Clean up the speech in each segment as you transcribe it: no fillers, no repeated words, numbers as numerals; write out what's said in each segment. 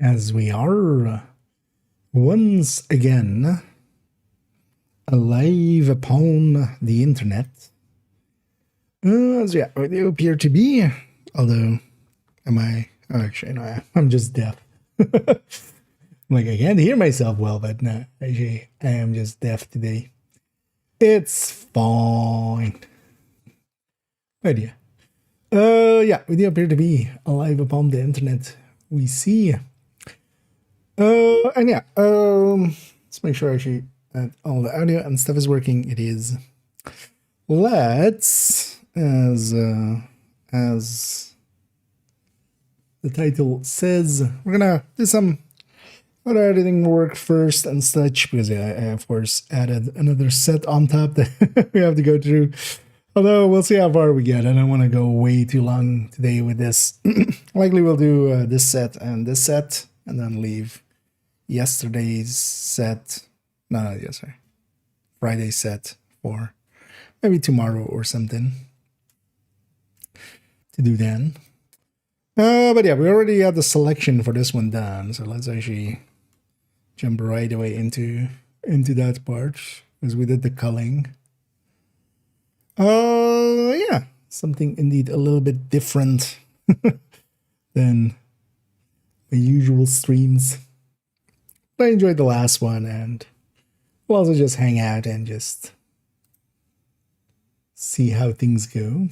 as we are once again alive upon the internet. So yeah, they appear to be, although, am I? Oh, actually, no, I'm just deaf. Like, I can't hear myself well, but no, actually, I am just deaf today. It's fine. But yeah. Yeah, we do appear to be alive upon the internet. We see. And yeah, let's make sure actually that all the audio and stuff is working. It is. Let's, as the title says, we're gonna do some other editing work first and such, because yeah, I of course added another set on top that we have to go through. Although we'll see how far we get. I don't want to go way too long today with this. Likely we'll do this set, and then leave yesterday's set. No, not yesterday. Friday's set for maybe tomorrow or something to do then. But yeah, we already had the selection for this one done, so let's actually jump right away into that part, because we did the culling. Yeah, something indeed a little bit different than the usual streams. But I enjoyed the last one, and we'll also just hang out and just see how things go.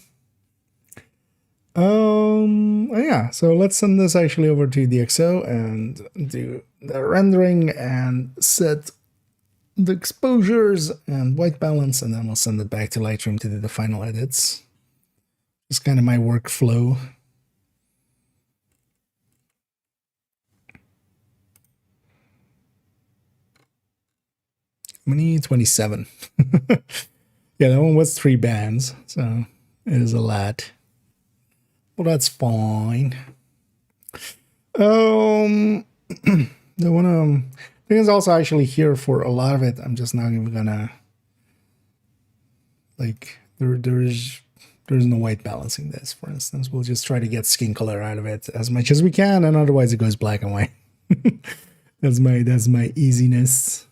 Yeah, so let's send this actually over to DxO and do the rendering and set the exposures and white balance, and then we'll send it back to Lightroom to do the final edits. It's kind of my workflow. How many? 27. Yeah, that one was 3 bands, so it is a lot. Well, that's fine. The one thing is also actually here for a lot of it. I'm just not even gonna, like, there's no white balancing this, for instance. We'll just try to get skin color out of it as much as we can, and otherwise it goes black and white. that's my easiness.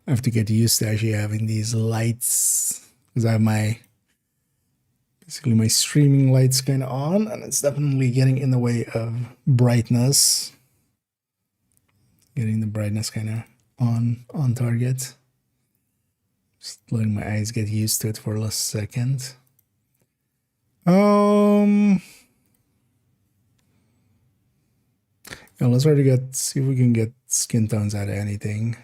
I have to get used to actually having these lights, because I have basically my streaming lights kind of on, and it's definitely getting in the way of brightness. Getting the brightness kind of on target. Just letting my eyes get used to it for a second. Yeah, let's try to see if we can get skin tones out of anything.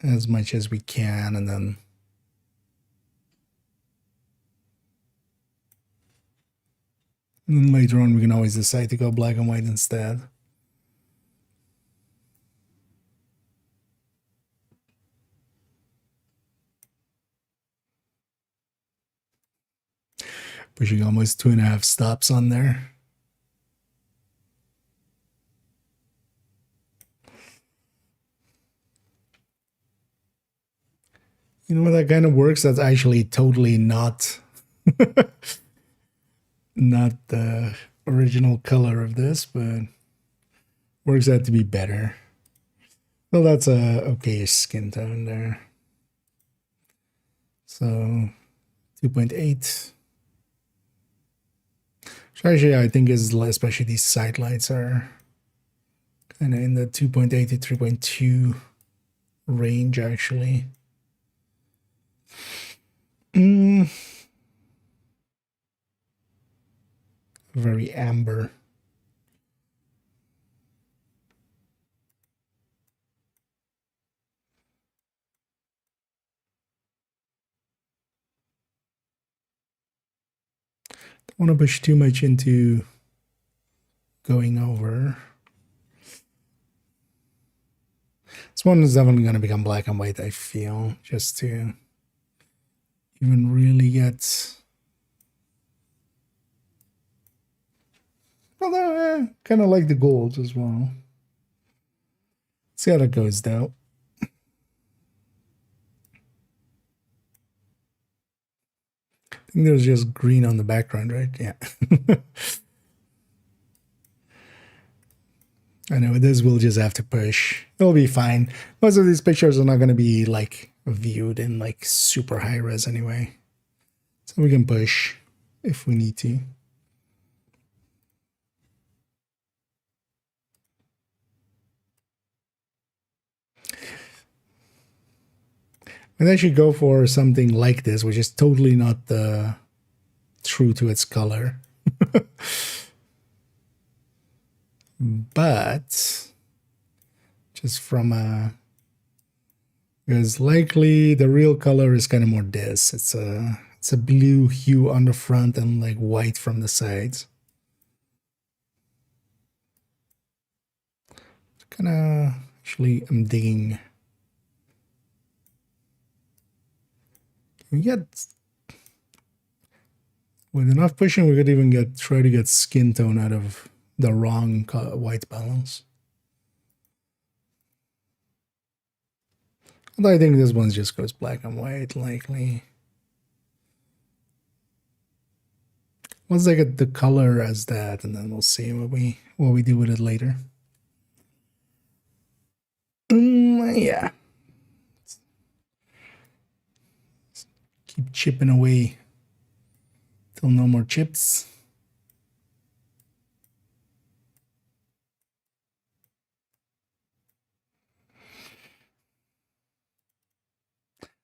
As much as we can, and then later on we can always decide to go black and white instead. Pushing almost 2.5 stops on there. You know, that kind of works. That's actually totally not not the original color of this, but works out to be better. Well, that's a okay skin tone there. So 2.8. So actually, I think is especially these side lights are kind of in the 2.8 to 3.2 range, actually. Very amber. Don't want to push too much into going over. This one is definitely going to become black and white, I feel, just to even really get... Although, kind of like the golds as well. See how that goes, though. I think there's just green on the background, right? Yeah. I know this we'll just have to push. It'll be fine. Most of these pictures are not going to be like viewed in like super high res anyway. So we can push if we need to. And I should go for something like this, which is totally not true to its color. But just from because likely the real color is kind of more this. It's a blue hue on the front and like white from the sides. Kind of actually I'm digging. We get with enough pushing, we could even try to get skin tone out of the wrong white balance. Although I think this one just goes black and white, likely. Once I get the color as that, and then we'll see what we do with it later. Yeah. Keep chipping away till no more chips.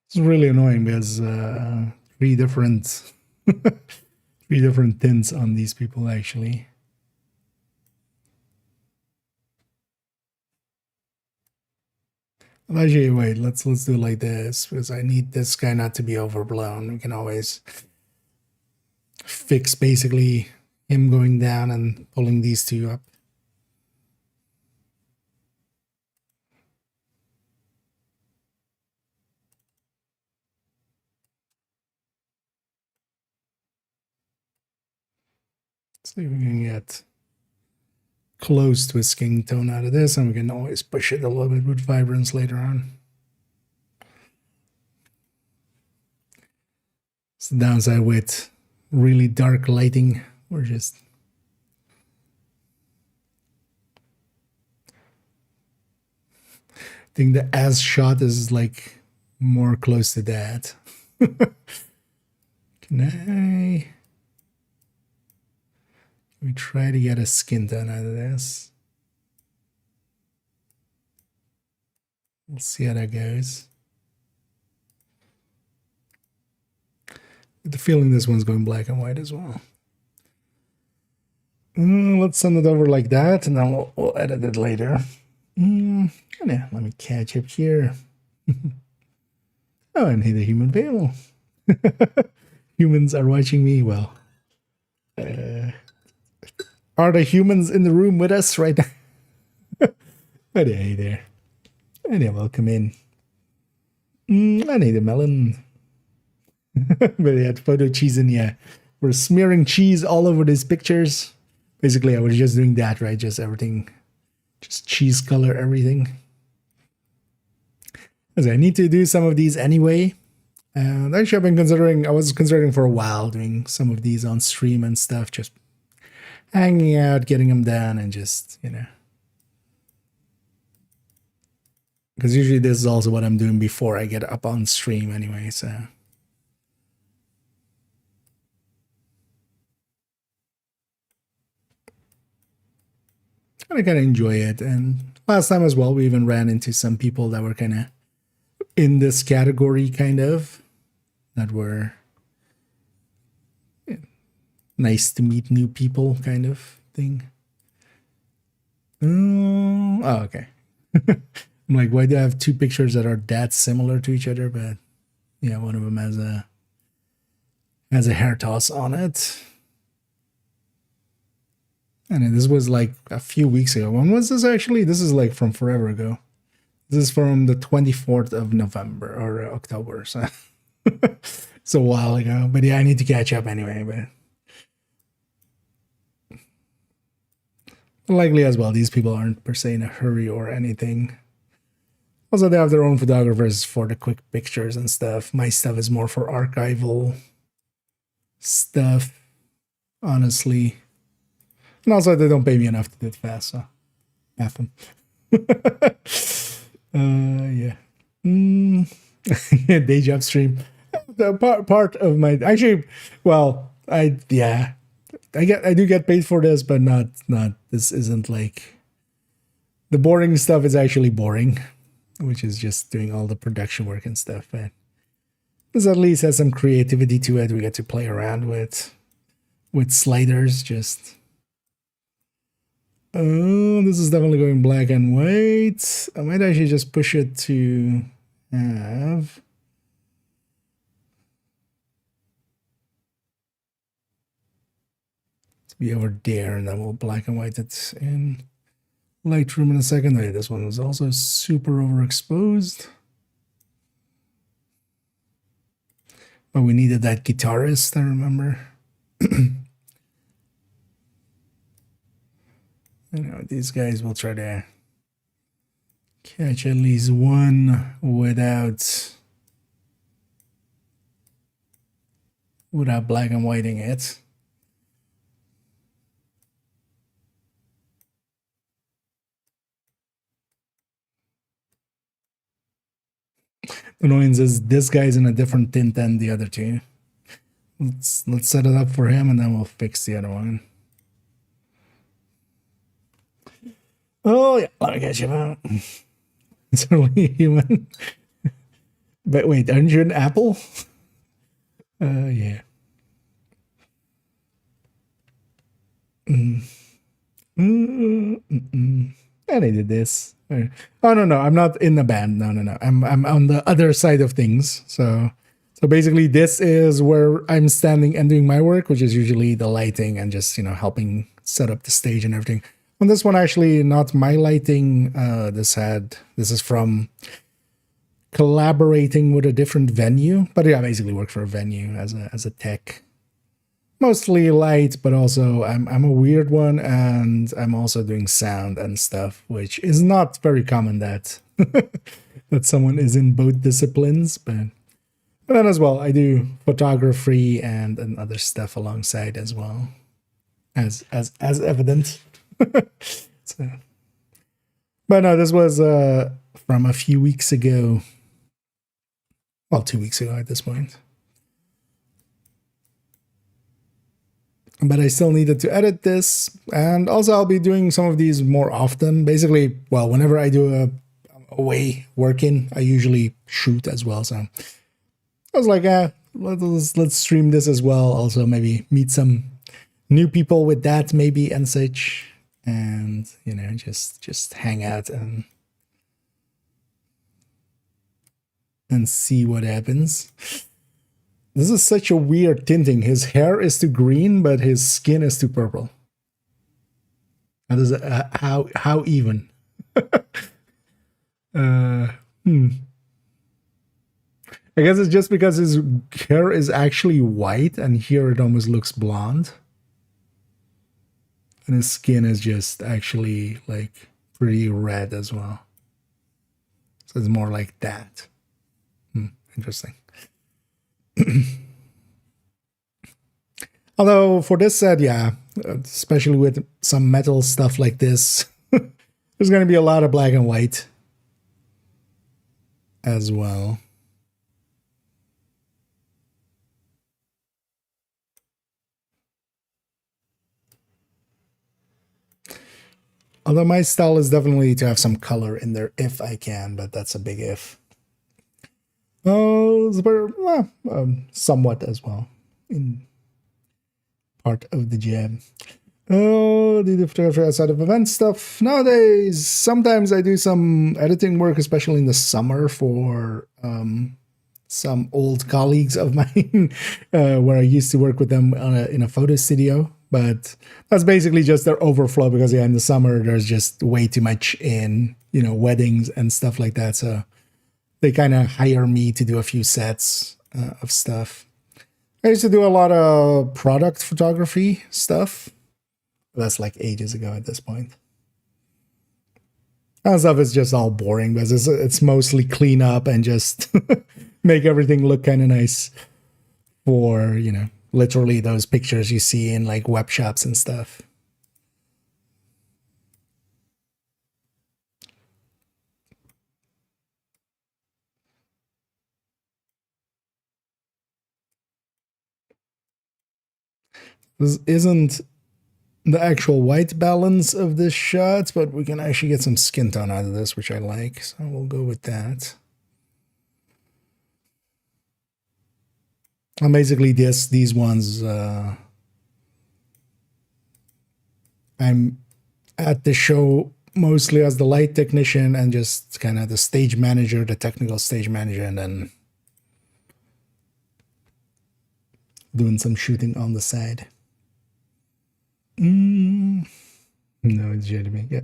It's really annoying because three different tints on these people actually. Actually, wait, let's do it like this because I need this guy not to be overblown. We can always fix basically him going down and pulling these two up. See if we can get close to a skin tone out of this, and we can always push it a little bit with vibrance later on. It's the downside with really dark lighting. We're just I think the as shot is like more close to that. Can we try to get a skin tone out of this? We'll see how that goes. With the feeling this one's going black and white as well. Let's send it over like that, and then we'll edit it later. Yeah, let me catch up here. Oh, and hey, the human veil. Humans are watching me. Well, are the humans in the room with us right now? But hey there. And yeah, welcome in. I need a melon. But yeah, photo cheese in, yeah. We're smearing cheese all over these pictures. Basically, I was just doing that, right? Just everything. Just cheese color everything. I need to do some of these anyway. Actually, I was considering for a while doing some of these on stream and stuff. Just hanging out, getting them done, and just, you know. Because usually this is also what I'm doing before I get up on stream anyway, so. I kind of enjoy it. And last time as well, we even ran into some people that were kind of in this category, kind of, that were nice to meet new people kind of thing. Oh, okay. I'm like, why do I have two pictures that are that similar to each other? But yeah, one of them has a hair toss on it. And this was like a few weeks ago. When was this actually? This is like from forever ago. This is from the 24th of November or October. So it's a while ago. But yeah, I need to catch up anyway. But Likely as well, these people aren't per se in a hurry or anything. Also, they have their own photographers for the quick pictures and stuff. My stuff is more for archival stuff, honestly. And also, they don't pay me enough to do it fast, so F them. Yeah. Day job stream. The part of my actually, well, I do get paid for this, but not this isn't like the boring stuff is actually boring, which is just doing all the production work and stuff. But this at least has some creativity to it. We get to play around with sliders. Just this is definitely going black and white. I might actually just push it to have. Be over there, and then we'll black and white it in Lightroom in a second. Oh, yeah, this one was also super overexposed. But we needed that guitarist, I remember. You know, these guys will try to catch at least one without black and whiting it. Annoyance is this guy's in a different tint than the other two. Let's set it up for him, and then we'll fix the other one. Oh yeah, let me get you out. It's only human. But wait, aren't you an apple? Yeah. And I did this. Oh no, I'm not in the band. No. I'm on the other side of things. So basically, this is where I'm standing and doing my work, which is usually the lighting and just helping set up the stage and everything. On this one, actually, not my lighting. This is from collaborating with a different venue, but yeah, I basically work for a venue as a tech. Mostly light, but also I'm a weird one, and I'm also doing sound and stuff, which is not very common that that someone is in both disciplines. But then as well, I do photography and other stuff alongside as well, as evident. So, but no, this was from a few weeks ago. Well, 2 weeks ago at this point. But I still needed to edit this, and also I'll be doing some of these more often. Basically, well, whenever I do a away working, I usually shoot as well. So I was like, let's stream this as well. Also, maybe meet some new people with that, maybe, and such, and just hang out and see what happens. This is such a weird tinting. His hair is too green, but his skin is too purple. How does it, how even? I guess it's just because his hair is actually white, and here it almost looks blonde. And his skin is just actually like pretty red as well. So it's more like that. Interesting. Although for this set, yeah, especially with some metal stuff like this, there's going to be a lot of black and white as well. Although my style is definitely to have some color in there if I can, but that's a big if. Somewhat as well in part of the jam. Do the photography outside of event stuff nowadays. Sometimes I do some editing work, especially in the summer for some old colleagues of mine, where I used to work with them in a photo studio. But that's basically just their overflow because in the summer there's just way too much in weddings and stuff like that. So they kind of hire me to do a few sets of stuff. I used to do a lot of product photography stuff, That's like ages ago at this point. And stuff is just all boring because it's mostly clean up and just make everything look kind of nice for, you know, literally those pictures you see in like web shops and stuff. This isn't the actual white balance of this shot, but we can actually get some skin tone out of this, which I like. So we'll go with that. And basically these ones, I'm at the show mostly as the light technician and just kind of the stage manager, the technical stage manager, and then doing some shooting on the side. No, it's Jeremy. Yeah,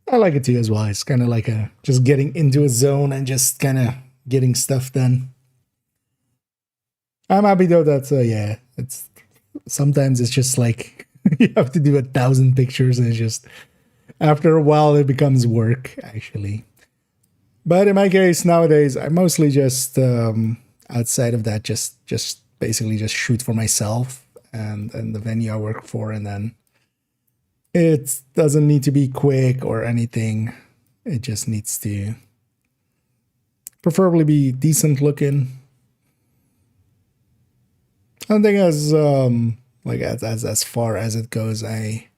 I like it too as well. It's kind of like just getting into a zone and just kind of getting stuff done. I'm happy though that yeah, it's sometimes it's just like you have to do 1,000 pictures and it's just after a while it becomes work actually. But in my case nowadays, I mostly just outside of that just basically just shoot for myself and the venue I work for, and then it doesn't need to be quick or anything. It just needs to preferably be decent looking. I think as like as far as it goes, I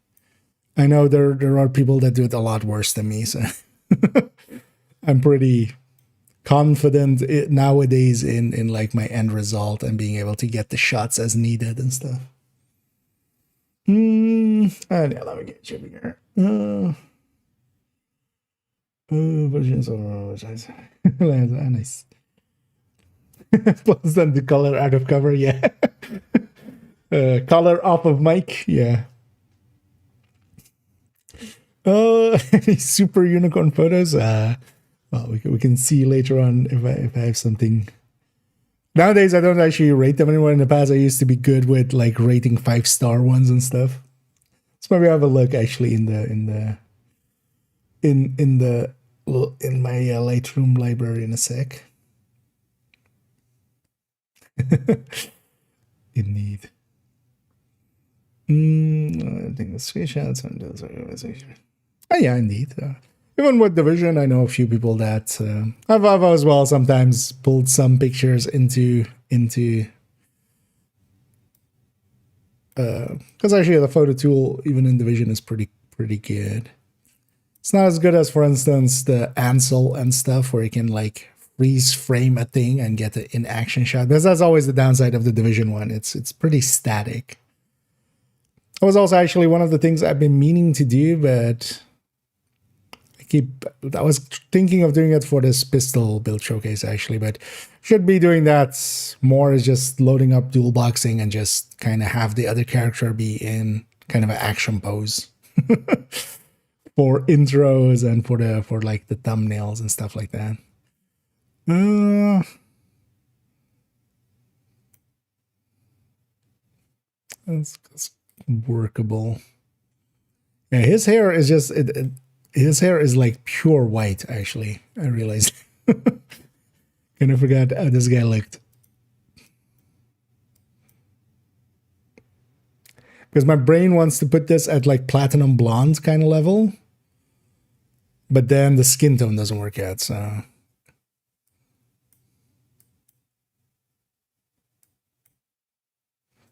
know there are people that do it a lot worse than me, so I'm pretty confident nowadays in like my end result and being able to get the shots as needed and stuff. And yeah, let me get you here. Versions of nice. Plus then the color out of cover, yeah. Color off of mic, yeah. Any super unicorn photos? Well, we can see later on if I have something. Nowadays, I don't actually rate them anymore. In the past, I used to be good with like rating 5-star ones and stuff. So maybe I have a look actually in my Lightroom library in a sec. Indeed. I think the screenshots and those organization. Oh yeah, indeed. Even with Division, I know a few people that I've as well sometimes pulled some pictures into because actually the photo tool even in Division is pretty good. It's not as good as, for instance, the Ansel and stuff where you can like freeze frame a thing and get an in action shot. Because that's always the downside of the Division one. It's pretty static. That was also actually one of the things I've been meaning to do, but I was thinking of doing it for this pistol build showcase actually, but should be doing that more is just loading up dual boxing and just kind of have the other character be in kind of an action pose for intros and for like the thumbnails and stuff like that. That's workable. Yeah, his hair is just his hair is like pure white, actually. I realized. Kind of forgot how this guy looked. Because my brain wants to put this at like platinum blonde kind of level. But then the skin tone doesn't work out, so.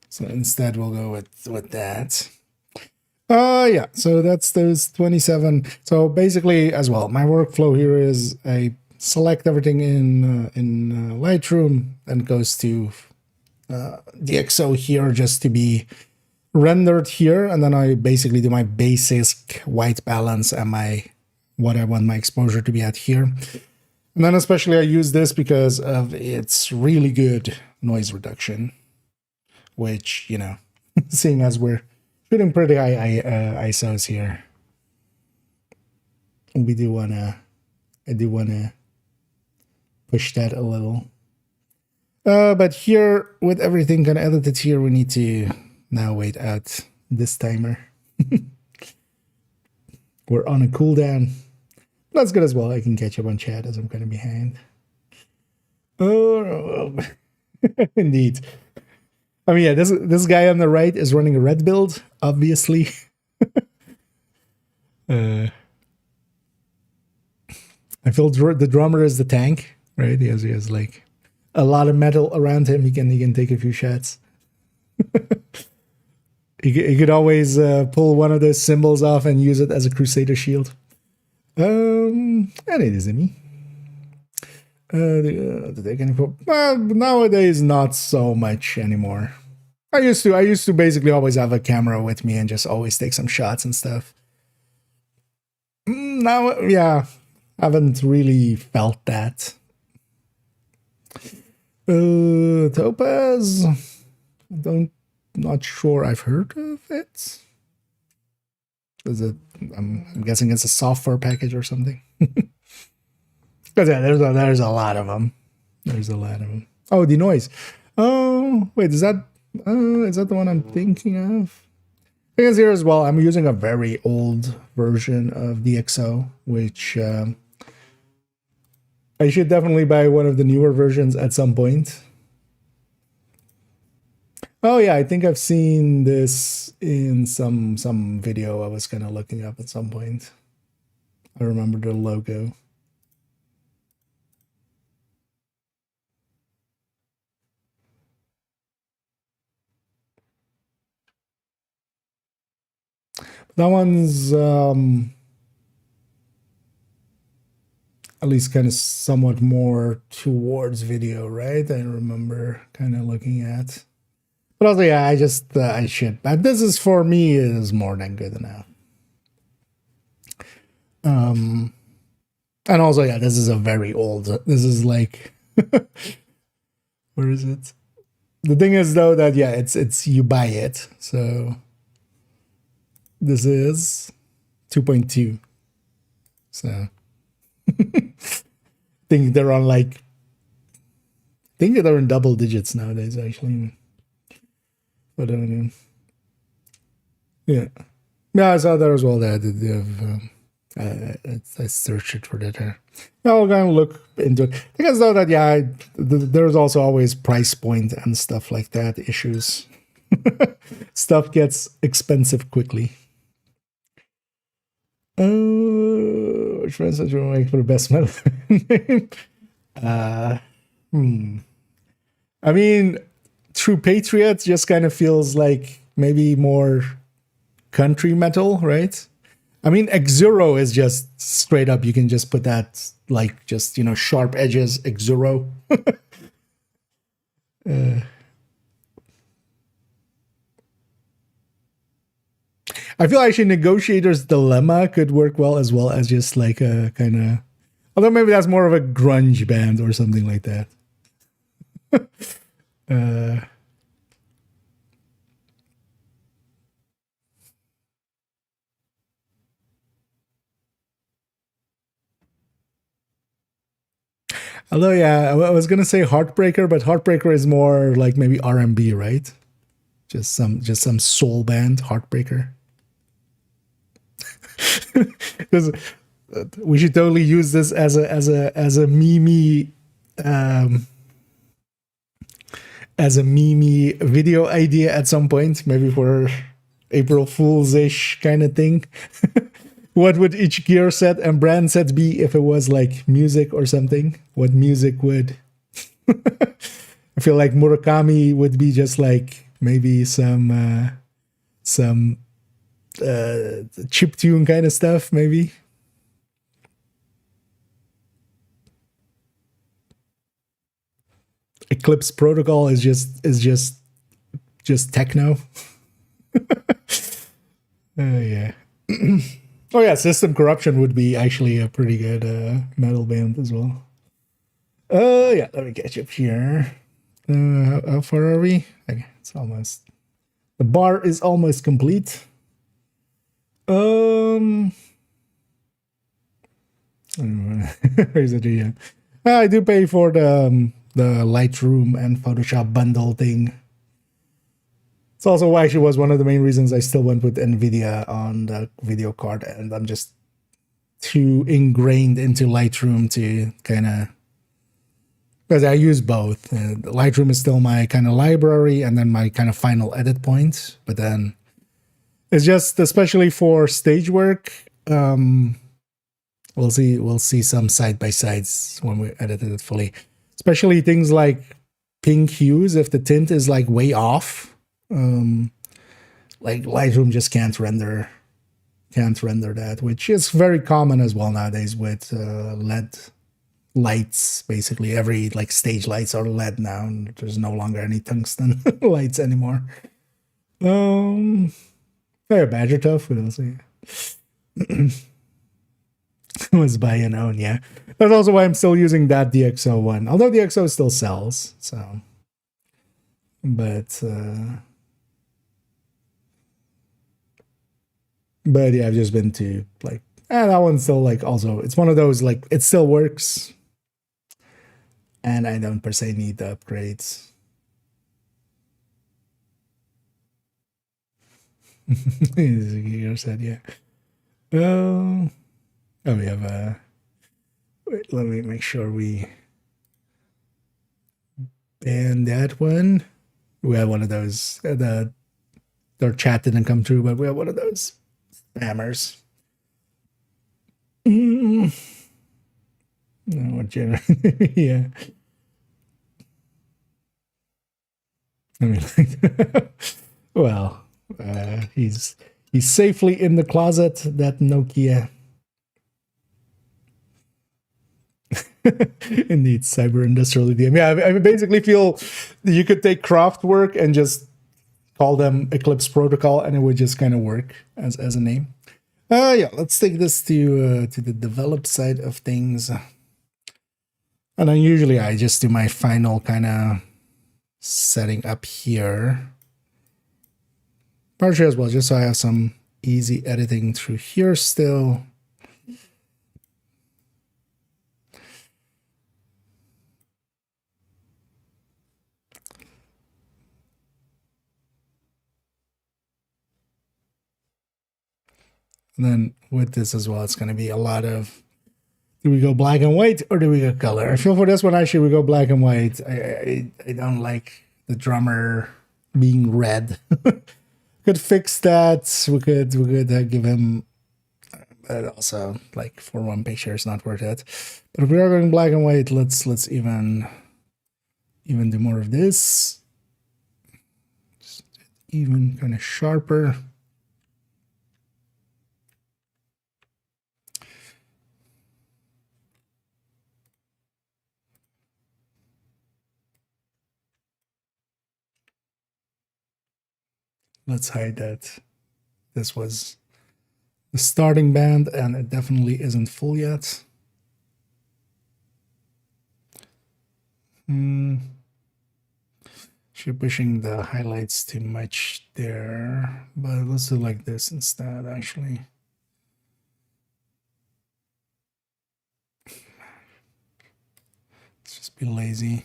So instead we'll go with that. Yeah, so that's those 27. So basically, as well, my workflow here is I select everything in Lightroom and goes to DxO here just to be rendered here, and then I basically do my basic white balance and what I want my exposure to be at here. And then especially I use this because of its really good noise reduction, which, you know, seeing as we're shooting pretty high ISOs here, I do wanna push that a little. But here, with everything kind of edited here, we need to now wait out this timer. We're on a cooldown. That's good as well. I can catch up on chat as I'm kind of behind. Oh, indeed. I mean, yeah, this guy on the right is running a red build, obviously. I feel the drummer is the tank, right? He has like a lot of metal around him. He can take a few shots. he could always pull one of those symbols off and use it as a Crusader shield. And it is me. Nowadays, not so much anymore. I used to basically always have a camera with me and just always take some shots and stuff. Now, yeah, haven't really felt that. Topaz, not sure I've heard of it. Is it? I'm guessing it's a software package or something. Because yeah, there's a lot of them. There's a lot of them. Oh, the noise. Oh, wait, is that the one I'm thinking of? I guess here as well, I'm using a very old version of DxO, which I should definitely buy one of the newer versions at some point. Oh yeah, I think I've seen this in some video I was kind of looking up at some point. I remember the logo. That one's at least kind of somewhat more towards video, right? I remember kind of looking at. But also, yeah, I should. But this is, for me, is more than good enough. And also, yeah, this is a very old. This is like, where is it? The thing is, though, that yeah, it's you buy it. So this is 2.2. So I think they're on like. I think they're in double digits nowadays, actually. But I mean, yeah. Yeah, I saw that as well. That I searched it for that. I'll go and look into it. I guess though that yeah, there's also always price point and stuff like that issues. Stuff gets expensive quickly. Which message will make for the best metal name? I mean, True Patriot just kind of feels like maybe more country metal, right? I mean, Xero is just straight up. You can just put that like just, you know, sharp edges, Xero. I feel actually Negotiator's Dilemma could work well as just like a kind of, although maybe that's more of a grunge band or something like that. Although yeah, I was gonna say Heartbreaker, but Heartbreaker is more like maybe R&B, right? Just some soul band, Heartbreaker. Because we should totally use this as a meme video idea at some point, maybe for April Fool's-ish kind of thing. What would each gear set and brand set be if it was like music or something? What music would? I feel like Murakami would be just like maybe some chiptune kind of stuff, maybe. Eclipse Protocol is just techno. Yeah. Oh yeah, System Corruption would be actually a pretty good metal band as well. Yeah, let me catch up here. How far are we? Okay, it's almost. The bar is almost complete. Where's the GM? I do pay for the Lightroom and Photoshop bundle thing. It's also actually was one of the main reasons I still went with NVIDIA on the video card, and I'm just too ingrained into Lightroom to kind of, because I use both. Lightroom is still my kind of library and then my kind of final edit point, but then it's just, especially for stage work, we'll see some side by sides when we edited it fully, especially things like pink hues. If the tint is like way off, like Lightroom just can't render that, which is very common as well nowadays with LED lights. Basically every like stage lights are LED now, and there's no longer any tungsten lights anymore. Yeah, Badger Tough, what else? Was by your own, yeah. That's also why I'm still using that DxO one, although DxO still sells. So, but yeah, I've just been to like, that one's still like, also it's one of those like it still works, and I don't per se need the upgrades. You said, yeah. Oh, we have a. Wait, let me make sure we ban that one. We have one of those. Their chat didn't come through, but we have one of those spammers. No, yeah. I mean, like, well, he's safely in the closet. That Nokia. Indeed, cyber industrial EDM. Yeah, I basically feel you could take Craftwork and just call them Eclipse Protocol, and it would just kind of work as a name. Yeah, let's take this to the develop side of things. And then usually I just do my final kind of setting up here. Partially as well, just so I have some easy editing through here still. And then with this as well, it's going to be a lot of, do we go black and white or do we go color? I feel for this one, actually, we go black and white. I don't like the drummer being red. Could fix that. We could give him, but also like for one picture, it's not worth it. But if we are going black and white, let's even do more of this. Just even kind of sharper. Let's hide that. This was the starting band, and it definitely isn't full yet. She's pushing the highlights too much there, but let's do like this instead, actually. Let's just be lazy.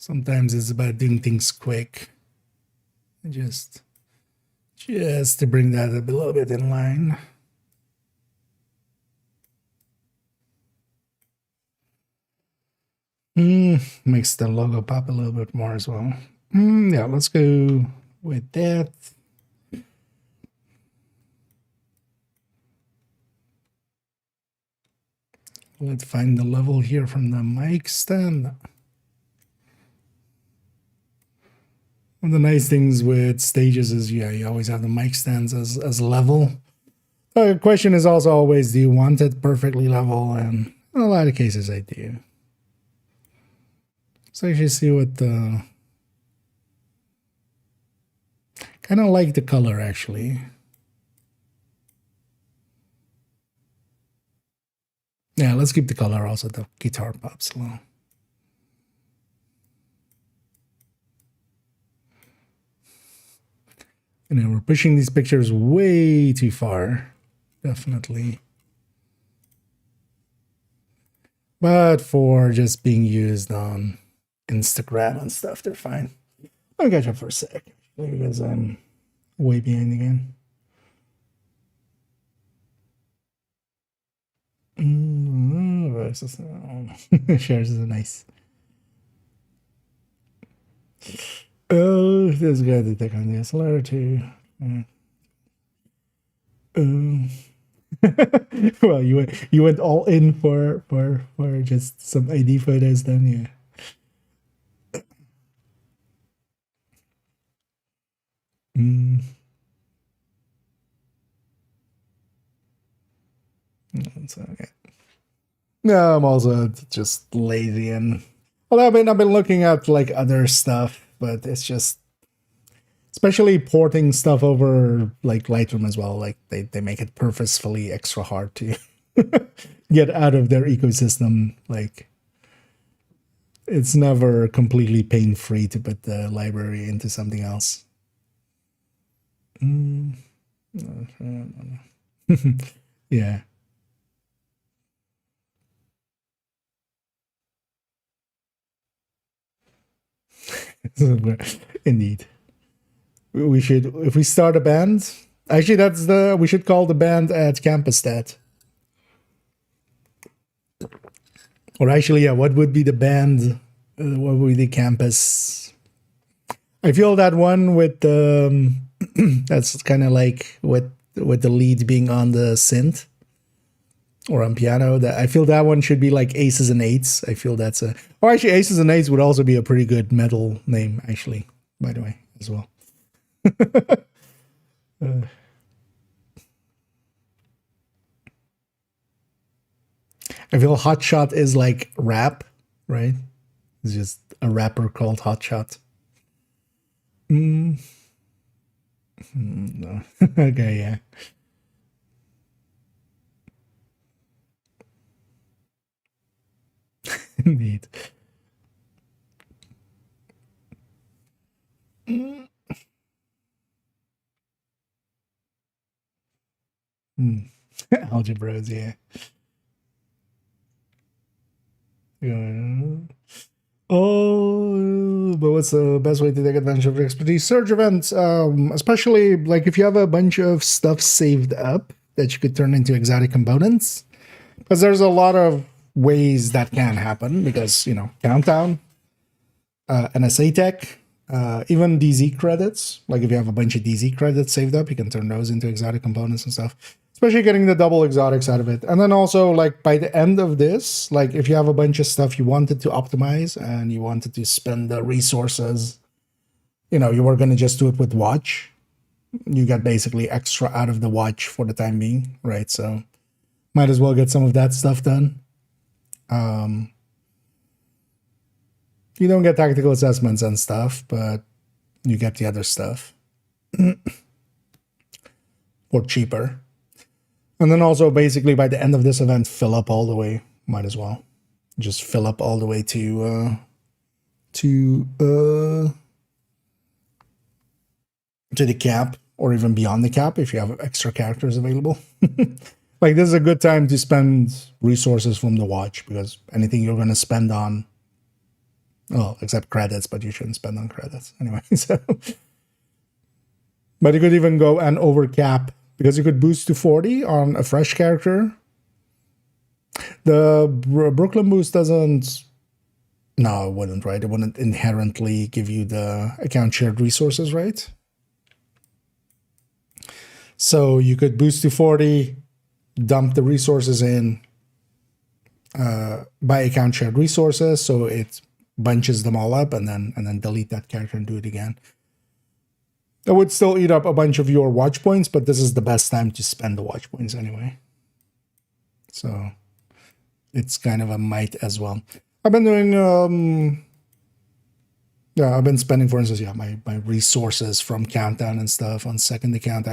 Sometimes it's about doing things quick. Just to bring that a little bit in line. Makes the logo pop a little bit more as well. Yeah, let's go with that. Let's find the level here from the mic stand. One of the nice things with stages is, yeah, you always have the mic stands as level. The question is also always, do you want it perfectly level? And in a lot of cases, I do. So actually see what the... kind of like the color, actually. Yeah, let's keep the color also. The guitar pops a little. we're pushing these pictures way too far. Definitely. But for just being used on Instagram and stuff, they're fine. I'll catch up for a sec because I'm way behind again. Shares is nice. Oh, this guy to take on the accelerator too. Well, you went all in for just some ID photos, then yeah. That's okay. No, I'm also just lazy, and well, I've been looking at like other stuff, but it's just especially porting stuff over like Lightroom as well. Like they make it purposefully extra hard to get out of their ecosystem. Like it's never completely pain free to put the library into something else. Yeah. Indeed. We should, if we start a band, actually we should call the band at Campus Stat. Or actually, yeah, what would be the band? What would be the campus? I feel that one with that's kind of like with the lead being on the synth or on piano. That I feel that one should be like Aces and Eights. I feel that's a. Oh, actually, Aces and Eights would also be a pretty good metal name, actually. By the way, as well. I feel Hotshot is like rap, right? It's just a rapper called Hotshot. No. Okay, yeah. Indeed. Algebras, yeah. Oh, but what's the best way to take advantage of the expertise surge events? Especially like if you have a bunch of stuff saved up that you could turn into exotic components, because there's a lot of ways that can happen. Because countdown, NSA tech, even DZ credits. Like if you have a bunch of DZ credits saved up, you can turn those into exotic components and stuff. Especially getting the double exotics out of it. And then also like by the end of this, like if you have a bunch of stuff you wanted to optimize and you wanted to spend the resources, you were going to just do it with watch. You got basically extra out of the watch for the time being, right? So might as well get some of that stuff done. You don't get tactical assessments and stuff, but you get the other stuff for cheaper. And then also basically by the end of this event, fill up all the way. Might as well just fill up all the way to the cap or even beyond the cap if you have extra characters available. Like this is a good time to spend resources from the watch, because anything you're going to spend on, well, except credits, but you shouldn't spend on credits anyway. So, but you could even go and over cap, because you could boost to 40 on a fresh character. The Brooklyn boost doesn't. No, it wouldn't, right? It wouldn't inherently give you the account shared resources, right? So you could boost to 40, dump the resources in by account shared resources, so it bunches them all up, and then delete that character and do it again. It would still eat up a bunch of your watch points, but this is the best time to spend the watch points anyway. So it's kind of a might as well. I've been doing, I've been spending, for instance, my resources from Countdown and stuff on second account.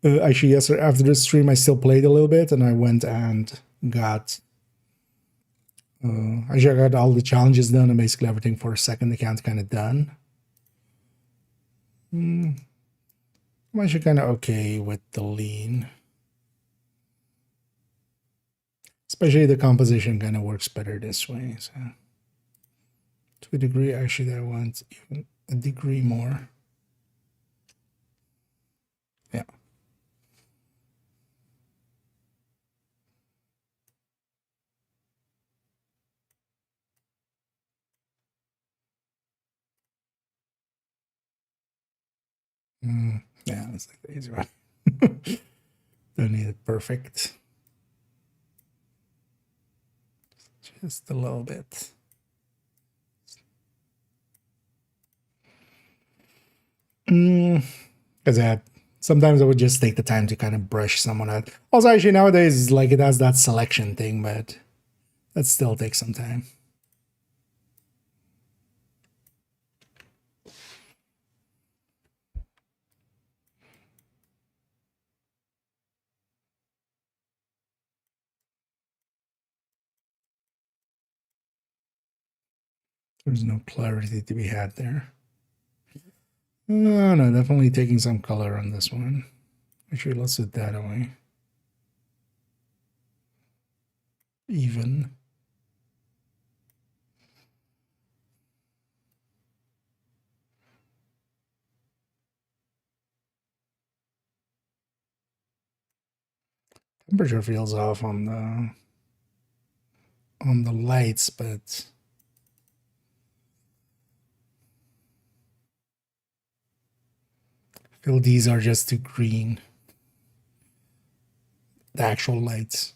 Actually, yesterday after this stream, I still played a little bit, and I went and got, I got all the challenges done and basically everything for second account kind of done. I'm actually kind of okay with the lean. Especially the composition kind of works better this way. So to a degree, actually, I want even a degree more. Yeah. Yeah, that's like the easy one. Don't need it perfect. Just a little bit. Because sometimes I would just take the time to kind of brush someone out. Also, actually, nowadays, like it has that selection thing, but that still takes some time. There's no clarity to be had there. No, definitely taking some color on this one. Actually, let's set that away. Even. Temperature feels off on the lights, but I feel these are just too green. The actual lights.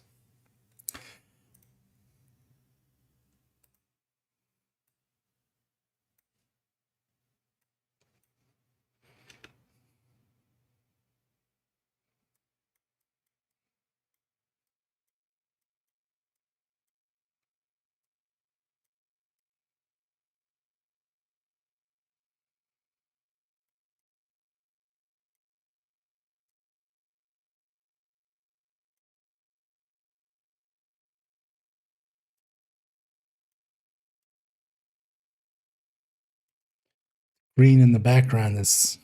Green in the background is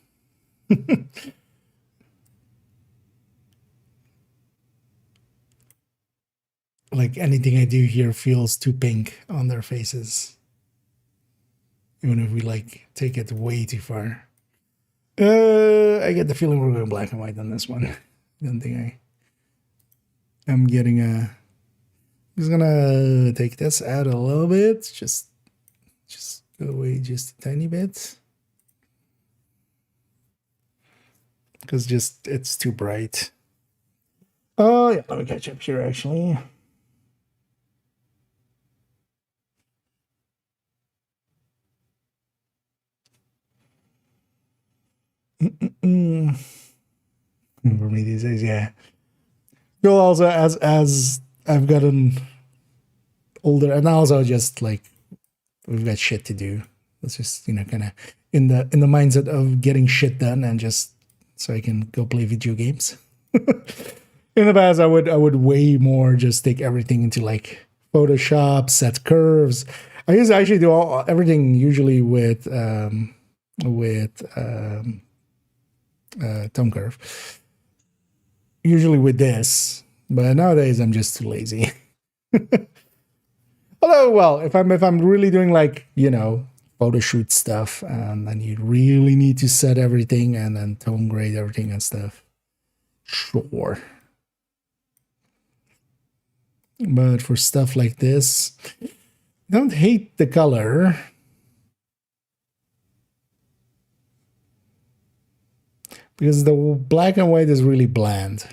like anything I do here feels too pink on their faces. Even if we like take it way too far. I get the feeling we're going black and white on this one. I don't think I'm getting a. I'm just gonna take this out a little bit. Just go away just a tiny bit. Because just it's too bright. Oh yeah, let me catch up here actually. For me these days, yeah. Well, also as I've gotten older, and also just like we've got shit to do. Let's just kind of in the mindset of getting shit done, and just so I can go play video games. In the past, I would way more just take everything into like Photoshop, set curves. I used to actually do everything usually with tone curve. Usually with this, but nowadays I'm just too lazy. Although, well, if I'm really doing like photo shoot stuff, and then you really need to set everything and then tone grade everything and stuff, sure. But for stuff like this, I don't hate the color. Because the black and white is really bland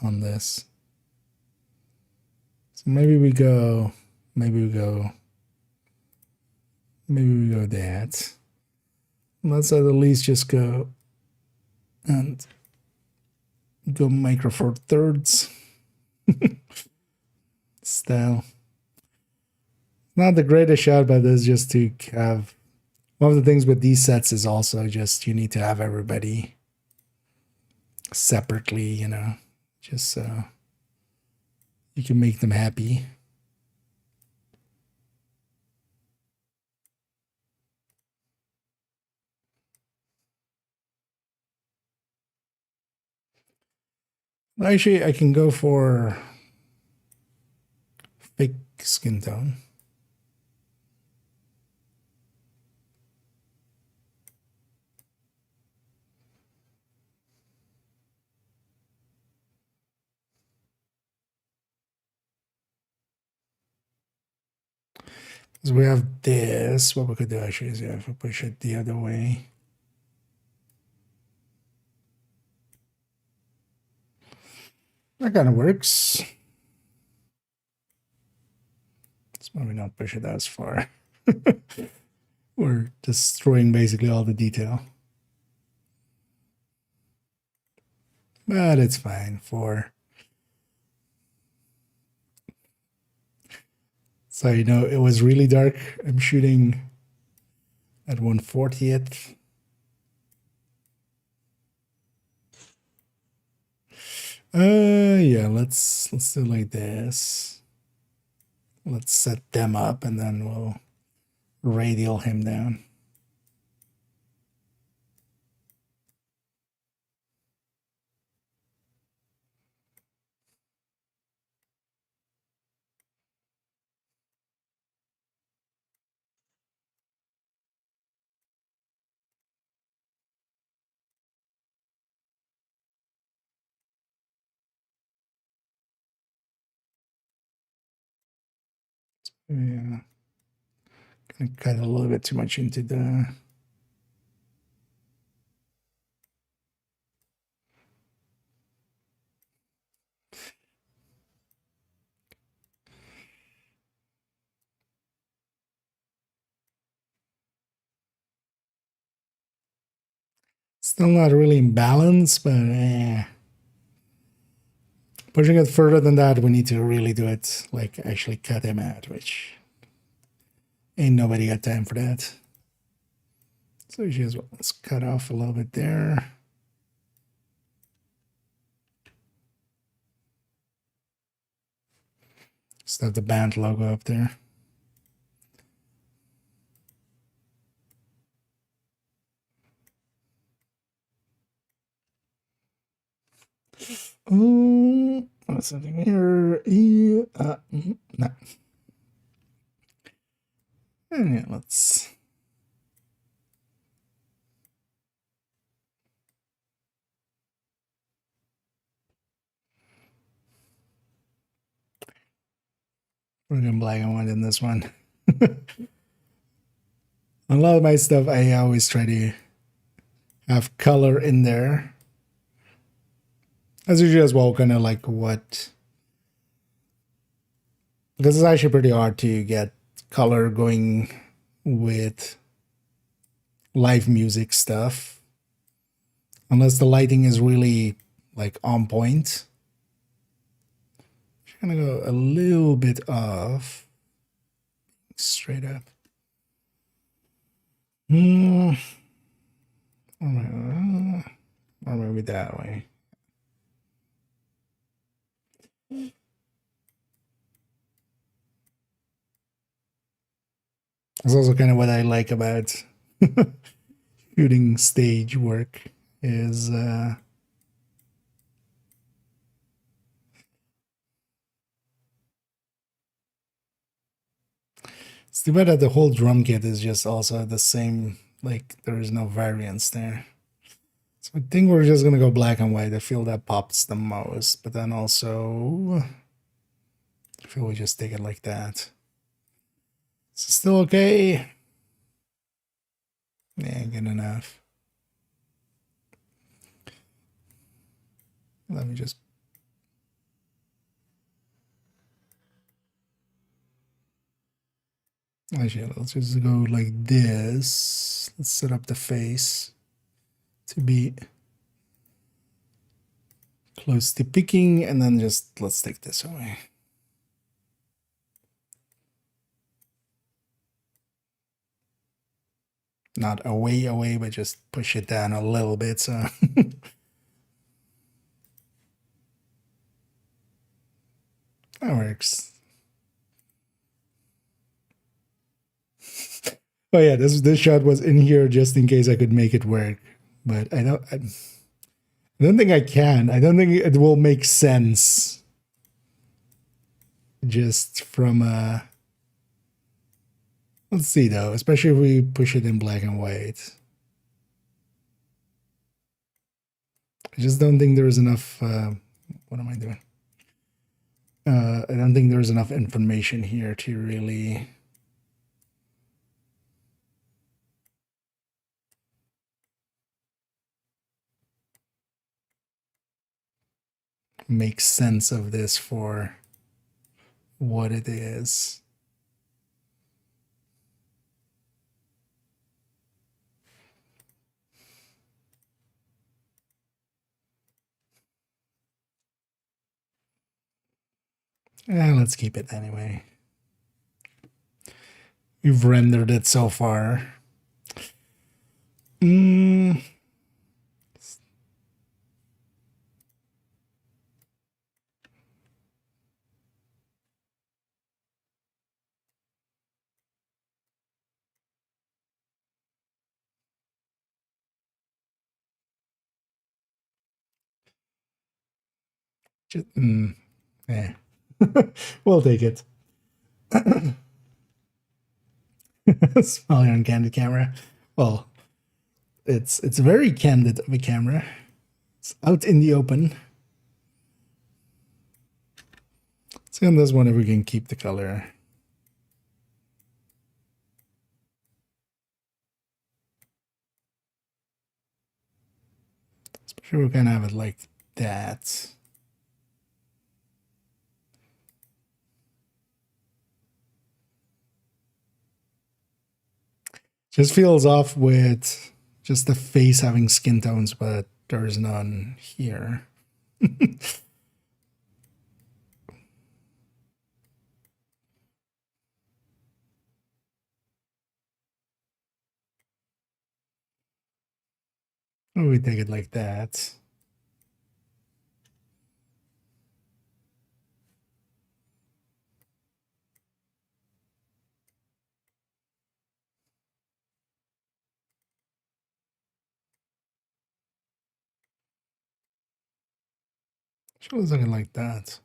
on this. So maybe we go that. Let's at least just go and go micro four thirds style. Not the greatest shot, but it's just to have one of the things with these sets is also just you need to have everybody separately, just so you can make them happy. Actually, I can go for fake skin tone. So we have this. What we could do actually is if we push it the other way. That kind of works. Let's maybe not push it as far. We're destroying basically all the detail. But it's fine for... So, you know, it was really dark. I'm shooting at 1/40th. Yeah, let's do like this. Let's set them up and then we'll radial him down. Yeah, gonna cut a little bit too much into the... Still not really in balance, but pushing it further than that, we need to really do it, like actually cut him out, which ain't nobody got time for that. So you just, let's cut off a little bit there. Just have the band logo up there. What's something here? No. And yeah, let's... We're going black and white in this one. A lot of my stuff, I always try to have color in there. As usual as well, kind of like what... Because it's actually pretty hard to get color going with live music stuff. Unless the lighting is really like on point. I'm gonna go a little bit off. Straight up. Or maybe that way. It's also kind of what I like about shooting stage work is it's too bad that the whole drum kit is just also the same, like there is no variance there. So I think we're just gonna go black and white. I feel that pops the most, but then also I feel we just take it like that. Is it still okay? Yeah, good enough. Let me just... Actually, let's just go like this. Let's set up the face to be close to picking, and then just let's take this away. Not away, but just push it down a little bit, so... That works. Oh yeah, this shot was in here just in case I could make it work, but I I don't think I can. I don't think it will make sense. Just from let's see though, especially if we push it in black and white. I just don't think there's enough. What am I doing? I don't think there's enough information here to really make sense of this for what it is. Let's keep it anyway. We've rendered it so far. Just, yeah. We'll take it. Smiling on candid camera. Well, it's very candid of a camera. It's out in the open. Let's see on this one if we can keep the color. Especially we can have it like that. Just feels off with just the face having skin tones, but there's none here. Oh, we take it like that. Sure, something like that.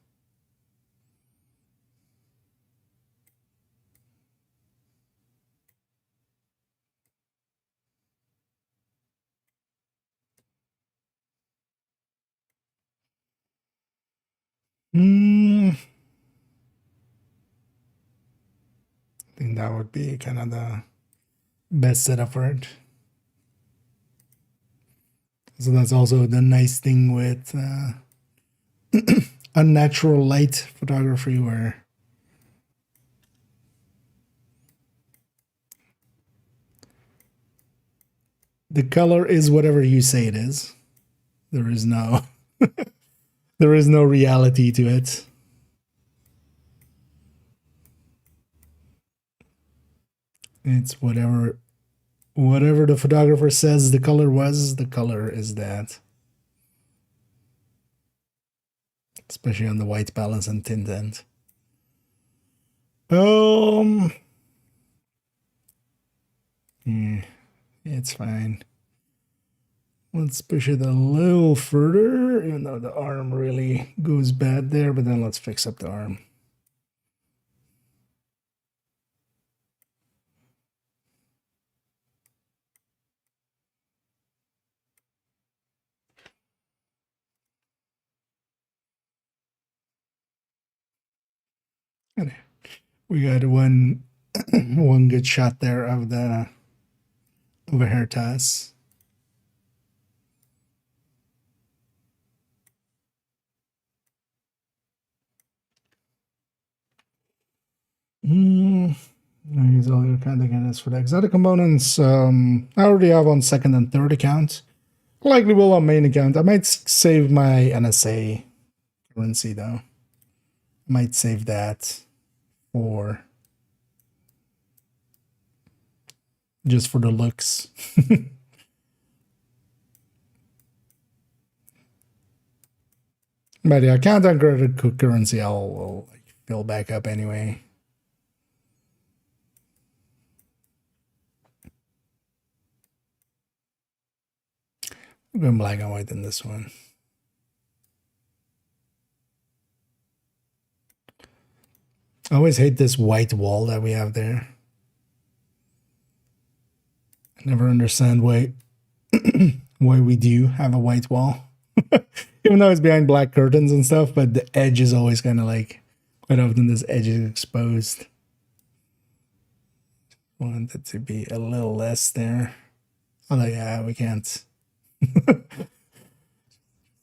I think that would be kind of the best setup for it. So that's also the nice thing with unnatural light photography, where the color is whatever you say it is. There is no there is no reality to it. It's whatever the photographer says the color was, the color is that. Especially on the white balance and tint end. Yeah, it's fine. Let's push it a little further, even though the arm really goes bad there, but then let's fix up the arm. And we got one one good shot there of the hair toss. Use all your kind of candidates for the exotic components. I already have on second and third account. Likely will on main account. I might save my NSA currency though. Might save that for just for the looks. But yeah, account on credit currency I'll like fill back up anyway. I'm going black and white in this one. I always hate this white wall that we have there. I never understand why we do have a white wall. Even though it's behind black curtains and stuff, but the edge is always kind of like, quite often this edge is exposed. Want it to be a little less there. Although, yeah, we can't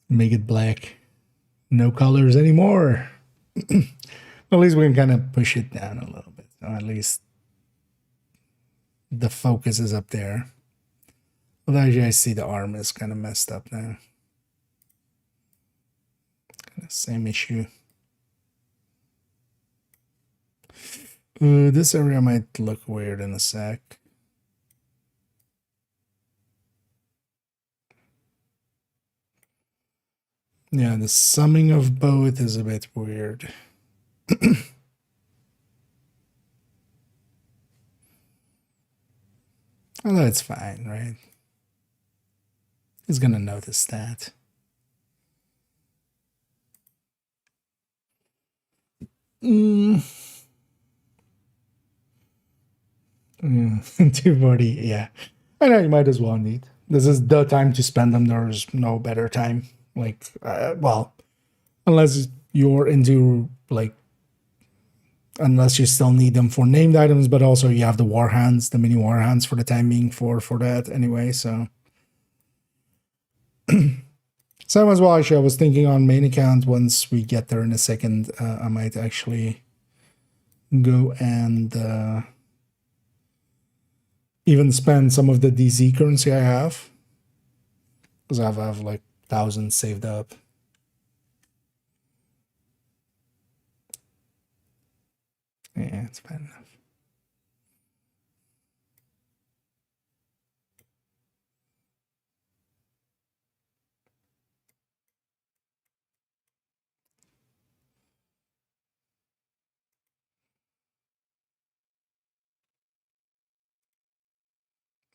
make it black. No colors anymore. At least we can kind of push it down a little bit. So at least the focus is up there. Although as you guys see, the arm is kind of messed up now. Kind of same issue. This area might look weird in a sec. Yeah, the summing of both is a bit weird. Although it's fine, right? He's gonna notice that. Yeah, 240, yeah. I know you might as well need. This is the time to spend them. There's no better time. Like, well, unless you're into, like, unless you still need them for named items, but also you have the war hands, the mini war hands for the time being for that anyway, so. Same as well, actually, I was thinking on main account, once we get there in a second, I might actually go and even spend some of the DZ currency I have, because I have like thousands saved up. Yeah, it's bad enough.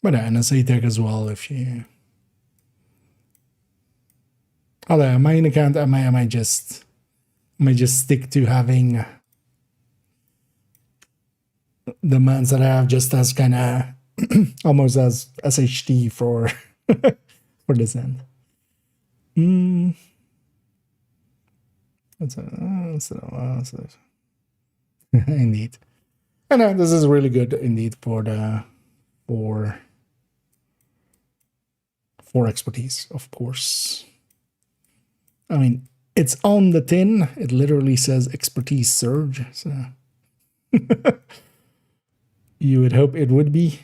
But NSA tech as well, if you. Although my account, I might just stick to having the mans that I have just as kind of almost as SHT for for this end. Indeed. And this is really good indeed for the for expertise, of course. I mean, it's on the tin. It literally says expertise surge. So you would hope it would be.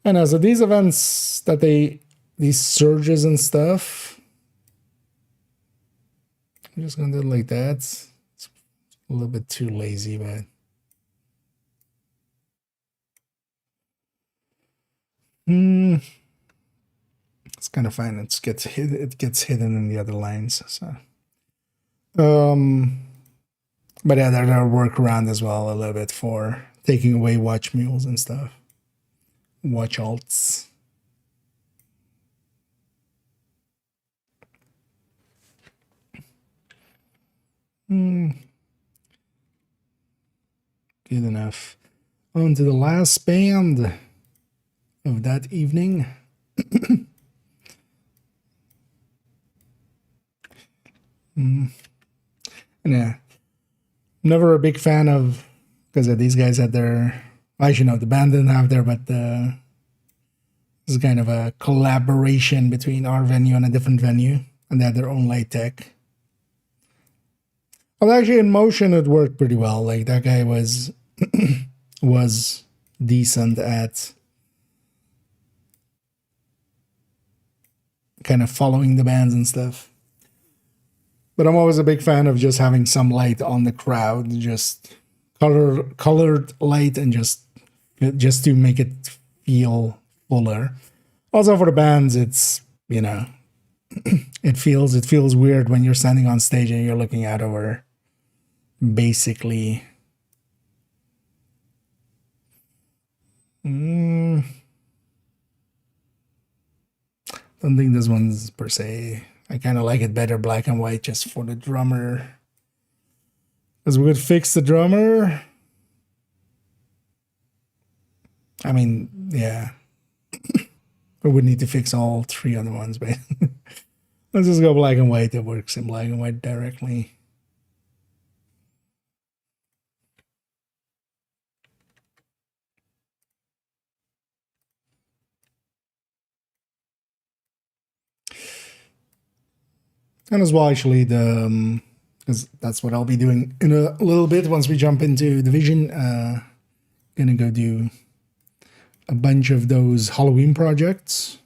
And as of these events that these surges and stuff, I'm just gonna do it like that. It's a little bit too lazy, but it's kind of fine. It gets hidden in the other lines. So, but yeah, there are workaround as well a little bit for taking away watch mules and stuff. Watch alts. Good enough. On to the last band of that evening. Yeah, never a big fan of, because these guys had their, actually no, the band didn't have their, but this is kind of a collaboration between our venue and a different venue, and they had their own light tech. Well, actually, in motion, it worked pretty well. Like, that guy was was decent at kind of following the bands and stuff. But I'm always a big fan of just having some light on the crowd, just colored light, and just to make it feel fuller. Also for the bands, it's, you know, it feels weird when you're standing on stage and you're looking out over basically Don't think this one's per se. I kind of like it better black and white just for the drummer. Because we could fix the drummer. I mean, yeah. We would need to fix all three other ones, but let's just go black and white. It works in black and white directly. And as well, actually, the because that's what I'll be doing in a little bit once we jump into Division. Gonna go do a bunch of those Halloween projects.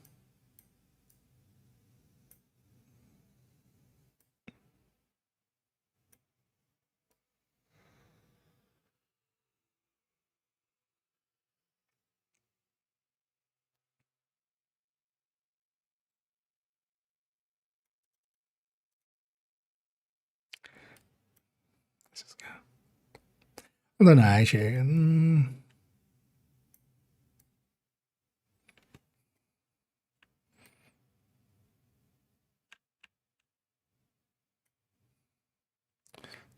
I don't know, actually.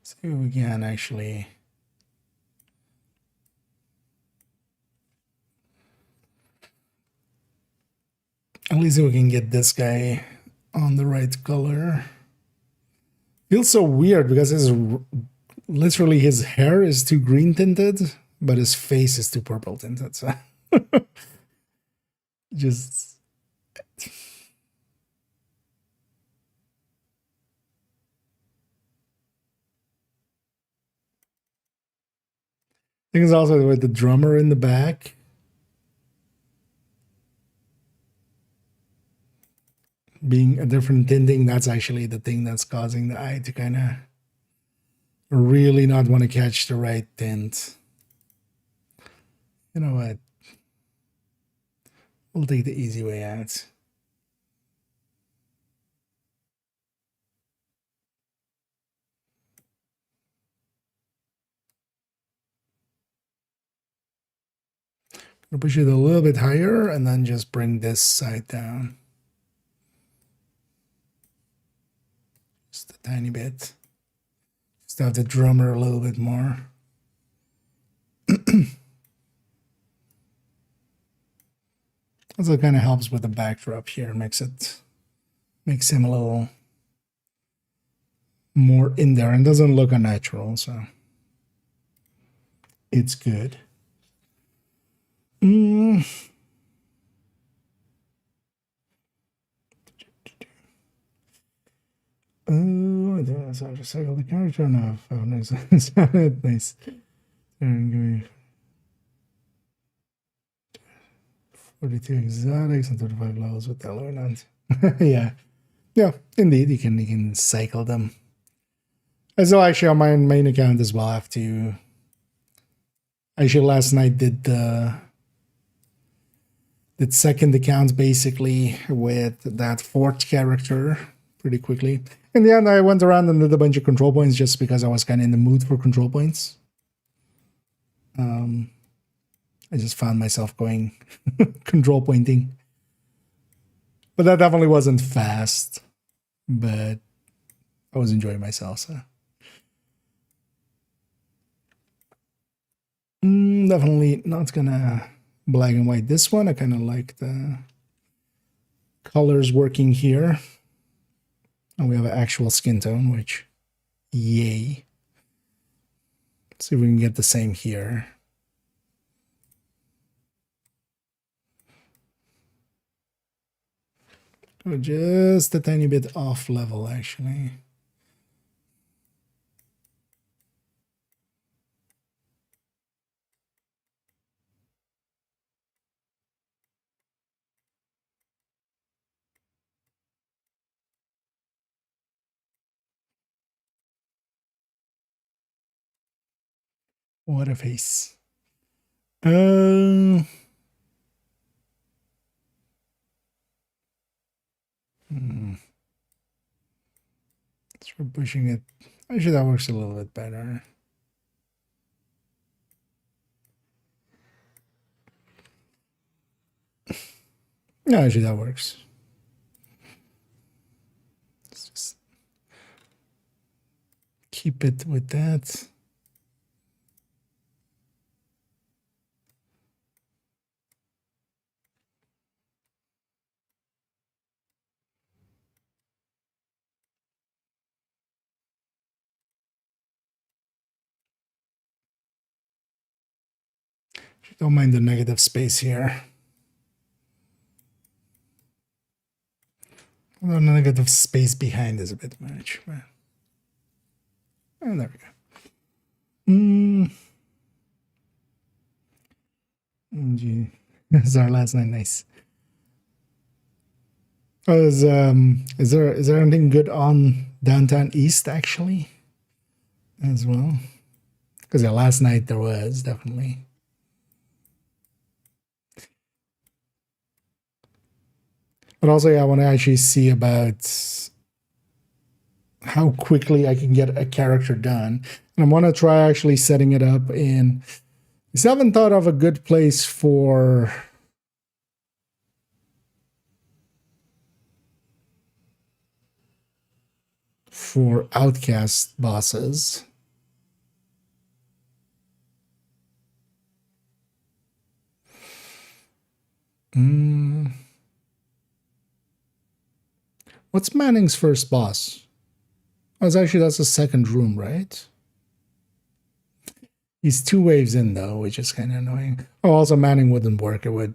See if we can actually. At least we can get this guy on the right color. Feels so weird because literally his hair is too green tinted, but his face is too purple tinted. So just I think it's also with the drummer in the back. Being a different tinting, that's actually the thing that's causing the eye to kind of really not want to catch the right tint. You know what? We'll take the easy way out. I'll push it a little bit higher and then just bring this side down. Just a tiny bit. Just have the drummer a little bit more. Also kind of helps with the backdrop here, makes him a little more in there and doesn't look unnatural, so it's good. Oh, that's how to cycle the character now. Oh, nice. Nice. Give me 42 exotics and 35 levels with Element. Yeah. Yeah, indeed, you can cycle them. And so actually on my main account as well, I have to actually last night did second account basically with that fourth character pretty quickly. In the end, I went around and did a bunch of control points just because I was kind of in the mood for control points. I just found myself going control pointing. But that definitely wasn't fast. But I was enjoying myself, so. Definitely not gonna black and white this one. I kind of like the colors working here. And we have an actual skin tone, which, yay. Let's see if we can get the same here. Go just a tiny bit off level, actually. What a face. So we're pushing it. Actually, that works a little bit better. Yeah, actually, that works. keep it with that. Don't mind the negative space here. The negative space behind is a bit much. And there we go. Gee. This is our last night. Nice. Oh, is there anything good on Downtown East actually as well? Because yeah, last night there was definitely. But also, yeah, I want to actually see about how quickly I can get a character done. And I want to try actually setting it up in. I still haven't thought of a good place for outcast bosses. What's Manning's first boss? Oh, it's actually, that's the second room, right? He's 2 waves in, though, which is kind of annoying. Oh, also, Manning wouldn't work. It would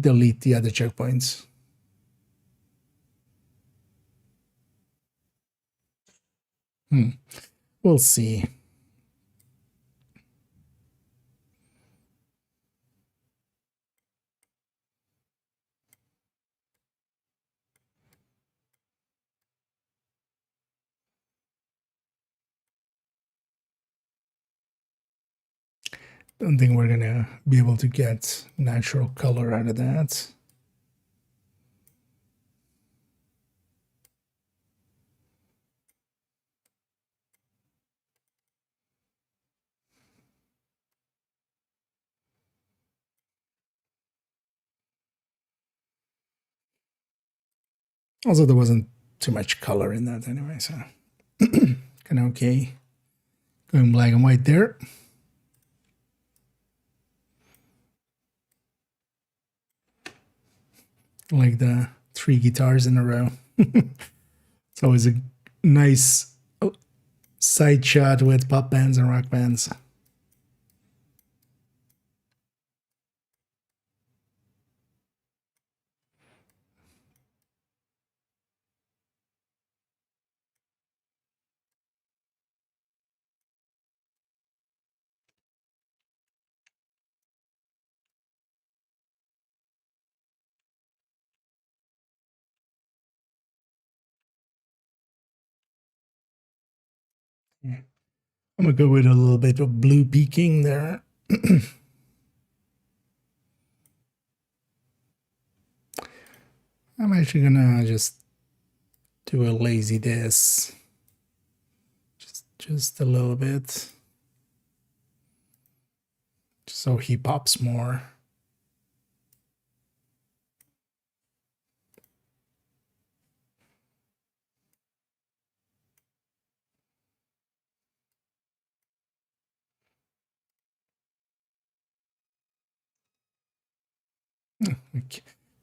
delete the other checkpoints. We'll see. Don't think we're gonna be able to get natural color out of that. Also, there wasn't too much color in that anyway, so kind of okay. Going black and white there. Like the 3 guitars in a row. It's always a nice side shot with pop bands and rock bands. Yeah. I'm gonna go with a little bit of blue peaking there. I'm actually gonna just do a lazy this. Just a little bit. Just so he pops more. We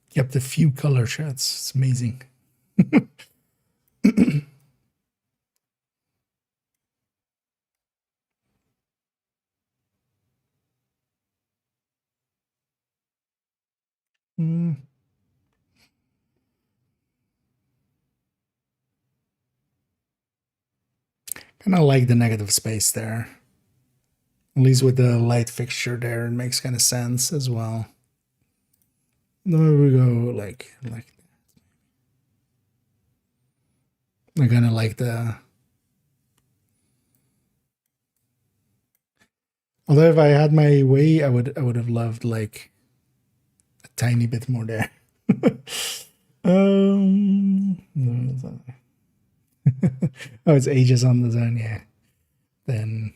kept a few color shots. It's amazing. Kind of like the negative space there. At least with the light fixture there, it makes kind of sense as well. There we go, like I kind of like the. Although if I had my way, I would have loved like a tiny bit more there. Oh, it's ages on the zone, yeah. Then.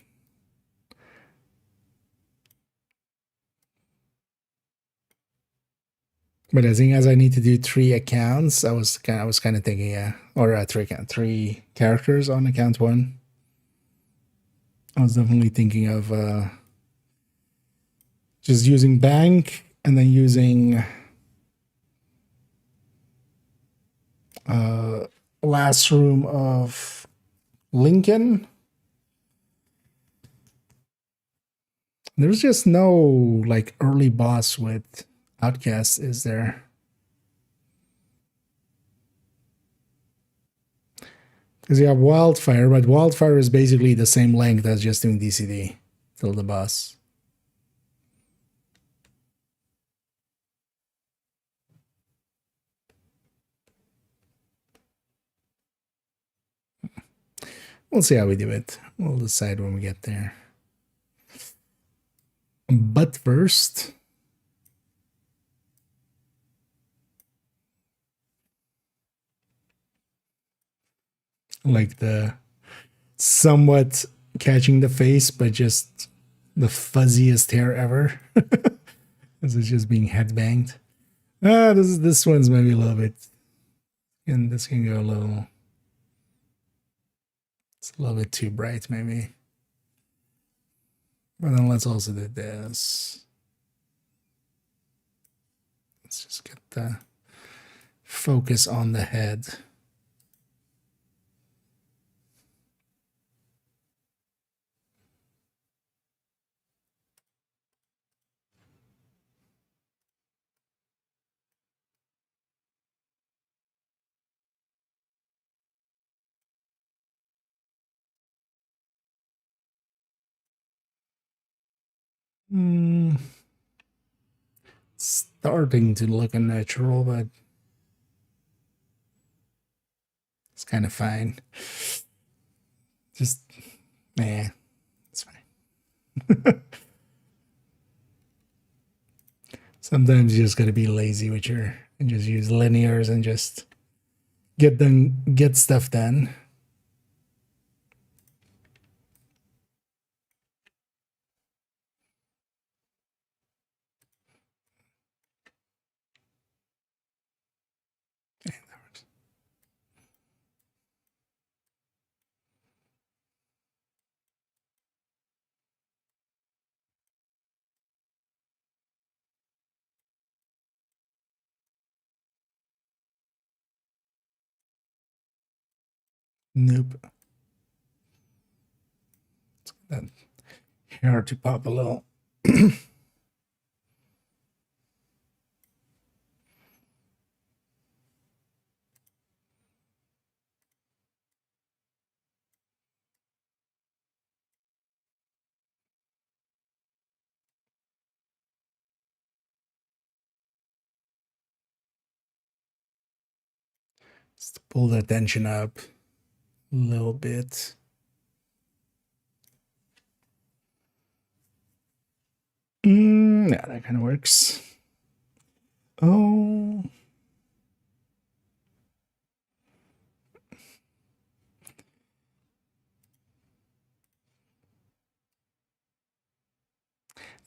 But I think as I need to do 3 accounts, I was kind of thinking, yeah, or 3 characters on account 1. I was definitely thinking of just using bank and then using last room of Lincoln. There's just no like early boss with Outcast, is there? Because you have Wildfire, but Wildfire is basically the same length as just doing DCD till the boss. We'll see how we do it. We'll decide when we get there. But first, like the somewhat catching the face, but just the fuzziest hair ever. This is just being headbanged. This one's maybe a little bit, and this can go a little. It's a little bit too bright, maybe. But then let's also do this. Let's just get the focus on the head. Starting to look unnatural, but it's kind of fine. Just, it's fine. Sometimes you just gotta be lazy with your and just use linears and just get stuff done. Nope. That hair to pop a little. Just pull the tension up a little bit. Yeah, that kind of works. Oh.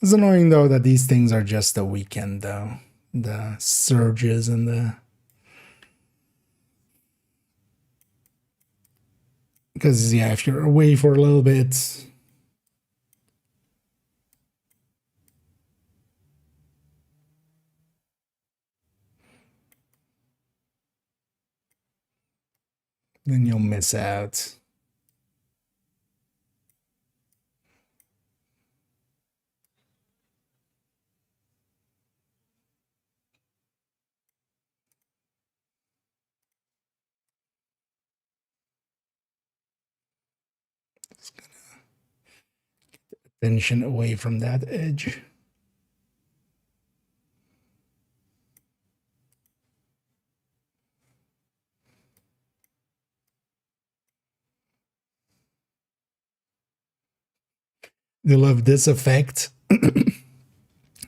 It's annoying though that these things are just a weekend though. The surges and the... Because yeah, if you're away for a little bit... then you'll miss out. Just gonna get the attention away from that edge. I love this effect.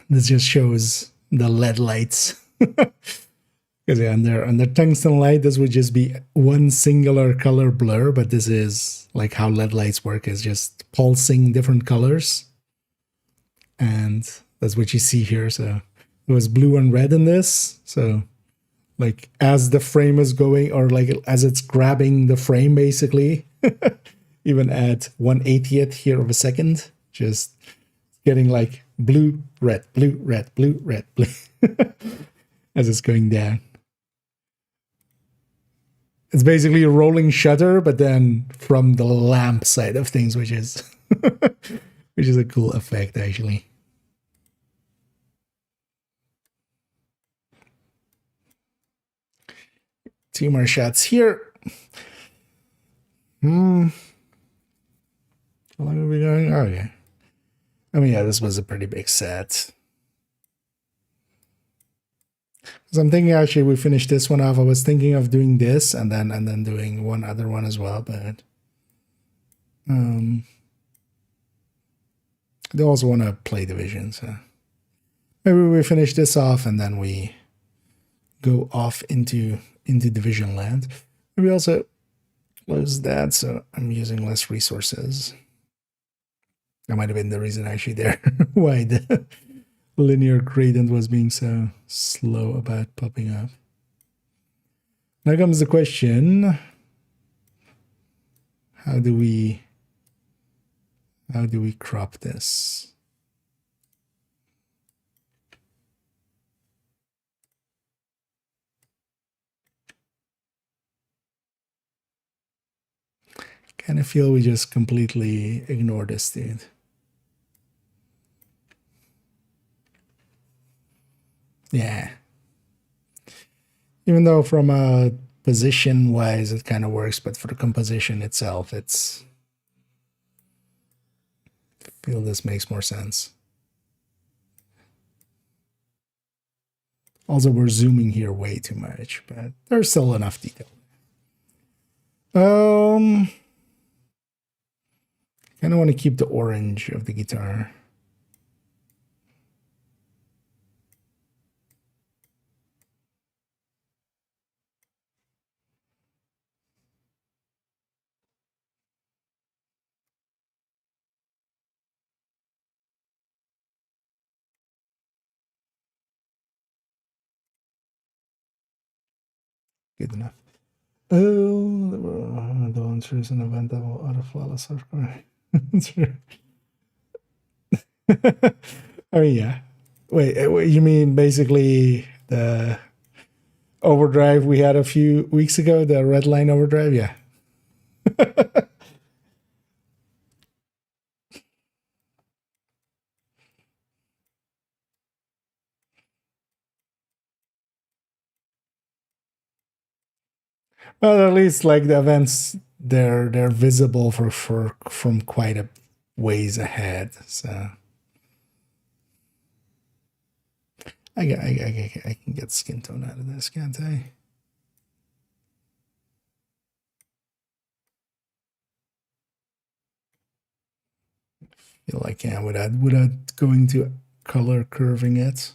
This just shows the LED lights. Because yeah, under tungsten light, this would just be one singular color blur, but this is like how LED lights work, is just pulsing different colors. And that's what you see here. So it was blue and red in this. So like as the frame is going, or like as it's grabbing the frame, basically, even add 1/80th here of a second, just getting like blue, red, blue, red, blue, red, blue as it's going down. It's basically a rolling shutter, but then from the lamp side of things, which is which is a cool effect actually. Two more shots here. How long are we going? Oh yeah. I mean, yeah, this was a pretty big set. So I'm thinking actually we finished this one off. I was thinking of doing this and then doing one other one as well, but I also want to play Division, so maybe we finish this off and then we go off into Division land. Maybe also close that so I'm using less resources. That might have been the reason actually there why the linear gradient was being so slow about popping up. Now comes the question, how do we crop this? Kind of feel we just completely ignore this dude. Yeah. Even though from a position wise it kind of works, but for the composition itself, I feel this makes more sense. Also, we're zooming here way too much, but there's still enough detail. Kind of want to keep the orange of the guitar. Good enough. Oh, the answer is an event that will auto flawless hardcore. Oh yeah. Wait, you mean basically the overdrive we had a few weeks ago, the red line overdrive? Yeah. Well, at least like the events, they're visible from quite a ways ahead. So I can get skin tone out of this, can't I? Feel like I can without going to color curving it.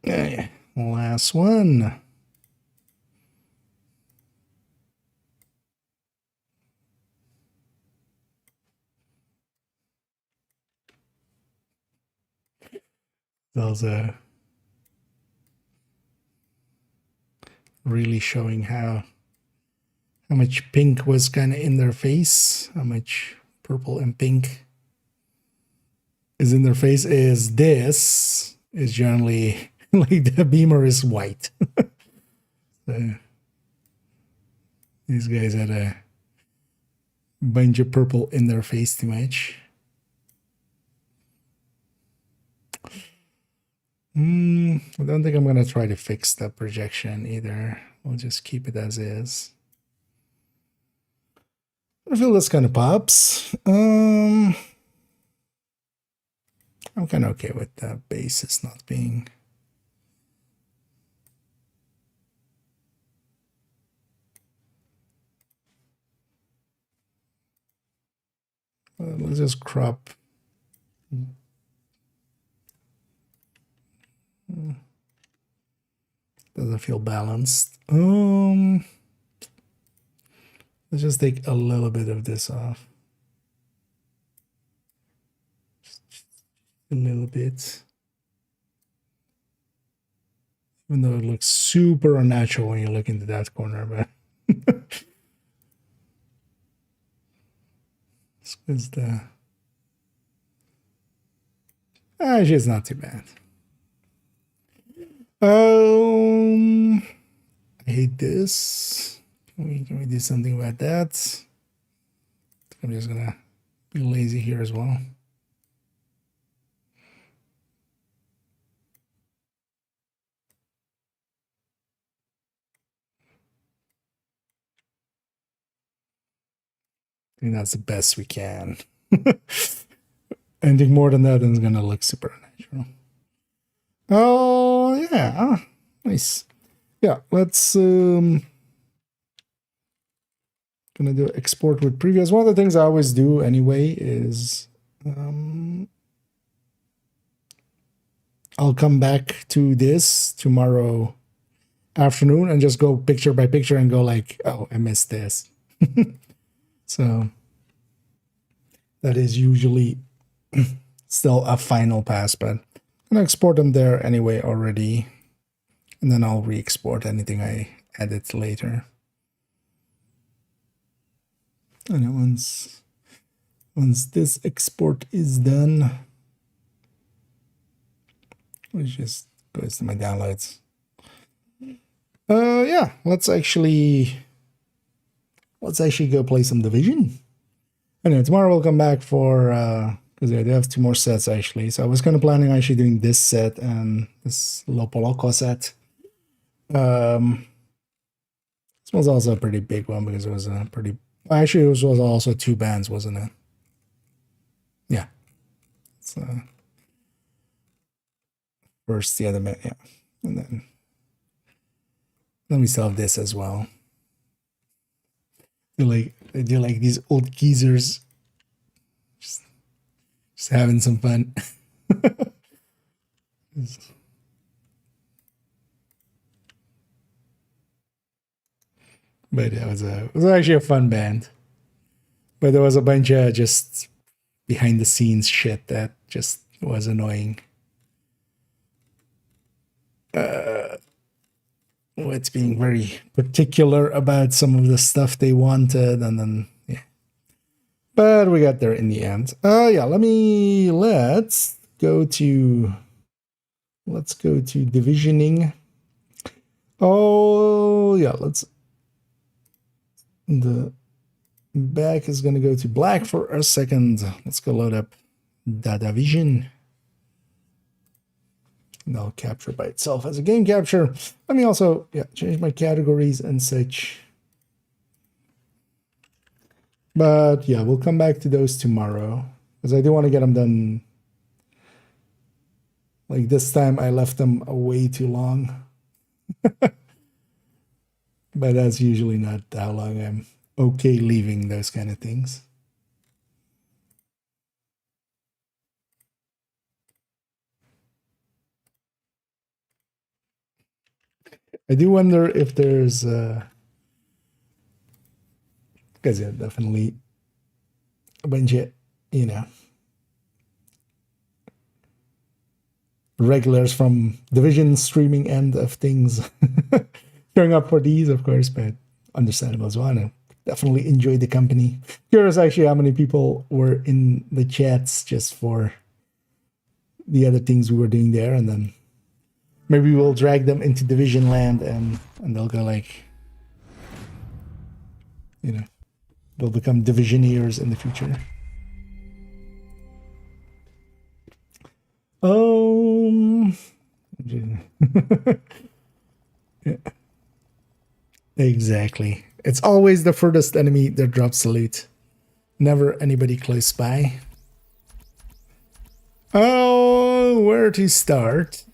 Okay, last one. Those really showing how much pink was kind of in their face, how much purple and pink is in their face. Is this is generally like the beamer is white. So these guys had a bunch of purple in their face too much. I don't think I'm gonna try to fix the projection either. We'll just keep it as is. I feel this kind of pops. I'm kind of okay with the basis not being. Let's just crop. Doesn't feel balanced. Let's just take a little bit of this off. Just a little bit. Even though it looks super unnatural when you look into that corner, but it's the actually it's not too bad. I hate this. Can we do something about that? I'm just gonna be lazy here as well. I think that's the best we can. Anything more than that is gonna look super unnatural. Oh yeah, nice. Yeah, let's gonna do export with previous. One of the things I always do anyway is I'll come back to this tomorrow afternoon and just go picture by picture and go like, oh, I missed this. So that is usually still a final pass, but I'm gonna export them there anyway already, and then I'll re-export anything I edit later. And then once this export is done, it just goes to my downloads. Yeah, let's actually go play some Division. Anyway, tomorrow we'll come back for because they have 2 more sets actually. So I was kind of planning actually doing this set and this Lopoloco set. This was also a pretty big one because it was a pretty. Actually, it was also 2 bands, wasn't it? Yeah. So first the other band, yeah, and then we still have this as well. They do like these old geezers, just having some fun. But yeah, it was actually a fun band. But there was a bunch of just behind the scenes shit that just was annoying. It's being very particular about some of the stuff they wanted, and then yeah. But we got there in the end. Yeah, let's go to divisioning. Oh yeah, the back is gonna go to black for a second. Let's go load up Data Vision. And I'll capture by itself as a game capture. Let me also change my categories and such. But yeah, we'll come back to those tomorrow because I do want to get them done. Like this time I left them way too long. But that's usually not how long I'm okay leaving those kind of things. I do wonder if there's because yeah, definitely a bunch of, regulars from Division streaming end of things showing up for these, of course, but understandable as well. I definitely enjoyed the company. Curious actually how many people were in the chats just for the other things we were doing there, and then maybe we'll drag them into Division land and they'll go like, they'll become Divisioneers in the future. Yeah. Exactly. It's always the furthest enemy that drops the loot. Never anybody close by. Oh, where to start?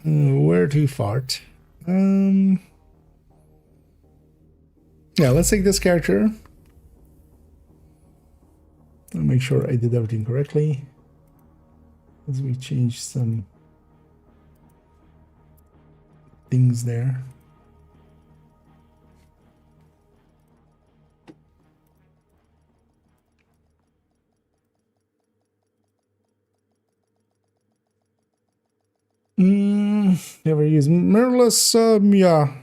Where to fart? Yeah, let's take this character. I'll make sure I did everything correctly. As we change some things there. Never use mirrorless. Yeah,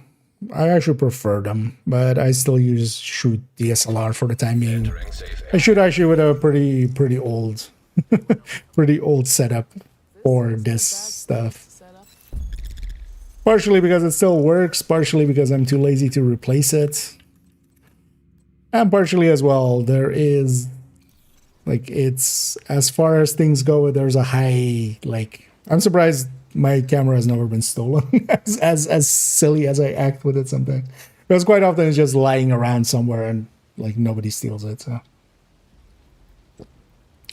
I actually prefer them, but I still use shoot DSLR for the time being. I shoot actually with a pretty old, pretty old setup for this stuff. Partially because it still works, partially because I'm too lazy to replace it, and partially as well there is like it's as far as things go. There's a high like I'm surprised my camera has never been stolen. as silly as I act with it sometimes, because quite often it's just lying around somewhere and like nobody steals it. So,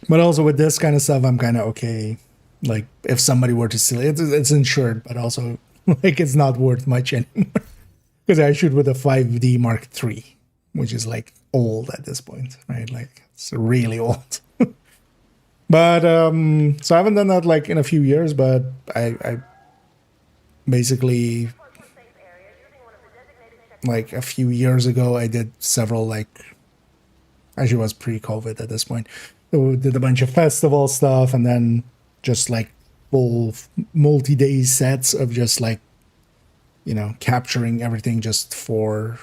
but also with this kind of stuff, I'm kind of okay. Like if somebody were to steal it, it's insured, but also like it's not worth much anymore because I shoot with a 5D Mark III, which is like old at this point, right? Like it's really old. But so I haven't done that like in a few years, but I basically like a few years ago I did several like actually it was pre-COVID at this point. So did a bunch of festival stuff and then just like full multi-day sets of just like capturing everything just for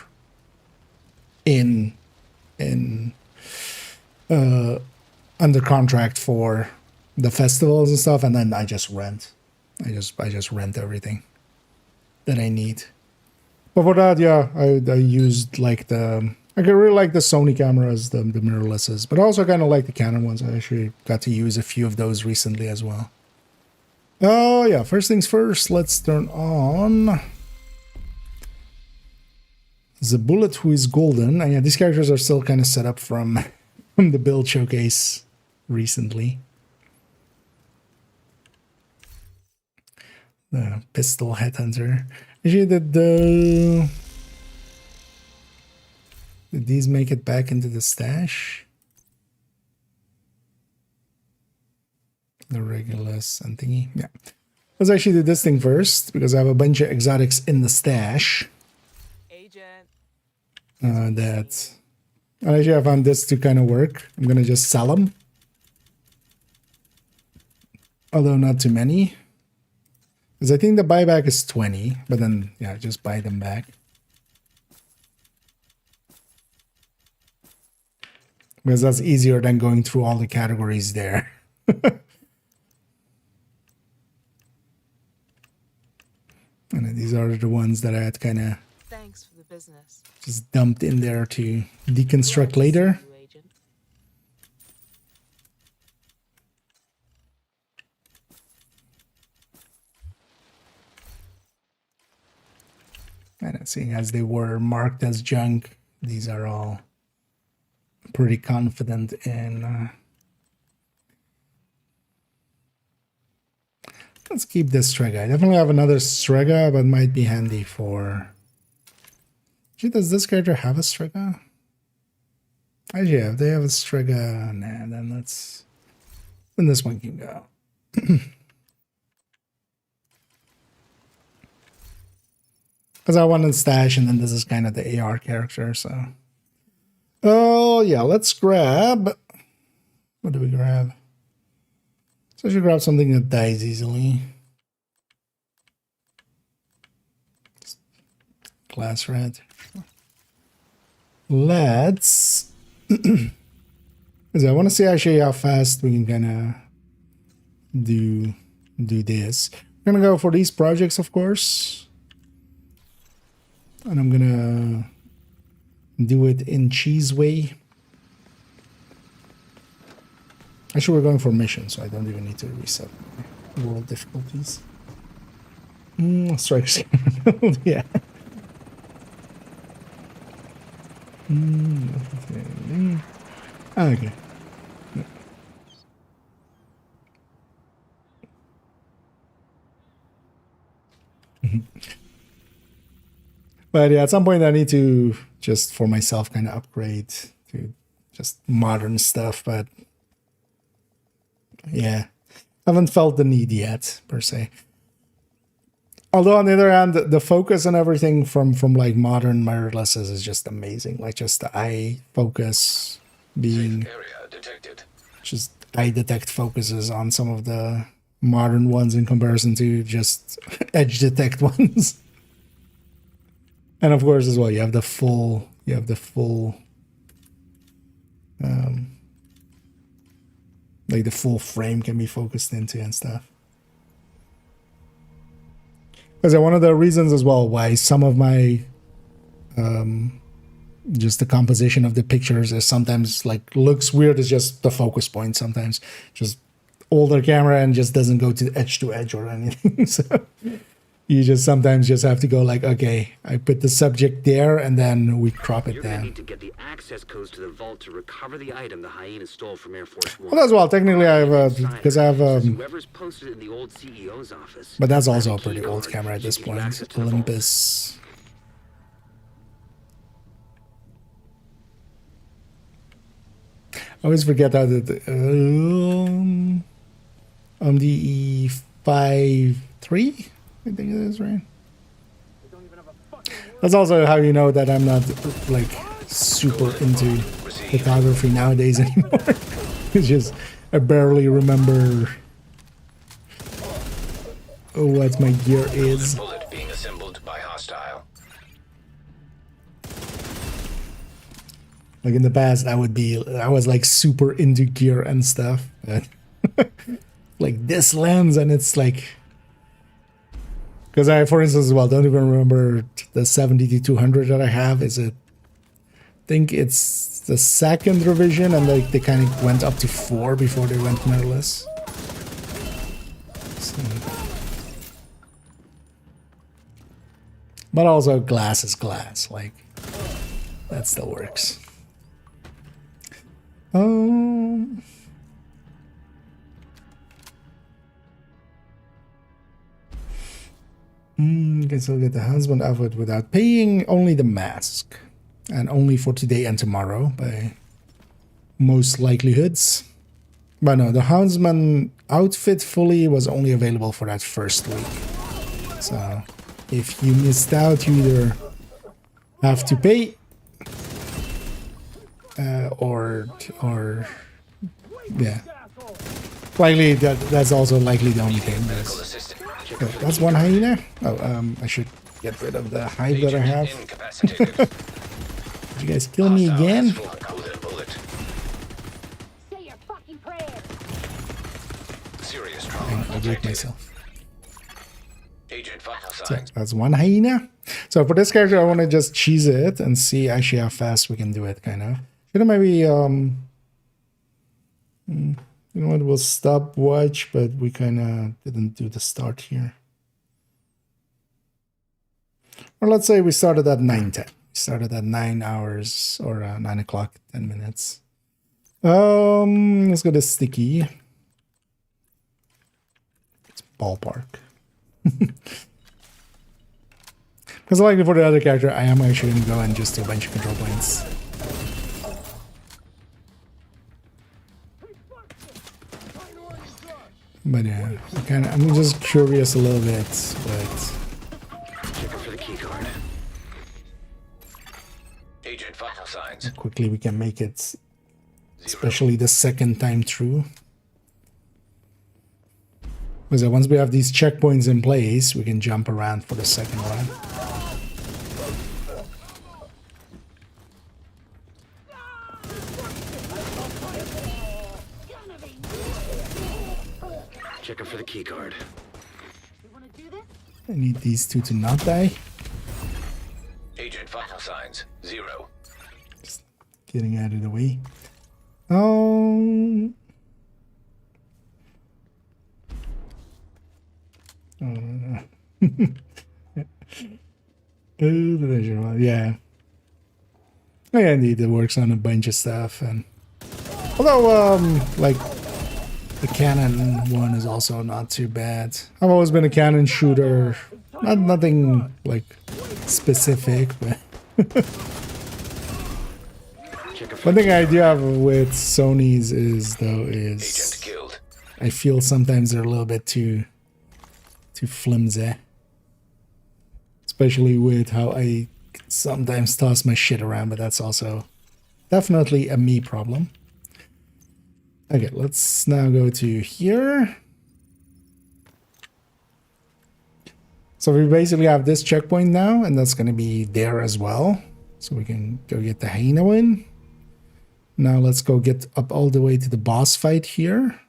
under contract for the festivals and stuff, and then I just rent. I just rent everything that I need. But for that, yeah, I used like I really like the Sony cameras, the mirrorlesses, but I also kind of like the Canon ones. I actually got to use a few of those recently as well. Oh yeah, first things first, let's turn on the bullet who is golden. And yeah, these characters are still kind of set up from the build showcase recently. The pistol headhunter. Actually, did these make it back into the stash? The Regulus and thingy. Yeah. Let's actually do this thing first because I have a bunch of exotics in the stash. Agent. That actually I found this to kind of work. I'm gonna just sell them. Although not too many. Because I think the buyback is 20, but then yeah, just buy them back. Because that's easier than going through all the categories there. And these are the ones that I had kind of Thanks for the business. Just dumped in there to deconstruct later. And seeing as they were marked as junk, these are all pretty confident in. Let's keep this Strega. I definitely have another Strega, but might be handy for. Gee, does this character have a Strega? Actually, yeah, if they have a Strega, nah, then let's. Then this one can go. Because I wanted stash, and then this is kind of the AR character, so. Oh, yeah, let's grab. What do we grab? So I should grab something that dies easily. Glass red. Let's. Because I want to see actually how fast we can kind of do this. We're going to go for these projects, of course. And I'm going to do it in cheese way. Actually, we're going for mission, so I don't even need to reset world difficulties. Strikes. Yeah. Okay. But yeah, at some point I need to just for myself kind of upgrade to just modern stuff, but yeah, haven't felt the need yet per se. Although on the other hand, the focus and everything from like modern mirrorlesses is just amazing. Like just the eye focus being just eye detect focuses on some of the modern ones in comparison to just edge detect ones. And of course as well, you have the full like the full frame can be focused into and stuff. Because one of the reasons as well why some of my just the composition of the pictures is sometimes like looks weird is just the focus point. Sometimes just older camera and just doesn't go to edge or anything. So you just sometimes just have to go like, okay, I put the subject there and then we crop it You're down. gonna need to get the access codes to the vault to recover the item the hyena stole from Air Force One. Well, as well, technically I have because I have whoever's posted in the old CEO's office. but that's also a pretty old camera at this point. Olympus. I always forget how the the E53, I think it is, right? That's also how you know that I'm not like super into photography nowadays anymore. It's just I barely remember what my gear is. Bullet being assembled by hostile. Like in the past, I was like super into gear and stuff. Like this lens, and it's like, because I, for instance, as well, don't even remember the 70-200 that I have. I think it's the second revision, and like they kind of went up to 4 before they went mirrorless. So. But also, glass is glass. Like that still works. Can still get the husband outfit without paying, only the mask. And only for today and tomorrow, by most likelihoods. But no, the Houndsman outfit fully was only available for that first week. So, if you missed out, you either have to pay, or yeah. Likely, that's also likely the only thing. That's one hyena. Oh, I should get rid of the hive that I have. Did you guys kill me again? Say your fucking prayer. Serious I trauma. break myself. Agent vital So signs. that's one hyena. So for this character, I want to just cheese it and see actually how fast we can do it, kind of. Should have maybe, you know what, we'll stop watch, but we kind of didn't do the start here. Or let's say we started at 9:10. We started at 9 hours or 9 o'clock, 10 minutes. Let's go to sticky. It's ballpark. Because like for the other character, I am actually going to go and just do a bunch of control points. But yeah, I'm just curious a little bit, but Checking for the key card. Agent vital signs. how quickly we can make it, especially the second time through. Because once we have these checkpoints in place, we can jump around for the second run. Checking for the key card. You wanna do this? I need these two to not die. Agent vital signs. 0. Getting out of the way. Oh, no. Yeah. Yeah, indeed, it works on a bunch of stuff, and although like the Canon one is also not too bad. I've always been a Canon shooter, nothing like specific, but one thing I do have with Sony's is Agent killed. I feel sometimes they're a little bit too flimsy. especially with how I sometimes toss my shit around, but that's also definitely a me problem. Okay, let's now go to here. So we basically have this checkpoint now, and that's going to be there as well. So we can go get the hyena win. Now let's go get up all the way to the boss fight here.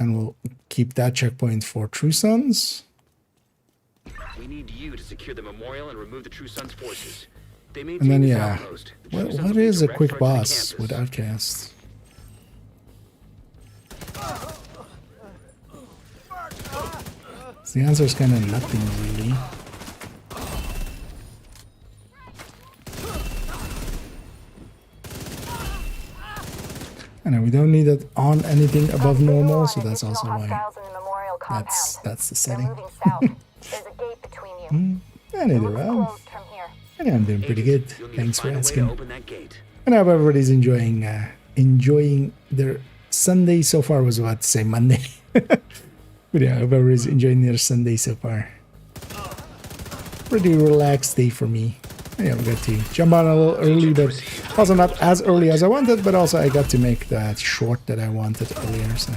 And we'll keep that checkpoint for True Sons. We need you to secure the memorial and remove the True Sons forces. They And maintain then, this yeah, outpost. The True Sons what will be is a direct quick threat to the boss campus. with outcasts? The answer is kind of nothing, really. I know we don't need it on anything above normal, so that's also why that's the setting. Moving south. There's a gate between you. And either Looks well, closed from here. I know I'm doing pretty good. Agent, you'll need Thanks to for find a way to asking. open that gate. And I hope everybody's enjoying their Sunday so far. I was about to say Monday. But yeah, I hope everybody's enjoying their Sunday so far. Pretty relaxed day for me. Yeah, we got to jump on a little early, but also not as early as I wanted, but also I got to make that short that I wanted earlier, so.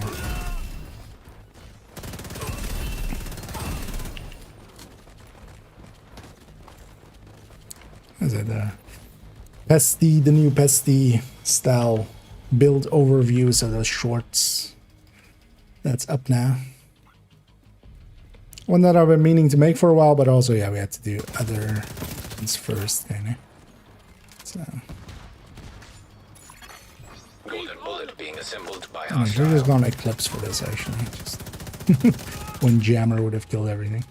Is it the new Pesty style build overviews of those shorts? That's up now. One that I've been meaning to make for a while, but also, yeah, we had to do other ones first, kind of. So, Golden bullet being assembled by I should have just gone Eclipse for this, actually. Just one jammer would have killed everything.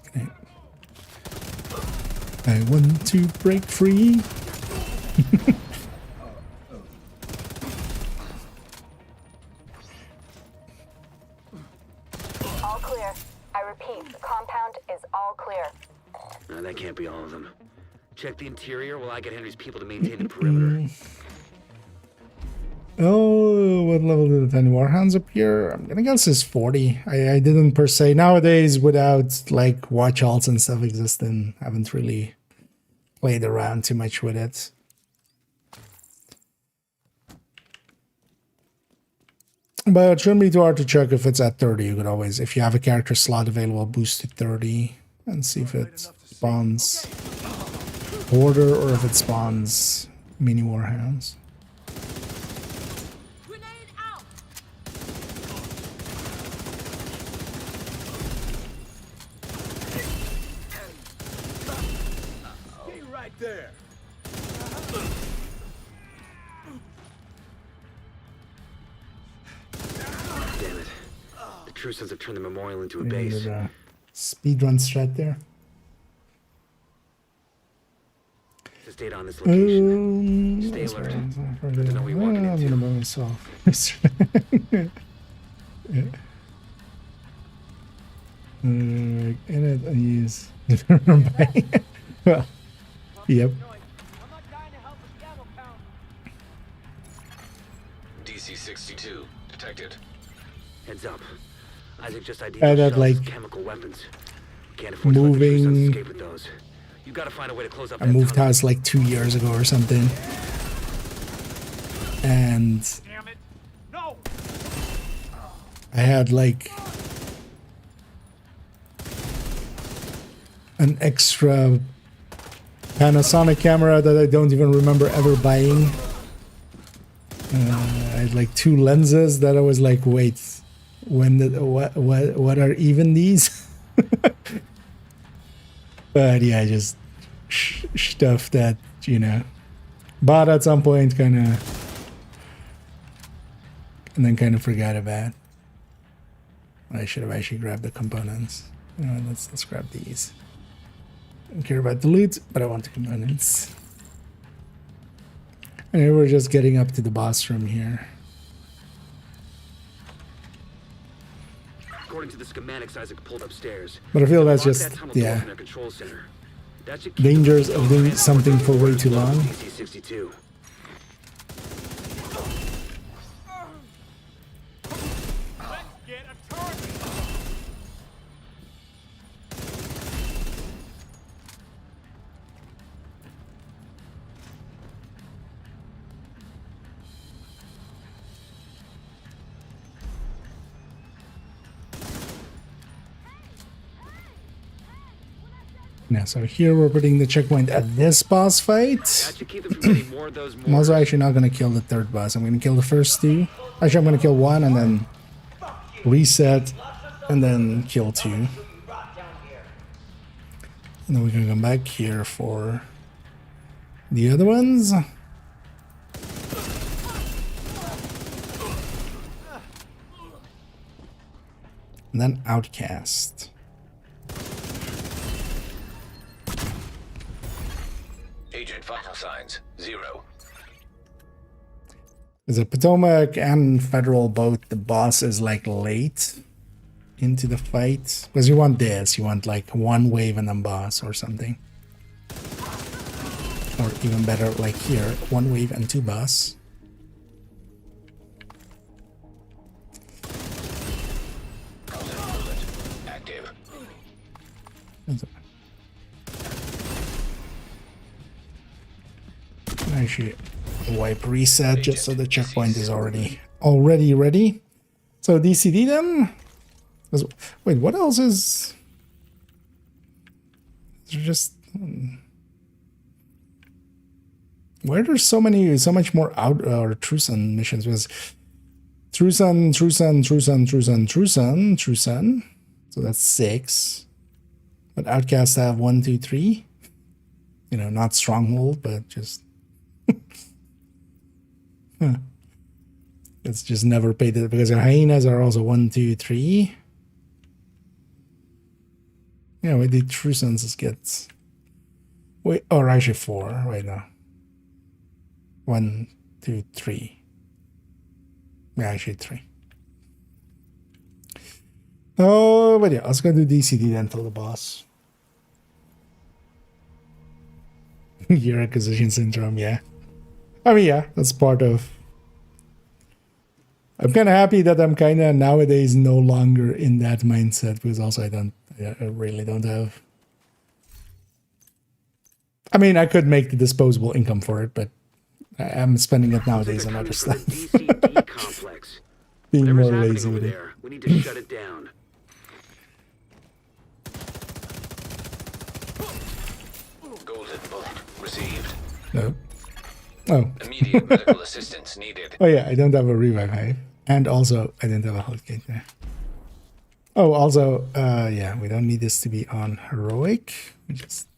Okay. I want to break free. All clear. I repeat, the compound is all clear. No, that can't be all of them. Check the interior while I get Henry's people to maintain the perimeter. Oh, what level did the tiny warhounds appear? I'm gonna guess it's 40. I didn't per se. Nowadays, without like watch alts and stuff existing, haven't really played around too much with it. But it shouldn't be too hard to check if it's at 30. You could always, if you have a character slot available, boost to 30 and see if it spawns Order or if it spawns mini warhounds. Right there. Damn it. The True Sons have turned the memorial into a Maybe base. there's a speedrun strat there. Just stay on this location. Stay That's alert. right. Good to know what you're walking I'm into. gonna move myself. Yeah. In it, I use. Well, yep. DC-62 detected. Heads up. Isaac just ID'd That, shells, like, chemical weapons. Can't afford to let the True Sons moving- escape with those. You gotta find a way to close up I that moved tunnel. house like 2 years ago or something. And Damn it. No. I had like an extra Panasonic camera that I don't even remember ever buying. I had like 2 lenses that I was like, wait, when did what are even these? But yeah, just stuff that, you know, bought at some point, kind of, and then kind of forgot about. I should have actually grabbed the components. Let's grab these. Don't care about the loot, but I want the components. And we're just getting up to the boss room here. According to the schematics Isaac pulled upstairs. But I feel that's Lock just, that tunnel door yeah, from their control center. That should keep dangers the of doing something for way too long. DC-62. Yeah, so here we're putting the checkpoint at this boss fight. That should keep them from getting more of those I'm also mortars. actually not going to kill the third boss. I'm going to kill the first two. Actually, I'm going to kill one and then reset and then kill two. And then we're going to come back here for the other ones. And then Outcast. Agent vital signs 0. Is it Potomac and Federal both? The boss is like late into the fight because you want this. You want like one wave and then boss or something, or even better, like here, one wave and two boss. Active. Actually, wipe reset just so the checkpoint is already ready. So DCD them. Wait, what else is? There's just why are there so much more out or True Sun missions? Because True Sun. So that's 6. But Outcasts have 1, 2, 3. You know, not Stronghold, but just. Huh. It's just never paid it because the hyenas are also 1, 2, 3. Yeah, with the True Suns gets. Wait, or actually 4 right now. 1, 2, 3. Yeah, actually 3. Oh, but yeah, let's go do DCD then till the boss. Year acquisition syndrome, yeah. I mean, yeah, that's part of. I'm kind of happy that I'm kind of nowadays no longer in that mindset because also I really don't have. I mean, I could make the disposable income for it, but I'm spending it nowadays on other stuff. DCD complex. Being Whatever's more happening lazy over with it. there, we need to shut it down. Golden bullet received. No. Oh. Immediate medical assistance needed. Oh yeah, I don't have a revive hive. And also, I didn't have a health gate there. Oh, also, yeah, we don't need this to be on heroic.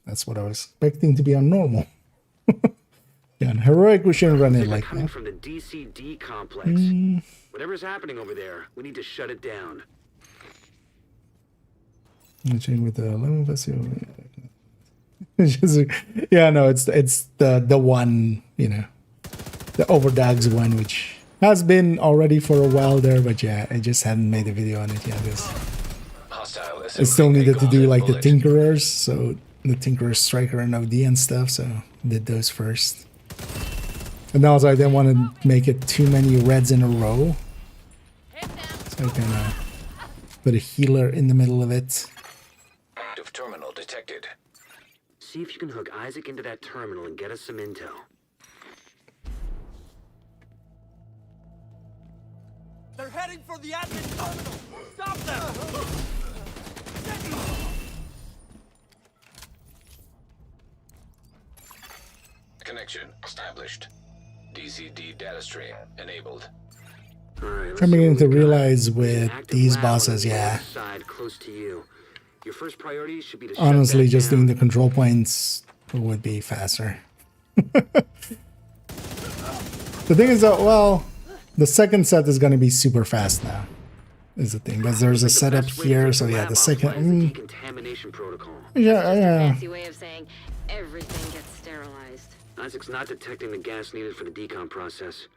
That's what I was expecting to be on normal. Yeah, on heroic, we shouldn't run it like Coming that. from the DCD complex. Whatever's happening over there, we need to shut it down. I'm checking with the 11 festival. It's just, yeah, no, it's the one, you know, the Overdogs one, which has been already for a while there, but yeah, I just hadn't made a video on it yet. Hostile. I still needed to do like the Tinkerers, so the Tinkerer Striker and OD and stuff, so did those first. And also I didn't want to make it too many reds in a row, so I kind of put a healer in the middle of it. Active terminal detected. See if you can hook Isaac into that terminal and get us some intel. They're heading for the admin terminal. Stop them! Connection established. DCD data stream enabled. All right, let's I'm see beginning what to we got. realize There's an with active these lab on bosses, the yeah. north side, close to you. Your first priority should be to shut Honestly, that just down. doing the control points would be faster. The thing is that, well, the second set is going to be super fast now, is the thing. Because there's a The setup best way to here, take so yeah, lab the offline second. is the decontamination protocol. Yeah. Fancy way of saying everything gets sterilized. Isaac's not detecting the gas needed for the decon process.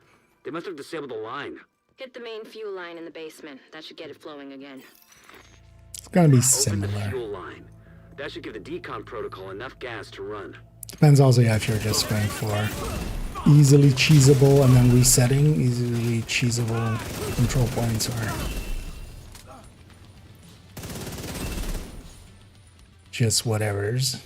They must have disabled the line. Hit the main fuel line in the basement. That should get it flowing again. It's going to be Open the similar. fuel line. That should give the decon protocol enough gas to run. Depends also, yeah, if you're just going for easily cheesable and then resetting, easily cheesable control points, or just whatever's.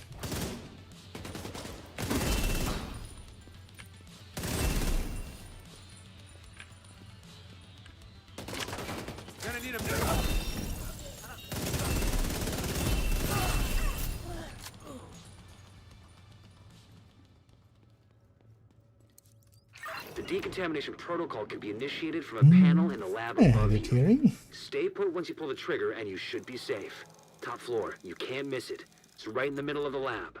Gonna need a decontamination protocol can be initiated from a panel in the lab above Good you. hearing. Stay put once you pull the trigger, and you should be safe. Top floor. You can't miss it. It's right in the middle of the lab.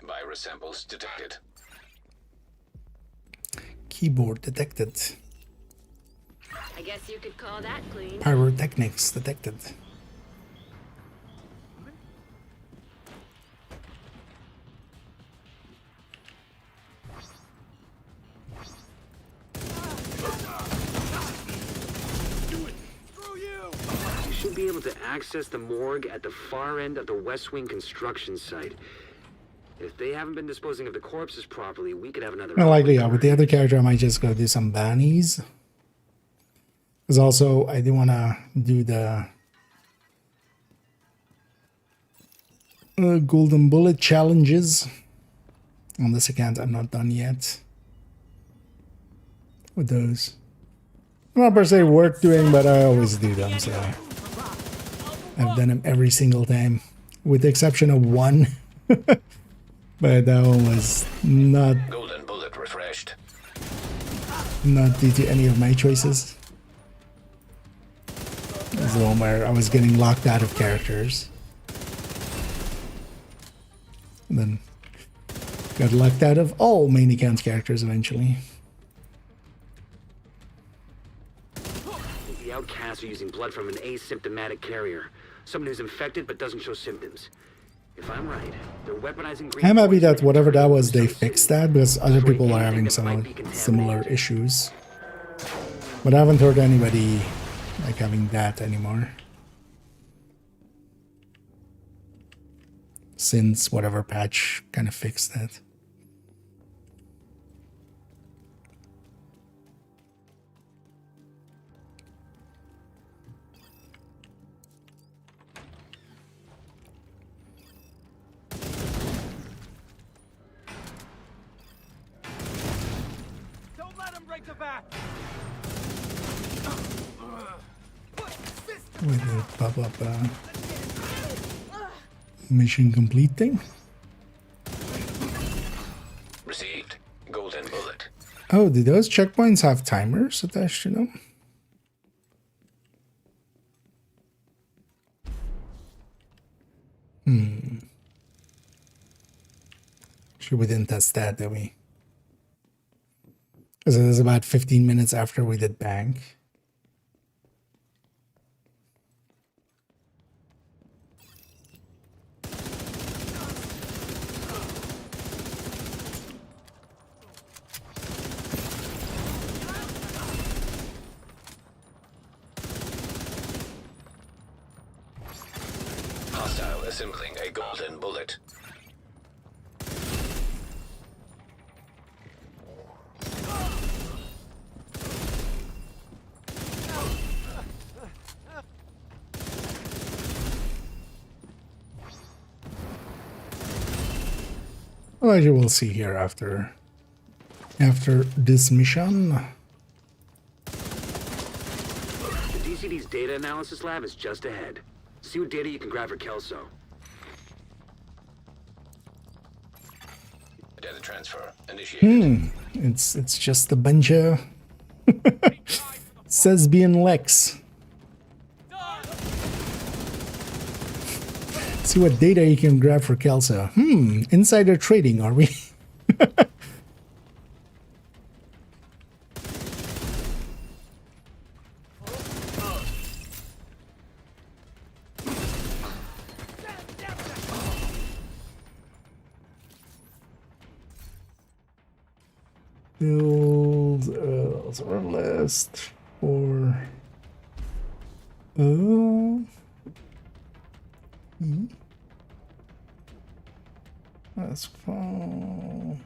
Virus samples detected. Keyboard detected. I guess you could call that clean. Pyrotechnics detected. You should be able to access the morgue at the far end of the West Wing construction site. If they haven't been disposing of the corpses properly, we could have another... More likely, yeah. With the other character, I might just go do some bannies. Because also, I do want to do the golden bullet challenges. On this account, I'm not done yet with those. Not per se worth doing, but I always do them, so I've done them every single time, with the exception of one. But that one was not Golden bullet refreshed. due to any of my choices. It was the one where I was getting locked out of characters. And then got locked out of all main account characters eventually. The outcasts are using blood from an asymptomatic carrier. Someone who's infected but doesn't show symptoms. If I'm right, they're weaponizing green... I'm happy that whatever that was, they fixed that, because other people are having some similar issues. But I haven't heard anybody like having that anymore. Since whatever patch kind of fixed that. Don't let him break the back. Wait, did it pop up mission complete thing? Received. Golden bullet. Oh, do those checkpoints have timers attached to them? Sure, we didn't test that, did we? Because it was about 15 minutes after we did bank. Hostile assembling a golden bullet. Well, as you will see here after this mission. The DCD's data analysis lab is just ahead. See what data you can grab for Kelso. Data transfer initiated. It's just a bunch of Sesbian Lex. See what data you can grab for Kelso. Insider trading, are we? Build sort of list for that's fine.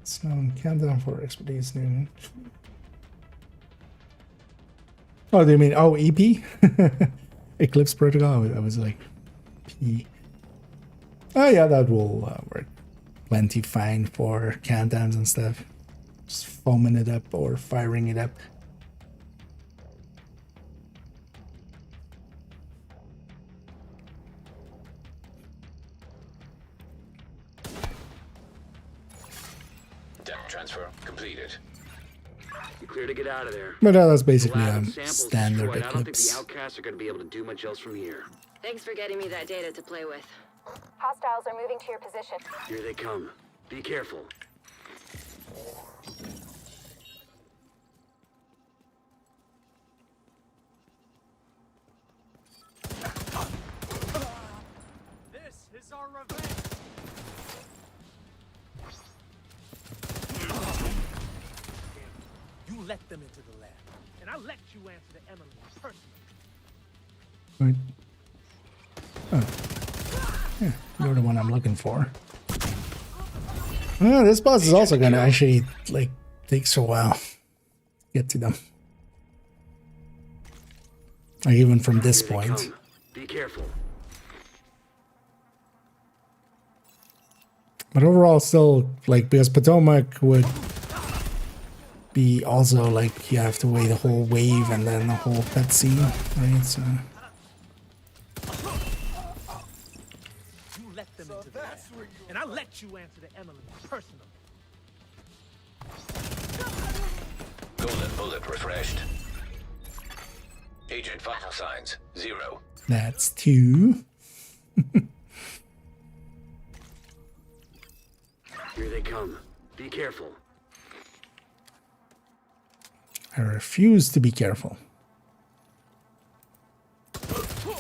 It's now in countdown for expertise new. Oh, do you mean EP? Eclipse protocol? I was like P. Oh yeah, that will work plenty fine for countdowns and stuff. Just foaming it up or firing it up. Clear to get out of there. But that's The basically lab a and samples standard destroyed. I don't think the Eclipse. outcasts are going to be able to do much else from here. Thanks for getting me that data to play with. Hostiles are moving to your position. Here they come. Be careful. This is our revenge. You let them into the lab, and I let you answer the Emily personally. Right. Oh. Yeah, you're the one I'm looking for. This boss is also gonna actually, like, takes a while to get to them. Like, even from this Here they point. come. Be careful. But overall, still, like, because Potomac would be also, like, you have to wait a whole wave and then a whole cutscene, right? So, You let them into the lab, and I let you answer the Emily personally. Golden bullet refreshed. Agent vital signs 0. that's 2. Here they come. Be careful. I refuse to be careful. For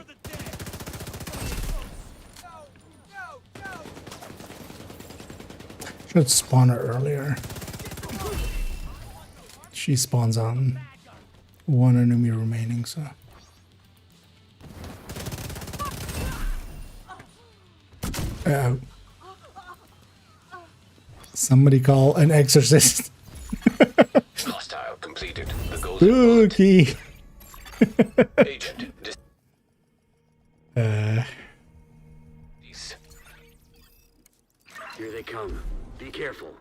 the dead. No. Should spawn her earlier. She spawns on 1 enemy remaining, so. Somebody call an exorcist. Hostile completed. The golden bullet. Spooky. Agent Here they come. Be careful.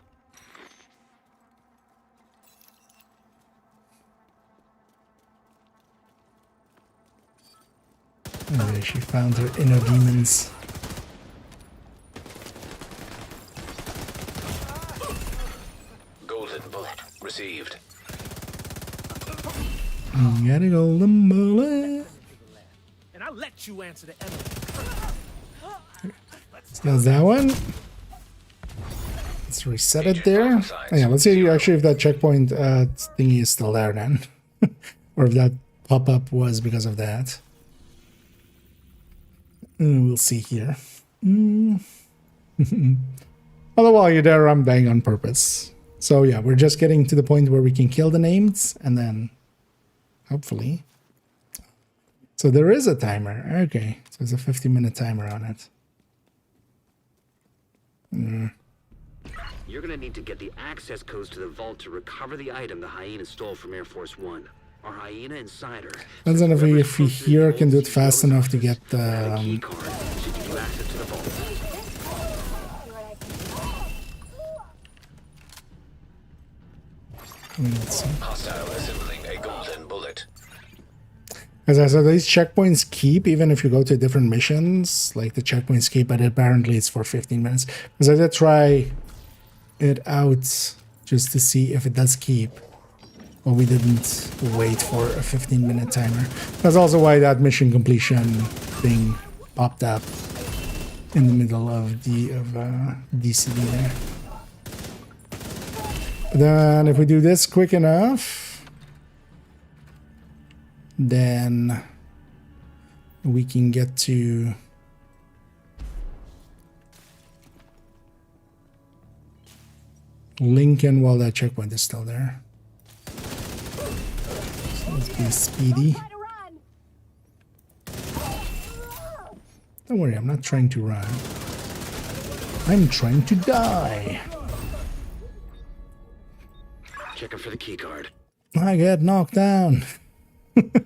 Oh, she found her inner demons. golden bullet received. Got a golden bullet. And I let you answer the Emily. So that's that one. Let's reset it there. Oh, yeah, let's see actually if that checkpoint thingy is still there then. Or if that pop-up was because of that. We'll see here. Although while you're there, I'm dying on purpose. So yeah, we're just getting to the point where we can kill the names and then hopefully. So there is a timer. Okay, so there's a 50-minute timer on it. You're gonna need to get the access codes to the vault to recover the item the hyena stole from Air Force One. Our hyena insider. Depends on if we here can do it fast enough to get Key the card should give you access to the vault. let's see. Hostile assembling a golden bullet. As I said, these checkpoints keep even if you go to different missions. Like the checkpoints keep, but apparently it's for 15 minutes. Because I did try it out just to see if it does keep. Well, we didn't wait for a 15-minute timer. That's also why that mission completion thing popped up in the middle of the DCD there. But then if we do this quick enough, then we can get to Lincoln while that checkpoint is still there. So let's be speedy. Don't worry, I'm not trying to run. I'm trying to die. Checking for the key card. I get knocked down. But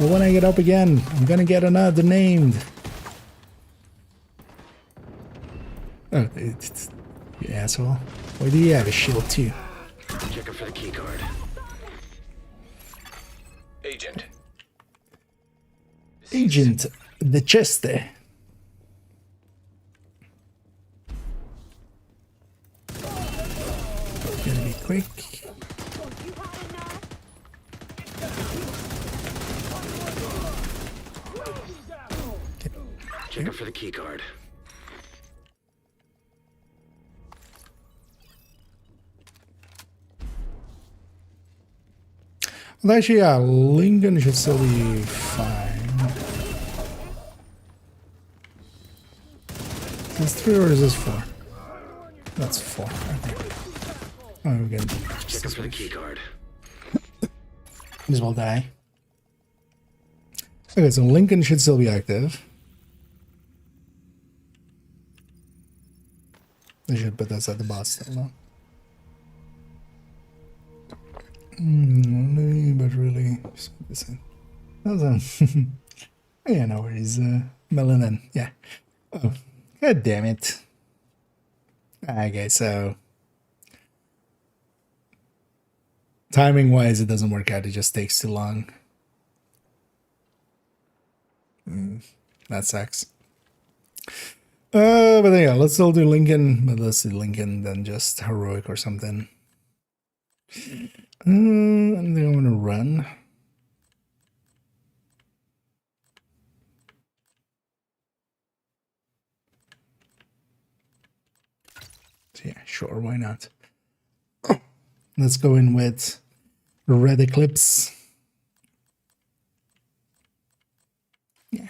when I get up again, I'm gonna get another named. Oh, it's you asshole. Why do you have a shield too? Checking for the key card. Agent. Agent the Cheste. quick. Check out for the key card. Well, actually, yeah, Lincoln should still be fine. Is this 3 or is this 4? That's 4. Okay. Oh, we're good. Check out for the key card. Might as well die. Okay, so Lincoln should still be active. They should put us at the boss still, no? But really, yeah, no worries. Melanin, yeah. Oh, god damn it. Okay, so timing wise, it doesn't work out. It just takes too long. That sucks. But yeah, let's still do Lincoln. But let's do Lincoln, then just heroic or something. I think I want to run. So yeah, sure, why not? Let's go in with Red Eclipse. Yeah.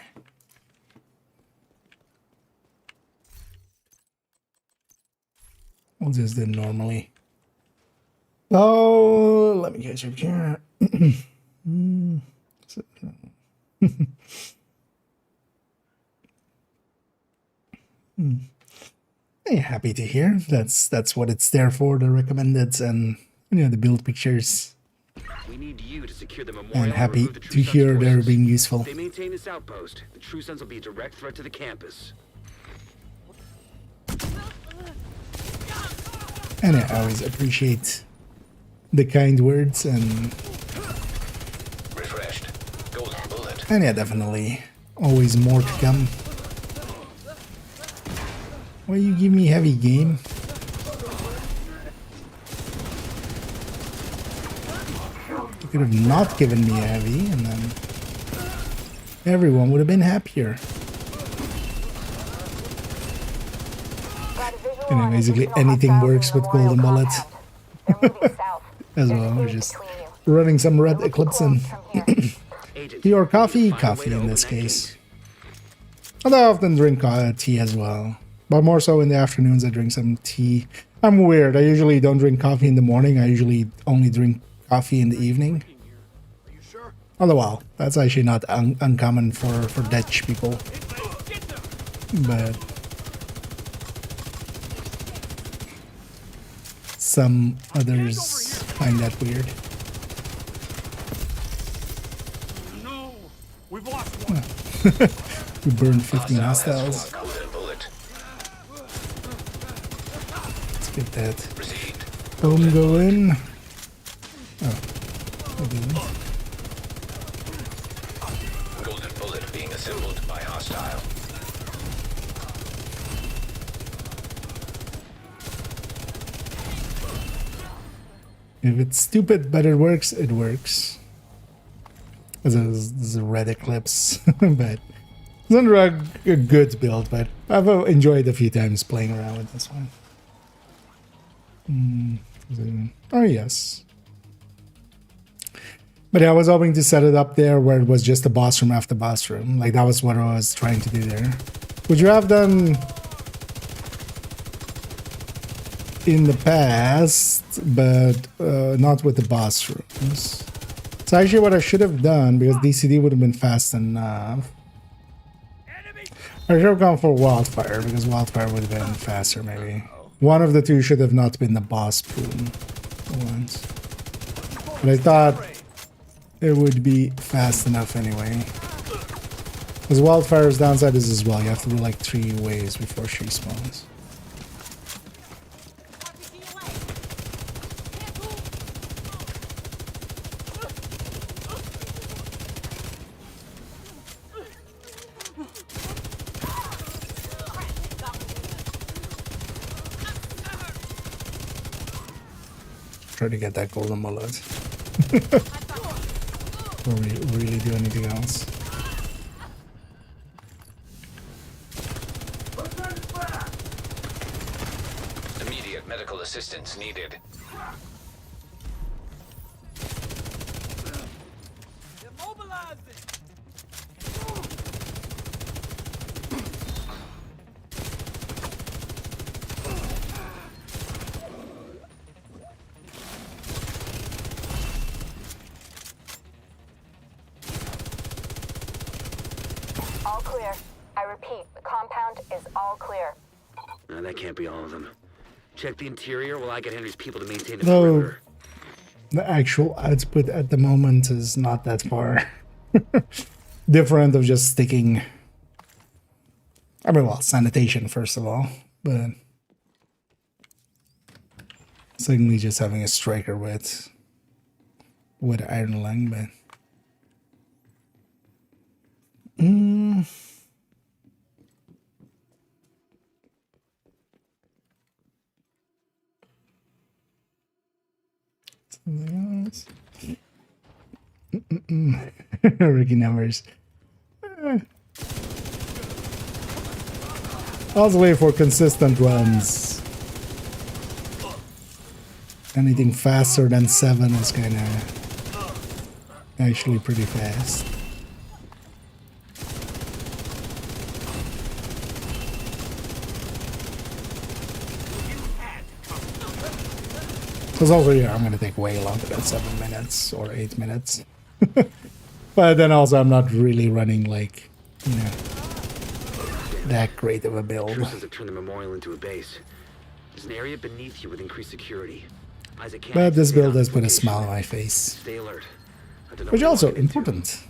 We'll just do it normally. Oh, let me get your camera. Yeah, happy to hear. That's what it's there for, the recommended and the build pictures. We need you to secure the memorial. And happy remove the to True Sons hear they're forces. being useful. If they maintain this outpost, the True Sons will be a direct threat to the campus. And I always appreciate the kind words and Refreshed. Golden bullet. yeah, definitely always more to come. Why you give me heavy game? You could have not given me a heavy and then everyone would have been happier. You know, basically anything works with golden bullet as well. We're just running some Red Eclipse and tea or coffee? Coffee in this case. And I often drink tea as well. But more so in the afternoons I drink some tea. I'm weird. I usually don't drink coffee in the morning. I usually only drink coffee in the evening. Although, well, that's actually not uncommon for Dutch people. But some others find that weird. No, we've lost one. We burned 15 hostiles. Golden bullet. Let's get that Received. boom going. Oh, I didn't. Golden bullet being assembled by hostile. If it's stupid but it works, it works. This is a Red Eclipse, but it's not a good build, but I've enjoyed a few times playing around with this one. Oh yes. But yeah, I was hoping to set it up there where it was just a boss room after boss room. Like that was what I was trying to do there. Which you have done in the past, but not with the boss rooms. So actually what I should have done, because DCD would have been fast enough, I should have gone for Wildfire, because Wildfire would have been faster maybe. One of the two should have not been the boss boom ones. But I thought it would be fast enough anyway. Because Wildfire's downside is as well, you have to do like 3 waves before she spawns. Try to get that golden mullet. Or we really do anything else. Immediate medical assistance needed. Immobilizing. All clear. I repeat, the compound is all clear. No, that can't be all of them. Check the interior while I get Henry's people to maintain the No. perimeter. The actual output at the moment is not that far different of just sticking. I mean, well, sanitation first of all, but secondly, just having a striker with iron lung, but. Something else. Ricky numbers. I was waiting for consistent runs. Anything faster than 7 is kind of actually pretty fast. Because also, yeah, I'm going to take way longer than 7 minutes or 8 minutes. But then also, I'm not really running like, you know, that great of a build. Sure, since they've turned the memorial into a base. There's an area beneath you with increased security. Isaac can't But this stay build on has put a location. smile on my face. Stay alert. I don't know Which what also you're walking into. important.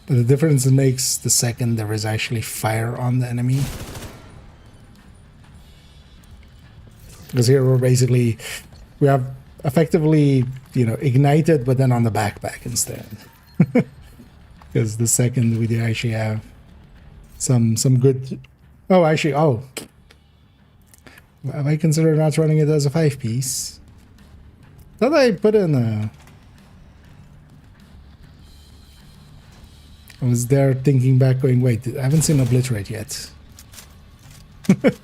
But the difference it makes the second there is actually fire on the enemy. Because here we have effectively, you know, ignited, but then on the backpack instead. Because the second we do actually have some good. Oh, actually, have I considered not running it as a 5-piece? Thought I put in a. I was there thinking back, going, wait, I haven't seen Obliterate yet. That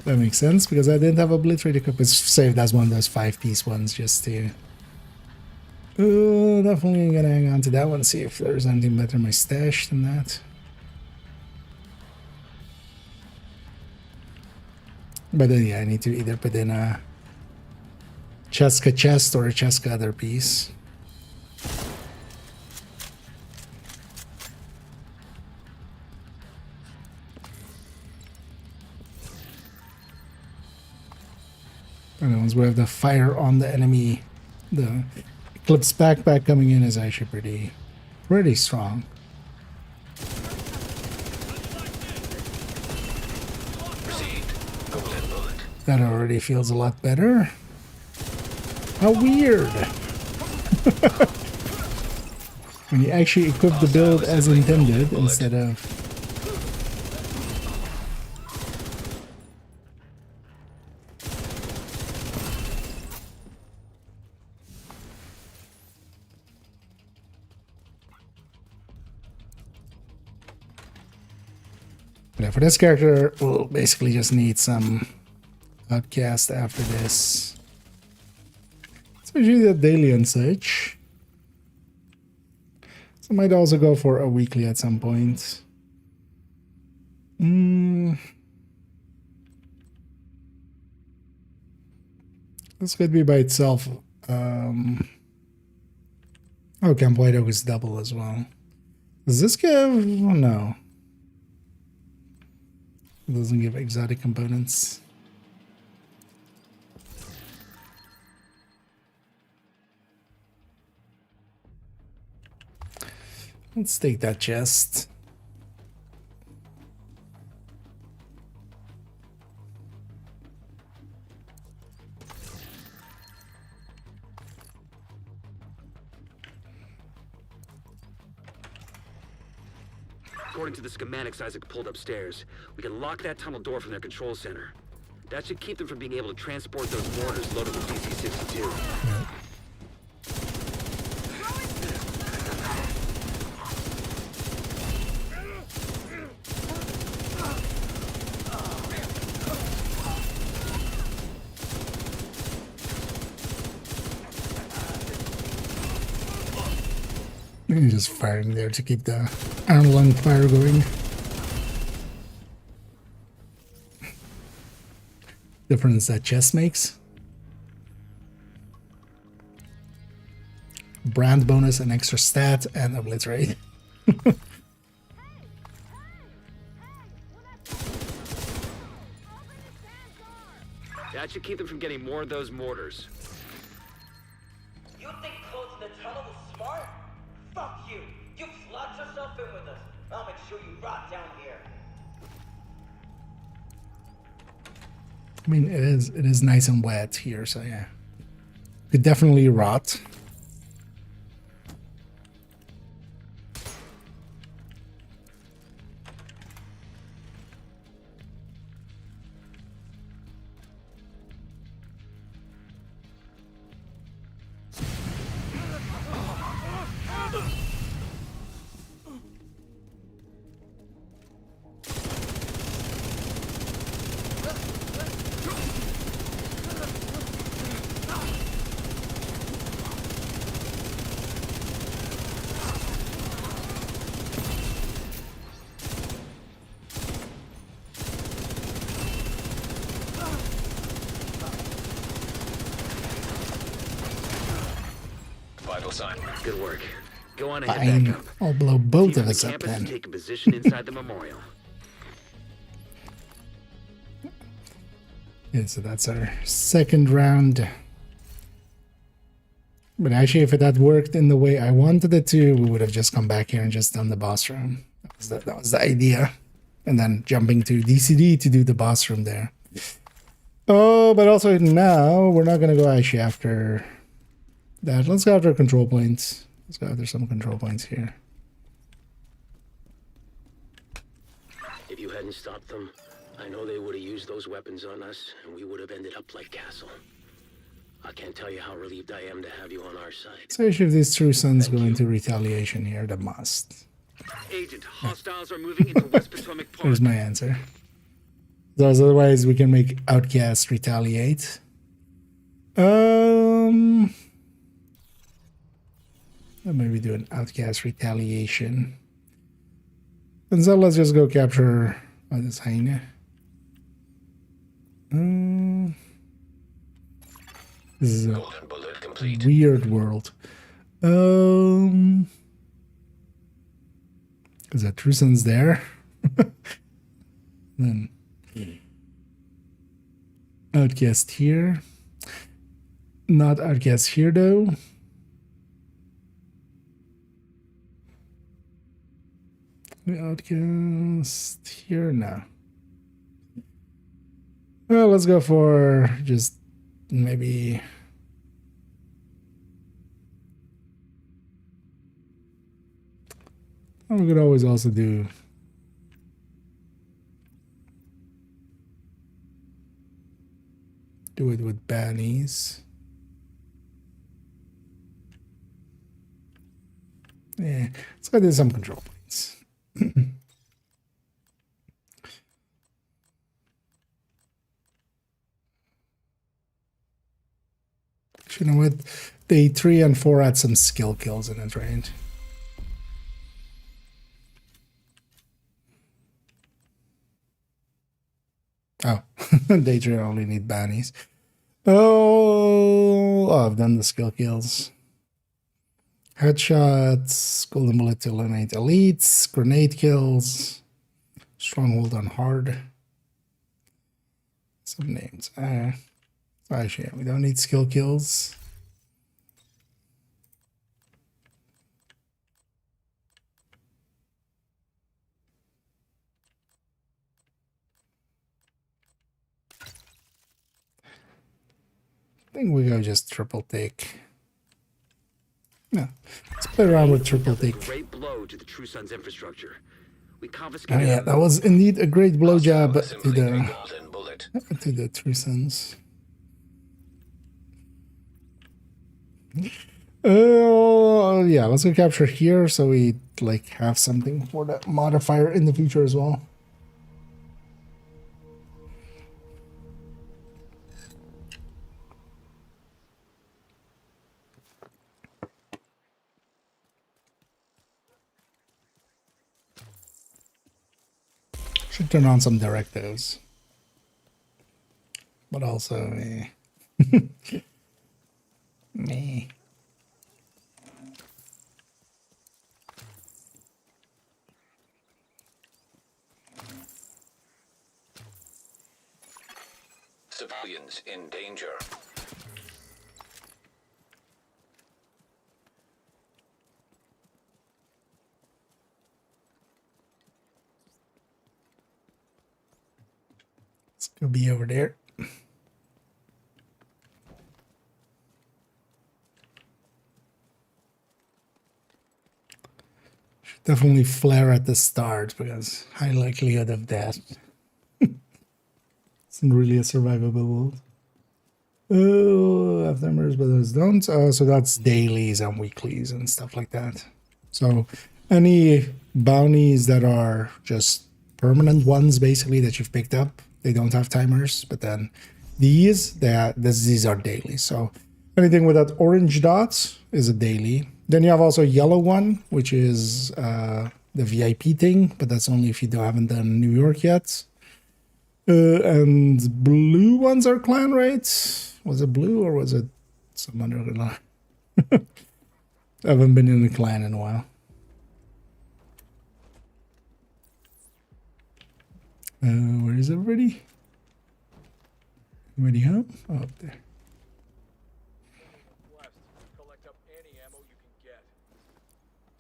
makes sense, because I didn't have Obliterate equipped. It's saved as one of those 5-piece ones just to... definitely gonna hang on to that one, see if there's anything better in my stash than that. But then, yeah, I need to either put in a Cheska chest or a Cheska other piece. And once we have the fire on the enemy, the Eclipse backpack coming in is actually pretty strong. Received. Golden bullet. That already feels a lot better. How weird! When you actually equip the build as intended instead of... Yeah, for this character, we'll basically just need some outcast after this. Especially the daily and such. So I might also go for a weekly at some point. This could be by itself. Oh, Camp White Oak is double as well. Does this give... Oh, no. It doesn't give exotic components. Let's take that chest. According to the schematics Isaac pulled upstairs, we can lock that tunnel door from their control center. That should keep them from being able to transport those mortars loaded with DC-62. Maybe just firing there to keep the arm-long fire going. Difference that chest makes. Brand bonus, an extra stat, and obliterate. That should keep them from getting more of those mortars. You think closing the tunnel is smart? Fuck you! You've locked yourself in with us. I'll make sure you rot down here. I mean, it is nice and wet here, so yeah. Could definitely rot. Vital sign. Good work. Go on and head Fine. back up. I'll blow both Team of on us the up campus is then. taking position inside the memorial. Yeah, so that's our second round. But actually, if it had worked in the way I wanted it to, we would have just come back here and just done the boss room. That was the idea. And then jumping to DCD to do the boss room there. Oh, but also now, we're not going to go actually after that. Let's go after control points. Let's go after some control points here. If you hadn't stopped them, I know they would have used those weapons on us, and we would have ended up like Castle. I can't tell you how relieved I am to have you on our side. So if these true sons go into retaliation here, they must. Agent, hostiles are moving into West Potomac Park. There's my answer. Because otherwise we can make Outcast retaliate. I'll maybe do an Outcast retaliation. And so let's just go capture this hyena. This is a Golden bullet complete. weird world. Is that Trusan's there? Then Outcast here. Not Outcast here though. Outcast here now. Well, let's go for just maybe. We could always also do it with bannies. Yeah, let's go do some control points. You know what? Day 3 and 4 had some skill kills in it, right? Oh, day 3 only need bannies. Oh, I've done the skill kills. Headshots, golden bullet to eliminate elites, grenade kills, stronghold on hard. Some names. Actually, we don't need skill kills. I think we go just triple take. No, let's play around with triple take. Great blow to the True Sun's infrastructure. We Oh confiscated. yeah, that was indeed a great blowjob to Assembling a the golden bullet. Three Sons. Oh yeah, let's go capture here so we like have something for that modifier in the future as well. Should turn on some directives, but also me. Civilians in danger. It's gonna be over there. Should definitely flare at the start because high likelihood of death. Isn't really a survivable world. Oh, have numbers, but those don't. So that's dailies and weeklies and stuff like that. So any bounties that are just permanent ones, basically, that you've picked up, they don't have timers. But then these are daily. So anything with that orange dot is a daily. Then you have also a yellow one, which is the VIP thing, but that's only if you haven't done New York yet. And blue ones are clan raids. Was it blue or was it some other clan? I haven't been in a clan in a while. Where is everybody? Anybody home? Oh, up there.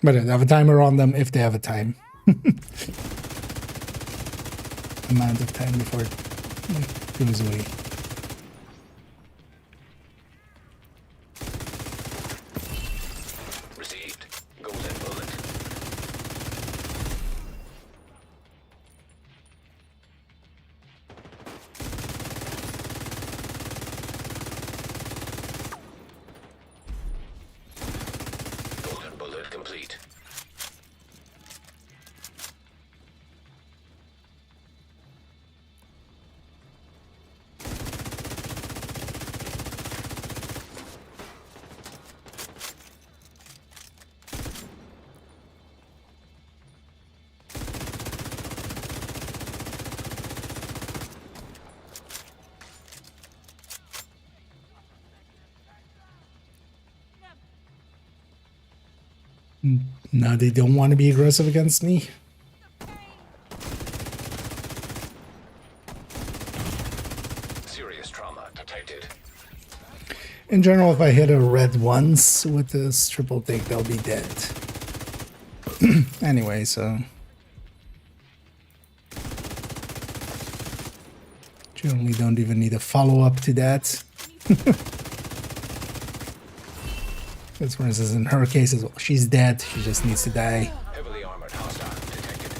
But they have a timer on them if they have a time. Amount of time before it goes away. Received. Golden bullet. Golden bullet complete. Now they don't want to be aggressive against me. Serious trauma detected. In general, if I hit a red once with this triple take, they'll be dead. Anyway, so generally don't even need a follow-up to that. That's for instance in her case as well. She's dead, she just needs to die. Heavily armored hostile detected.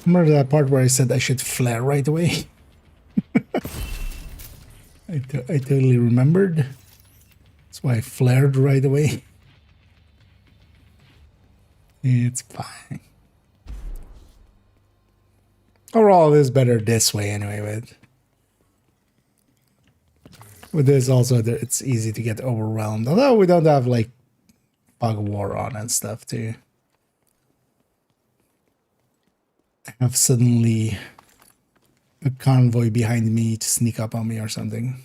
Remember that part where I said I should flare right away? I totally remembered. That's why I flared right away. It's fine. Overall, it is better this way anyway, but with this also, it's easy to get overwhelmed. Although we don't have like fog of war on and stuff too. Have suddenly a convoy behind me to sneak up on me or something.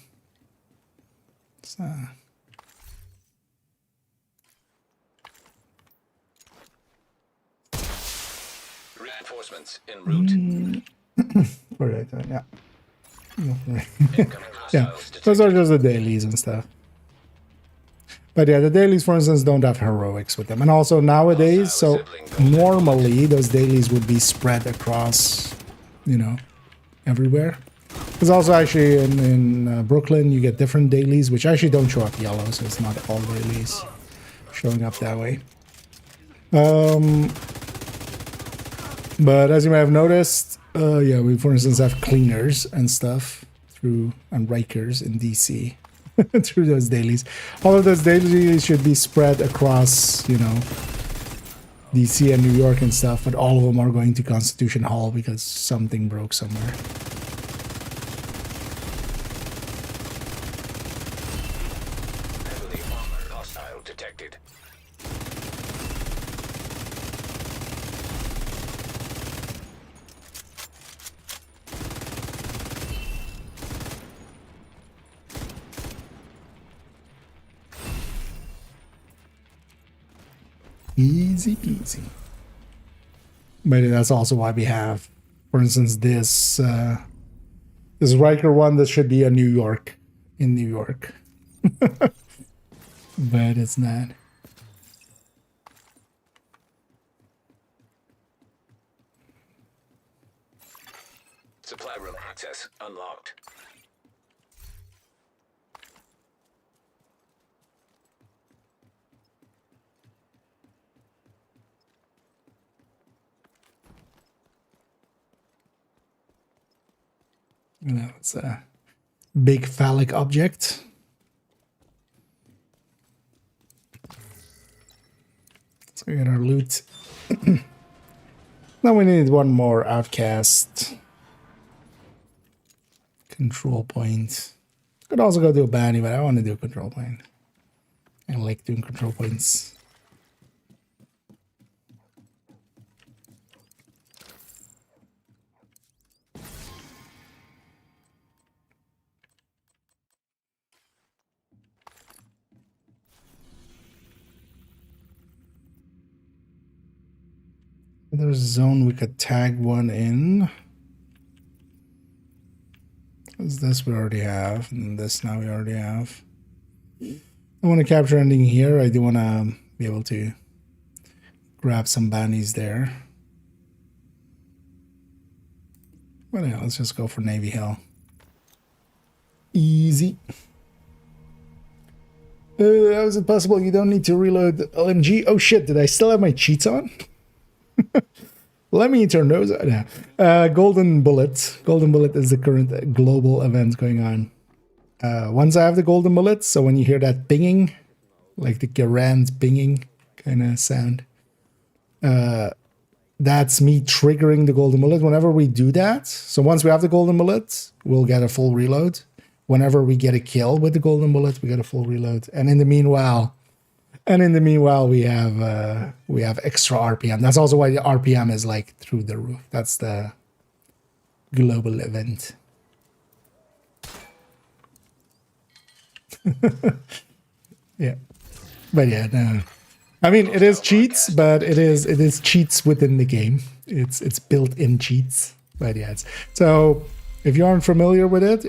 So. Reinforcements en route. Right, yeah. Incoming Yeah, hostiles those are detected. just the dailies and stuff. But yeah, the dailies, for instance, don't have heroics with them. And also nowadays, so normally those dailies would be spread across, you know, everywhere. Because also actually in Brooklyn, you get different dailies, which actually don't show up yellow, so it's not all dailies showing up that way. But as you may have noticed, yeah, we, for instance, have cleaners and stuff and Rikers in DC through those dailies. All of those dailies should be spread across, you know, DC and New York and stuff, but all of them are going to Constitution Hall because something broke somewhere. Heavily armored hostile detected. Easy peasy. But that's also why we have, for instance, this Riker one that should be a New York in New York. But it's not. Supply room access unlocked. You know, it's a big phallic object. So we got our loot. Now we need one more outcast control point. Could also go do a bounty, but I want to do a control point. I like doing control points. There's a zone we could tag one in. Because this we already have, and this now we already have. I want to capture anything here. I do want to be able to grab some bounties there. But yeah, let's just go for Navy Hill. Easy. How is it possible you don't need to reload the LMG? Oh shit, did I still have my cheats on? Let me turn those on. Yeah. Golden Bullet. Golden Bullet is the current global event going on. Once I have the Golden Bullet, so when you hear that pinging, like the Garand pinging kind of sound, that's me triggering the Golden Bullet. Whenever we do that, so once we have the Golden Bullet, we'll get a full reload. Whenever we get a kill with the Golden Bullet, we get a full reload. And in the meanwhile, we have extra RPM. That's also why the RPM is like through the roof. That's the global event. Yeah, but yeah, no. I mean, it is cheats, but it is cheats within the game. It's built-in cheats. But yeah, so if you aren't familiar with it,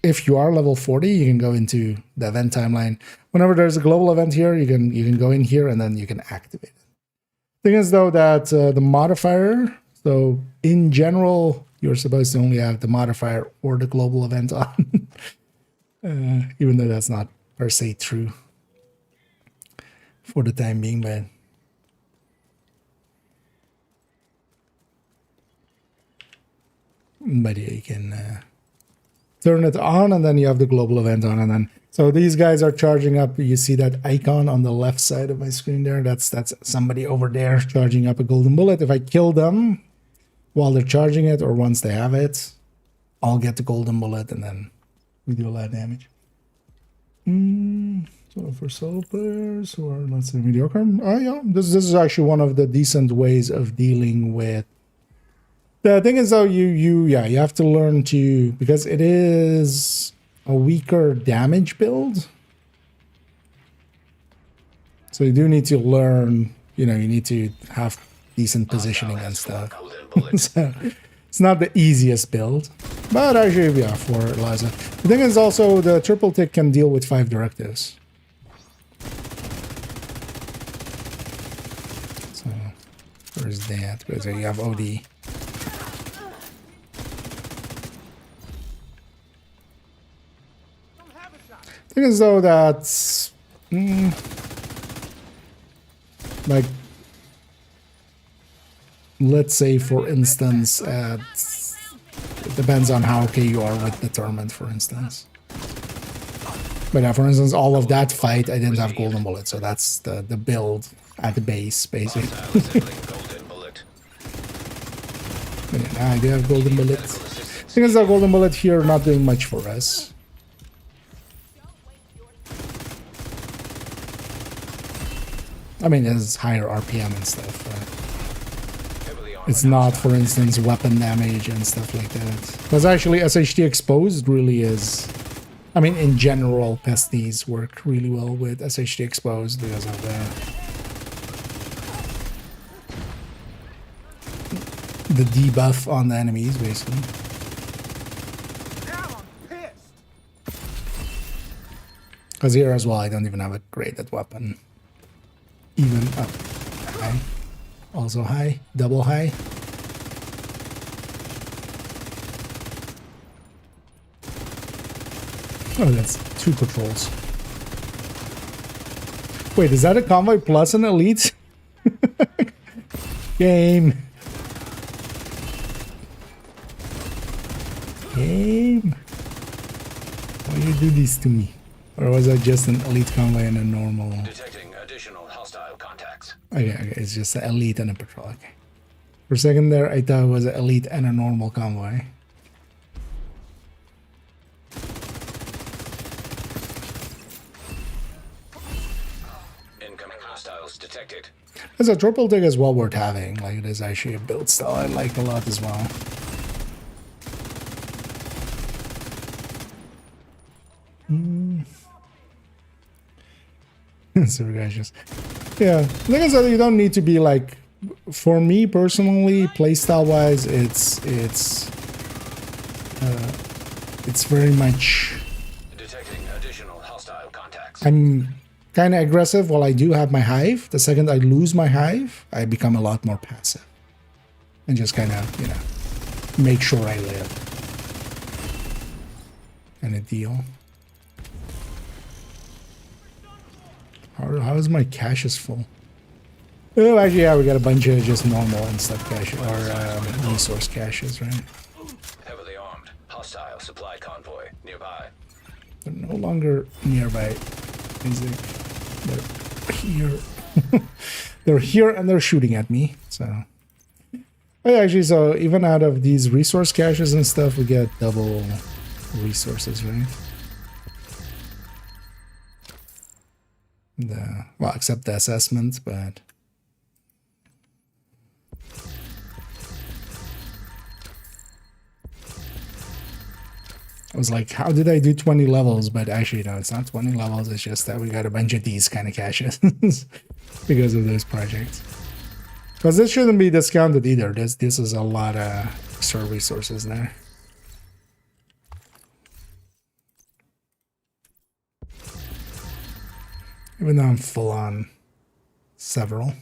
if you are level 40, you can go into the event timeline. Whenever there's a global event here, you can go in here and then you can activate it. Thing is though that the modifier, so in general, you're supposed to only have the modifier or the global event on, even though that's not per se true for the time being, but yeah, you can turn it on and then you have the global event on, and then so these guys are charging up. You see that icon on the left side of my screen there? That's somebody over there charging up a golden bullet. If I kill them while they're charging it or once they have it, I'll get the golden bullet and then we do a lot of damage. So for solo players who are, let's say, mediocre, yeah, this is actually one of the decent ways of dealing with. The thing is though, you have to learn to, because it is a weaker damage build. So you do need to learn, you need to have decent positioning and stuff. So it's not the easiest build, but actually, yeah, for Eliza. The thing is also the triple tick can deal with 5 directives. Where's that? Because you have OD. Thing is though that's like, let's say for instance, it depends on how okay you are with determined, for instance. But yeah, for instance, all of that fight, I didn't have golden bullet, so that's the build at the base, basically. But yeah, now I do have golden bullet. Thing is, the golden bullet here not doing much for us. I mean, it's higher RPM and stuff. It's not, for instance, weapon damage and stuff like that. Because actually, SHD Exposed really is... I mean, in general, pesties work really well with SHD Exposed because of the debuff on the enemies, basically. Because here as well, I don't even have a graded weapon. Even up high. Also high. Double high. Oh, that's 2 patrols. Wait, is that a convoy plus an elite? Game. Game. Why you do this to me? Or was that just an elite convoy and a normal? Detecting additional hostile contacts. Okay, it's just an elite and a patrol. Okay. For a second there, I thought it was an elite and a normal convoy. Incoming hostiles detected. As a triple dig is well worth having. Like, it is actually a build style I like a lot as well. So guys, just yeah. The thing is that you don't need to be like. For me personally, playstyle wise, it's very much. Detecting additional hostile contacts. I'm kind of aggressive while I do have my hive. The second I lose my hive, I become a lot more passive and just kind of, you know, make sure I live. Kind of deal. How is my caches full? Oh, actually, yeah, we got a bunch of just normal and stuff caches, or resource caches, right? Heavily armed. Hostile supply convoy nearby. They're no longer nearby. They're here. They're here and they're shooting at me, so... Oh, actually, so even out of these resource caches and stuff, we get double resources, right? Well, except the assessment, but... I was like, how did I do 20 levels? But actually, no, it's not 20 levels. It's just that we got a bunch of these kind of caches because of those projects. Because this shouldn't be discounted either. This is a lot of extra resources there. Even though I'm full on several.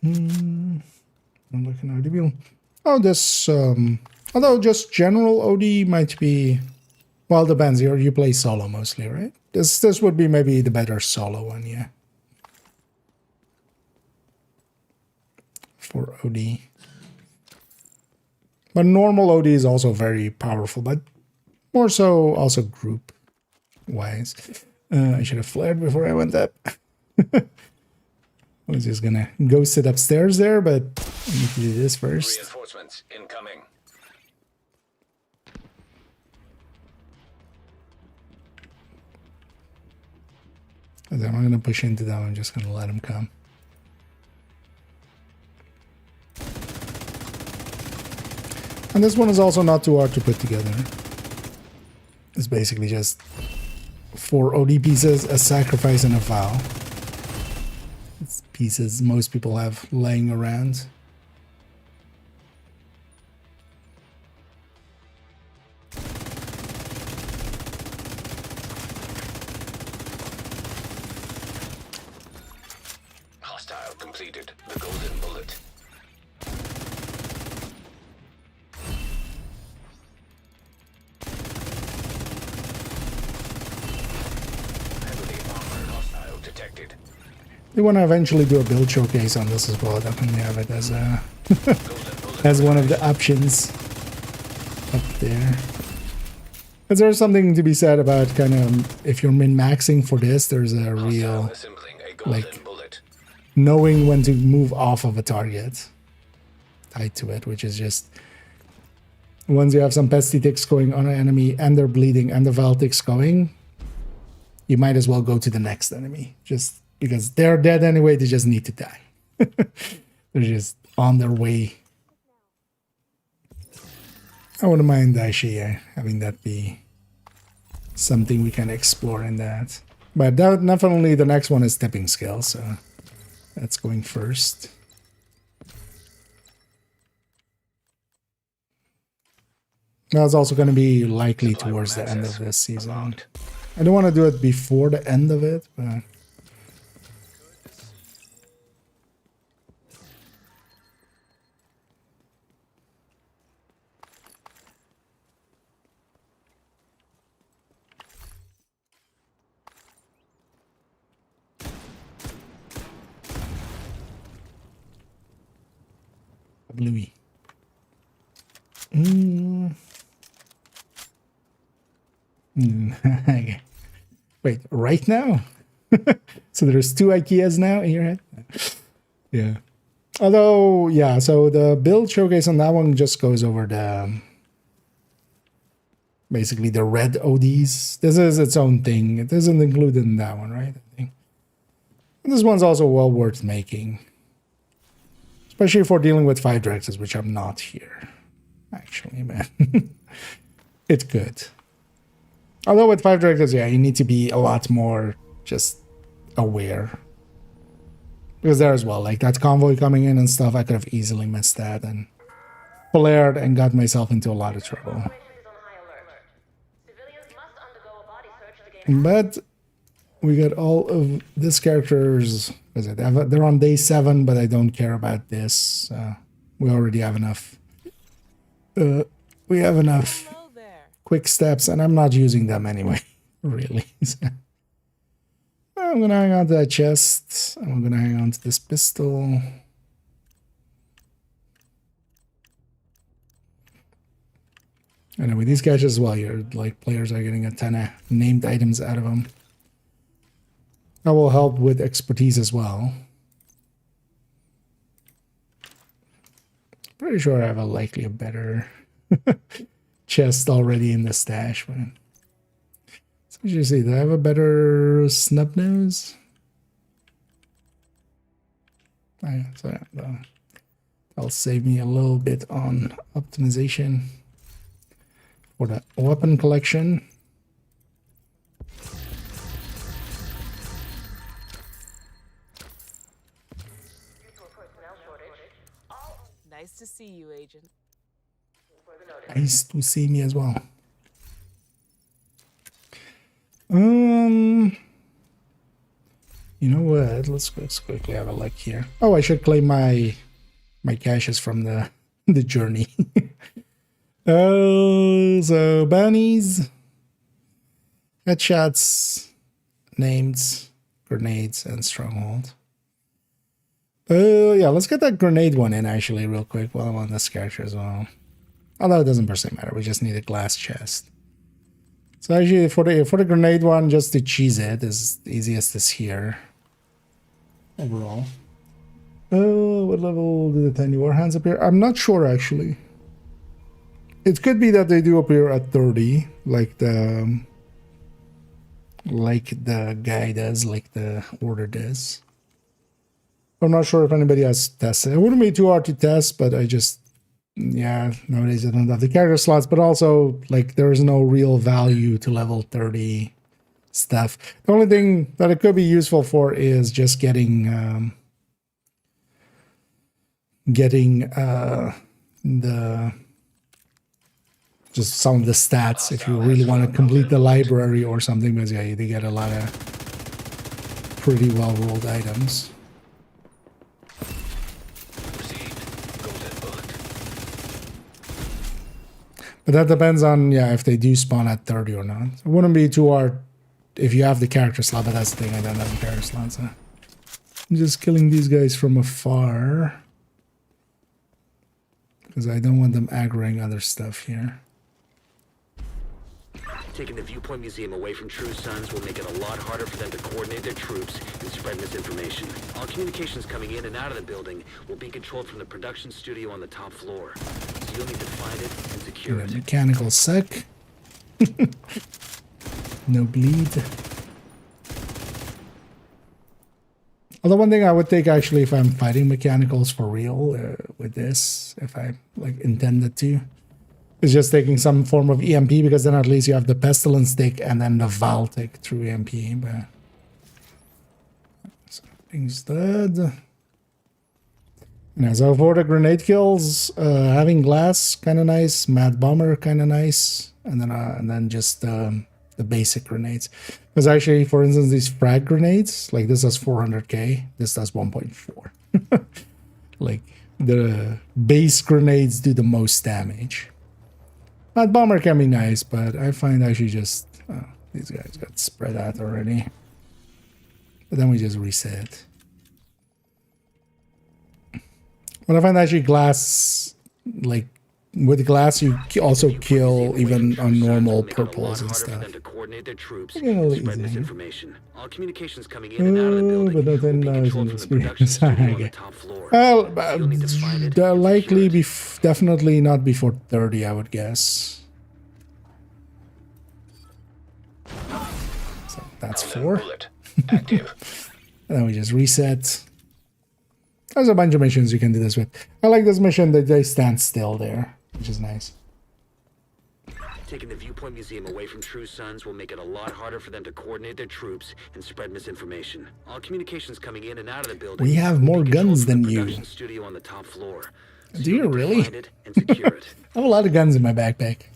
I'm looking at OD. Oh, this, although just general OD might be, well, it depends. You play solo mostly, right? This would be maybe the better solo one, yeah. For OD. But normal OD is also very powerful, but more so also group-wise. I should have flared before I went up. I was just gonna go sit upstairs there, but I need to do this first. Reinforcements incoming. I'm not gonna push into them, I'm just gonna let them come. And this one is also not too hard to put together. It's basically just 4 OD pieces, a sacrifice, and a vow. It's pieces most people have laying around. have completed the golden bullet. Heavily armored hostile detected. They want to eventually do a build showcase on this as well. Definitely have it as a as one of the options up there. Because there's something to be said about kind of if you're min-maxing for this, there's a real Assembling a golden like bullet. knowing when to move off of a target tied to it, which is just once you have some pesty ticks going on an enemy and they're bleeding and the val ticks going, you might as well go to the next enemy just because they're dead anyway. They just need to die. They're just on their way. I wouldn't mind actually having that be something we can explore in that. But definitely the next one is tipping skill, so that's going first. That's also going to be likely towards the end of this season. I don't want to do it before the end of it, but... Bluey. Okay. Wait, right now? So there's 2 IKEAs now in your head? Yeah. Although, yeah, so the build showcase on that one just goes over the... basically the red ODs. This is its own thing. It isn't included in that one, right? I think. And this one's also well worth making. Especially for dealing with 5 directors, which I'm not here. Actually, man. It's good. Although with 5 directors, yeah, you need to be a lot more just aware. Because there as well, like that convoy coming in and stuff, I could have easily missed that and flared and got myself into a lot of trouble. But we got all of these characters. They're on day 7, but I don't care about this. We already have enough. We have enough Hello there. quick steps, and I'm not using them anyway. Really. So I'm gonna hang on to that chest. I'm gonna hang on to this pistol. And with these guys as well, you're like players are getting a ton of named items out of them. That will help with expertise as well. Pretty sure I have a better chest already in the stash. But so you see, do I have a better snub nose? Oh, yeah, so yeah, that'll save me a little bit on optimization for the weapon collection. Nice to see you, Agent. Nice to see me as well. You know what? Let's quickly have a look here. Oh, I should claim my caches from the journey. So bounties, headshots, names, grenades, and stronghold. Yeah, let's get that grenade one in actually real quick while I'm on this character as well. Although it doesn't per se matter, we just need a glass chest. So actually for the grenade one, just to cheese it is the easiest is here. Overall. What level do the tiny war hands appear? I'm not sure actually. It could be that they do appear at 30, like the guy does, like the order does. I'm not sure if anybody has tested. It wouldn't be too hard to test, but I just, yeah, nowadays I don't have the character slots, but also, like, there is no real value to level 30 stuff. The only thing that it could be useful for is just getting just some of the stats if you really want to complete the library or something, because yeah, they get a lot of pretty well rolled items. But that depends on, yeah, if they do spawn at 30 or not. It wouldn't be too hard if you have the character slot, but that's the thing, I don't have the character slot, so. I'm just killing these guys from afar. Because I don't want them aggroing other stuff here. Taking the Viewpoint Museum away from True Sons will make it a lot harder for them to coordinate their troops and spread misinformation. All communications coming in and out of the building will be controlled from the production studio on the top floor. So you'll need to find it and secure it. Mechanical sec. No bleed. Although one thing I would take actually if I'm fighting mechanicals for real with this, if I like intended to, is just taking some form of EMP, because then at least you have the pestilence stick and then the Valtic through EMP. But something's dead. Yeah, so for the grenade kills, having glass kind of nice, mad bomber kind of nice, and then just the basic grenades. Because actually, for instance, these frag grenades, like this does 400k, this does 1.4. Like the base grenades do the most damage. That bomber can be nice, but I find actually just these guys got spread out already. But then we just reset. But I find actually glass, like with glass, you also kill even on normal purples and stuff. All communications coming in and out of the building but then they'll likely be definitely not before 30, I would guess. So that's 4. Active. And then we just reset. There's a bunch of missions you can do this with. I like this mission that they stand still there, which is nice. Taking the Viewpoint Museum away from True Sons will make it a lot harder for them to coordinate their troops and spread misinformation. All communications coming in and out of the building. We have more guns than you. Studio on the top floor. So do you really? Find it and secure it. I have a lot of guns in my backpack.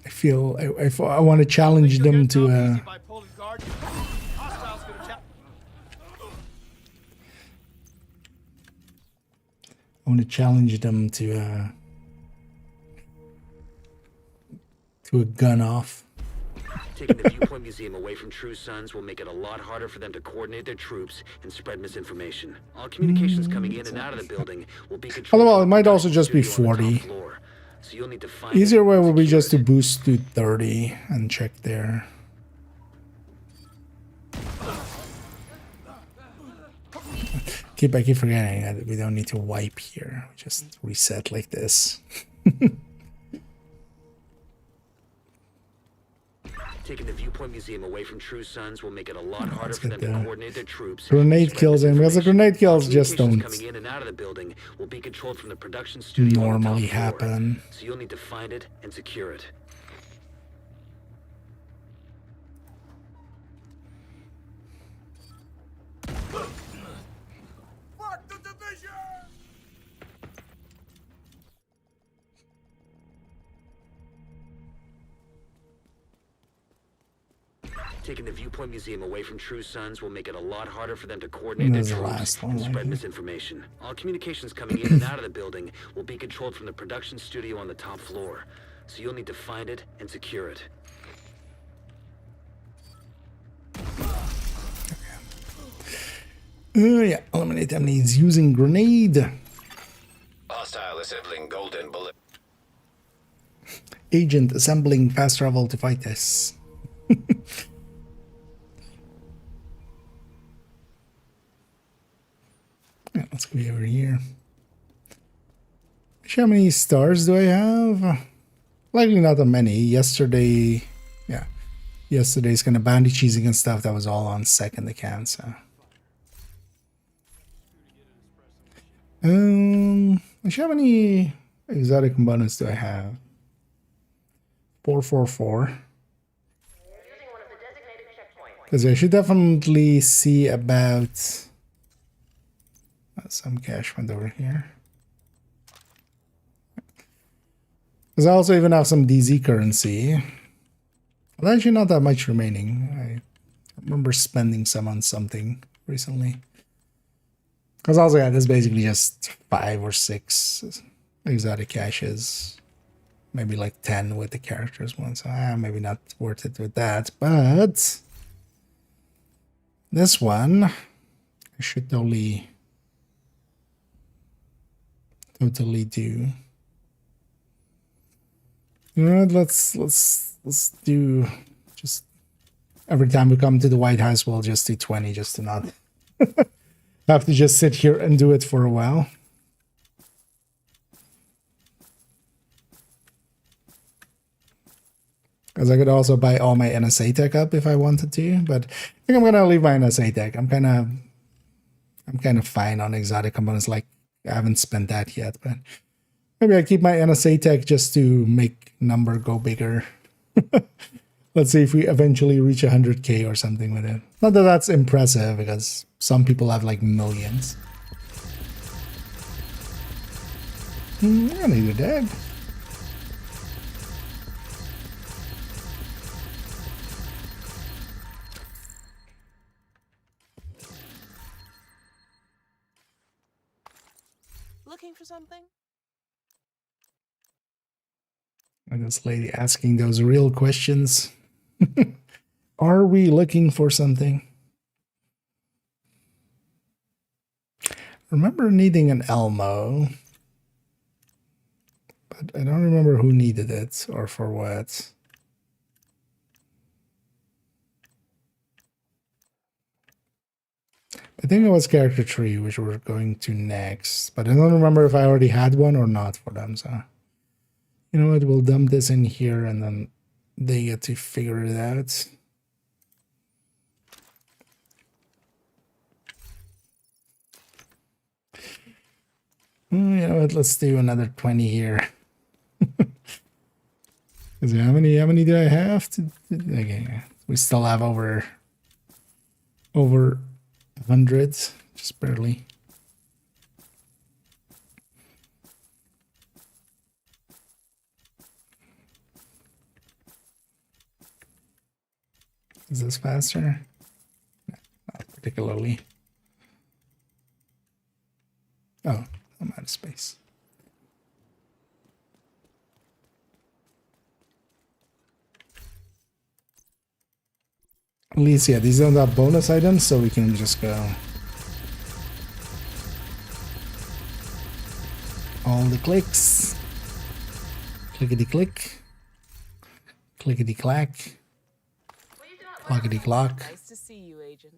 I feel I want to challenge them to I want to challenge them to a gun off. Taking the Viewpoint Museum away from True Sons will make it a lot harder for them to coordinate their troops and spread misinformation. All communications coming in and out of the building will be controlled. Although it might also just be 40. So you'll need to find Easier way would be just to boost to 30 and check there. I keep forgetting that we don't need to wipe here. We just reset like this. Taking the Viewpoint Museum away from True Sons will make it a lot harder for them to coordinate their troops. Grenade kills in, because the grenade kills just don't coming in and out of the building will be controlled from the production studio normally happen. So you'll need to find it and secure it. Taking the Viewpoint Museum away from True Sons will make it a lot harder for them to coordinate their troops and spread misinformation. All communications coming in and out of the building will be controlled from the production studio on the top floor. So you'll need to find it and secure it. Yeah, eliminate enemies using grenade. Hostile assembling golden bullet. Agent assembling fast travel to fight this. Yeah, let's go over here. How many stars do I have? Likely not that many. Yesterday's kind of bandy cheesing and stuff, that was all on second account, so. How many exotic components do I have? 444. Because I should definitely see about some cash went over here. Because I also even have some DZ currency. Well, actually not that much remaining. I remember spending some on something recently. Because also, yeah, this is basically just 5 or 6 exotic caches. Maybe like 10 with the characters one, so maybe not worth it with that. But this one, I should totally do. You know what? Let's do just every time we come to the White House, we'll just do 20, just to not have to just sit here and do it for a while. Because I could also buy all my NSA tech up if I wanted to, but I think I'm gonna leave my NSA tech. I'm kind of fine on exotic components. Like, I haven't spent that yet, but maybe I keep my NSA tech just to make number go bigger. Let's see if we eventually reach 100K or something with it. Not that that's impressive, because some people have like millions. I need a dead. Looking for something? And this lady asking those real questions. Are we looking for something? Remember needing an Elmo, but I don't remember who needed it or for what. I think it was character 3, which we're going to next, but I don't remember if I already had one or not for them, so you know what, we'll dump this in here and then they get to figure it out. You know what, let's do another 20 here. How many do I have to, okay, we still have over 100, just barely. Is this faster? No, not particularly. Oh, I'm out of space. At least, yeah, these are not bonus items, so we can just go all the clicks. Clickety click. Clickety clack. Clockety clock. Nice to see you, Agent.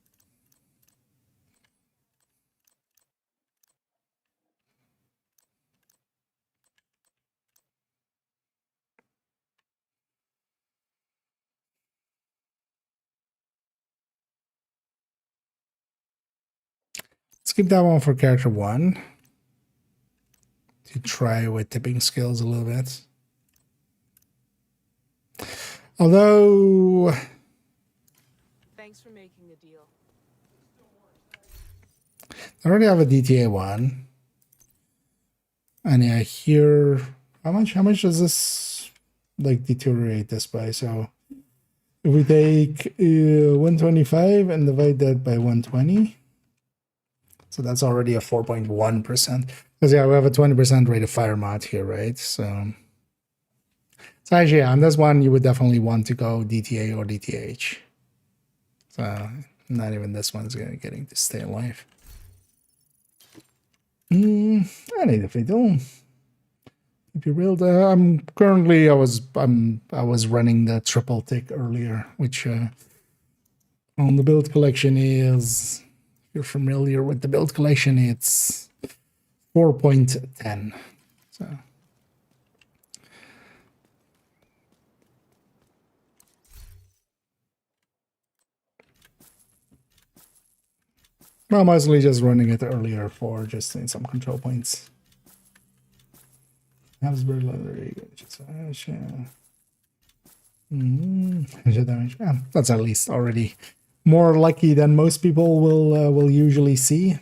Let's keep that one for character 1 to try with tipping skills a little bit. Although, Thanks for making the deal. I already have a DTA 1, and yeah, here, how much does this like deteriorate this by? So if we take 125 and divide that by 120, so that's already a 4.1%. Because yeah, we have a 20% rate of fire mod here, right? So actually, yeah, on this one, you would definitely want to go DTA or DTH. So not even this one's getting to stay alive. I need a fiddle. To be real, I'm currently I was running the triple tick earlier, which on the build collection is, if you're familiar with the build collection, it's 4.10. So I'm mostly just running it earlier for just in some control points. Habsburg leather, yeah, that's at least already more lucky than most people will usually see.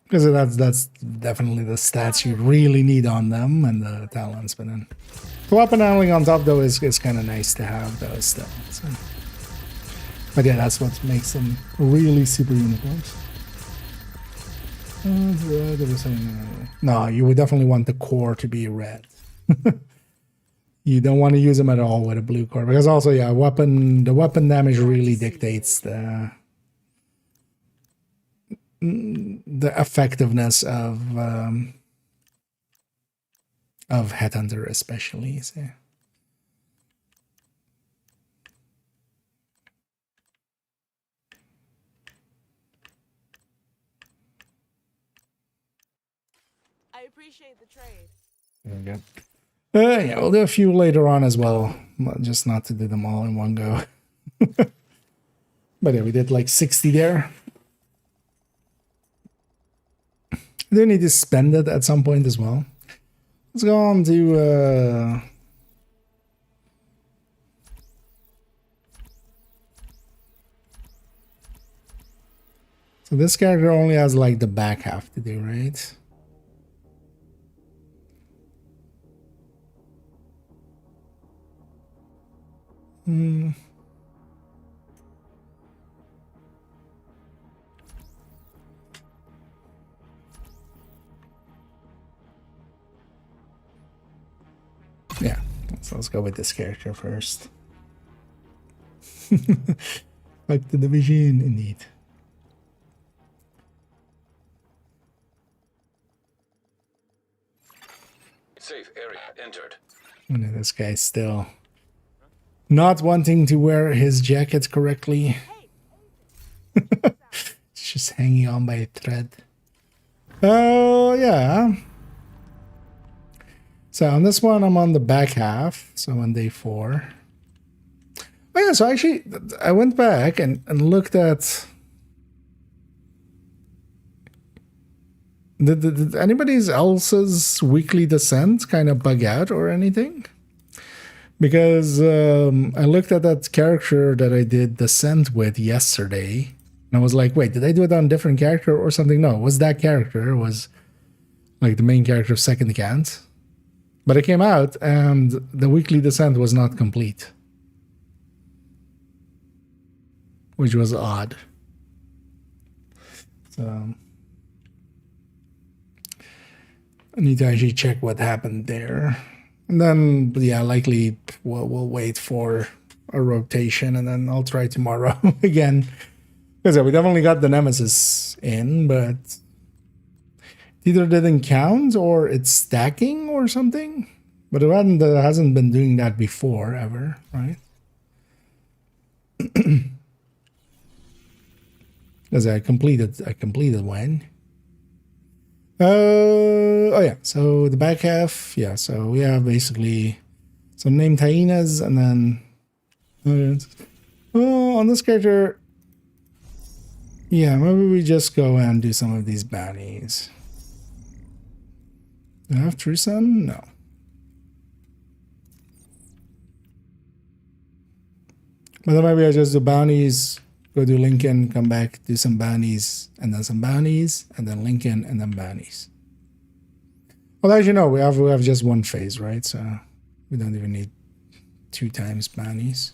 Because that's definitely the stats you really need on them and the talents, but then the weapon handling on top though is kind of nice to have those stats. But yeah, that's what makes them really super unicorns. No, you would definitely want the core to be red. You don't want to use them at all with a blue core, because also, yeah, the weapon damage really dictates the effectiveness of Headhunter, especially. So. I appreciate the trade. There we go. Yeah, we'll do a few later on as well, just not to do them all in one go. But yeah, we did like 60 there. I do need to spend it at some point as well. Let's go on to so this character only has like the back half to do, right? Yeah, so let's go with this character first. Back to the machine, indeed. Safe area entered. And this guy's still not wanting to wear his jacket correctly. It's just hanging on by a thread. Oh, yeah. So on this one, I'm on the back half. So on day 4. Oh, yeah, so actually, I went back and looked at... Did anybody else's weekly descent kind of bug out or anything? Because I looked at that character that I did descent with yesterday, and I was like, wait, did I do it on a different character or something? No, it was that character. It was like the main character of second account. But it came out, and the weekly descent was not complete. Which was odd. So... I need to actually check what happened there. And then, yeah, likely we'll wait for a rotation, and then I'll try tomorrow again. Because we definitely got the Nemesis in, but it either didn't count or it's stacking or something. But it hasn't been doing that before, ever, right? Because I completed one. Oh yeah, so the back half, yeah, so we have basically some named hyenas, and then on this character, yeah, maybe we just go and do some of these bounties. Do I have True Sun? No. But then maybe I just do bounties, go do Lincoln, come back, do some bounties, and then some bounties, and then Lincoln, and then bounties. Well, as you know, we have just one phase, right? So we don't even need 2 times bounties.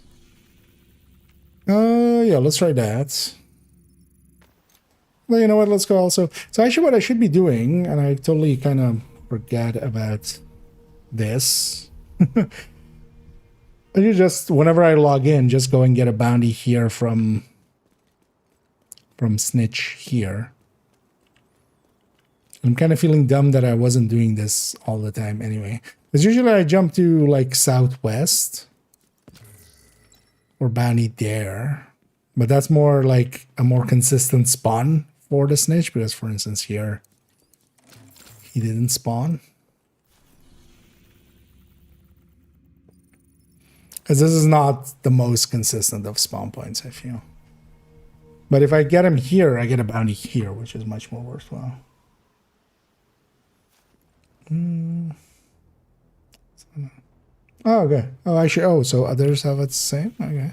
Yeah, let's try that. Well, you know what? Let's go also. So actually what I should be doing, and I totally kind of forgot about this. I should just, whenever I log in, just go and get a bounty here from Snitch here. I'm kind of feeling dumb that I wasn't doing this all the time anyway. Because usually I jump to like Southwest or bounty there. But that's more like a more consistent spawn for the Snitch, because for instance here, he didn't spawn. Because this is not the most consistent of spawn points, I feel. But if I get him here, I get a bounty here, which is much more worthwhile. Oh, okay. Oh, actually, oh, so others have it the same? Okay.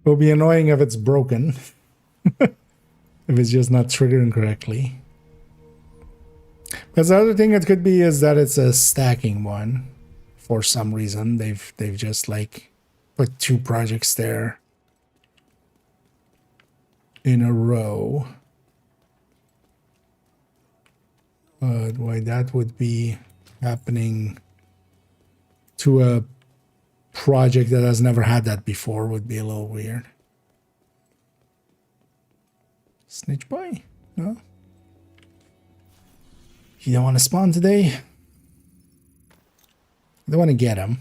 It'll be annoying if it's broken. If it's just not triggering correctly. Because the other thing it could be is that it's a stacking one. For some reason, they've just like put 2 projects there in a row. But why that would be happening to a project that has never had that before would be a little weird. Snitch boy? No? You don't want to spawn today? I don't want to get him.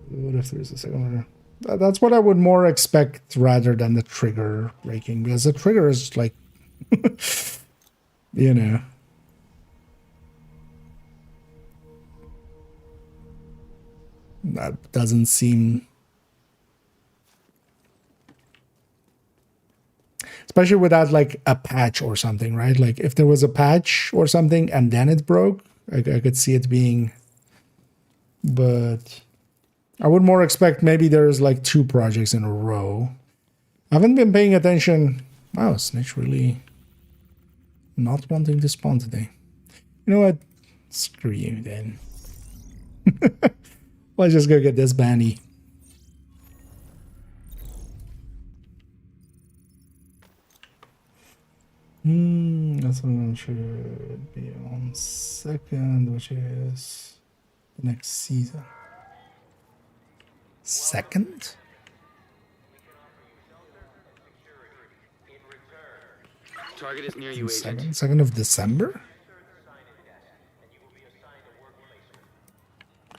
What if there's a second one? That's what I would more expect rather than the trigger breaking, because the trigger is like, you know. That doesn't seem... Especially without like a patch or something, right? Like if there was a patch or something and then it broke, I could see it being... But I would more expect maybe there's like 2 projects in a row. I haven't been paying attention. Wow, Snitch really not wanting to spawn today. You know what? Screw you then. Let's just go get this bandy. That's one should be on second, which is the next season. Second? Target is near you, Agent. 2nd of December?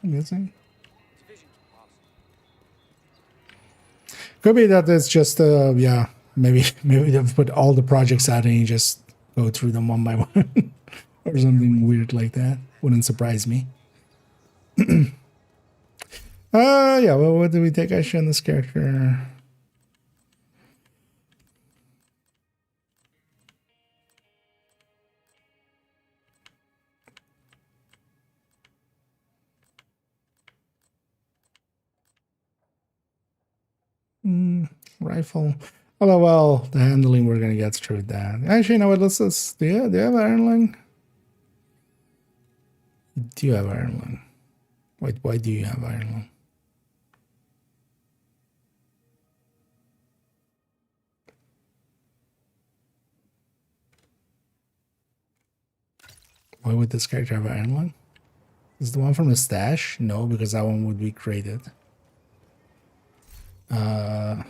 I'm guessing. Could be that it's just yeah, maybe they've put all the projects out and you just go through them one by one or something weird like that. Wouldn't surprise me. Yeah, well, what did we take action on this character? Rifle. Oh well, the handling we're gonna get through that. Actually, you know what? Let's do you have Iron Lung? Do you have Iron Lung? Wait, why do you have Iron Lung? Why would this character have Iron Lung? Is the one from the stash? No, because that one would be created. Why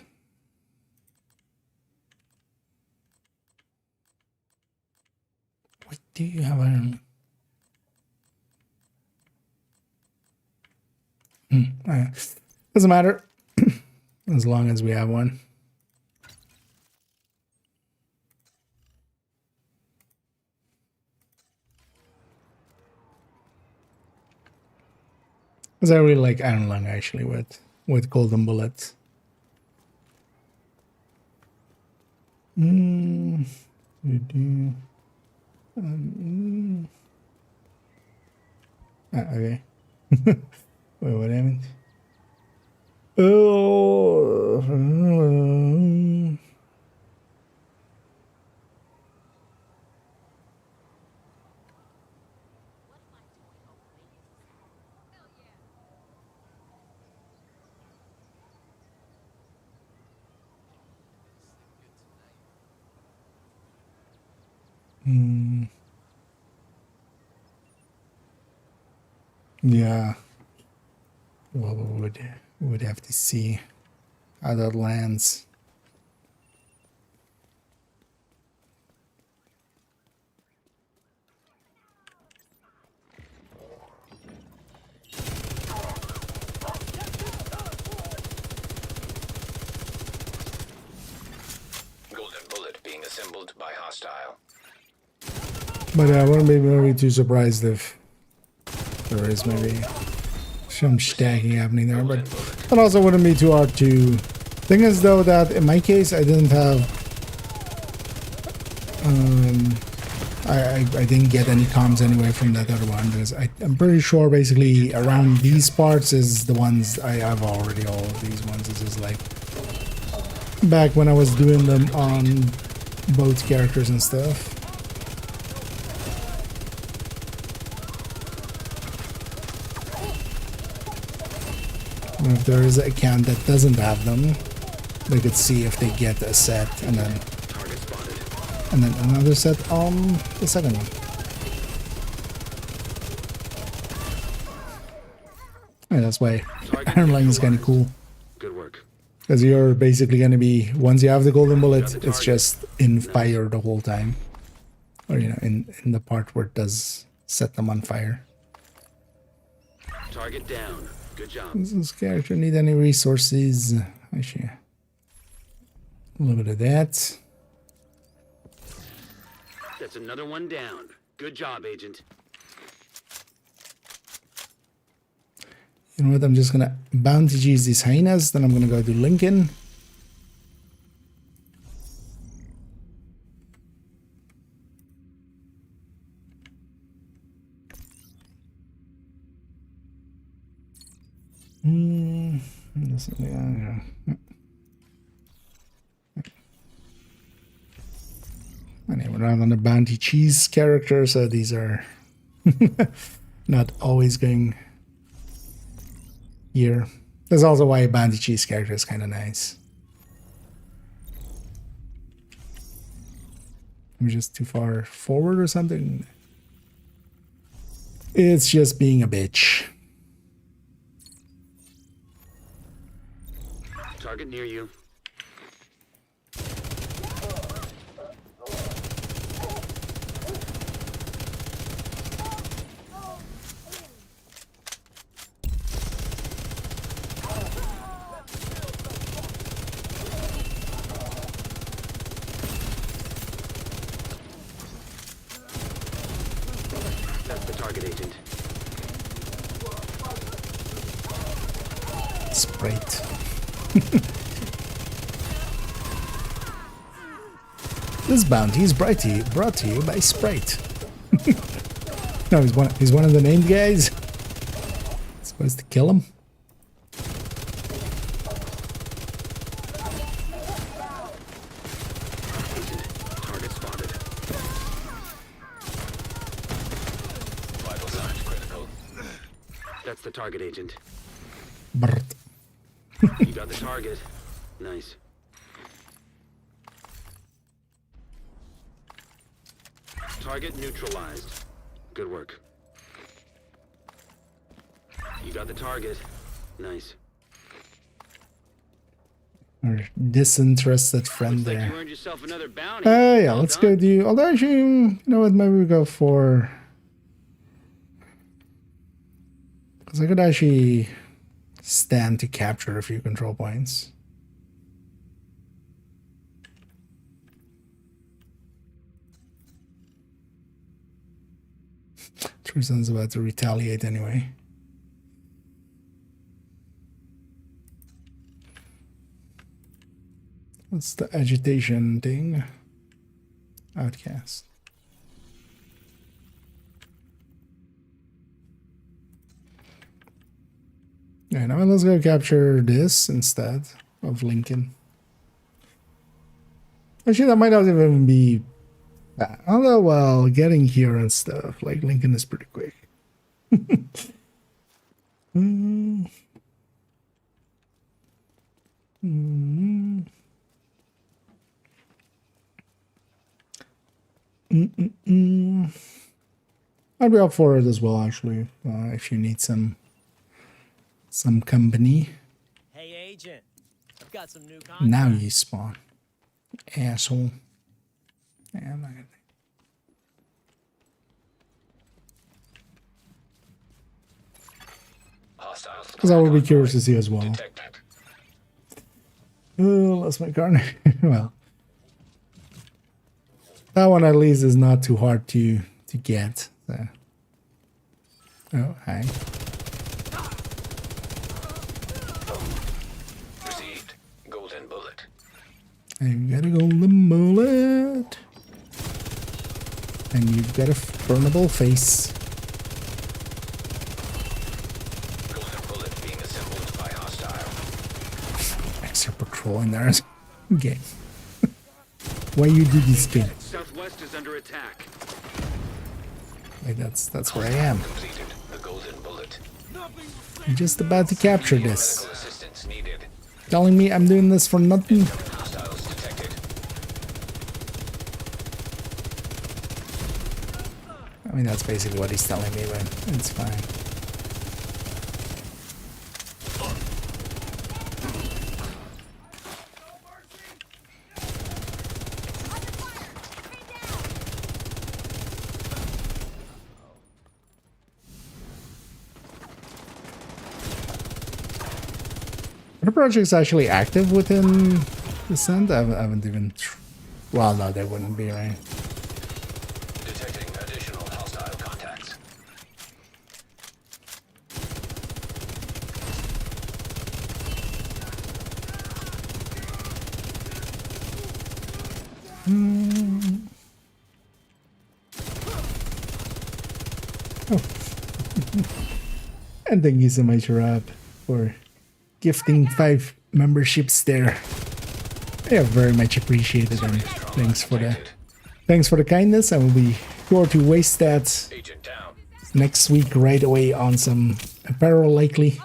do you have Iron Lung? Doesn't matter. As long as we have one. Because I really like Iron Lung actually with golden bullets. Okay. Wait, what happened? Oh. Yeah. Well, we would have to see how that lands. Golden bullet being assembled by hostile. But I wouldn't be very too surprised if there is maybe some stacking happening there, but it also wouldn't be too hard to... Thing is though that in my case I didn't have I didn't get any comms anyway from that other one, because I'm pretty sure basically around these parts is the ones I have already. All of these ones is just like back when I was doing them on both characters and stuff. And if there is an account that doesn't have them, they could see if they get a set and then another set on the second one. Yeah, that's why Ironline is kind of cool. Good work. Because you're basically going to be, once you have the golden bullet, it's just in fire the whole time. Or, you know, in the part where it does set them on fire. Target down. Good job. Does this character need any resources? Actually, a little bit of that. That's another one down. Good job, Agent. You know what? I'm just gonna bounty cheese these hyenas, then I'm gonna go to Lincoln. Anyway, we're not on the bounty cheese character, so these are not always going here. That's also why a bounty cheese character is kind of nice. I'm just too far forward or something. It's just being a bitch. Target near you. That's the target, Agent. Sprite. This bounty is brought to you by Sprite. No, he's one of the named guys. Supposed to kill him. Target spotted. Vital signs critical. That's the target, Agent. Brrt. You got the target. Nice. Target neutralized. Good work. You got the target. Nice. Our disinterested friend Looks like there. you earned yourself another bounty. Yeah, Well let's done. go do. Although actually, you know what? Maybe we go for. Because I could actually stand to capture a few control points. Trusan's about to retaliate anyway. What's the agitation thing? Outcast. Yeah, now let's go capture this instead of Lincoln. Actually, that might not even be bad. Although, well, getting here and stuff, like Lincoln is pretty quick. I'd be up for it as well, actually, if you need some company. Hey, Agent. I've got some new content. Now you spawn, asshole. Yeah, I'm not gonna. Hostiles. Because I would be curious to see as well. Detected. Oh, that's my card. Well, that one at least is not too hard to get. So. Oh, hi. Received. Golden bullet. I've got a golden bullet. And you've got a burnable face. Golden bullet being assembled by hostile. Extra patrol in there. Okay. Why you do this thing? Southwest is under attack. Like that's where I am. Completed the golden bullet. I'm just about to capture this. Medical assistance needed. Telling me I'm doing this for nothing? Hostiles detected. I mean, that's basically what he's telling me, but it's fine. Are the projects actually active within Descent? I haven't even... Well, no, they wouldn't be, right? Detecting additional hostile contacts. And thank you so much, Rob, for gifting 5 memberships there. Yeah, very much appreciated, and thanks for the kindness. I will be sure to waste that Agent down. next week right away on some apparel, likely.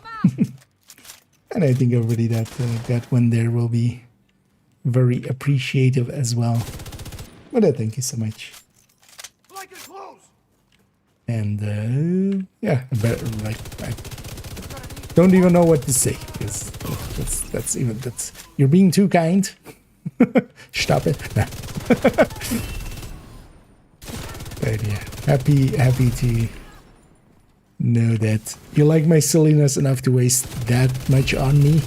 And I think everybody that went there will be very appreciative as well. But thank you so much. And yeah, I don't even know what to say, because that's you're being too kind. Stop it. Nah. But yeah, happy to know that you like my silliness enough to waste that much on me.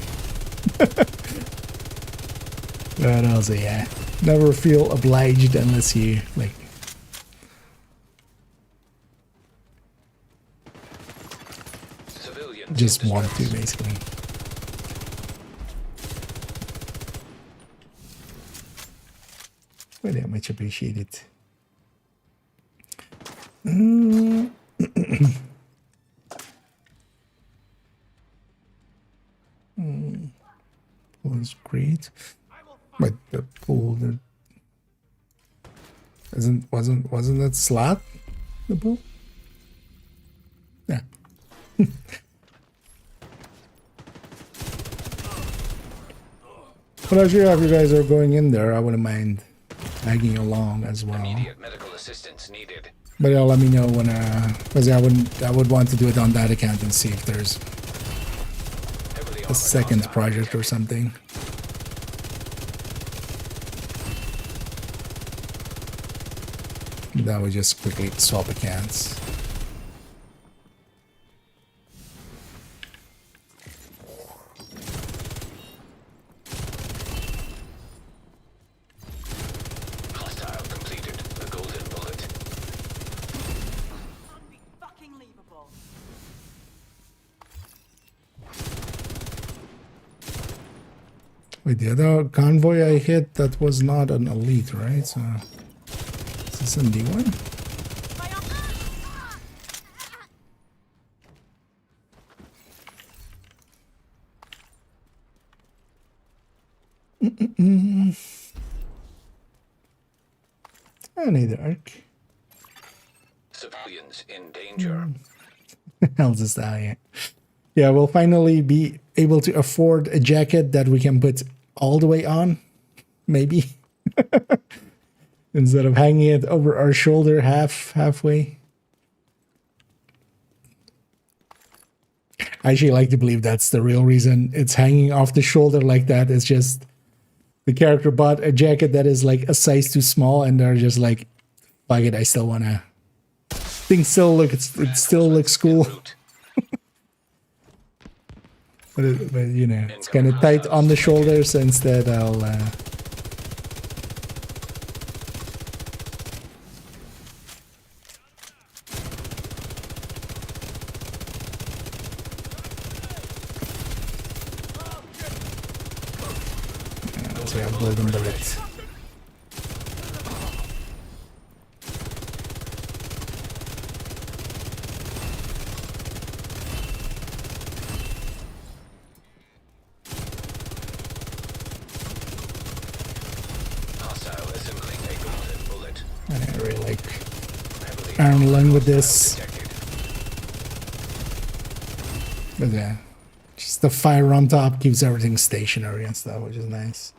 But also, yeah, never feel obliged unless you like. Just want to, basically. But yeah, much appreciated. Was great, but the pool wasn't that slot the pool? Yeah. But I'm sure if you guys are going in there, I wouldn't mind tagging along as well. Immediate medical assistance needed. But yeah, let me know when because I would want to do it on that account and see if there's a second project or something. That would just quickly swap accounts. Hostile completed. The golden bullet. Unbelievable. Wait, the other convoy I hit, that was not an elite, right? So, is this a D1? I need the arc. Civilians in danger. I'll just die. Yeah, we'll finally be able to afford a jacket that we can put all the way on, maybe. Instead of hanging it over our shoulder halfway. I actually like to believe that's the real reason it's hanging off the shoulder like that. It's just the character bought a jacket that is like a size too small, and they're just like, fuck it, I still wanna. Things still look, it still looks cool. But you know, it's kind of tight on the shoulders, so instead I'll so I'm golden bullet. Hostile assembling a golden bullet. I really like Iron Lung with this. Detected. But yeah, just the fire on top keeps everything stationary and stuff, which is nice.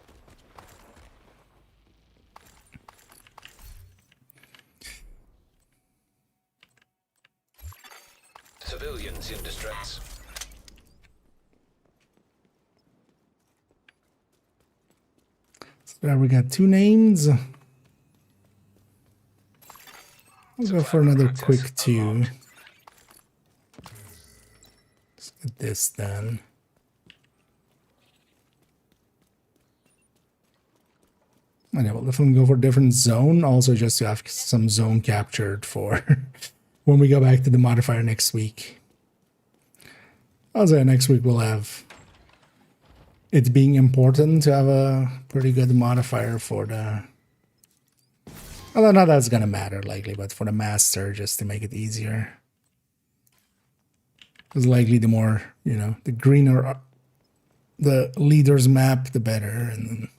Civilians in distress. So there we got 2 names. Let's go for another quick 2. Let's get this done. And yeah, we'll definitely go for a different zone, also just to have some zone captured for when we go back to the modifier next week. Also, next week we'll have it being important to have a pretty good modifier for the... Although not that's gonna matter likely, but for the master, just to make it easier. Because likely the more, you know, the greener the leader's map, the better. And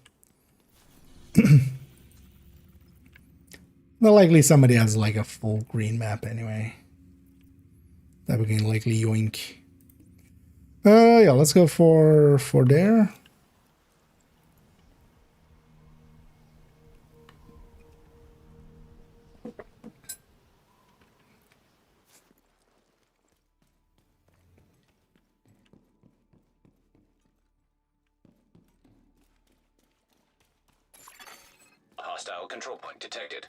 well, likely somebody has like a full green map anyway. That we can likely yoink. Yeah, let's go for there. Hostile control point detected.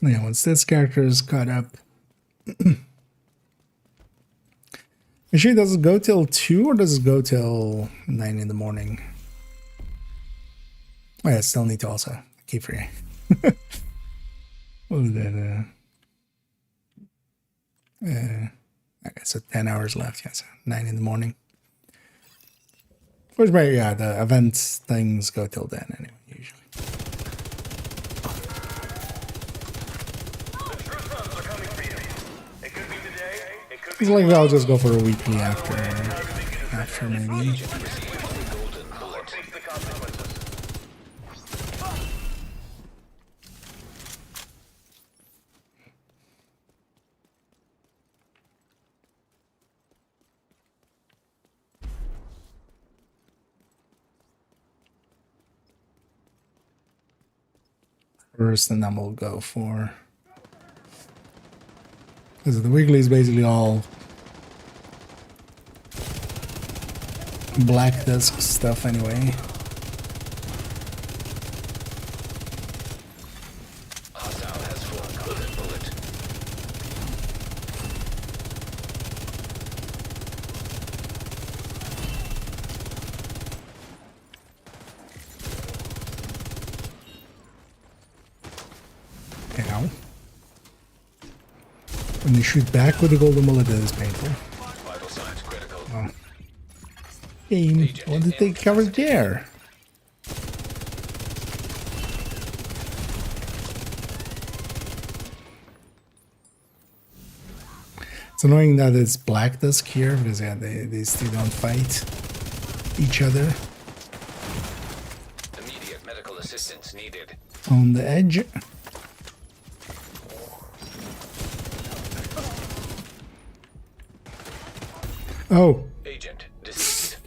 Yeah, once this character is caught up. Actually, does it go till 2 or does it go till 9 in the morning? Oh yeah, still need to also keep free. What was that? Okay, so 10 hours left. Yes, 9 in the morning. Which may, yeah, the event things go till then anyway, usually. It's like I'll just go for a weekly after maybe. First, and then we'll go for, because the weekly is basically all black disk stuff anyway. Hostile has flown golden bullet. Ow. When you shoot back with the golden bullet, it is painful. Vital signs critical. Oh. Game, what did they cover there? It's annoying that it's black disk here because yeah, they still don't fight each other. Immediate medical assistance needed. On the edge. Oh, Agent deceased.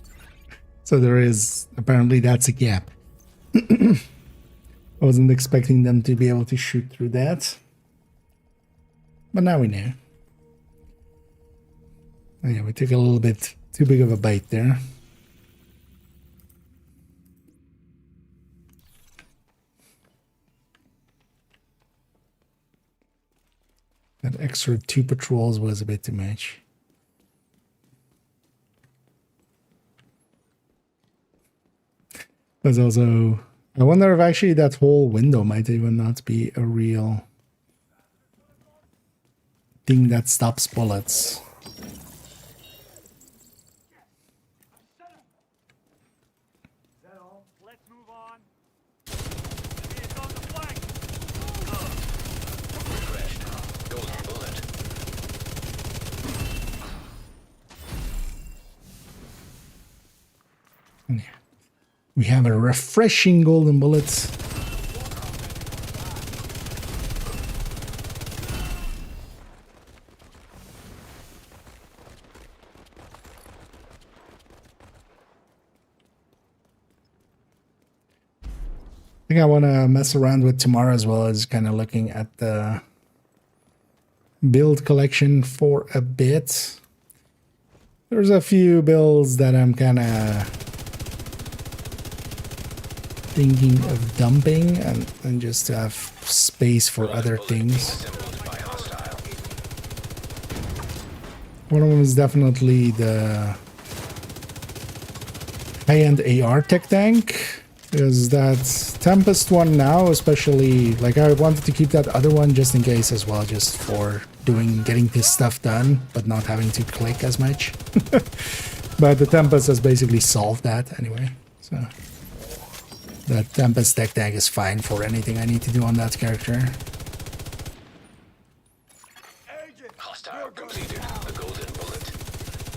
so there is, apparently that's a gap. I wasn't expecting them to be able to shoot through that. But now we know. Oh, yeah, we took a little bit too big of a bite there. That extra 2 patrols was a bit too much. There's also, I wonder if actually that whole window might even not be a real thing that stops bullets. Let's move on. It's on the flank. Refreshed. Golden bullet. We have a refreshing golden bullet. I think I want to mess around with tomorrow as well as kind of looking at the build collection for a bit. There's a few builds that I'm kind of thinking of dumping and just to have space for other things. One of them is definitely the high-end AR tech tank. Is that Tempest one now, especially, like I wanted to keep that other one just in case as well, just for getting this stuff done, but not having to click as much. But the Tempest has basically solved that anyway. So the Tempest tech tank is fine for anything I need to do on that character. Hostile completed. The golden bullet.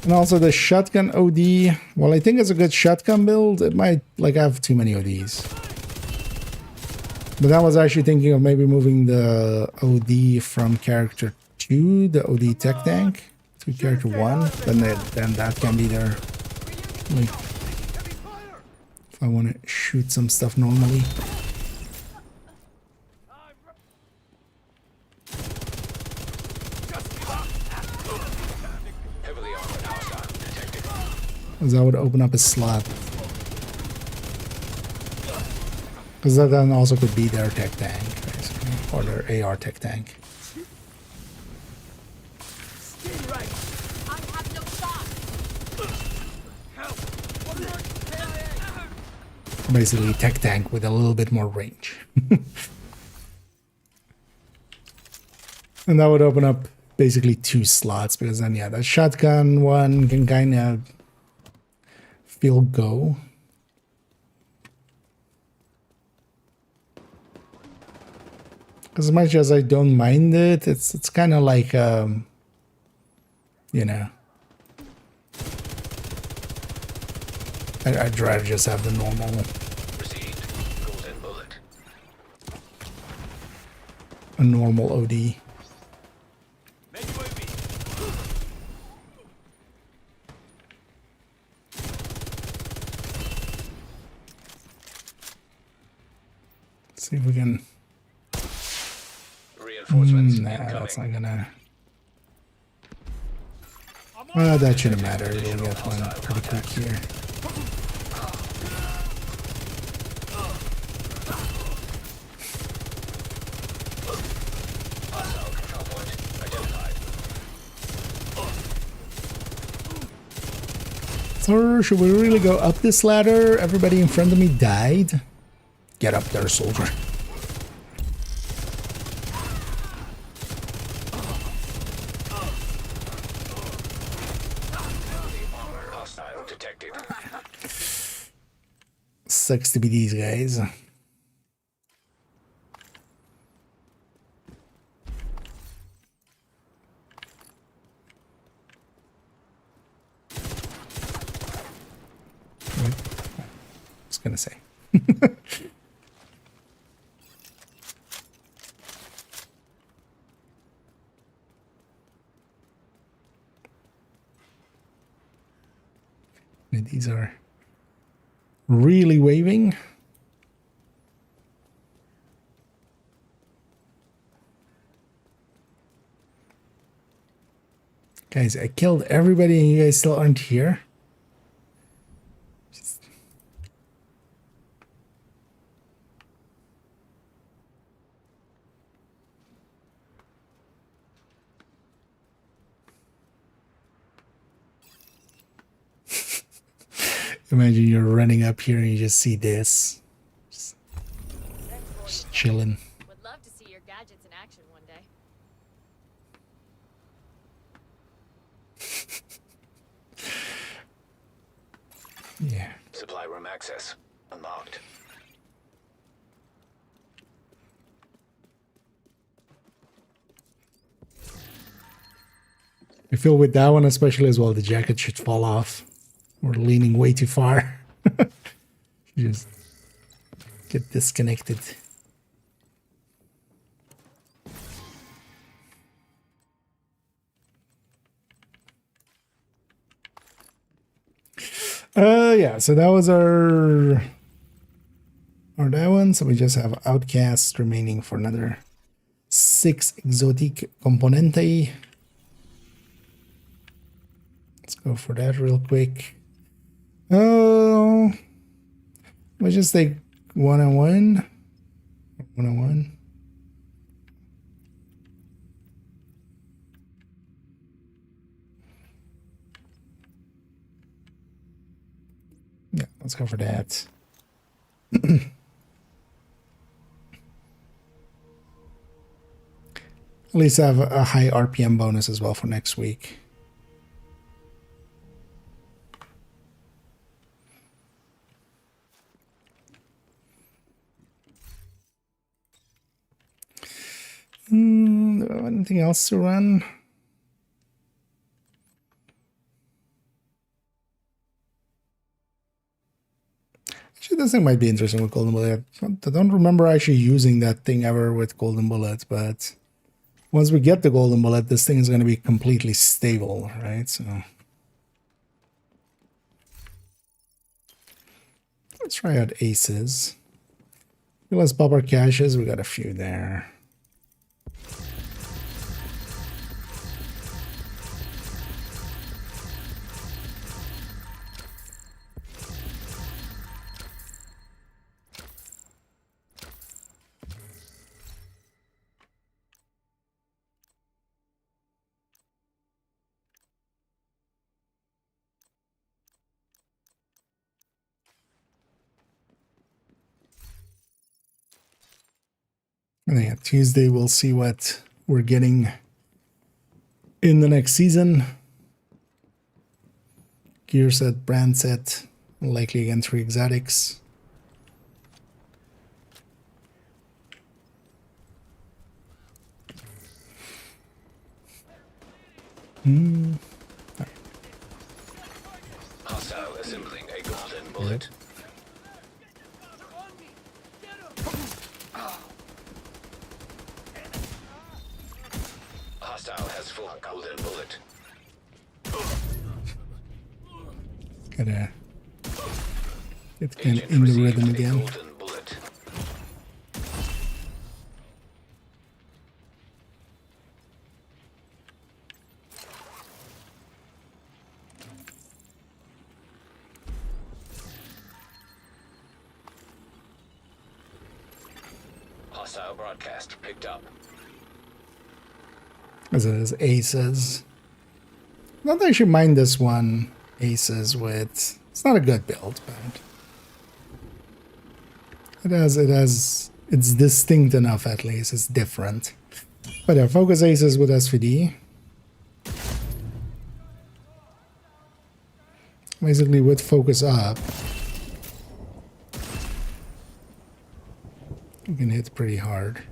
And also the shotgun OD, well, I think it's a good shotgun build. It might like have too many ODs. But I was actually thinking of maybe moving the OD from character 2, the OD tech tank, to character 1. Then that can be there. Like, if I want to shoot some stuff normally. Because that would open up a slot. Because that then also could be their tech tank, basically. Or their AR tech tank. Basically tech tank with a little bit more range. And that would open up basically 2 slots, because then yeah, that shotgun one can kind of feel go. As much as I don't mind it, it's kind of like you know, I'd rather just have the normal. Received. Golden bullet. A normal OD. See if we can. Reinforcements Nah, incoming. that's not gonna. That shouldn't matter. We'll get one pretty quick here. Hostile control point identified. So, should we really go up this ladder? Everybody in front of me died. Get up there, soldier. Hostile detected. Sucks to be these guys. I was gonna say. These are really waving. Guys, I killed everybody and you guys still aren't here. Imagine you're running up here and you just see this. Just chilling. Would love to see your gadgets in action one day. Yeah. Supply room access unlocked. I feel with that one especially as well, the jacket should fall off. We're leaning way too far. Just get disconnected. Yeah, so that was our that one. So we just have outcasts remaining for another 6 exotic componente. Let's go for that real quick. Oh, let's just take 1-on-1. 1-on-1. Yeah, let's go for that. At least have a high RPM bonus as well for next week. Do I have anything else to run? Actually, this thing might be interesting with Golden Bullet. I don't remember actually using that thing ever with Golden Bullet, but once we get the Golden Bullet, this thing is going to be completely stable, right? So let's try out aces. Let's pop our caches. We got a few there. And then Tuesday, we'll see what we're getting in the next season. Gear set, brand set, likely again 3 exotics. Hostile assembling a golden bullet. Hostile has full golden bullet. Gotta get kind of in the rhythm again. Golden bullet. Hostile broadcast picked up. As it is aces. Not that I should mind this one. Aces with, it's not a good build, but it's distinct enough at least. It's different. But yeah, focus aces with SVD. Basically with focus up, you can hit pretty hard.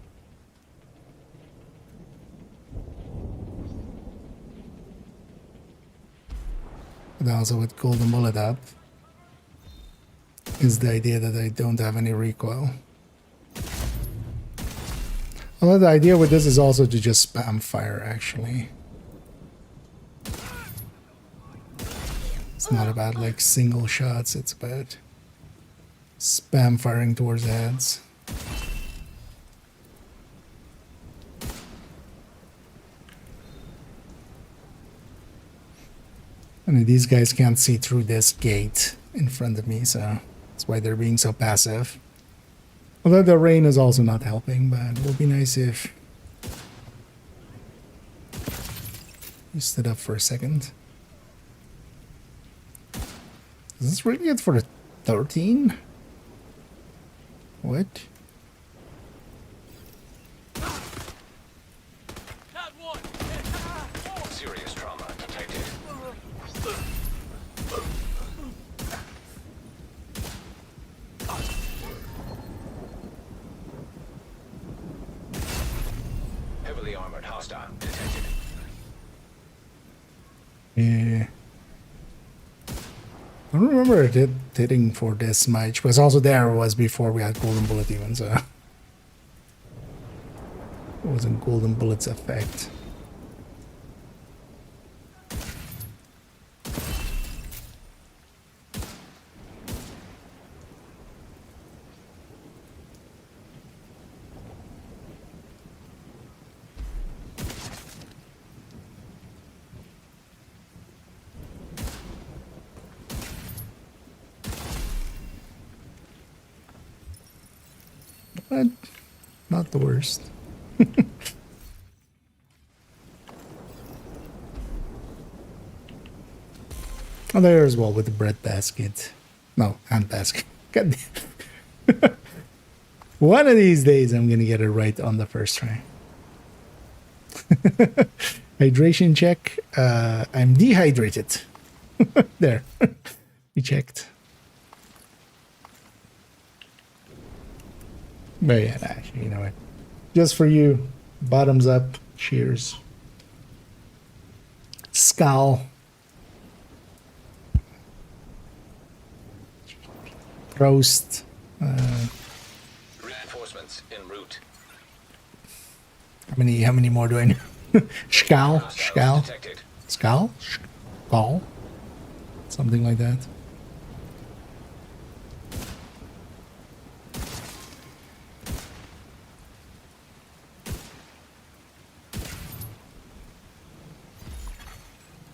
But also with Golden Bullet up is the idea that I don't have any recoil. Although the idea with this is also to just spam fire actually. It's not about like single shots, it's about spam firing towards the heads. I mean, these guys can't see through this gate in front of me, so that's why they're being so passive. Although the rain is also not helping, but it would be nice if you stood up for a second. Is this really it for a 13? What? Serious trauma detected. Heavily armored hostile detected. Yeah. I don't remember it hitting for this much, because also there was before we had golden bullet even, so it wasn't golden bullet's effect. But not the worst. Oh, there as well with the bread basket. No, hand basket. God damn. One of these days I'm gonna get it right on the first try. Hydration check. I'm dehydrated. There. We checked. But yeah, actually, you know what? Just for you, bottoms up. Cheers. Skull. Roast. Reinforcements en route. How many more do I know? Skull. Skull. Detected. Skull? Skull? Something like that.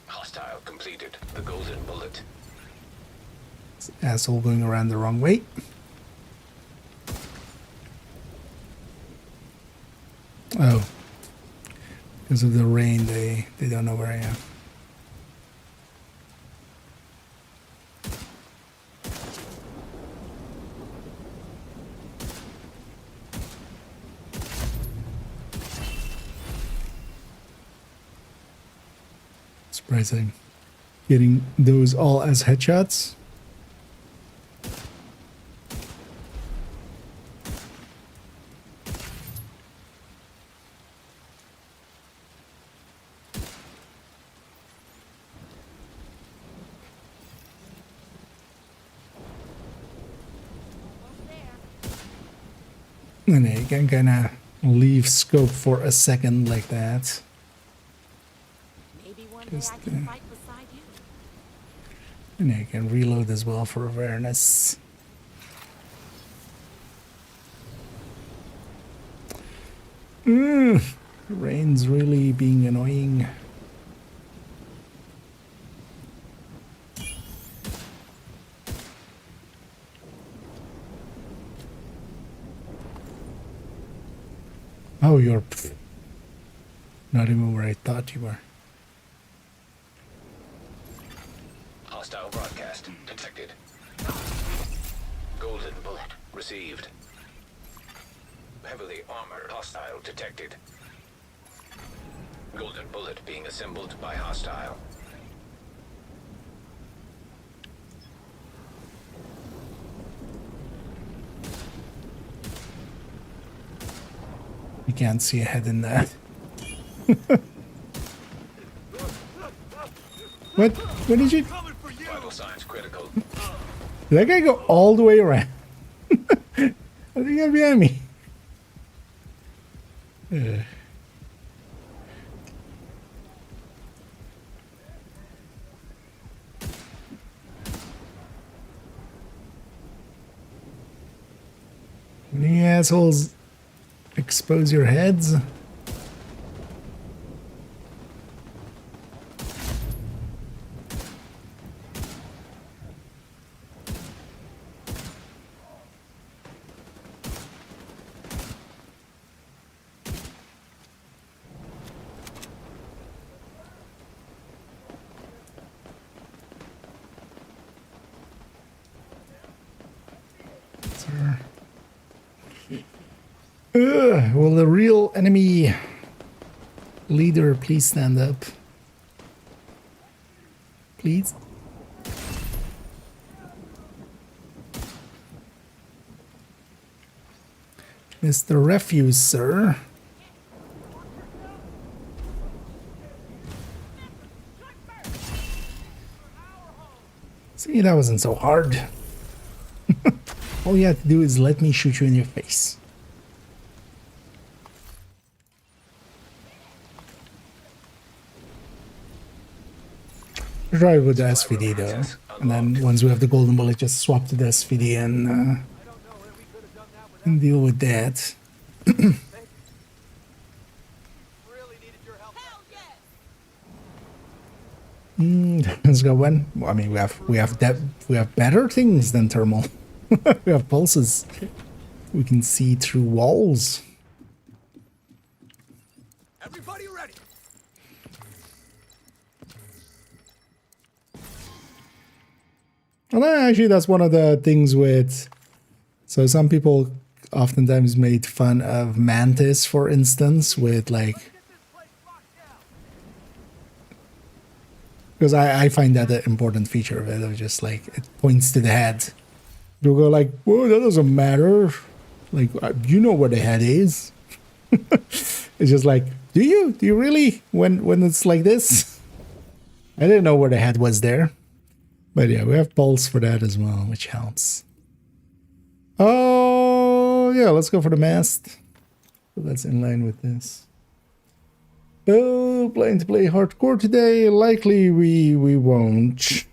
Hostile completed. The golden bullet. Asshole going around the wrong way. Oh. Because of the rain, they don't know where I am. Surprising. Getting those all as headshots. And you can kind of leave scope for a second like that. Maybe one day I can fight beside you. And you can reload as well for awareness. Rain's really being annoying. Oh, you're not even where I thought you were. Hostile broadcast detected. Golden bullet received. Heavily armored hostile detected. Golden bullet being assembled by hostile. You can't see ahead in that. What? What did you? Vital signs critical. Did that guy go all the way around? I think he got behind me. Any assholes expose your heads? Will the real enemy leader please stand up? Please? Mr. Refuse, sir. See, that wasn't so hard. All you have to do is let me shoot you in your face. Try with the SVD though, and then once we have the golden bullet, just swap to the SVD and deal with that. Let's go when. Well, I mean, we have better things than thermal. We have pulses. We can see through walls. Everybody ready? Well, actually, that's one of the things with. So some people oftentimes made fun of Mantis, for instance, with like. Because I find that an important feature of it, of just like it points to the head. You'll go like, whoa, that doesn't matter. Like, you know where the head is. It's just like, do you? Do you really? When it's like this? I didn't know where the head was there. But yeah, we have pulse for that as well, which helps. Oh, yeah, let's go for the mast. So that's in line with this. Oh, planning to play hardcore today? Likely we won't.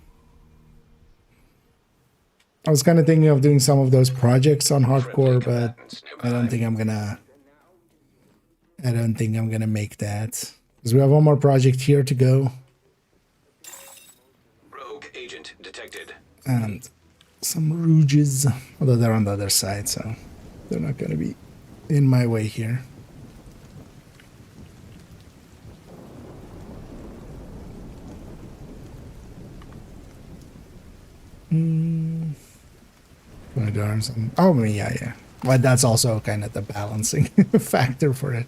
I was kind of thinking of doing some of those projects on hardcore, but I don't think I'm gonna make that. Because we have one more project here to go. Rogue agent detected. And some rouges, although they're on the other side, so they're not gonna be in my way here. Oh, yeah. But that's also kind of the balancing factor for it.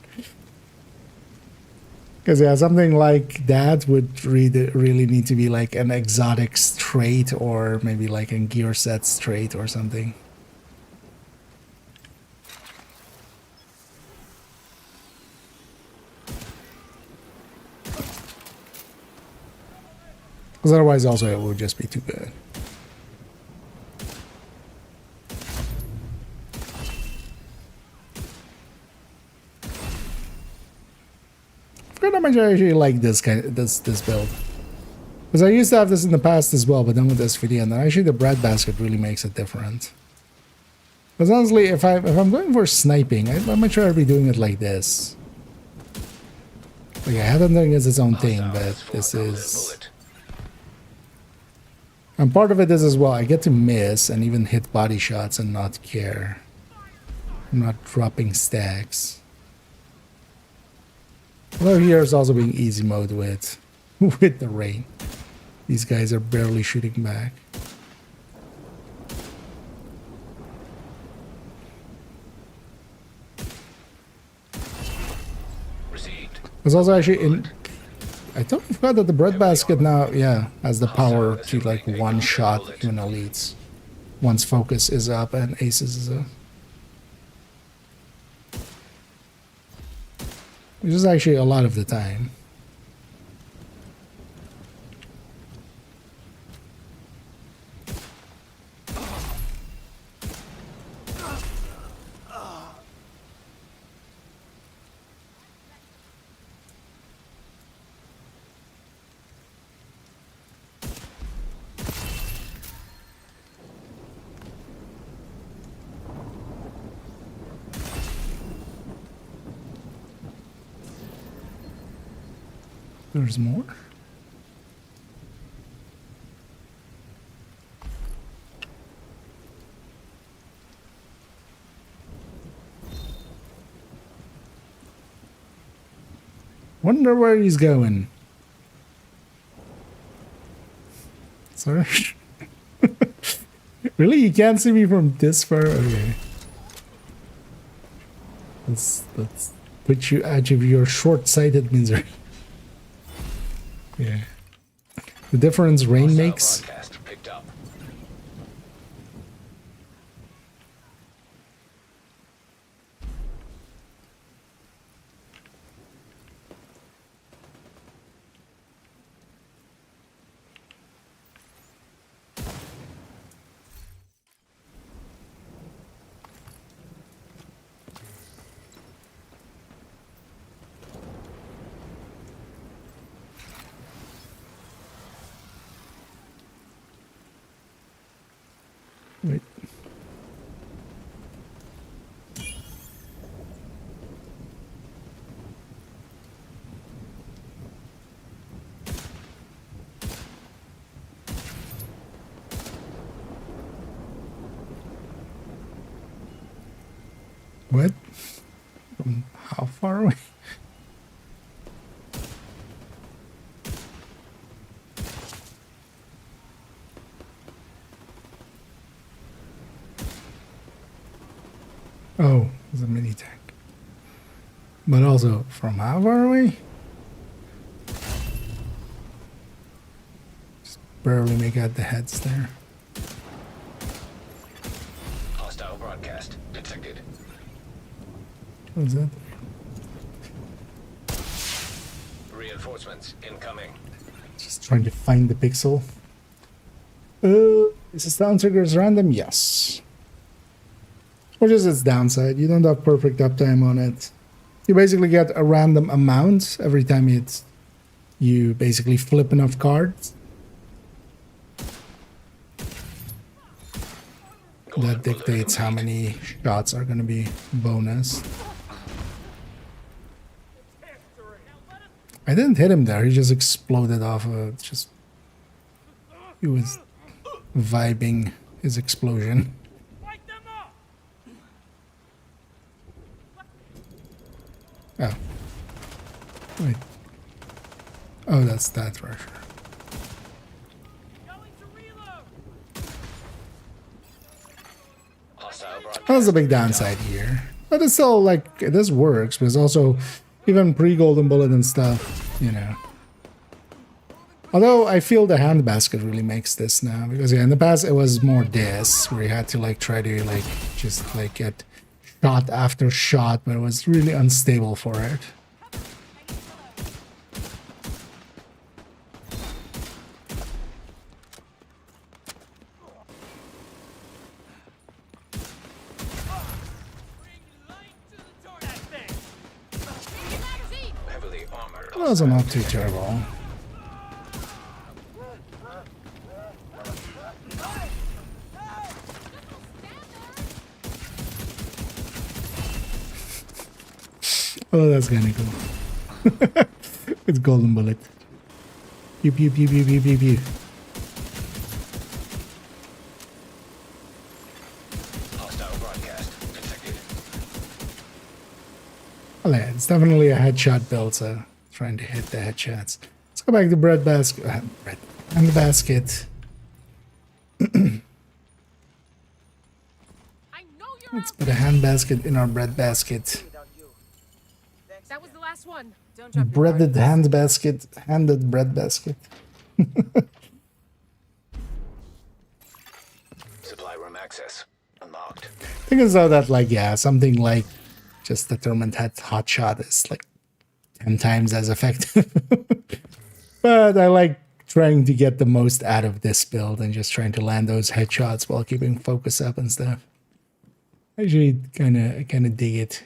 Because yeah, something like that would really need to be like an exotics trait, or maybe like a gear sets trait or something. Because otherwise also it would just be too good. I actually like this this build, because I used to have this in the past as well, but then with this video, and then actually the breadbasket really makes it different. Because honestly, if I'm going for sniping, I'm not sure I'd be doing it like this. Like, yeah, headhunting is its own thing, but this is, and part of it is as well, I get to miss and even hit body shots and not care. I'm not dropping stacks. Although here is also being easy mode with the rain. These guys are barely shooting back. There's also actually in. I totally forgot that the breadbasket now, yeah, has the power to like one shot even elites once focus is up and aces is up. Which is actually a lot of the time. There's more. Wonder where he's going. Sorry. Really? You can't see me from this far? Okay. Let's put you out of your short-sighted misery. Yeah. The difference rain makes. Wait. What? From how far away? Oh, it's a mini tank. But also, from how far away? Just barely make out the heads there. Hostile broadcast detected. What's that? Reinforcements incoming. Just trying to find the pixel. Is the sound triggers random? Yes. Which is its downside. You don't have perfect uptime on it. You basically get a random amount every time you basically flip enough cards. That dictates how many shots are going to be bonus. I didn't hit him there. He just exploded off of he was vibing his explosion. Oh. Wait. Oh, that's that rusher. That's a big downside here. But it's still like, this works, but it's also even pre-golden bullet and stuff, you know. Although I feel the hand basket really makes this now, because yeah, in the past it was more this, where you had to like try to like just like get shot after shot, but it was really unstable for it. Heavily armored. Those are not too terrible. Oh, that's kind of cool. It's golden bullet. Pew pew pew pew pew pew pew. Hostile broadcast detected. Well, yeah, it's definitely a headshot build, so trying to hit the headshots. Let's go back to bread basket. Bread and the basket. Let's put a hand basket in our bread basket. That was the last one. Don't Breaded hand basket, handed bread basket. Supply room access unlocked. Thing is though that like, yeah, something like just determined hot shot is like 10 times as effective. But I like trying to get the most out of this build and just trying to land those headshots while keeping focus up and stuff. I actually kind of dig it.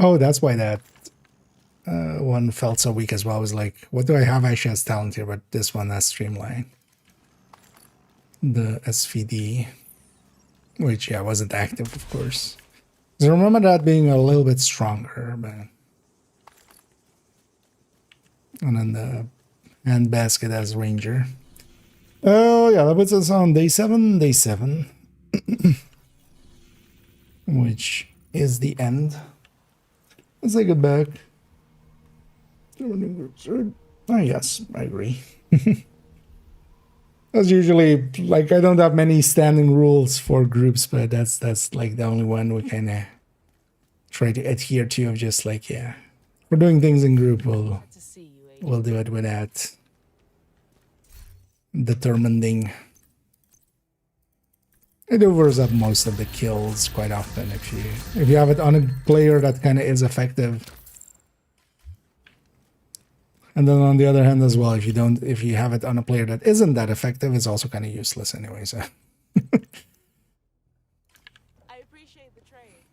Oh, that's why that one felt so weak as well. I was like, what do I have actually as talent here? But this one has Streamline. The SVD. Which, yeah, wasn't active, of course. I remember that being a little bit stronger, but... And then the hand basket as Ranger. Oh, yeah, that puts us on day 7. Day 7. Which is the end. Let's take it back. Oh, yes, I agree. That's usually, like, I don't have many standing rules for groups, but that's like the only one we kind of try to adhere to, of just like, yeah, we're doing things in group, we'll do it without determining. It overs up most of the kills quite often if you have it on a player that kind of is effective. And then on the other hand as well, if you have it on a player that isn't that effective, it's also kind of useless anyway. So I appreciate the trade.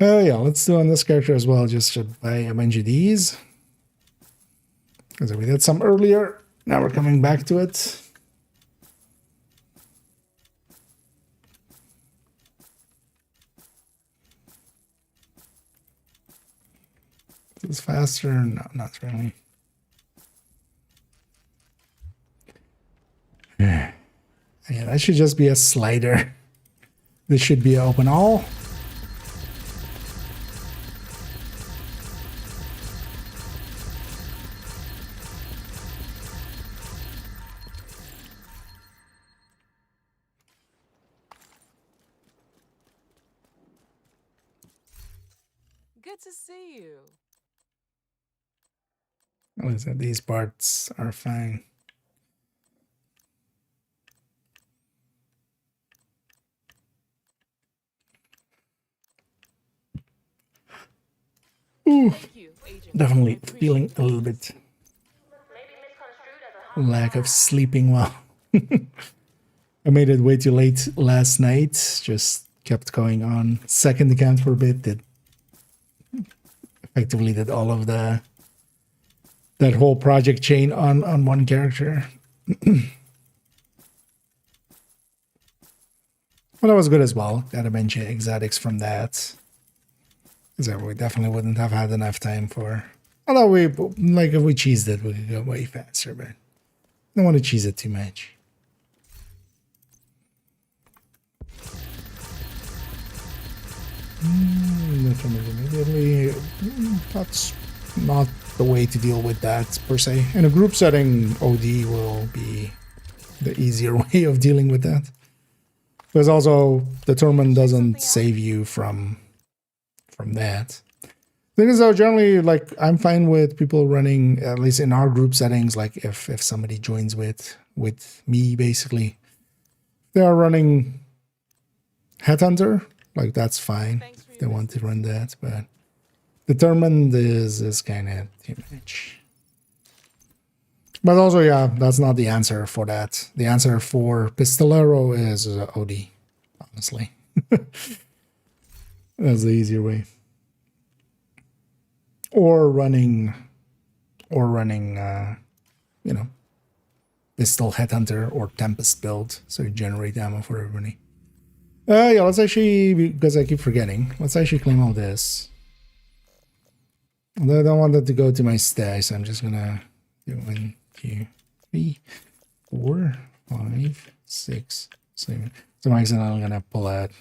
Yeah, let's do on this character as well. Just to buy a bunch of these. Because we did some earlier. Now we're coming back to it. Is faster? No, not really. Yeah, that should just be a slider. This should be open all. Good to see you. What is it? These parts are fine. Ooh, definitely feeling a little bit lack of sleeping well. I made it way too late last night. Just kept going on. Second account for a bit. Did effectively did all of that whole project chain on one character. Well, that was good as well. Got a bunch of exotics from that. Because we definitely wouldn't have had enough time for... Although we, like, if we cheesed it, we could go way faster, but I don't want to cheese it too much. Immediately, that's not the way to deal with that, per se. In a group setting, OD will be the easier way of dealing with that. Because also, the tournament doesn't save you from that. Thing is, though, generally, like, I'm fine with people running, at least in our group settings, like, if somebody joins with me, basically, they are running Headhunter, like, that's fine if they want to run that, but determined is kind of too much. But also, yeah, that's not the answer for that. The answer for Pistolero is OD, honestly. That's the easier way. Or running, you know, Pistol Headhunter or Tempest build, so you generate ammo for everybody. Yeah, let's actually, because I keep forgetting, let's actually claim all this. Although I don't want that to go to my stash, so I'm just gonna do 1, 2, 3, 4, 5, 6, 7. So I'm accidentally gonna pull out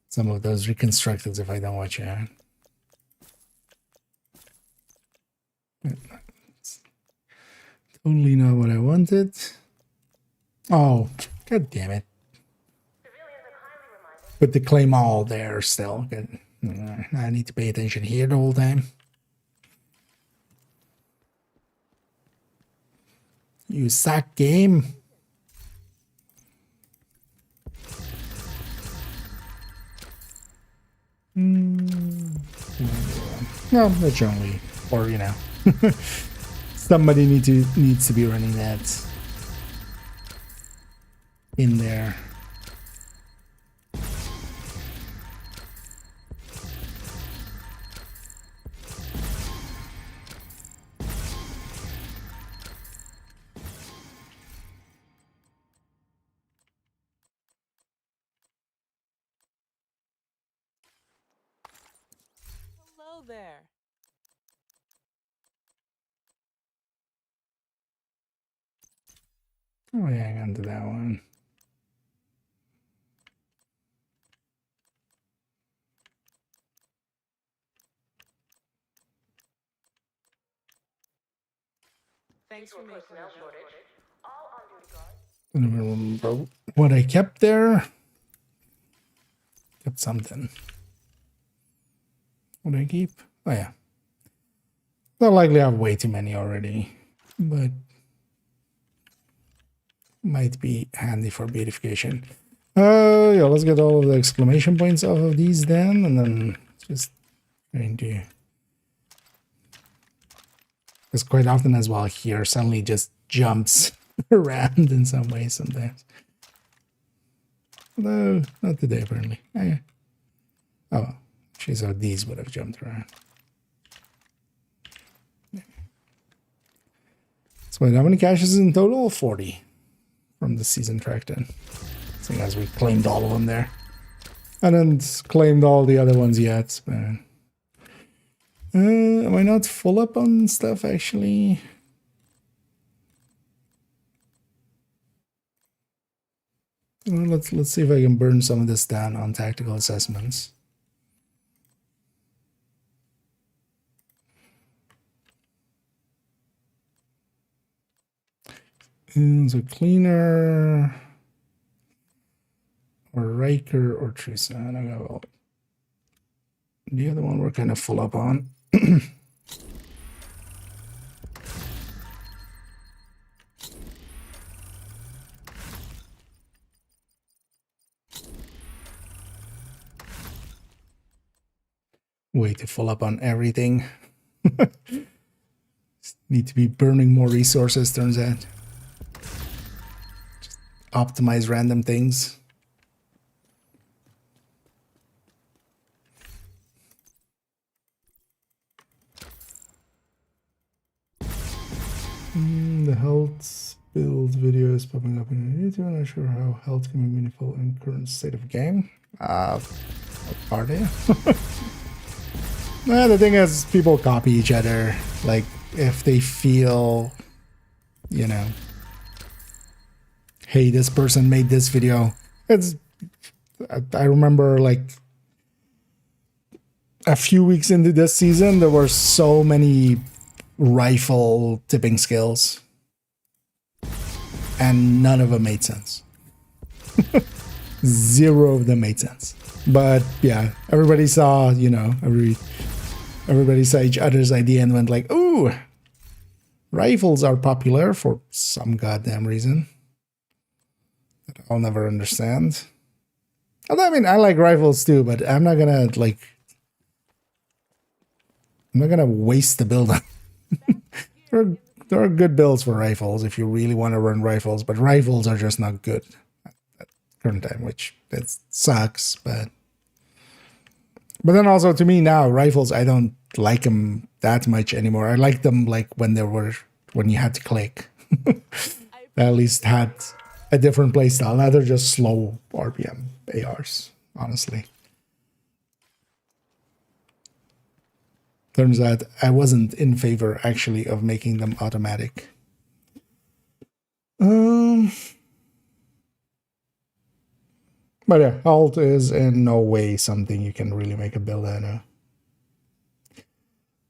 some of those reconstructeds if I don't watch out. Totally not what I wanted. Oh, god damn it. Put the claim all there still. Good. I need to pay attention here the whole time. You suck, game. No, that's only, or you know, somebody needs to be running that in there. Hello there. Oh, yeah, hang on to that one. Thanks for making it. I don't remember what I kept there. Kept something. What did I keep? Oh, yeah. They'll likely have way too many already, but might be handy for beautification. Yeah, let's get all of the exclamation points off of these then, and then just going to... Because quite often as well here, suddenly just jumps around in some ways sometimes. Although, not today apparently. Oh, well. Actually, so these would have jumped around. So wait, how many caches in total? 40 from the season track then. Seeing as we claimed all of them there. I haven't claimed all the other ones yet, but... am I not full up on stuff, actually? Well, let's see if I can burn some of this down on tactical assessments. And so cleaner... or Riker or Teresa. I don't know. The other one we're kind of full up on. Way too full up on everything. Need to be burning more resources, turns out. Just optimize random things. The health build video is popping up in YouTube. I'm not sure how health can be meaningful in current state of game. Are they? Well, the thing is, people copy each other. Like, if they feel, you know, hey, this person made this video. I remember, like, a few weeks into this season, there were so many rifle tipping skills. And none of them made sense. 0 of them made sense. But, yeah, everybody saw, you know, everybody saw each other's idea and went like, ooh, rifles are popular for some goddamn reason that I'll never understand. Although, I mean, I like rifles too, but I'm not gonna waste the build. There are good builds for rifles if you really want to run rifles, but rifles are just not good at current time, which it sucks, but then also to me now, rifles, I don't like them that much anymore. I like them like when you had to click. They at least had a different playstyle. Now they're just slow RPM ARs, honestly. Turns out I wasn't in favor, actually, of making them automatic. But yeah, alt is in no way something you can really make a build out of.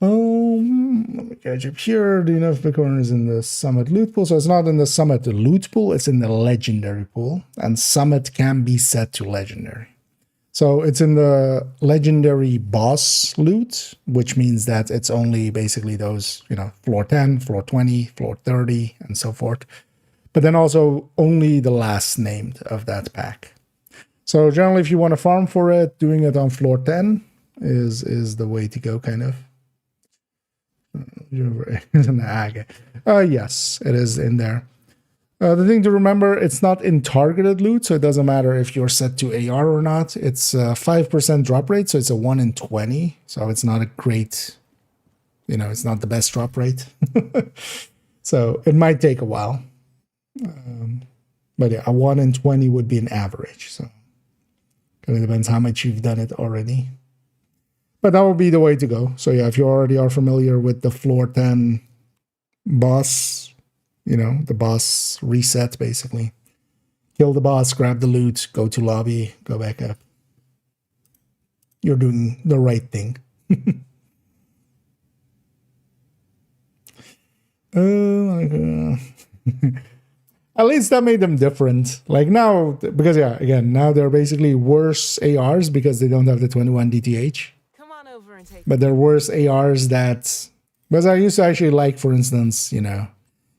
Let me catch up here. Do you know if Bitcoin is in the Summit loot pool? So it's not in the Summit loot pool, it's in the Legendary pool. And Summit can be set to Legendary. So it's in the Legendary boss loot, which means that it's only basically those, you know, floor 10, floor 20, floor 30, and so forth. But then also only the last named of that pack. So generally, if you want to farm for it, doing it on floor 10 is the way to go, kind of. Yes, it is in there. The thing to remember, it's not in targeted loot, so it doesn't matter if you're set to AR or not. It's a 5% drop rate, so it's a 1 in 20. So it's not a great, you know, it's not the best drop rate. So it might take a while. But yeah, a 1 in 20 would be an average. So kind of depends how much you've done it already. But that would be the way to go. So yeah, if you already are familiar with the floor 10 boss, you know, the boss reset, basically. Kill the boss, grab the loot, go to lobby, go back up. You're doing the right thing. At least that made them different. Like now, because yeah, again, now they're basically worse ARs because they don't have the 21 DTH. Come on over and take. But they're worse ARs that, because I used to actually like, for instance, you know,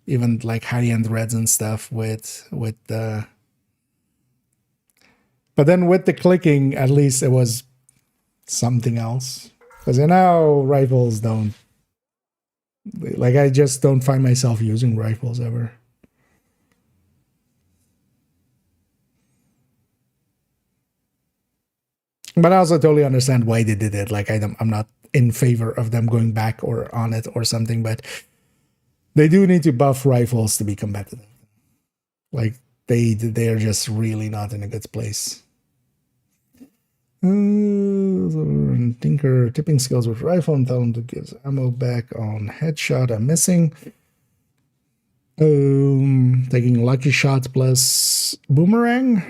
even like high-end reds and stuff with the, but then with the clicking, at least it was something else. Because now rifles don't, like I just don't find myself using rifles ever. But I also totally understand why they did it. Like, I'm not in favor of them going back or on it or something, but they do need to buff rifles to be competitive. Like, they're just really not in a good place. Tinker tipping skills with rifle and tell him to give ammo back on headshot. I'm missing. Taking lucky shots plus boomerang.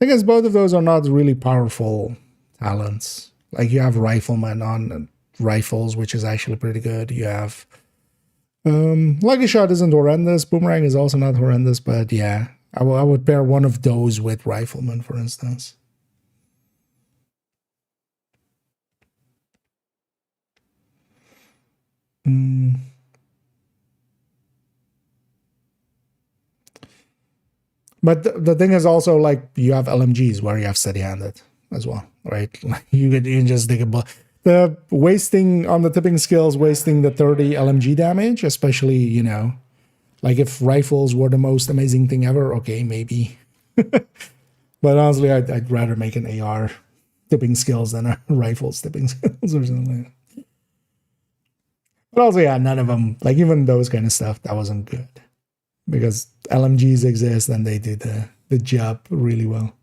I guess both of those are not really powerful talents. Like, you have rifleman on rifles, which is actually pretty good. You have lucky shot isn't horrendous. Boomerang is also not horrendous, but yeah, I would pair one of those with rifleman, for instance. But the thing is also, like, you have LMGs where you have steady-handed as well, right? Like, you can just dig a bullet. The wasting on the tipping skills, wasting the 30 LMG damage, especially, you know, like if rifles were the most amazing thing ever, okay, maybe. But honestly, I'd rather make an AR tipping skills than a rifles tipping skills or something like that. But also, yeah, none of them, like even those kind of stuff, that wasn't good. Because LMGs exist and they do the job really well.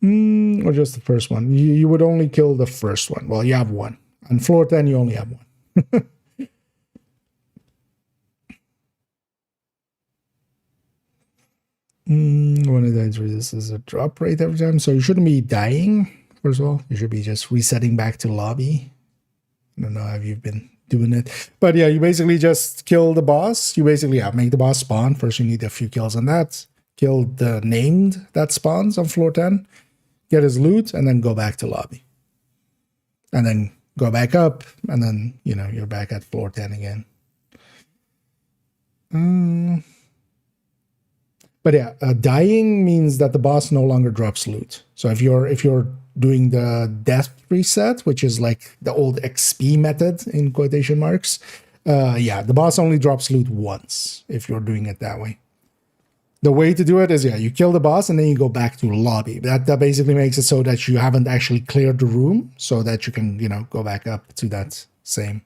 Or just the first one. You would only kill the first one. Well, you have one. On floor 10, you only have one. When it dies, this is a drop rate every time. So you shouldn't be dying, first of all. You should be just resetting back to lobby. I don't know how you've been doing it. But yeah, you basically just kill the boss. You basically make the boss spawn. First, you need a few kills on that. Kill the named that spawns on floor 10. Get his loot, and then go back to lobby. And then go back up, and then, you know, you're back at floor 10 again. But yeah, dying means that the boss no longer drops loot. So if you're doing the death reset, which is like the old XP method in quotation marks, yeah, the boss only drops loot once if you're doing it that way. The way to do it is, yeah, you kill the boss and then you go back to lobby. That basically makes it so that you haven't actually cleared the room, so that you can, you know, go back up to that same.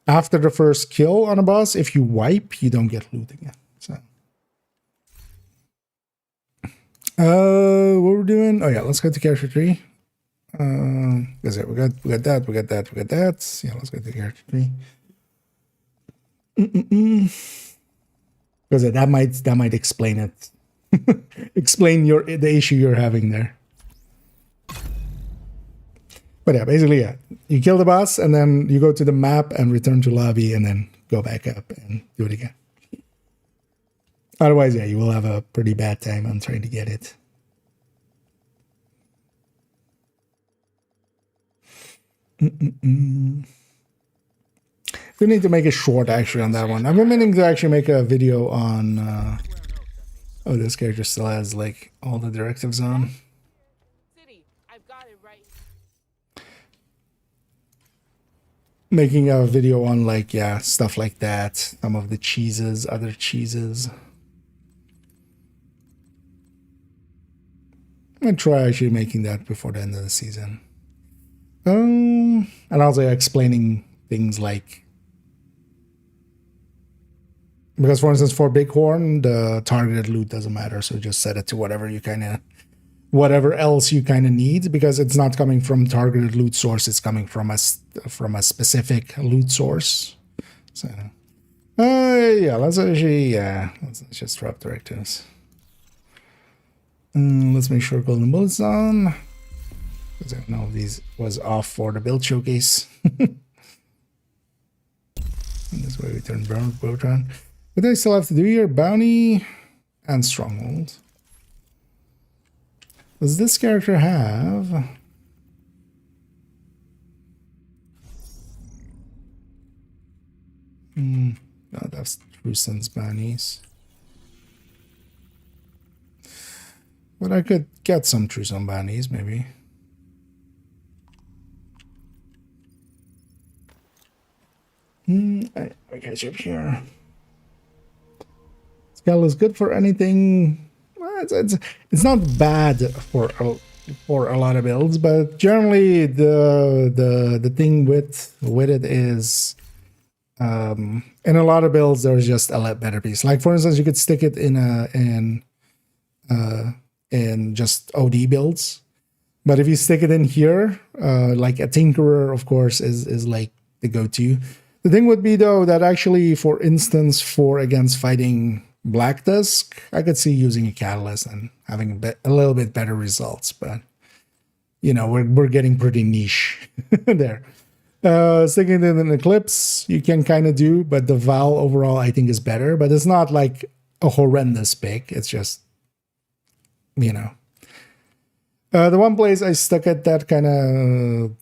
After the first kill on a boss, if you wipe, you don't get loot again. So, what we're doing? Oh yeah, let's go to character tree. Because we got that. Yeah, let's go to character tree. Because that might explain it. Explain the issue you're having there. But yeah, basically, yeah. You kill the boss, and then you go to the map and return to lobby, and then go back up and do it again. Otherwise, yeah, you will have a pretty bad time on trying to get it. We need to make it short, actually, on that one. I've been meaning to actually make a video on... oh, this character still has, like, all the directives on. I've got it right. Making a video on, like, yeah, stuff like that. Some of the cheeses, other cheeses. I'm going to try actually making that before the end of the season. And also explaining things like... Because, for instance, for Bighorn, the targeted loot doesn't matter, so just set it to whatever else you kind of need, because it's not coming from targeted loot source; it's coming from a specific loot source. So, yeah, let's just drop directives. Let's make sure golden bullets on, because I know these was off for the build showcase. And this way we turn Botron. What do I still have to do here? Bounty and Stronghold. Does this character have... No, that's True Sons bounties. But I could get some True Son bounties, maybe. I catch up here. Skull is good for anything. Well, it's not bad for for a lot of builds, but generally the thing with it is in a lot of builds there's just a lot better piece. Like for instance, you could stick it in just OD builds, but if you stick it in here, like a Tinkerer, of course, is like the go-to. The thing would be though that actually, for instance, against fighting Black Disk, I could see using a Catalyst and having a little bit better results, but you know, we're getting pretty niche there. Sticking it in an Eclipse, you can kind of do, but the Val overall I think is better, but it's not like a horrendous pick. It's just, you know. The one place I stuck at that kind of,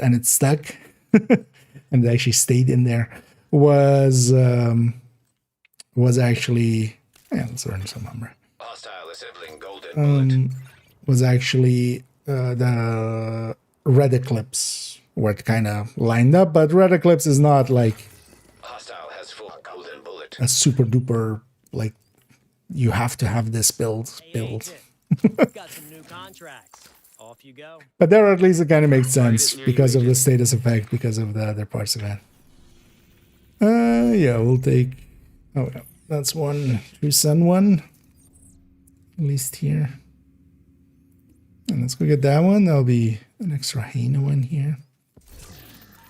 and it stuck, and it actually stayed in there, was actually, yeah, let's learn some number. Hostile assembling golden bullet. Was actually the Red Eclipse, where it kind of lined up, but Red Eclipse is not like Hostile has full golden bullet. a super duper, like, you have to have this build. Got some new contracts. Off you go. But there at least it kind of makes sense because of the status effect, because of the other parts of it. Yeah, we'll take, oh yeah, that's one True Sun one, at least here. And let's go get that one. That'll be an extra Hana one here.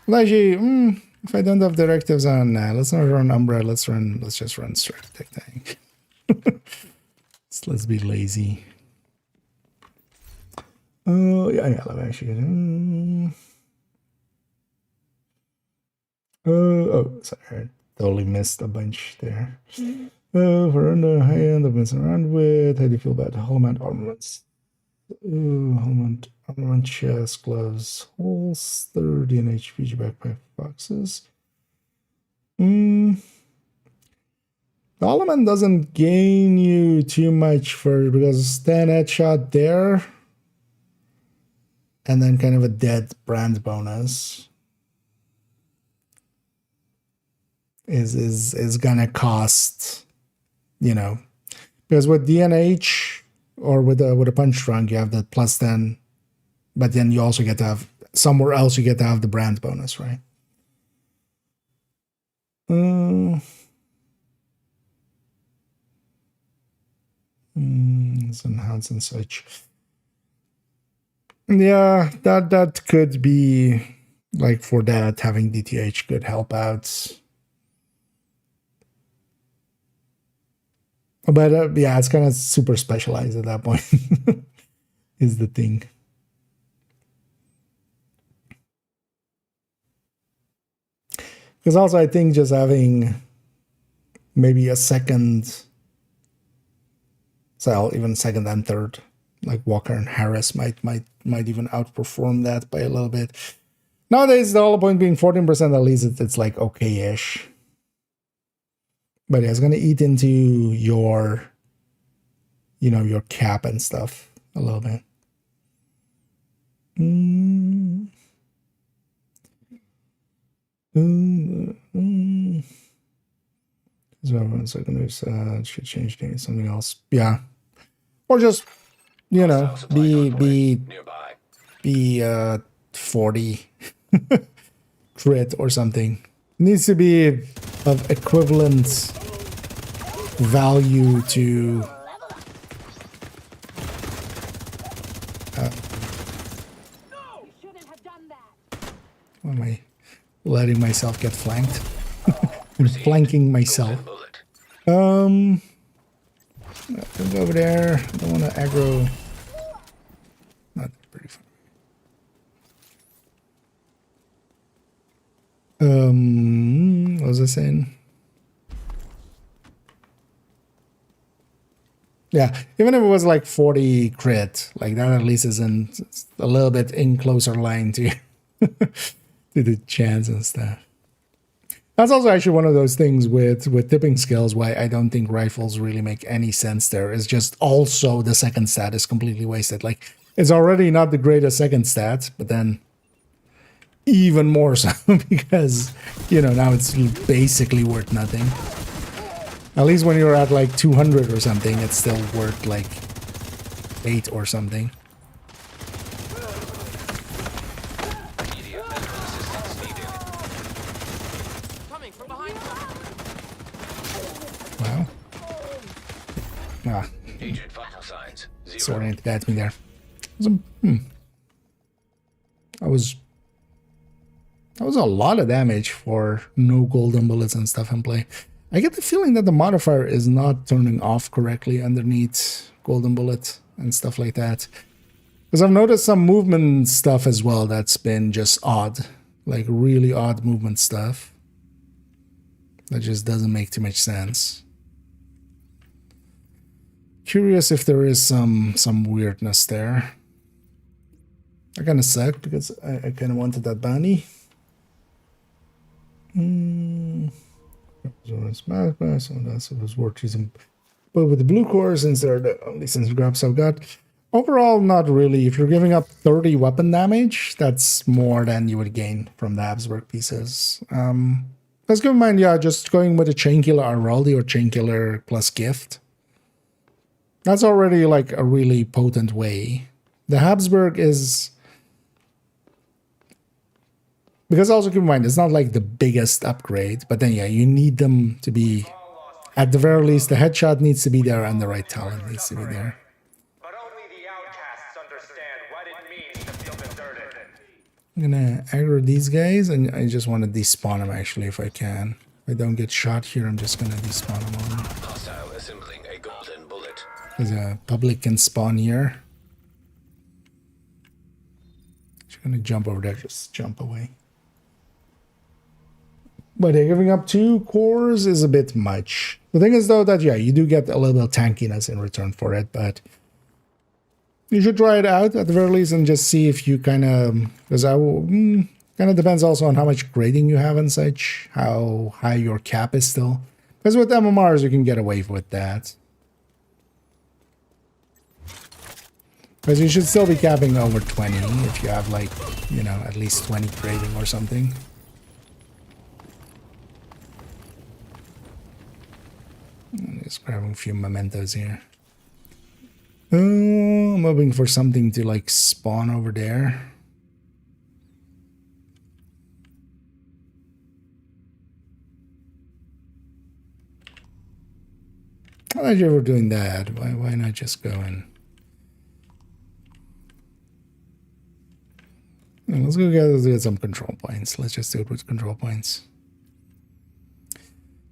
Well, actually, if I don't have directives on, let's not run Umbra. Let's just run Strategic Tank. Let's be lazy. Oh yeah, let me actually. Oh, sorry, I totally missed a bunch there. For on the high end, I've messing around with. How do you feel about Hollow Mount armaments? Hollow Mount armament, chest, gloves, holes, 30 and HPG backpack boxes. The element doesn't gain you too much for, because 10 headshot there, and then kind of a dead brand bonus is gonna cost, you know, because with DNH or with a punch drunk you have the plus 10, but then you also get to have somewhere else, you get to have the brand bonus, right? Some hands and such. Yeah, that could be like, for that, having DTH could help out. But yeah, it's kind of super specialized at that point. Is the thing. Because also I think just having maybe a second, so even second and third, like Walker and Harris might even outperform that by a little bit. Nowadays, the whole point being 14%, at least it's like okay-ish. But yeah, it's gonna eat into your, you know, your cap and stuff a little bit. So 1 second, there's should change to something else. Yeah, or just, you know, be 40 crit or something. It needs to be of equivalent value to why am I letting myself get flanked? I'm flanking myself. Go over there. I don't want to aggro. Not pretty fun. What was I saying? Yeah, even if it was like 40 crit, like that at least isn't a little bit in closer line to to the chance and stuff. That's also actually one of those things with tipping skills why I don't think rifles really make any sense there. It's just also the second stat is completely wasted. Like, it's already not the greatest second stat, but then even more so because, you know, now it's basically worth nothing. At least when you're at like 200 or something, it's still worth like 8 or something. Wow. Ah, Agent vital signs. 0. sorry to get me there. That was a lot of damage for no golden bullets and stuff in play. I get the feeling that the modifier is not turning off correctly underneath golden bullet and stuff like that. Because I've noticed some movement stuff as well that's been just odd. Like really odd movement stuff. That just doesn't make too much sense. Curious if there is some weirdness there. I kind of suck because I kind of wanted that bounty. So it was worth using. But with the blue core, since they're the only sense grabs I've got, overall not really. If you're giving up 30 weapon damage, that's more than you would gain from the Habsburg pieces. Let's keep in mind, yeah, just going with a Chainkiller Araldi or Chainkiller plus gift. That's already like a really potent way. The Habsburg is... Because also keep in mind, it's not like the biggest upgrade, but then yeah, you need them to be... At the very least, the headshot needs to be there and the right talent needs to be there. But only the outcasts understand what it means to feel deserted. I'm gonna aggro these guys, and I just want to despawn them actually if I can. If I don't get shot here, I'm just gonna despawn them all. Hostile assembling a golden bullet. Because public can spawn here. Just gonna jump over there, just jump away. But giving up 2 cores is a bit much. The thing is though that, yeah, you do get a little bit of tankiness in return for it, but you should try it out at the very least and just see if you kind of, because I will, kind of depends also on how much grading you have and such, how high your cap is still. Because with MMRs, you can get away with that. Because you should still be capping over 20 if you have like, you know, at least 20 grading or something. Just grabbing a few mementos here. I'm hoping for something to like spawn over there. Why are you ever doing that? Why not just go in? Let's go get some control points. Let's just do it with control points.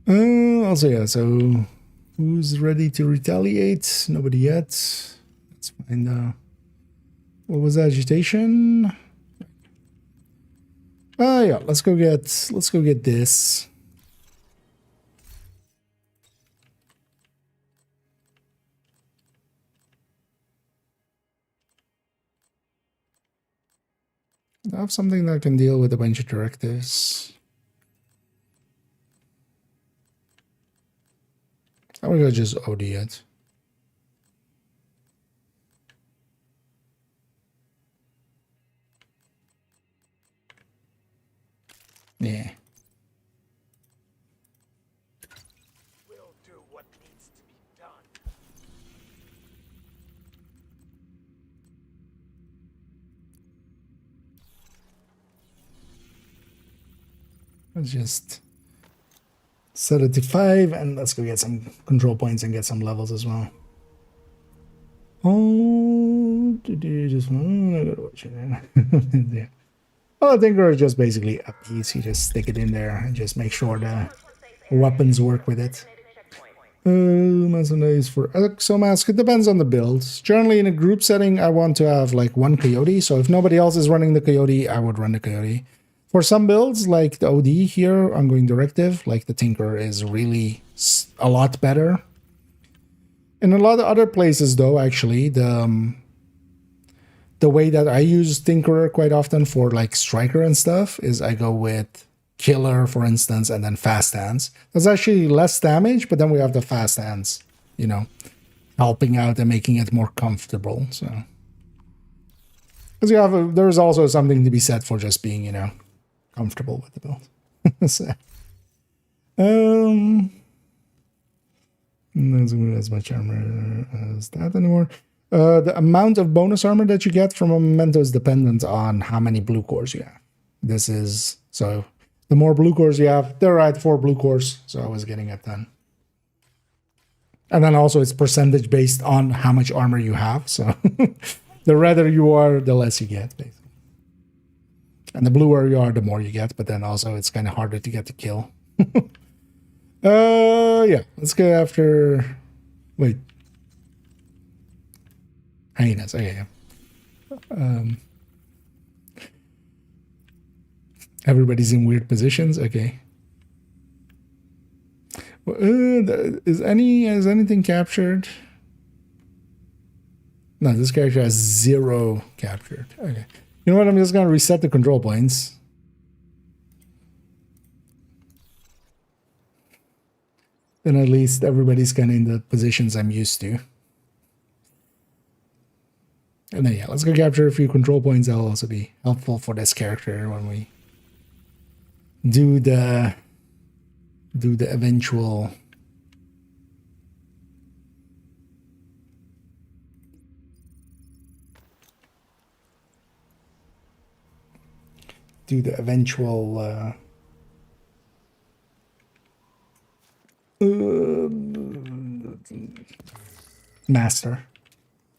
Also, yeah, so who's ready to retaliate? Nobody yet. Let's find what was agitation? Oh yeah, let's go get this. I have something that can deal with a bunch of directives. I'm gonna just OD it. Yeah. We'll do what needs to be done. Let's just set it to 5 and let's go get some control points and get some levels as well. Oh, just I gotta watch it. Yeah. Well, I think we're just basically a piece. You just stick it in there and just make sure the weapons work with it. Mercenaries for Exomask. It depends on the build. Generally, in a group setting, I want to have like 1 Coyote. So if nobody else is running the Coyote, I would run the Coyote. For some builds, like the OD here, ongoing directive, like the Tinker is really a lot better. In a lot of other places, though, actually, the way that I use Tinker quite often for like Striker and stuff is I go with Killer, for instance, and then Fast Hands. That's actually less damage, but then we have the Fast Hands, you know, helping out and making it more comfortable. So, because you have there's also something to be said for just being, you know, comfortable with the build. So, not as much armor as that anymore. The amount of bonus armor that you get from a memento is dependent on how many blue cores you have. This is so The more blue cores you have, there are at 4 blue cores, so I was getting it then. And then also it's percentage based on how much armor you have, so the redder you are, the less you get, basically. And the bluer you are, the more you get, but then also it's kind of harder to get the kill. Yeah, let's go after... Wait. Hyenas, okay, yeah. Everybody's in weird positions, okay. Is anything captured? No, this character has 0 captured. Okay. You know what? I'm just gonna reset the control points. Then at least everybody's kind of in the positions I'm used to. And then yeah, let's go capture a few control points. That'll also be helpful for this character when we do the eventual master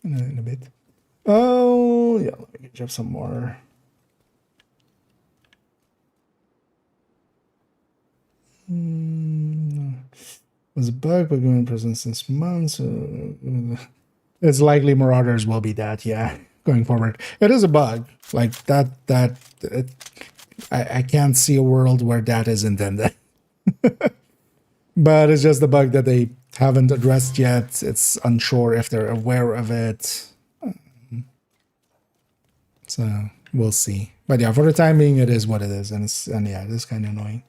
in a bit. Oh yeah, let me get up some more. Was a bug, but going present since months. It's likely Marauders will be that, yeah, going forward. It is a bug, like that. I can't see a world where that is intended. But it's just a bug that they haven't addressed yet. It's unsure if they're aware of it. So we'll see. But yeah, for the time being, it is what it is, and yeah, it is kind of annoying.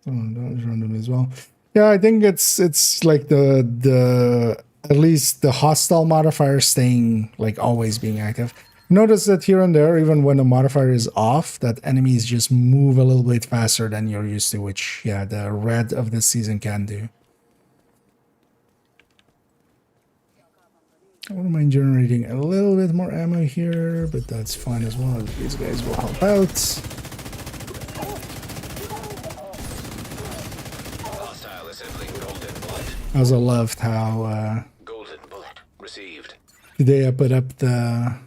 Random as well. Yeah, I think it's like the at least the hostile modifier staying like always being active. Notice that here and there, even when the modifier is off, that enemies just move a little bit faster than you're used to, which yeah, the red of this season can do. I wouldn't mind generating a little bit more ammo here, but that's fine as well. These guys will help out. I also loved how Golden bullet received. They put up the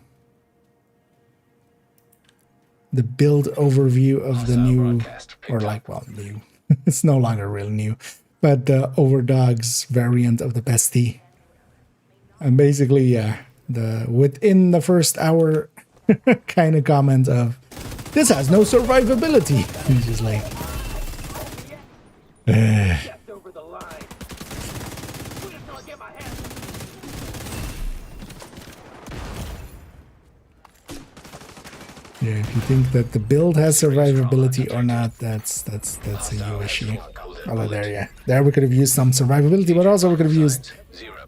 build overview of the new, or like, well, new. It's no longer real new, but the Overdogs variant of the Bestie. And basically, yeah, the within the first hour kind of comment of, this has no survivability. He's just like, yeah, if you think that the build has survivability or not, that's a you issue. Oh, there, yeah. There we could have used some survivability, but also we could have used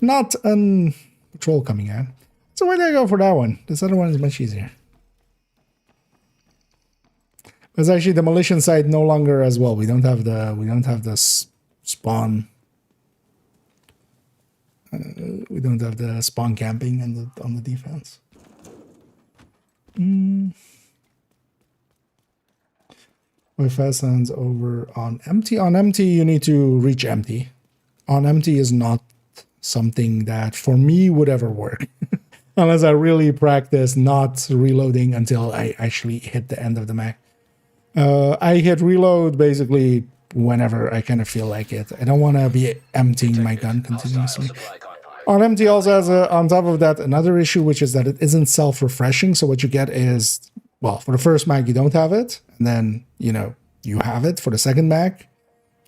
not a patrol coming out. So why did I go for that one? This other one is much easier. It's actually the demolition side no longer as well. We don't have the spawn. We don't have the spawn camping on the defense. My fast lands over on empty. On empty, you need to reach empty. On empty is not something that for me would ever work. Unless I really practice not reloading until I actually hit the end of the map. I hit reload basically whenever I kind of feel like it. I don't want to be emptying my gun continuously. On empty also has, on top of that, another issue, which is that it isn't self-refreshing. So what you get is, well, for the first mag, you don't have it. And then, you know, you have it for the second mag.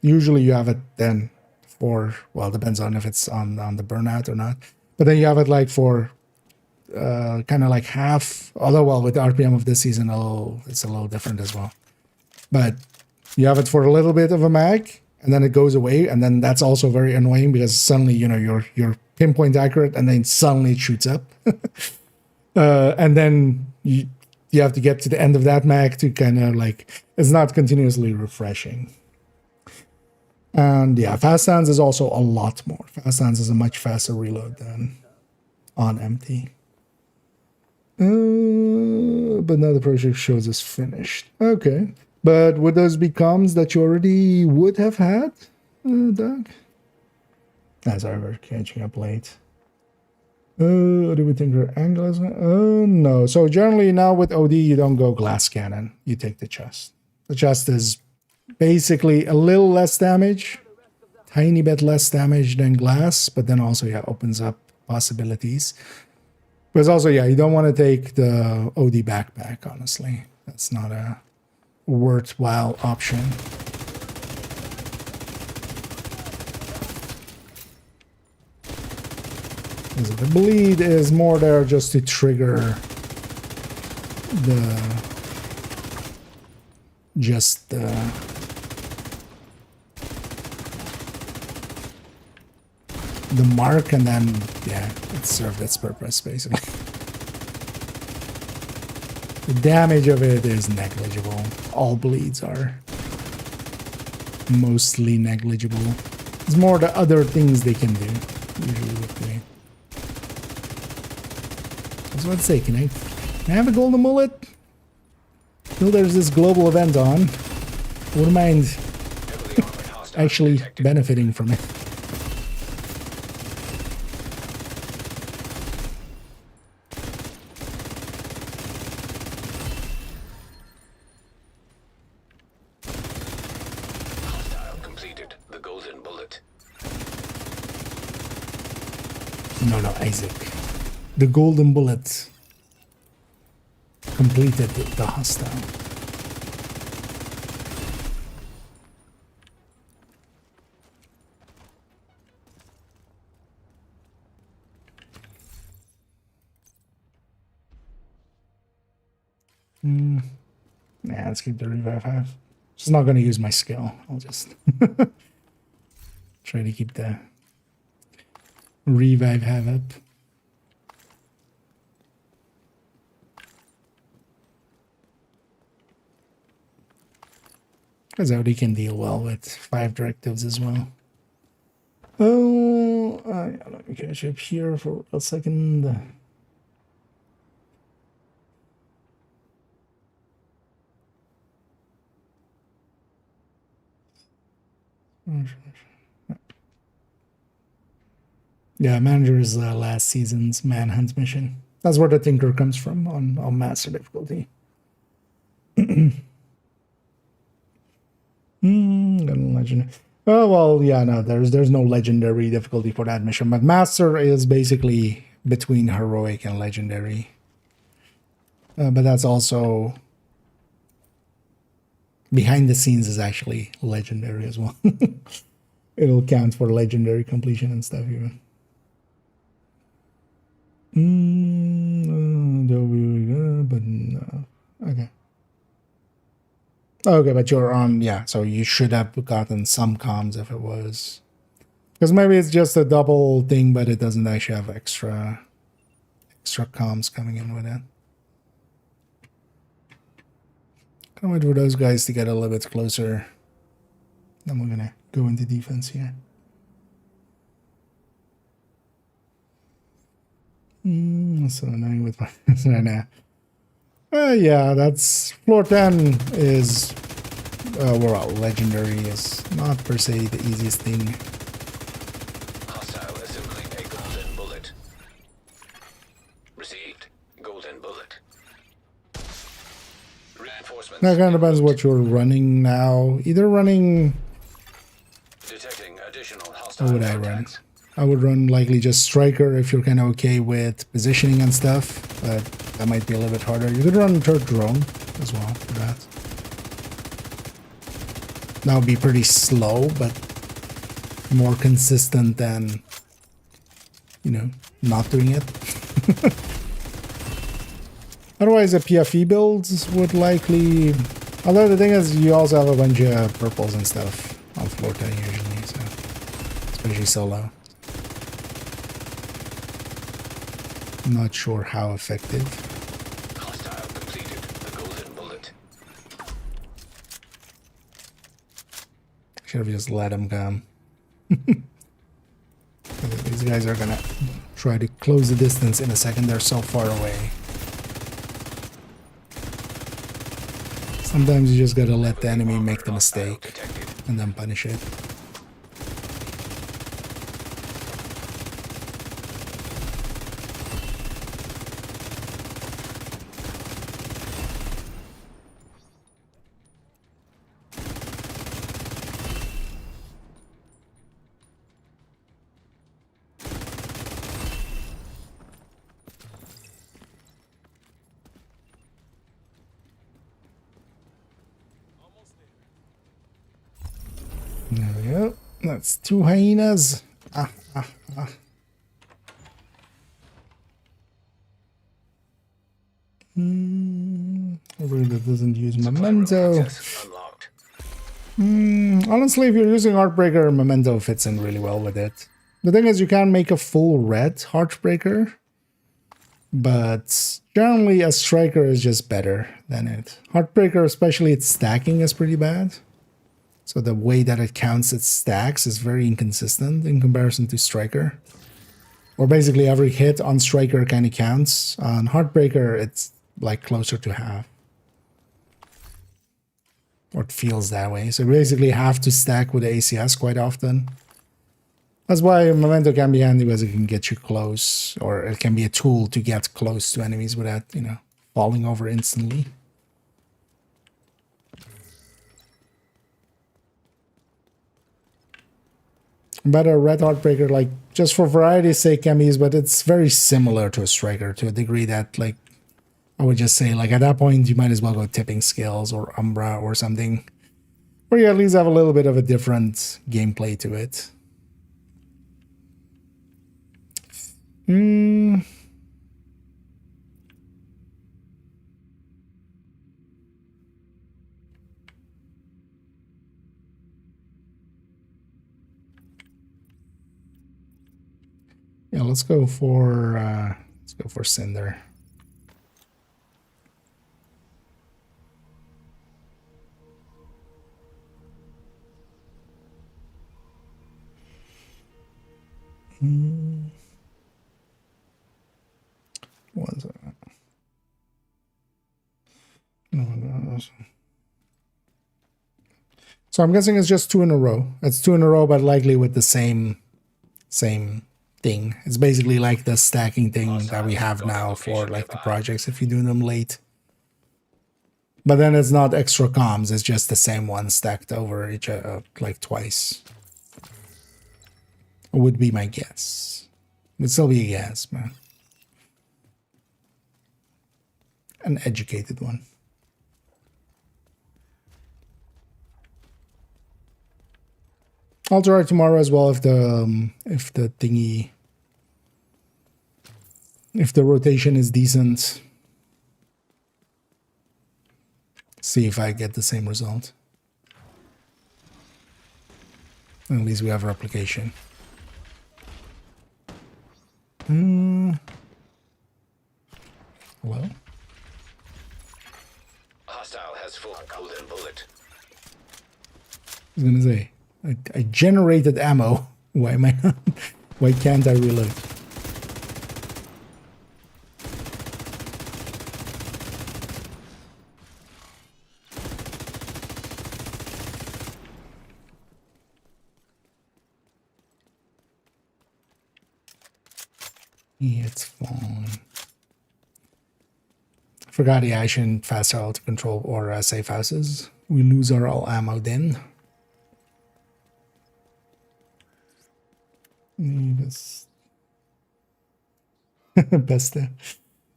Usually you have it then for, well, depends on if it's on the burnout or not. But then you have it like for kind of like half. Although, well, with the RPM of this season, it's a little different as well. But you have it for a little bit of a mag, and then it goes away. And then that's also very annoying because suddenly, you know, you're pinpoint accurate, and then suddenly it shoots up. And then you have to get to the end of that mag to kind of like, it's not continuously refreshing. And yeah, fast lands is also a lot more. Fast lands is a much faster reload than on empty. but now the project shows is finished. Okay. But would those be comms that you already would have had, Doug? That's we're catching up late. Do we think our angle is... no. So generally now with OD, you don't go glass cannon. You take the chest. The chest is basically a little less damage. Tiny bit less damage than glass. But then also, yeah, opens up possibilities. But also, yeah, you don't want to take the OD backpack, honestly. That's not a worthwhile option. The bleed is more there just to trigger the mark, and then yeah, it served its purpose basically. The damage of it is negligible. All bleeds are mostly negligible. It's more the other things they can do usually with the... I was about to say, can I have a golden mullet? Till there's this global event on, I wouldn't mind actually benefiting from it. Hostile completed the golden bullet. No, Isaac. The golden bullet completed the hostile. Nah, let's keep the revive half. Just not going to use my skill. I'll just try to keep the revive half up. Because Audi can deal well with 5 directives as well. Oh, yeah, let me catch up here for a second. Yeah, manager's last season's manhunt mission. That's where the Tinker comes from on master difficulty. Legend. Oh well, yeah, no, there's no legendary difficulty for that mission, but master is basically between heroic and legendary. But that's also behind the scenes is actually legendary as well. It'll count for legendary completion and stuff even. But no. Okay. Okay, but you're on, yeah, so you should have gotten some comms if it was. Because maybe it's just a double thing, but it doesn't actually have extra comms coming in with it. Can't wait for those guys to get a little bit closer. Then we're gonna go into defense here. So annoying with my right now. Yeah, that's floor 10 is well, legendary is not per se the easiest thing. Hostile assembling a golden bullet. Received golden bullet. Reinforcements. That kind of depends what you're running now. Either running. Detecting additional hostile What would I run? I would run likely just striker if you're kind of okay with positioning and stuff, but that might be a little bit harder. You could run third drone as well for that. That would be pretty slow, but more consistent than, you know, not doing it. Otherwise, a PFE build would likely... Although the thing is, you also have a bunch of purples and stuff on floor 10 usually, so especially solo. I'm not sure how effective. Hostile completed the golden bullet. Should have just let him come. These guys are gonna try to close the distance in a second. They're so far away. Sometimes you just gotta let the enemy make the mistake and then punish it. There we go. That's 2 hyenas. Ah. Everybody that doesn't use memento. Honestly, if you're using Heartbreaker, memento fits in really well with it. The thing is, you can't make a full red Heartbreaker, but generally a striker is just better than it. Heartbreaker, especially its stacking, is pretty bad. So the way that it counts its stacks is very inconsistent in comparison to striker. Or basically every hit on striker kind of counts. On Heartbreaker, it's like closer to half. Or it feels that way. So basically have to stack with the ACS quite often. That's why memento can be handy, because it can get you close, or it can be a tool to get close to enemies without, you know, falling over instantly. But a red Heartbreaker, like, just for variety's sake, can be used, but it's very similar to a striker to a degree that, like, I would just say, like, at that point, you might as well go tipping scales or Umbra or something, where you at least have a little bit of a different gameplay to it. Yeah, let's go for Cinder. What was it? No. So I'm guessing it's just 2 in a row. It's 2 in a row, but likely with the same thing. It's basically like the stacking thing that we have now for like the projects if you do them late. But then it's not extra comms, it's just the same one stacked over each other like twice. Would be my guess. Would still be a guess, man. An educated one. I'll try tomorrow as well if the thingy, if the rotation is decent. See if I get the same result. At least we have replication. Hello? Hostile has full golden bullet. I was gonna say, I generated ammo. Why am I not? Why can't I reload? It's fine. Forgot, yeah, I shouldn't fast travel to control or safe houses. We lose our all ammo then. Best.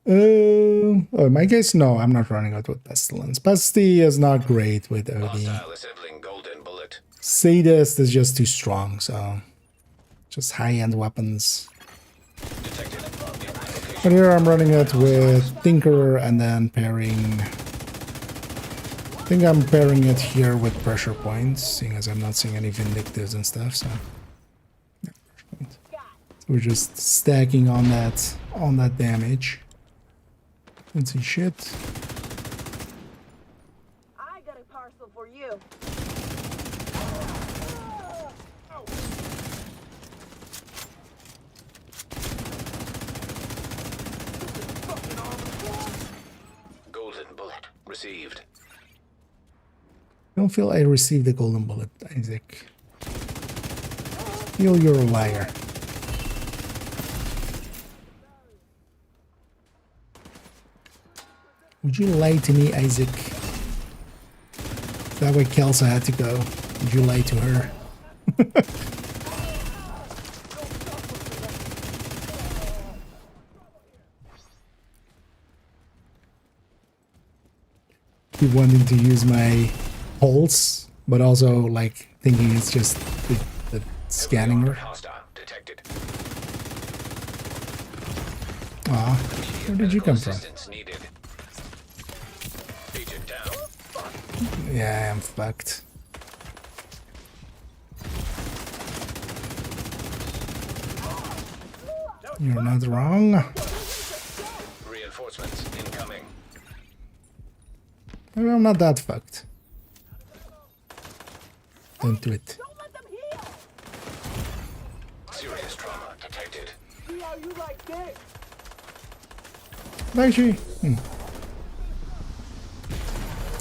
Oh, in my case, no, I'm not running out with Pestilence. Pesty is not great with OD. Sadist is just too strong, so just high-end weapons. But here I'm running it with Tinkerer and then pairing... I think I'm pairing it here with Pressure Points, seeing as I'm not seeing any Vindictives and stuff, so... Yeah, we're just stacking on that damage. Let's see shit. I got a parcel for you. Golden bullet received. don't feel I received the golden bullet, Isaac. Feel you're a liar. Would you lie to me, Isaac? That way Kelsa had to go. Would you lie to her? Keep wanting to use my pulse, but also like thinking it's just the scanning her. Aw, where did you come from? Yeah, I'm fucked. You're not wrong. Reinforcements incoming. Well, I'm not that fucked. Don't do it. Serious trauma detected. See how you like this? Actually,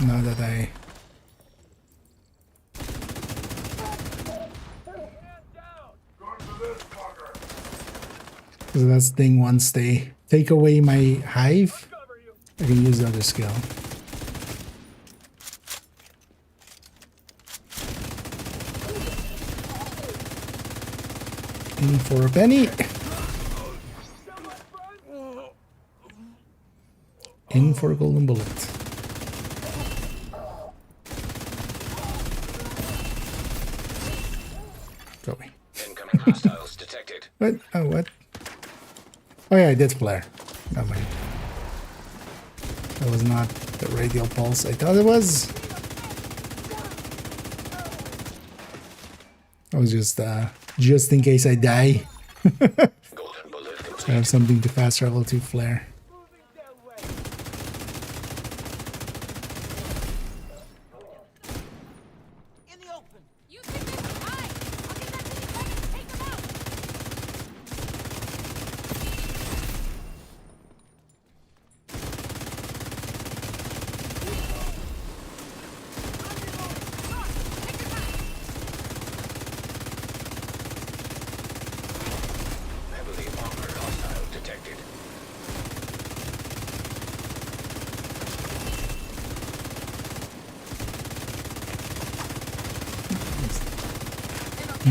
now that I... So that's the thing, once they take away my hive, I can use the other skill. In for a penny. In for a golden bullet. Go away. Incoming hostiles detected. What? Oh, what? Oh yeah, I did flare. Never mind. That was not the radial pulse I thought it was. I was just in case I die. I have something to fast travel to flare.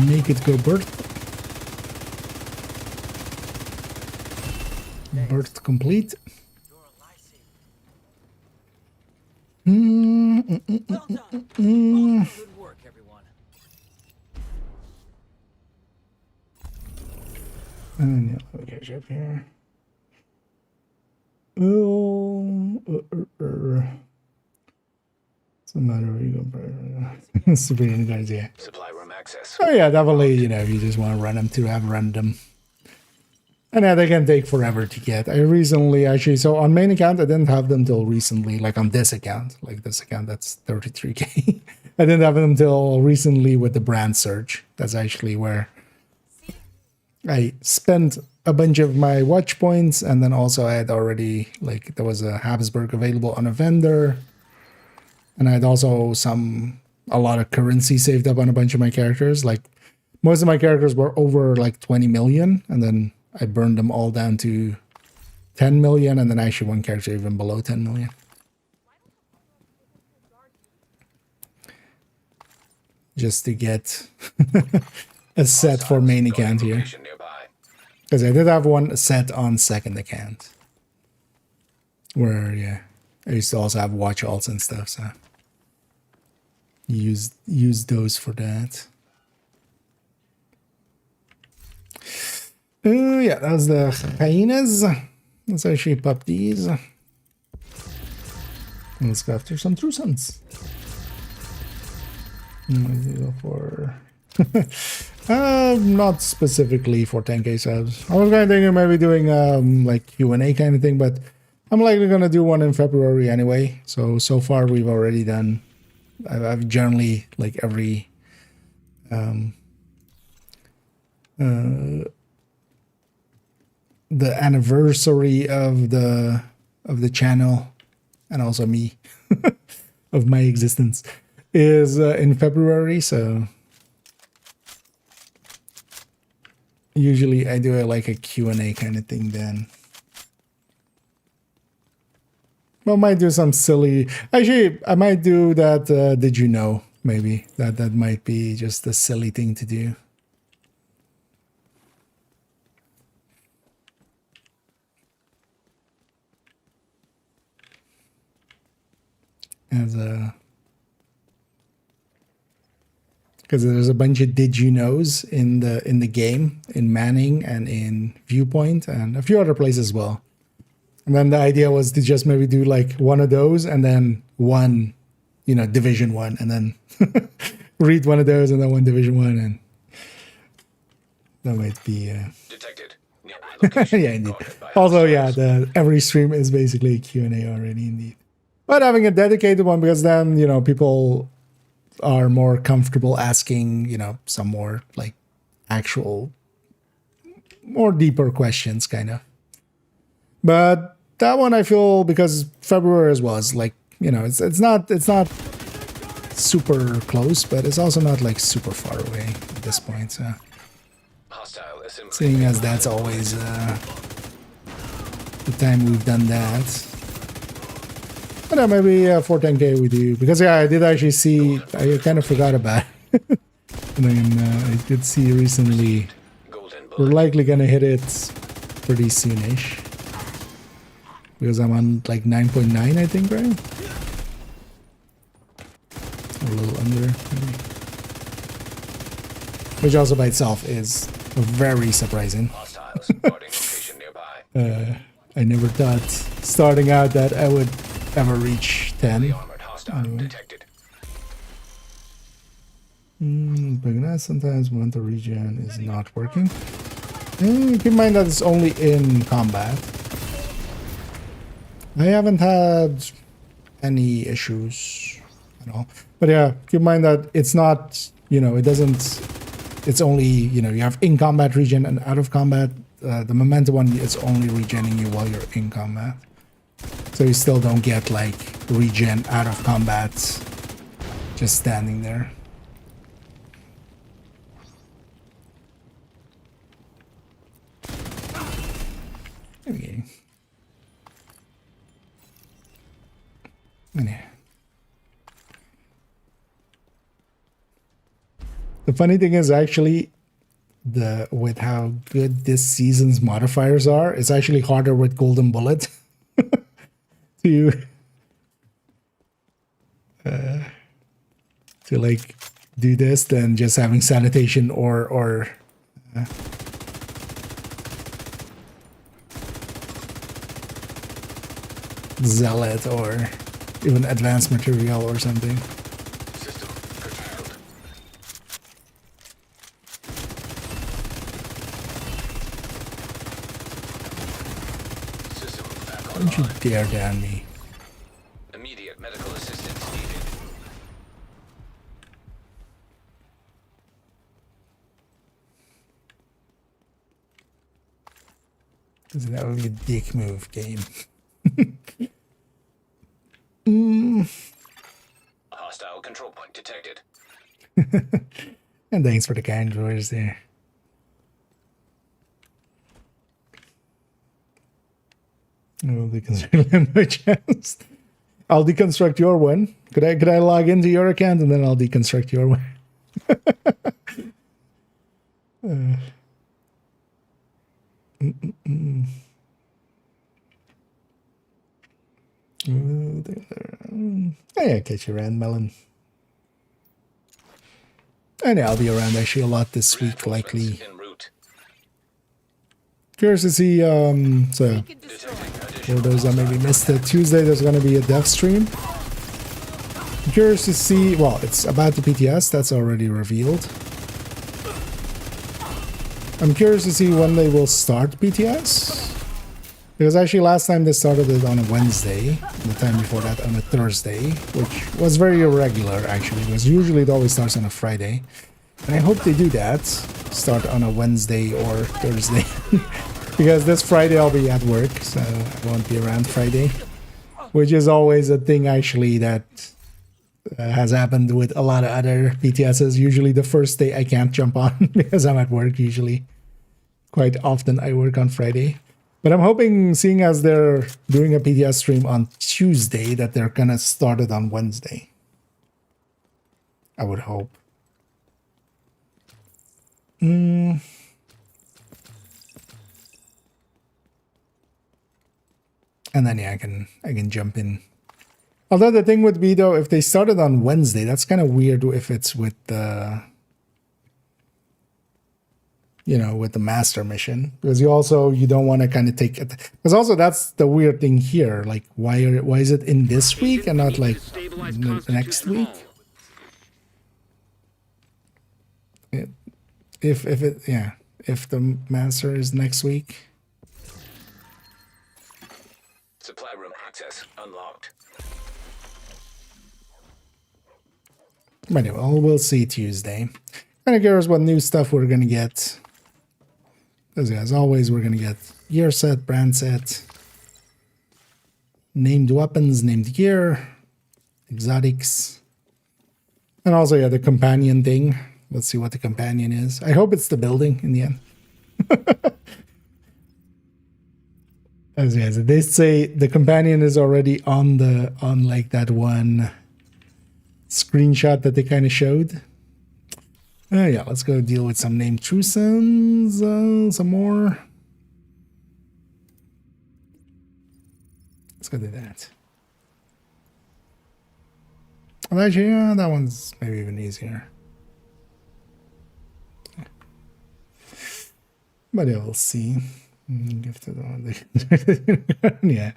Make it go birth. Birth complete. Good work, everyone. And yeah, let me catch up here. Oh, what's the matter? Where you go? Civilian guys, yeah. Supply room access. Oh yeah, definitely. You know, if you just want to run them to have random. And yeah, they can take forever to get. I recently actually, so on main account, I didn't have them till recently, like on this account, that's 33k. I didn't have them till recently with the brand search. That's actually where I spent a bunch of my watch points, and then also I had already, like, there was a Habsburg available on a vendor, and I had also a lot of currency saved up on a bunch of my characters. Like, most of my characters were over like 20 million, and then I burned them all down to 10 million, and then actually one character even below 10 million. Just to get a set for main account here. Because I did have one set on second account. Where, yeah, I used to also have watch alts and stuff, so use those for that. Yeah, that was the hyenas. Let's actually pop these. And let's go after some true sons. Go for not specifically for 10k subs. I was kind of thinking maybe doing like Q&A kind of thing, but I'm likely gonna do one in February anyway. So far we've already done. I've generally, like, every the anniversary of the channel, and also me of my existence, is in February, so usually I do like a Q&A kind of thing then. I might do some silly. Actually, I might do that. Did you know? Maybe that might be just a silly thing to do. As a, because there's a bunch of did you knows in the game, in Manning and in Viewpoint and a few other places as well. And then the idea was to just maybe do like one of those and then one, you know, Division 1, and then read one of those and then one Division 1, and that might be detected. Location. Yeah, indeed. Also, yeah, every stream is basically a Q&A already, indeed. But having a dedicated one, because then, you know, people are more comfortable asking, you know, some more like actual, more deeper questions, kind of. But that one I feel, because February as well, is like, you know, it's not super close, but it's also not like super far away at this point. So seeing as that's always the time we've done that. But maybe 410K we do, because yeah, I did actually see, I kind of forgot about it. And then I did see recently we're likely gonna hit it pretty soonish, because I'm on like 9.9, I think, right? A little under, maybe. Which also by itself is very surprising. I never thought starting out that I would ever reach 10. Anyway. But sometimes when the regen is not working. Keep in mind that it's only in combat. I haven't had any issues at all. But yeah, keep in mind that it's not, you know, it doesn't, it's only, you know, you have in combat regen and out of combat. The momentum one is only regenning you while you're in combat. So you still don't get like regen out of combat just standing there. Okay. Anyway. The funny thing is actually with how good this season's modifiers are, it's actually harder with Golden Bullet to like do this than just having sanitation or zealot or even advanced material or something. Don't you dare down me. Immediate medical assistance needed. Because that would be a dick move, game. A hostile control point detected. And thanks for the kind words there. I'll deconstruct my chest. I'll deconstruct your one. Could I log into your account and then I'll deconstruct your one? Oh yeah, catch you around, Melon. And I'll be around actually a lot this week, likely. Curious to see, so for those that maybe missed it, Tuesday there's going to be a dev stream. I'm curious to see, well, it's about the PTS, that's already revealed. I'm curious to see when they will start PTS. Because actually last time they started it on a Wednesday, the time before that on a Thursday, which was very irregular actually, because usually it always starts on a Friday. And I hope they do that, start on a Wednesday or Thursday. Because this Friday I'll be at work, so I won't be around Friday. Which is always a thing actually that has happened with a lot of other PTSs. Usually the first day I can't jump on because I'm at work usually. Quite often I work on Friday. But I'm hoping, seeing as they're doing a PTS stream on Tuesday, that they're gonna start it on Wednesday. I would hope. And then yeah, I can jump in. Although the thing would be though, if they started on Wednesday, that's kind of weird if it's with the, you know, with the master mission, because you don't want to kind of take it, because also that's the weird thing here. Like, why is it in this week and not like next week? If the master is next week. Supply room access unlocked. But anyway, we'll see Tuesday. Kind of curious what new stuff we're gonna get. As always, we're gonna get gear set, brand set, named weapons, named gear, exotics, and also yeah, the companion thing. Let's see what the companion is. I hope it's the building in the end. As they say, the companion is already on like that one screenshot that they kind of showed. Yeah, let's go deal with some named true sons, some more. Let's go do that. Well, actually, yeah, that one's maybe even easier. But yeah, we'll see. Give to the one. Yeah.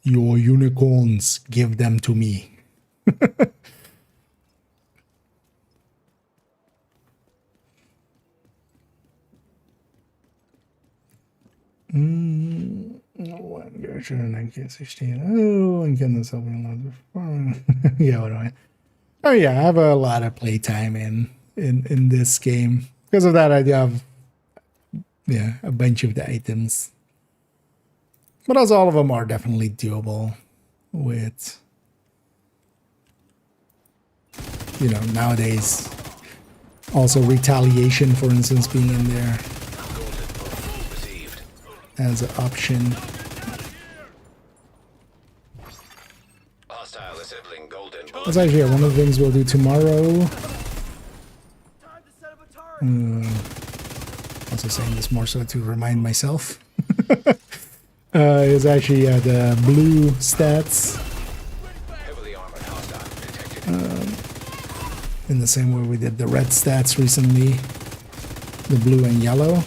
Your unicorns, give them to me. One Gertrude in 1916. Oh, and getting this over yeah, what do I? Oh yeah, I have a lot of playtime in this game. Because of that, I have a bunch of the items. But as all of them are definitely doable with, you know, nowadays. Also retaliation, for instance, being in there as an option. That's actually one of the things we'll do tomorrow. Also saying this more so to remind myself. Is actually the blue stats. In the same way we did the red stats recently. The blue and yellow.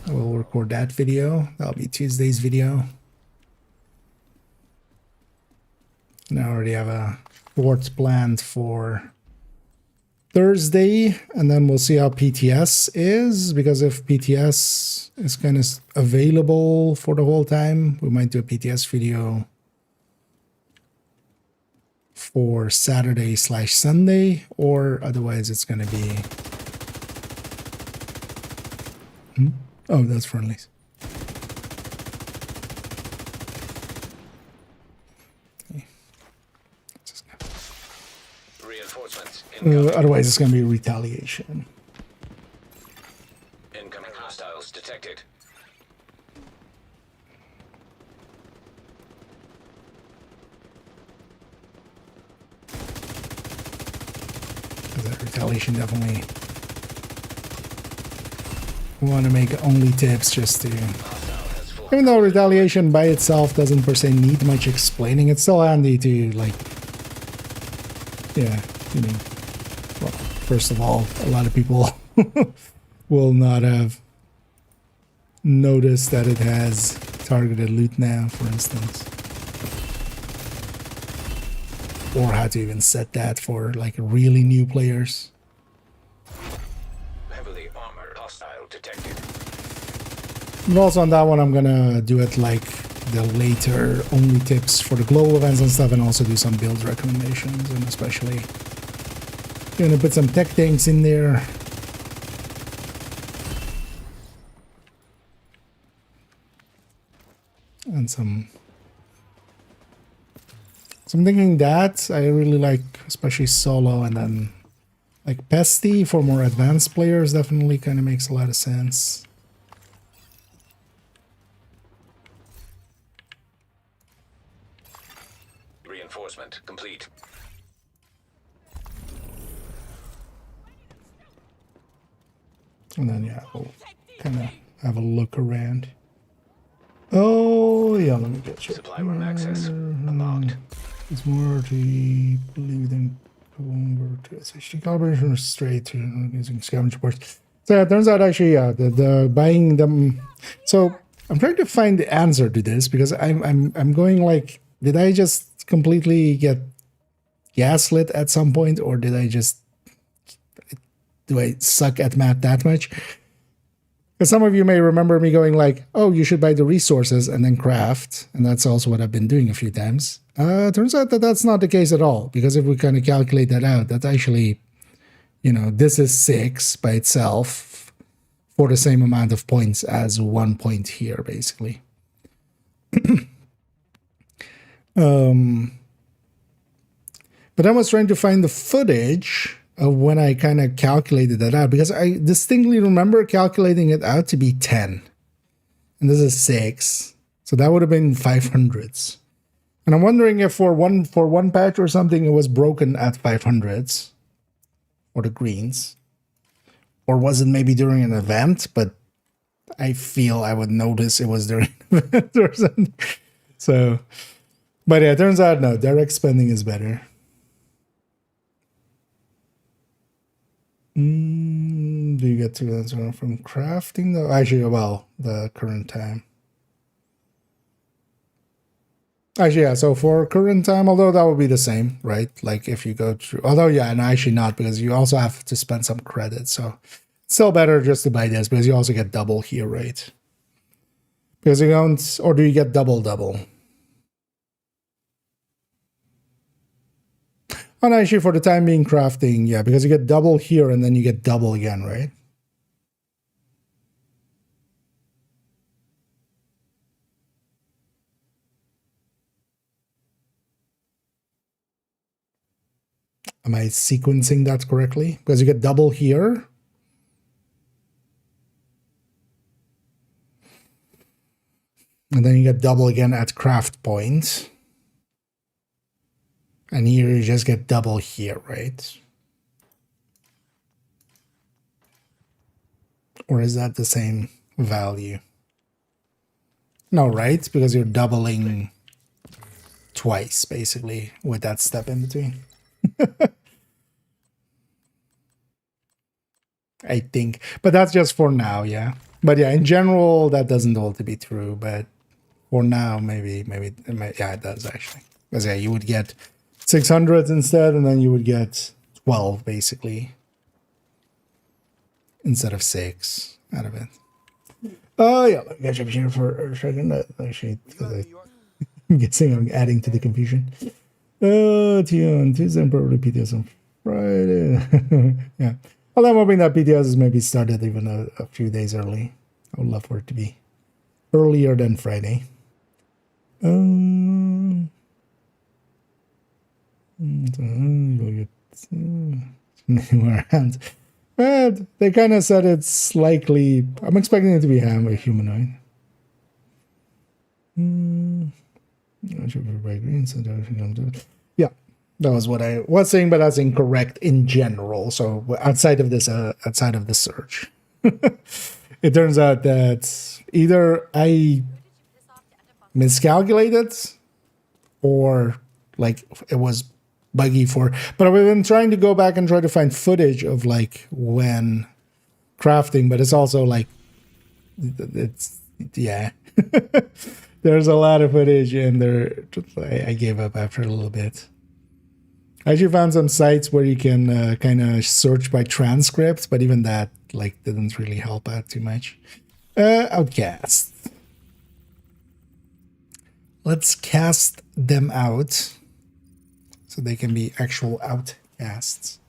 We'll record that video. That'll be Tuesday's video. And I already have a board planned for Thursday, and then we'll see how PTS is, because if PTS is kind of available for the whole time, we might do a PTS video for Saturday/Sunday, or otherwise it's going to be... Oh, that's friendlies. Otherwise, it's going to be retaliation. Incoming hostiles detected. That retaliation definitely. We want to make only tips just to. Even though retaliation by itself doesn't per se need much explaining, it's still handy to like. Yeah, you know. Well, first of all, a lot of people will not have noticed that it has targeted loot now, for instance. Or how to even set that for like really new players. Heavily armored hostile detected. But also on that one, I'm gonna do it like the later only tips for the global events and stuff, and also do some build recommendations, and especially gonna put some tech tanks in there. and some. So I'm thinking that I really like, especially solo, and then like Pesty for more advanced players definitely kind of makes a lot of sense. Reinforcement complete. And then yeah, we'll kind of have a look around. Oh yeah, let me get you. Supply room access unlocked. It's more to believe than convert to SHD calibration straight to using scavenger parts. So yeah, it turns out actually, yeah, the buying them. So I'm trying to find the answer to this because I'm going like, did I just completely get gaslit at some point, or did I just do I suck at math that much? Because some of you may remember me going like, oh, you should buy the resources and then craft. And that's also what I've been doing a few times. Turns out that that's not the case at all. Because if we kind of calculate that out, that's actually, you know, this is 6 by itself for the same amount of points as 1 point here, basically. But I was trying to find the footage of when I kind of calculated that out, because I distinctly remember calculating it out to be 10. And this is 6. So that would have been 500s. And I'm wondering if for one patch or something, it was broken at 500s. Or the greens. Or was it maybe during an event? But I feel I would notice it was during an event or something. So, but yeah, it turns out no, direct spending is better. Do you get to that from crafting though? Actually, well, the current time. Actually, yeah, so for current time, although that would be the same, right? Like if you go through, although yeah, and actually not, because you also have to spend some credit. So still better just to buy this because you also get double here, right? Because you don't, or do you get double? And actually, for the time being, crafting, yeah, because you get double here and then you get double again, right? Am I sequencing that correctly? Because you get double here. And then you get double again at craft point. And here you just get double here, right? Or is that the same value? No, right? Because you're doubling twice, basically, with that step in between. I think. But that's just for now, yeah. But yeah, in general, that doesn't hold to be true. But for now, maybe, yeah, it does actually. Because yeah, you would get 600 instead, and then you would get 12 basically instead of 6 out of it. Oh yeah, let me catch up here for a second. Actually, because I'm guessing I'm adding to the confusion. On Tuesday and probably PTS on Friday. Yeah, although I'm hoping that PTS is maybe started even a few days early. I would love for it to be earlier than Friday. Around. But they kind of said it's likely. I'm expecting it to be humanoid. Yeah, that was what I was saying, but that's incorrect in general. So outside of this, outside of the search, it turns out that either I miscalculated or like it was buggy for, but I've been trying to go back and try to find footage of like when crafting, but it's also like it's yeah. There's a lot of footage and I gave up after a little bit. I actually found some sites where you can kind of search by transcripts, but even that like didn't really help out too much. Outcast. Let's cast them out so they can be actual outcasts.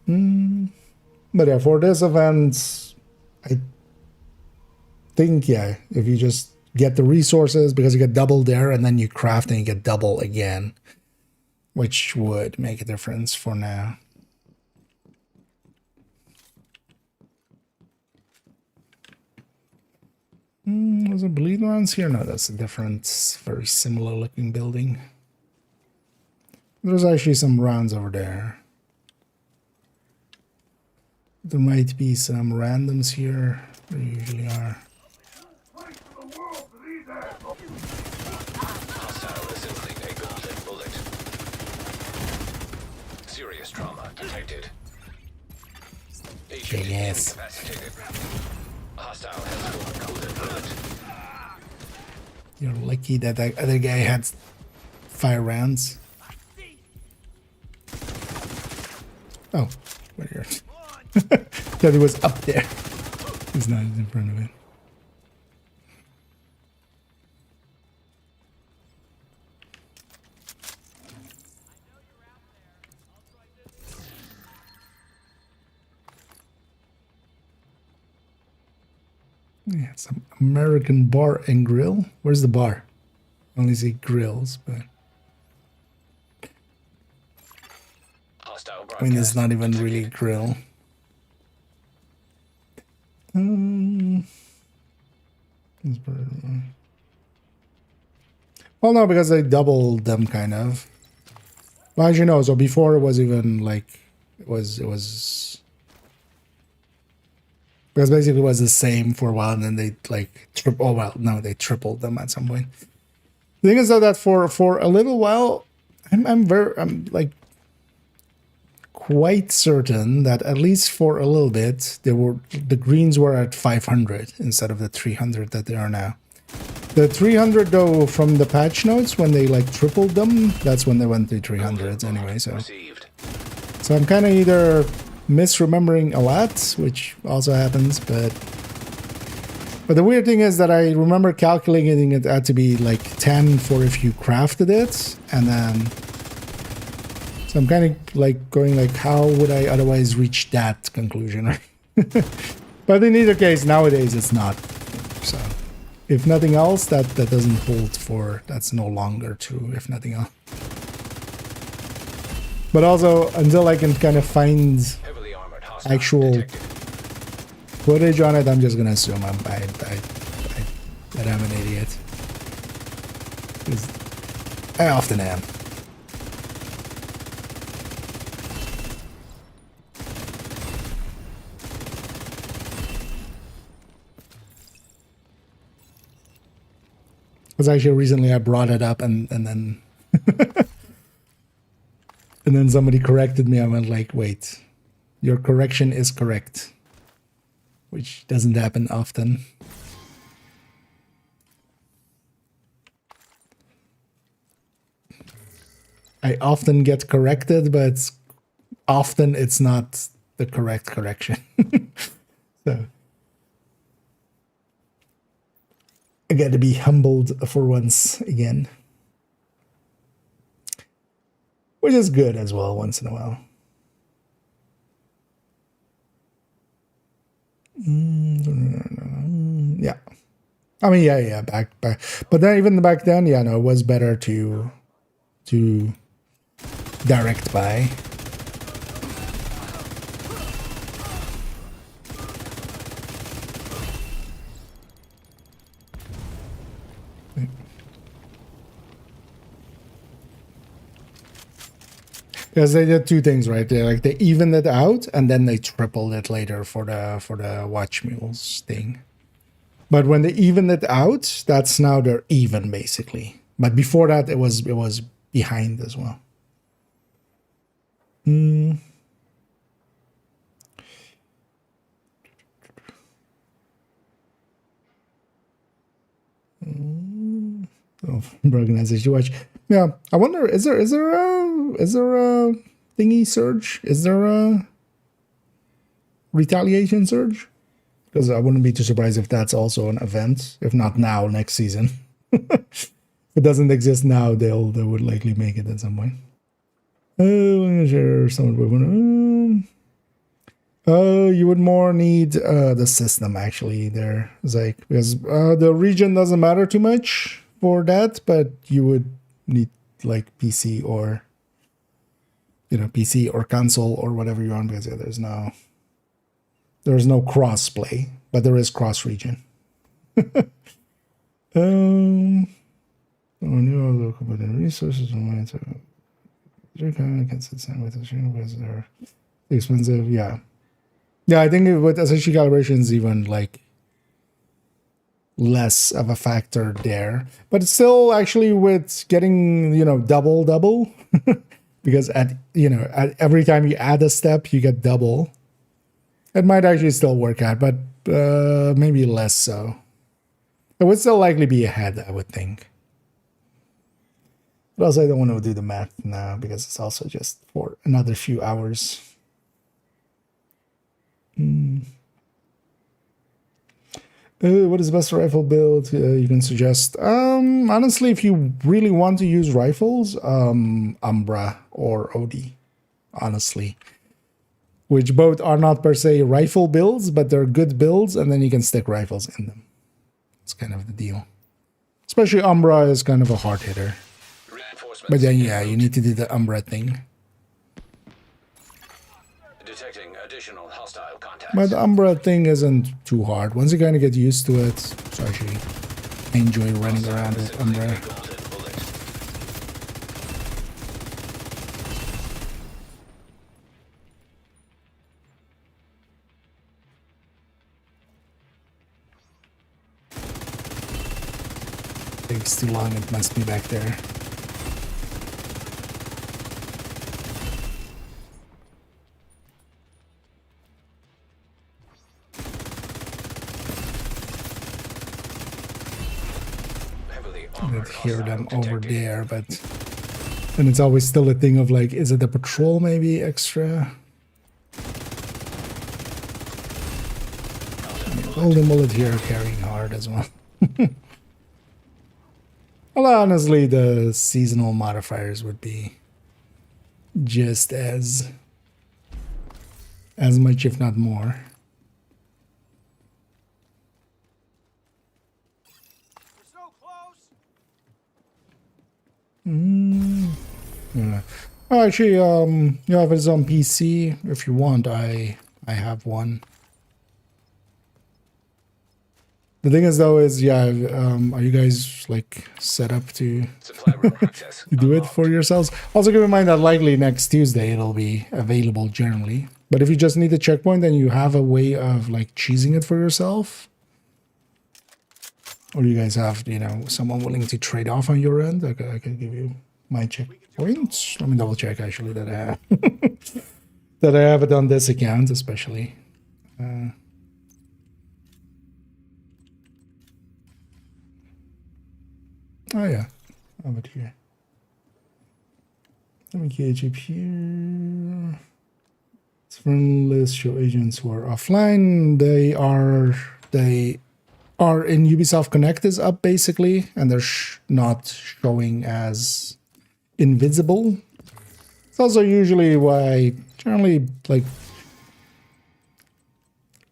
But yeah, for this event, I think, yeah, if you just get the resources because you get double there, and then you craft and you get double again, which would make a difference for now. Was it bleed rounds here? No, that's a different, very similar looking building. There's actually some rounds over there. There might be some randoms here. There usually are. Hostile assembling a golden bullet. Serious trauma detected. Agent Yes. incapacitated. Hostile has one golden bullet. You're lucky that that other guy had 5 rounds. Oh, weird. Thought he was up there. He's not in front of it. Yeah, some American bar and grill. Where's the bar? I only see grills, but I mean, it's not even really a grill. Well, no, because they doubled them, kind of. Well, as you know, so before it was even like it was because basically it was the same for a while, and then they like they tripled them at some point. The thing is though that for a little while, I'm like quite certain that at least for a little bit the greens were at 500 instead of the 300 that they are now. The 300 though, from the patch notes, when they like tripled them, that's when they went to 300s anyway. So I'm kind of either misremembering a lot, which also happens, but the weird thing is that I remember calculating it had to be like 10 for if you crafted it, and then so I'm kind of like going like, how would I otherwise reach that conclusion? But in either case, nowadays it's not. So if nothing else, that doesn't hold for, that's no longer true, if nothing else. But also, until I can kind of find actual footage on it, I'm just gonna assume that I'm an idiot. 'Cause I often am. Because actually recently I brought it up and then and then somebody corrected me. I went like, wait, your correction is correct, which doesn't happen often. I often get corrected, but often it's not the correct correction. So I got to be humbled for once again. Which is good as well, once in a while. Yeah. I mean, yeah, back. But then even back then, yeah, no, it was better to direct buy. Because they did two things, right? They evened it out, and then they tripled it later for the watch mules thing. But when they evened it out, that's now they're even basically. But before that, it was behind as well. Oh, broken as you watch. Yeah, I wonder, is there a thingy surge? Is there a retaliation surge? Because I wouldn't be too surprised if that's also an event. If not now, next season. If it doesn't exist now, they would likely make it at some point. Oh, I'm sure someone would want to. You would more need the system actually there. It's like, because the region doesn't matter too much for that, but you would need like PC or, you know, PC or console or whatever you're on, because yeah, there's no cross play, but there is cross region. New local resources and with they're expensive. Yeah, I think with SSD calibration is even like less of a factor there, but it's still actually with getting, you know, double because at every time you add a step you get double. It might actually still work out, but maybe less so. It would still likely be ahead, I would think. But also I don't want to do the math now because it's also just for another few hours. What is the best rifle build you can suggest? Honestly, if you really want to use rifles, Umbra or OD, honestly. Which both are not per se rifle builds, but they're good builds, and then you can stick rifles in them. It's kind of the deal. Especially Umbra is kind of a hard hitter. But then, yeah, you need to do the Umbra thing. Detecting additional hostile contacts. But the Umbra thing isn't too hard. Once you kind of get used to it, so actually I enjoy running around with Umbra. Takes too long, it must be back there. I could hear them over there, but then it's always still a thing of like, is it a patrol maybe extra? Golden bullet here carrying hard as well. Well, honestly, the seasonal modifiers would be just as much, if not more. Yeah. Oh, actually, yeah, if it's on PC, if you want, I have one. The thing is, though, is yeah, are you guys like set up to do it for yourselves? Also, keep in mind that likely next Tuesday it'll be available generally. But if you just need a checkpoint, then you have a way of like cheesing it for yourself. Or you guys have, you know, someone willing to trade off on your end. I could give you my checkpoints. Let me double check actually that I have that I have it on this account, especially. Oh yeah, I have it here. Let me gauge up here. It's from list show agents who are offline. They are in Ubisoft Connect is up basically, and they're not showing as invisible. It's also usually why generally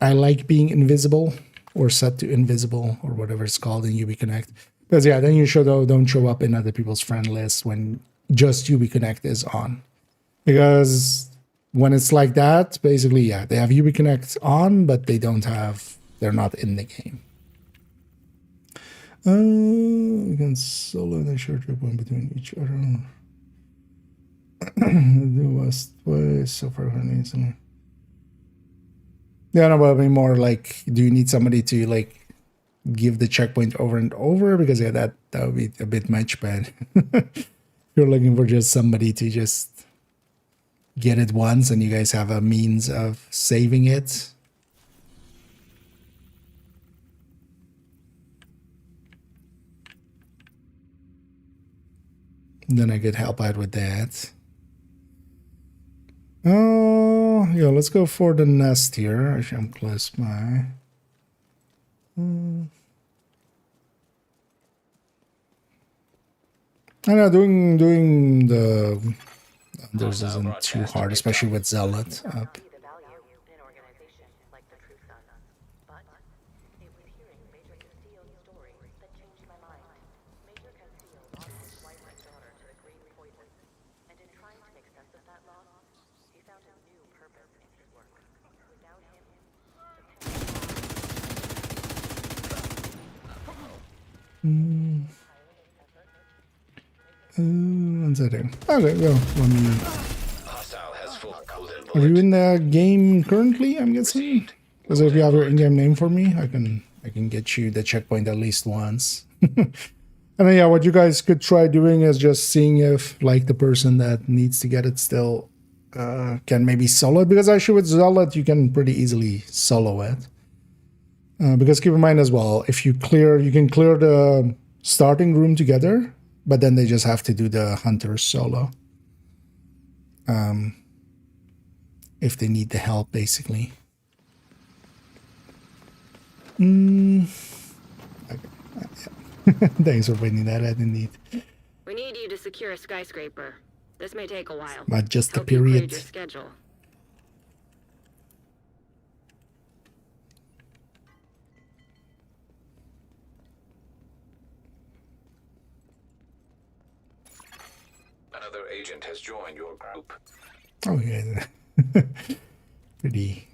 I like being invisible or set to invisible or whatever it's called in Ubi Connect. Because yeah, then you don't show up in other people's friend lists when just Ubi Connect is on. Because when it's like that, basically, yeah, they have Ubi Connect on, but they're not in the game. We can solo the short trip one between each other. The West way so far. Yeah, no, but I mean more like, do you need somebody to like give the checkpoint over and over? Because yeah, that would be a bit much, but you're looking for just somebody to just get it once and you guys have a means of saving it. Then I could help out with that. Oh, yeah, let's go for the nest here. Actually, I'm close by. I know doing the others isn't too hard, especially with Zealot up. One second. Okay, well, let me. Hostile has full golden Are you bullet. in the game currently? I'm guessing. Because if you have your in-game name for me, I can get you the checkpoint at least once. And then yeah, what you guys could try doing is just seeing if like the person that needs to get it still can maybe solo it. Because actually with Zealot, you can pretty easily solo it. Because keep in mind as well, if you can clear the starting room together, but then they just have to do the hunter solo. If they need the help, basically. Thanks for pointing that out, indeed. We need you to secure a skyscraper. This may take a while. Not just a Hope you cleared period. your schedule. Another agent has joined your group. Oh yeah, pretty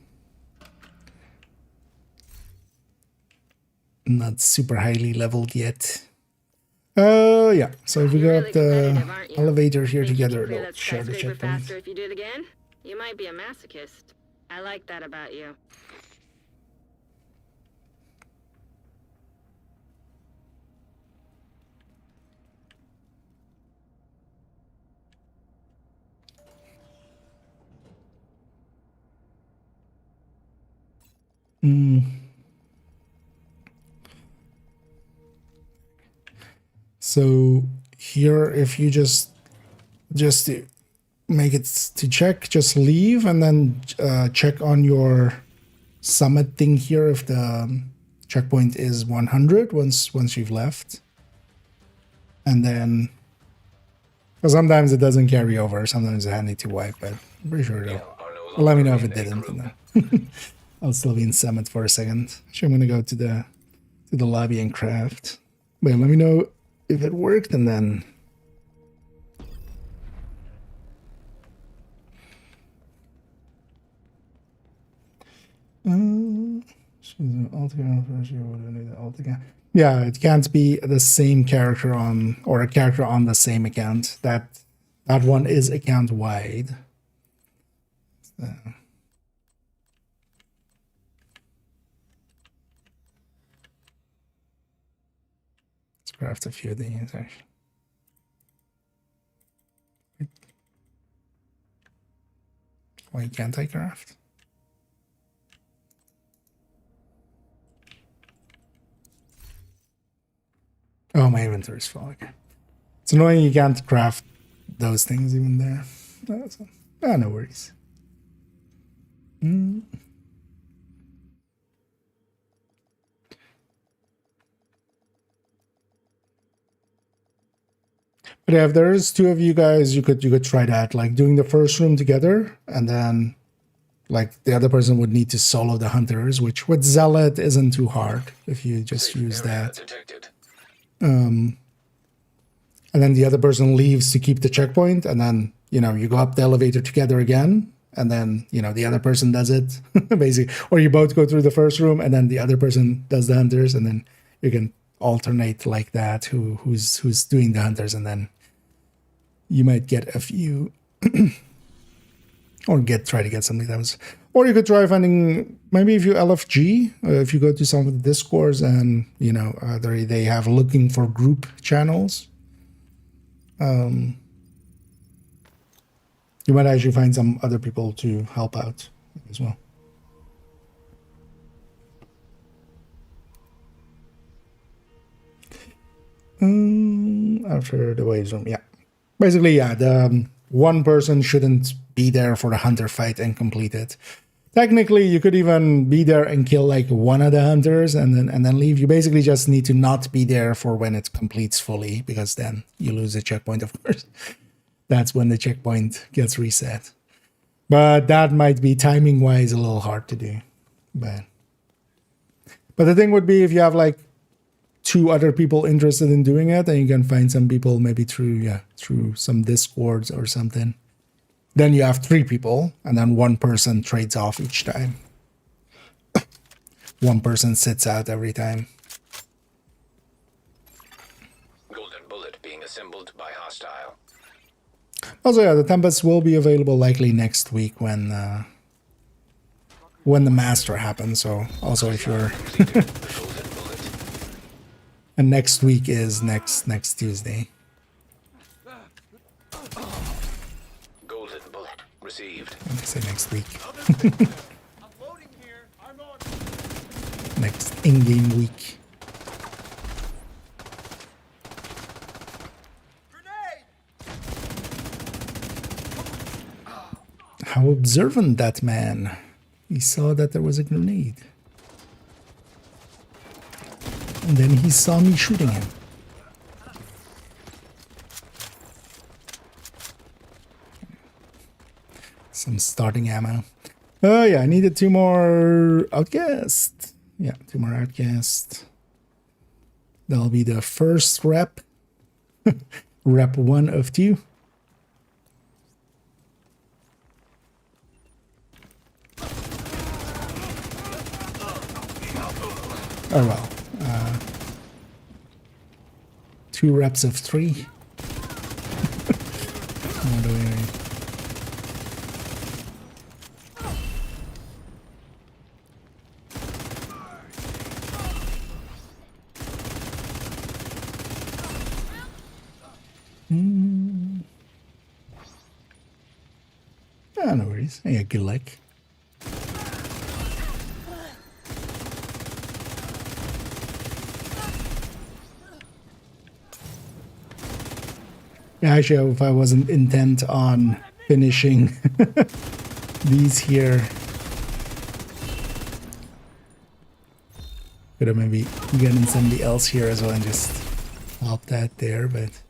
not super highly leveled yet. Yeah. So if we go up the elevator here Think you together, can clear it'll that share the skyscraper checkpoint. faster if you do it again? You might be a masochist. I like that about you. So here, if you just to make it to check, just leave and then check on your summit thing here if the checkpoint is 100 once you've left, and then because sometimes it doesn't carry over, sometimes I need to wipe, but I'm pretty sure it'll. Well, let me know if it didn't, and then I'll still be in summit for a second. Actually, I'm gonna go to the lobby and craft. But let me know if it worked, and then yeah, it can't be the same character on, or a character on the same account. That one is account wide. So. Let's craft a few of these actually. Why can't I craft? Oh, my inventory's full. Okay. It's annoying you can't craft those things even there. No worries. But yeah, if there's two of you guys, you could try that, like doing the first room together, and then like the other person would need to solo the hunters, which with Zealot isn't too hard if you just use that. Detected. And then the other person leaves to keep the checkpoint, and then you go up the elevator together again, and then the other person does it basically, or you both go through the first room, and then the other person does the hunters, and then you can alternate like that who's doing the hunters, and then you might get a few or try to get something that was, or you could try finding, maybe if you LFG, if you go to some of the discords and they have looking for group channels, you might actually find some other people to help out as well. After the waves room, yeah. Basically, yeah, the one person shouldn't be there for the hunter fight and complete it. Technically, you could even be there and kill like one of the hunters and then leave. You basically just need to not be there for when it completes fully, because then you lose the checkpoint, of course. That's when the checkpoint gets reset. But that might be timing-wise a little hard to do. But the thing would be if you have like two other people interested in doing it, and you can find some people maybe through some discords or something. Then you have 3 people, and then one person trades off each time. One person sits out every time. being assembled by hostile. Also, yeah, the Tempest will be available likely next week when the master happens. So also if you're and next week is next Tuesday. Golden bullet received. I say next week. Next in-game week. How observant that man. He saw that there was a grenade. And then he saw me shooting him. Some starting ammo. Oh yeah, I needed 2 more outcasts. Yeah, 2 more outcasts. That'll be the first rep. Rep 1 of 2. Oh well. 2 reps of 3. What do we need? Ah, no worries. Yeah, good luck. Yeah, actually, if I wasn't intent on finishing these here, could have maybe gotten somebody else here as well and just help that there, but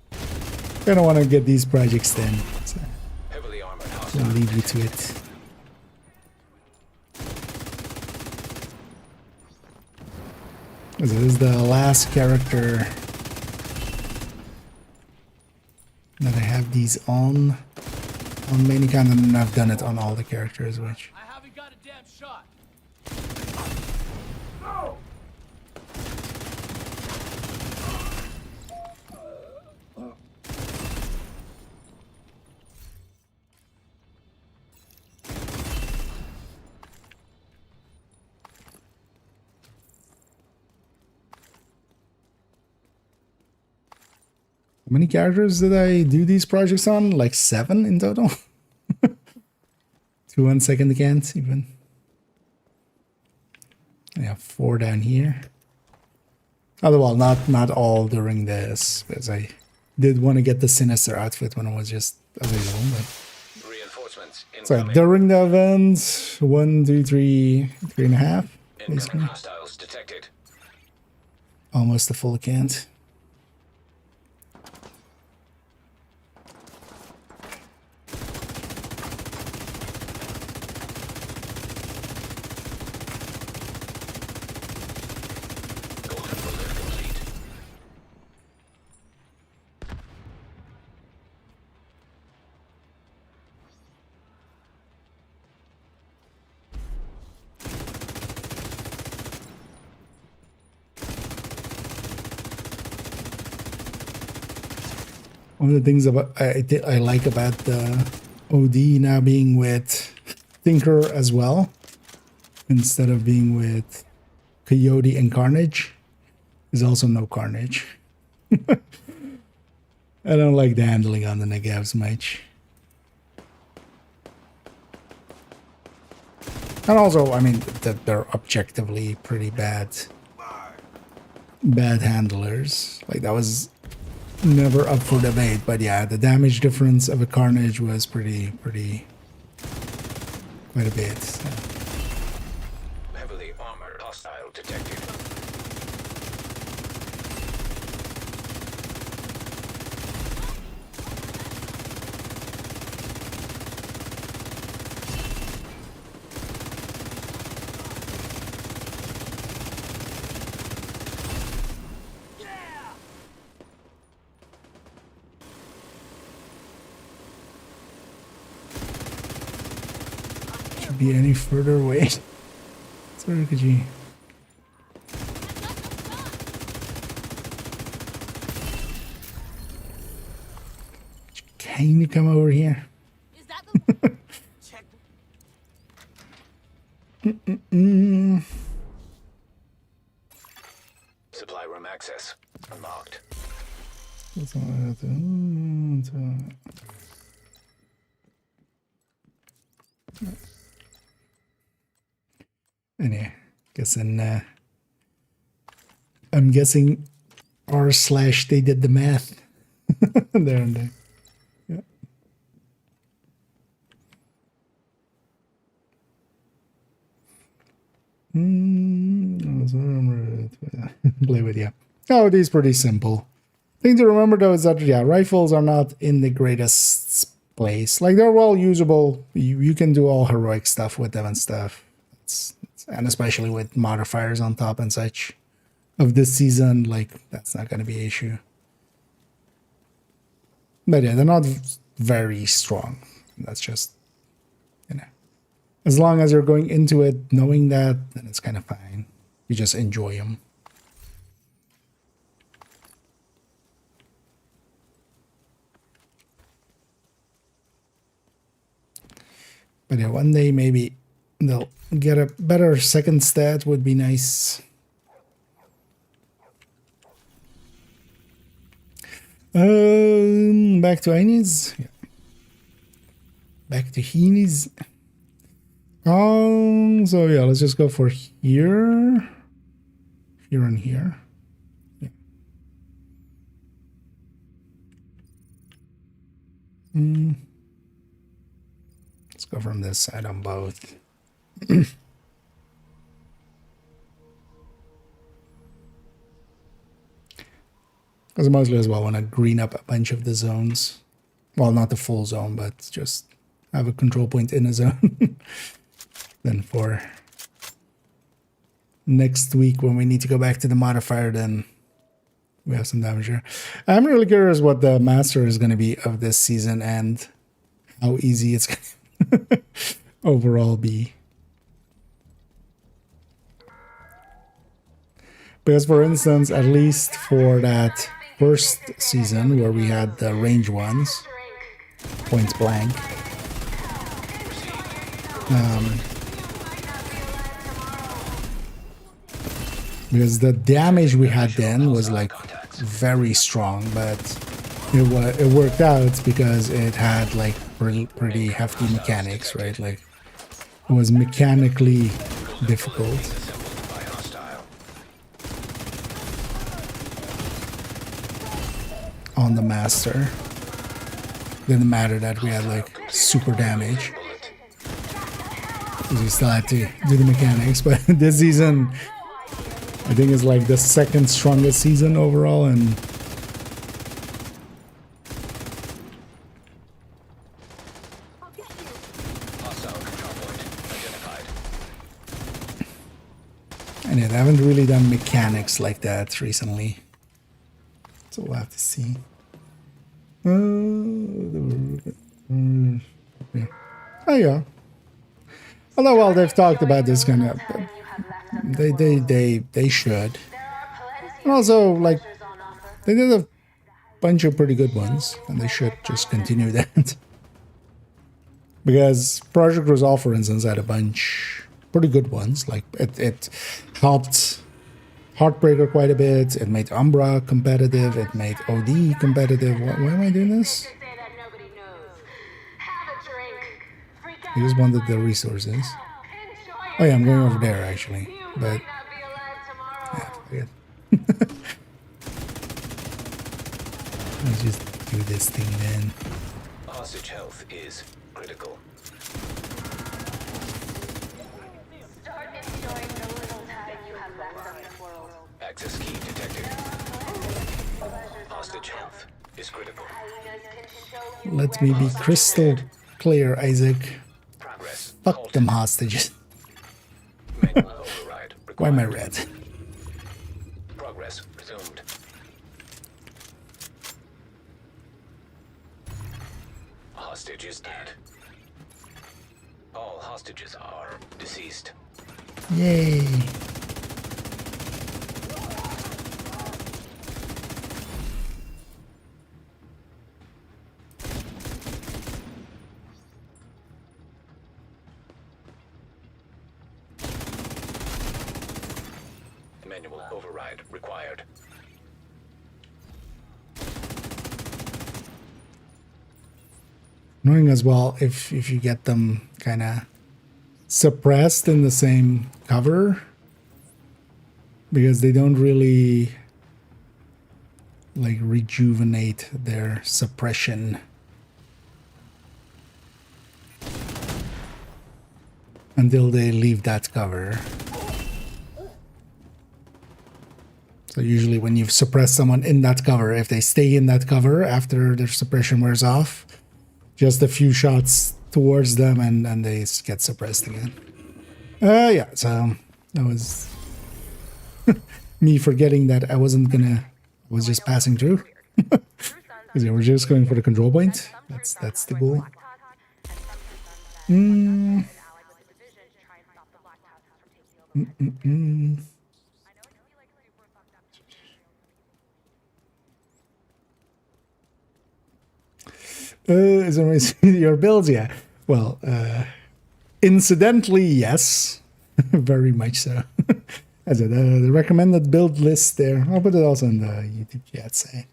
I don't want to get these projects done, so I'll leave you to it. This is the last character that I have these on main account, and I've done it on all the characters, which I haven't got a damn shot. how many characters did I do these projects on? Like 7 in total? 2 on second account even. I have 4 down here. Oh, well, not all during this, because I did want to get the Sinister outfit when it was just available. But Reinforcements so incoming. during the event, 1, 2, 3, 3.5, Incoming basically. hostiles detected. Almost a full account. Golden bullet complete. One of the things about I like about the OD now being with Tinker as well, instead of being with Coyote and Carnage, is also no Carnage. I don't like the handling on the Negavs much. And also, I mean, that they're objectively pretty bad handlers. Like, that was never up for debate, but yeah, the damage difference of a Carnage was pretty quite a bit. So. Heavily armored hostile detected. Should be any further away. Sorry, could you? dying to come over here. Is that the Check. Supply room access unlocked. That's all I have to- Anyway, I'm guessing r/ they did the math there and there. Yeah. Play with, yeah. Oh, it is pretty simple. Thing to remember though is that, yeah, rifles are not in the greatest place. Like, they're well usable. You can do all heroic stuff with them and stuff. And especially with modifiers on top and such of this season, like, that's not going to be an issue. But yeah, they're not very strong. That's just, you know, as long as you're going into it knowing that, then it's kind of fine. You just enjoy them. But yeah, one day maybe they'll get a better second stat would be nice. Back to Heinies. Yeah. Back to Heinies. So yeah, let's just go for here. Here and here. Yeah. Let's go from this side on both. Because mostly as well want to green up a bunch of the zones. Well, not the full zone, but just have a control point in a zone. Then for next week when we need to go back to the modifier, then we have some damage here. I'm really curious what the master is going to be of this season and how easy it's going to overall be. Because, for instance, at least for that first season where we had the range ones, point blank, because the damage we had then was like very strong, but it worked out because it had like pretty hefty mechanics, right? Like, it was mechanically difficult. On the master, didn't matter that we had like super damage, we still had to do the mechanics. But this season, I think, is like the second strongest season overall, and yeah, they haven't really done mechanics like that recently. So we'll have to see. Oh yeah. Although, well, they've talked about this kind of, they should. And also, like, they did a bunch of pretty good ones, and they should just continue that. Because Project Resolve, for instance, had a bunch pretty good ones. Like, it helped Heartbreaker quite a bit. It made Umbra competitive. It made OD competitive. Why am I doing this? I just wanted the resources. Oh yeah, I'm going over there actually. But yeah, forget. Let's just do this thing then. Hostage health is critical. Start enjoying the little time you have left on this world. Access key detected. Hostage health is critical. Let me be crystal clear, Isaac. Progress. Fuck them hostages. Manual override required. Why am I red? Progress resumed. Hostage is dead. All hostages are deceased. Yay. override required. Knowing as well if you get them kind of suppressed in the same cover, because they don't really like rejuvenate their suppression until they leave that cover. So usually when you've suppressed someone in that cover, if they stay in that cover after their suppression wears off, just a few shots towards them and they get suppressed again. Yeah, so that was me forgetting that I wasn't gonna, I was just passing through. Because yeah, we're just going for the control point. That's the goal. Is it your builds? Yeah. Well, incidentally, yes. Very much so. As the recommended build list there. I'll put it also in the YouTube chat, say.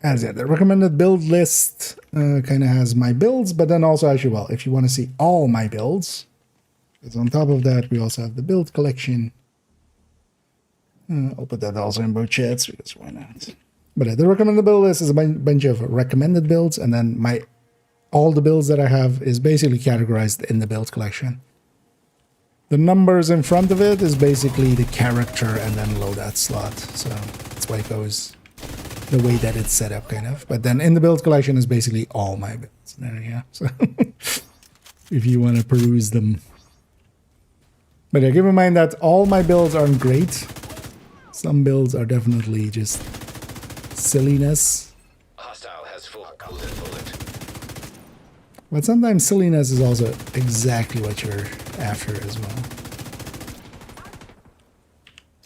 As the recommended build list kind of has my builds, but then also actually, well, if you want to see all my builds, because on top of that, we also have the build collection. I'll put that also in both chats, because why not? But the recommended build list is a bunch of recommended builds, and then all the builds that I have is basically categorized in the build collection. The numbers in front of it is basically the character and then loadout slot, so that's why it goes the way that it's set up, kind of. But then in the build collection is basically all my builds. There you go. So if you want to peruse them. But yeah, keep in mind that all my builds aren't great. Some builds are definitely just silliness. Hostile has full golden bullet. But sometimes silliness is also exactly what you're after as well.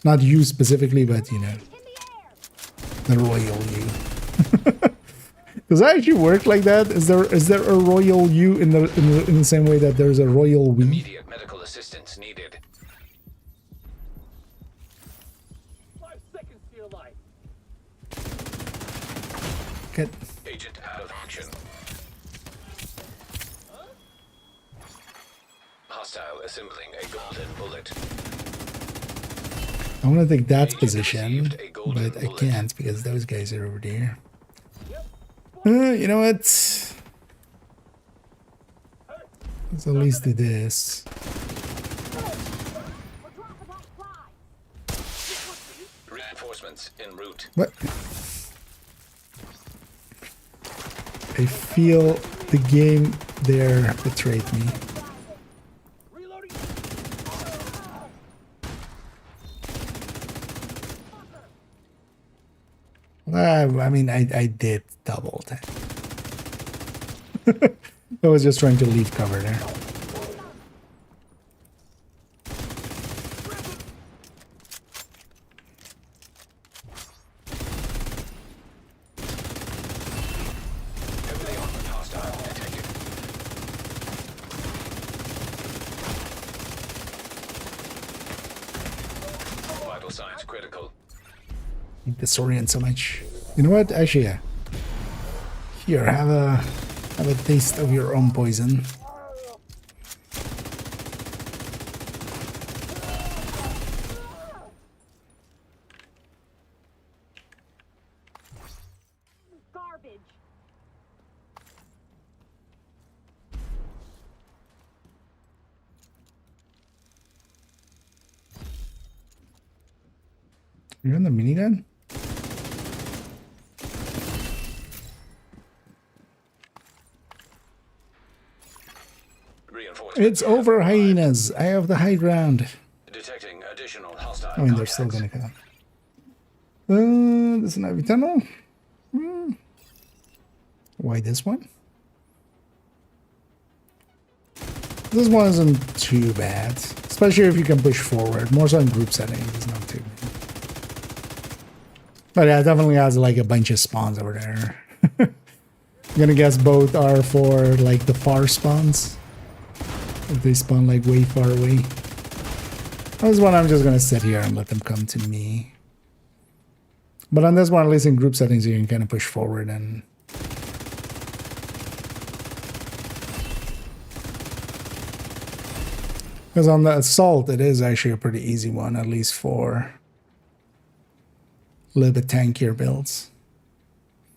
Not you specifically, but you know, the royal you. Does that actually work like that? Is there a royal you in the same way that there's a royal we? Immediate medical assistance needed. 5 seconds to your life. Get. Agent out of action. Hostile assembling a golden bullet. I want to take that position, but I can't because those guys are over there. You know what? Let's at least do this. Reinforcements en route. What? I feel the game there betrayed me. I mean, I did double that. I was just trying to leave cover there. Heavily armored hostile detected. Vital signs critical. Disorient so much. You know what? Actually, yeah. Here, have a taste of your own poison. Garbage. You're on the minigun? It's over, hyenas. I have the high ground. Detecting additional hostile I mean, they're still gonna come. This is an heavy tunnel. Why this one? This one isn't too bad, especially if you can push forward. More so in group settings, it's not too bad. But yeah, it definitely has like a bunch of spawns over there. I'm gonna guess both are for like the far spawns. If they spawn like way far away. This one I'm just gonna sit here and let them come to me. But on this one, at least in group settings, you can kind of push forward and... Because on the assault, it is actually a pretty easy one, at least for a little bit tankier builds.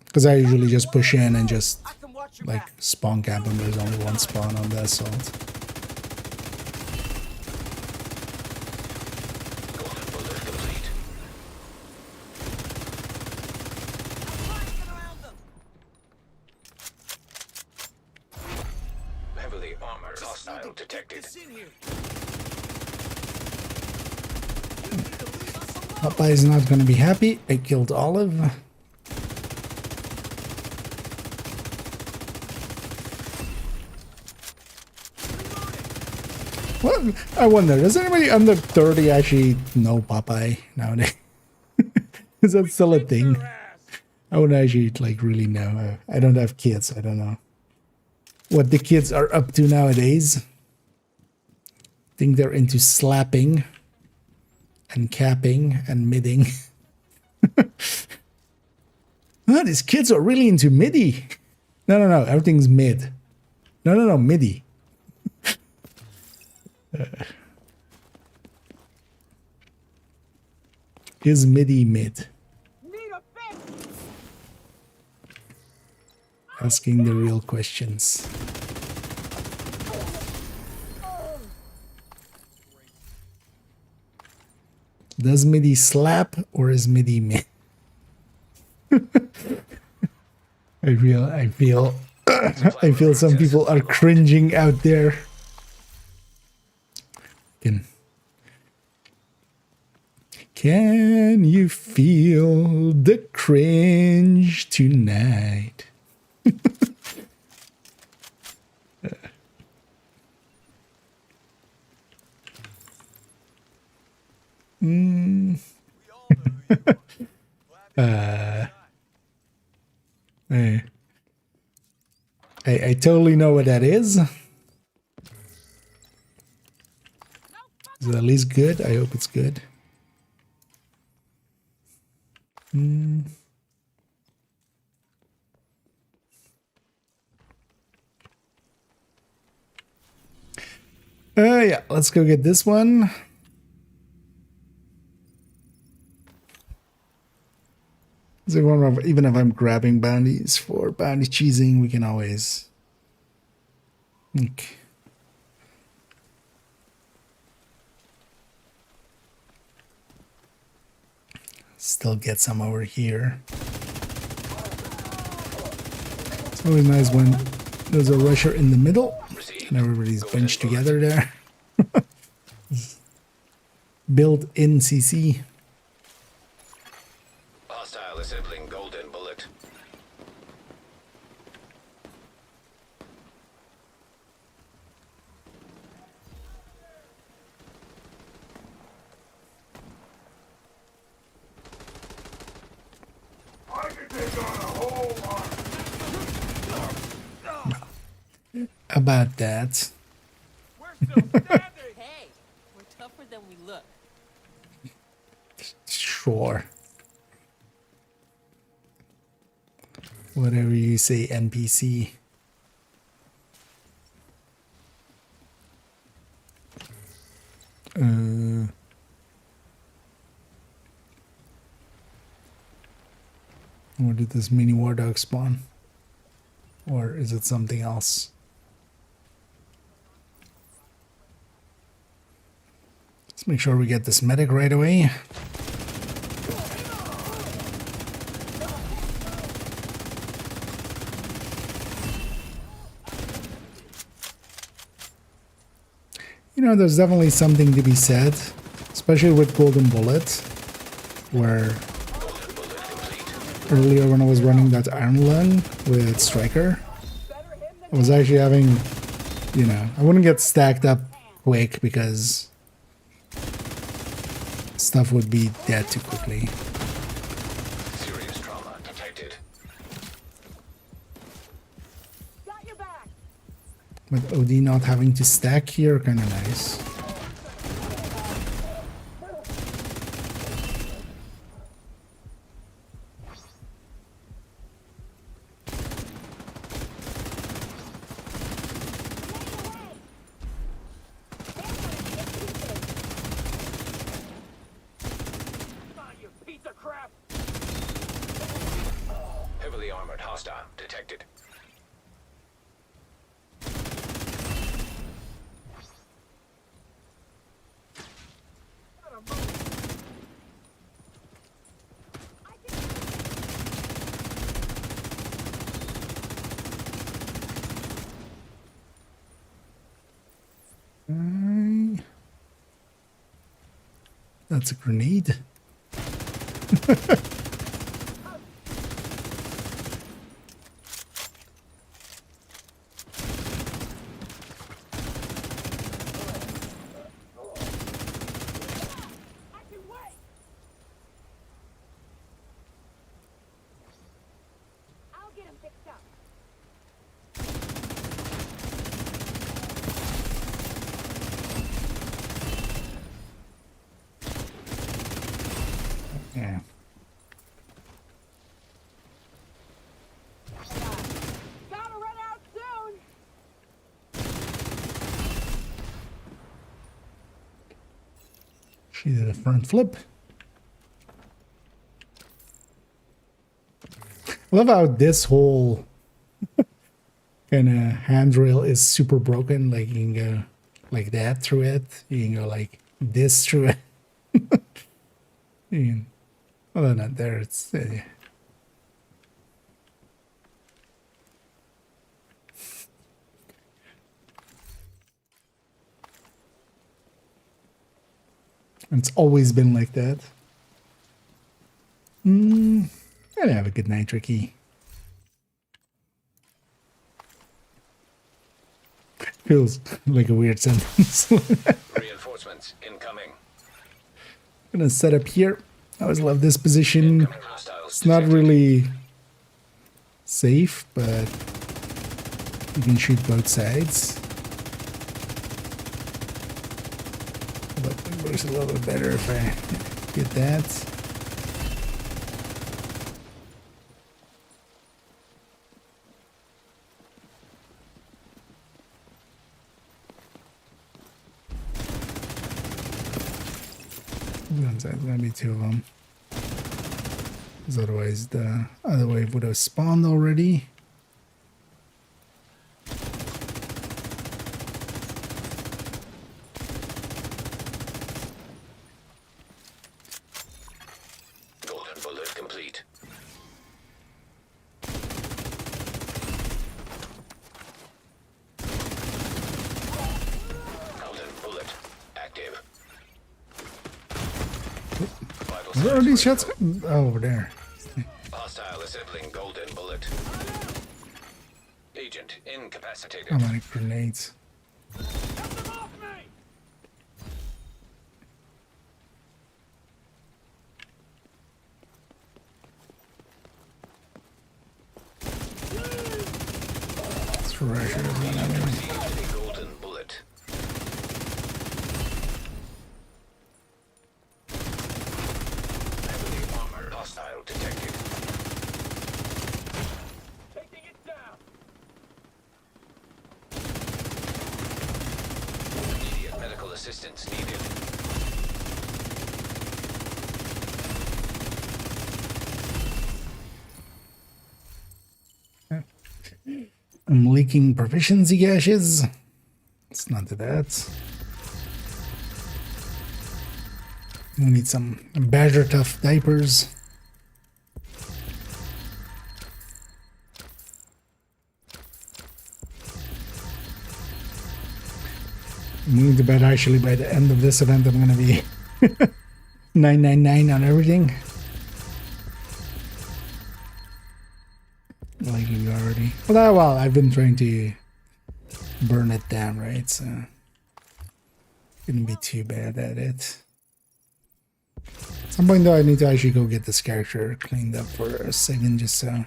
Because I usually just push in and just like spawn camp them. There's only one spawn on the assault. Heavily armored hostile detected. Popeye is not going to be happy. I killed Olive. Well, I wonder, does anybody under 30 actually know Popeye nowadays? Is that still a thing? I wouldn't actually like really know. I don't have kids. I don't know what the kids are up to nowadays. I think they're into slapping and capping and midding. Oh, these kids are really into MIDI. No, everything's mid. No, MIDI. Is MIDI mid? Asking the real questions. Does MIDI slap or is MIDI mid? I feel I feel some people are cringing out there. Can you feel the cringe tonight? I totally know what that is. Is it at least good? I hope it's good. Yeah, let's go get this one. So even if I'm grabbing bounties for bounty cheesing, we can always... Okay. Still get some over here. It's always nice when there's a rusher in the middle and everybody's bunched together there. Built-in CC. Hostile assembling golden bullet. I can take on a whole lot. About that. Hey, we're tougher than we look. Sure. Whatever you say, NPC. Where did this mini war dog spawn? Or is it something else? Let's make sure we get this medic right away. You know, there's definitely something to be said, especially with Golden Bullet, where earlier when I was running that Iron Lung with Striker, I was actually having, you know, I wouldn't get stacked up quick because stuff would be dead too quickly. Serious trauma detected. With OD not having to stack here, kind of nice. crap! Heavily armored hostile detected. That's a grenade. I'll get him fixed up. Yeah. Gotta run out soon. She did a front flip. Love how this whole kind of handrail is super broken. Like you can go like that through it. You can go like this through it. You can, other than there, it's it's always been like that. I'd have a good night, Ricky. Feels like a weird sentence. Reinforcements incoming. Gonna set up here. I always love this position. Incoming hostiles It's not detected. really safe, but you can shoot both sides. But it works a little bit better if I get that. There's gonna be two of them. Because otherwise the other wave would have spawned already. Golden bullet complete. Golden bullet active. Vital Where are these signs shots? Oh, over there. hostile assembling golden bullet. Agent incapacitated. How many grenades? Get them off me! Treasures and everything. Received a golden bullet. Heavily armored hostile detected. Taking it down! Immediate medical assistance needed. I'm leaking proficiency caches. Let's not do that. We need some Badger Tough diapers. I'm moving to bed actually by the end of this event. I'm gonna be 999 on everything. Like you already. Well, I've been trying to burn it down, right? So couldn't be too bad at it. At some point though, I need to actually go get this character cleaned up for a second, just so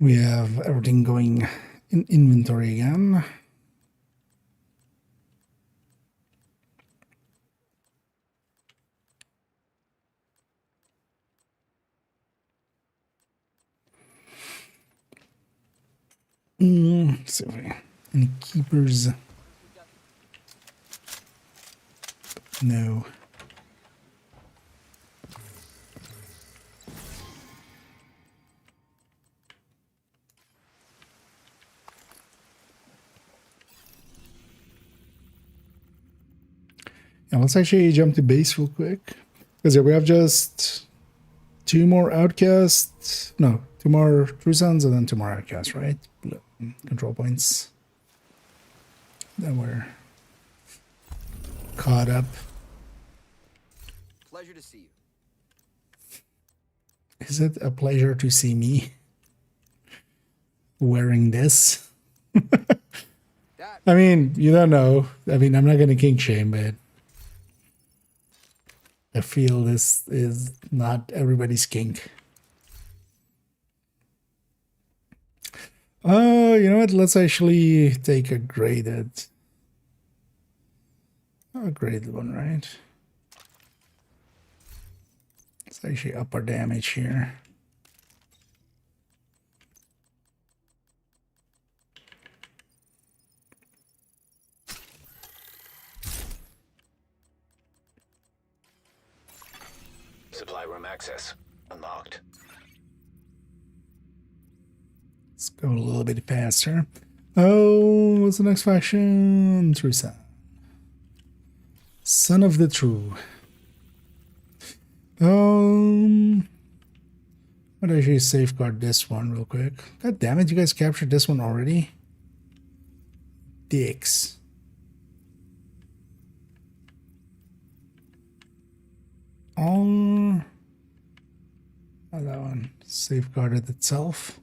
we have everything going in inventory again. So any keepers? No. Yeah, let's actually jump to base real quick. Because we have just 2 more outcasts. No, 2 more True Sons and then 2 more outcasts, right? Control points. Then we're caught up. Pleasure to see you. Is it a pleasure to see me wearing this? I mean, you don't know. I mean, I'm not going to kink shame, but I feel this is not everybody's kink. You know what? Let's actually take a graded one, right? Let's actually up our damage here. Supply room access unlocked. Let's go a little bit faster. Oh, what's the next faction? True Son. Son of the True. I'd actually safeguard this one real quick. God damn it, you guys captured this one already? Dicks. Oh, that one safeguarded itself.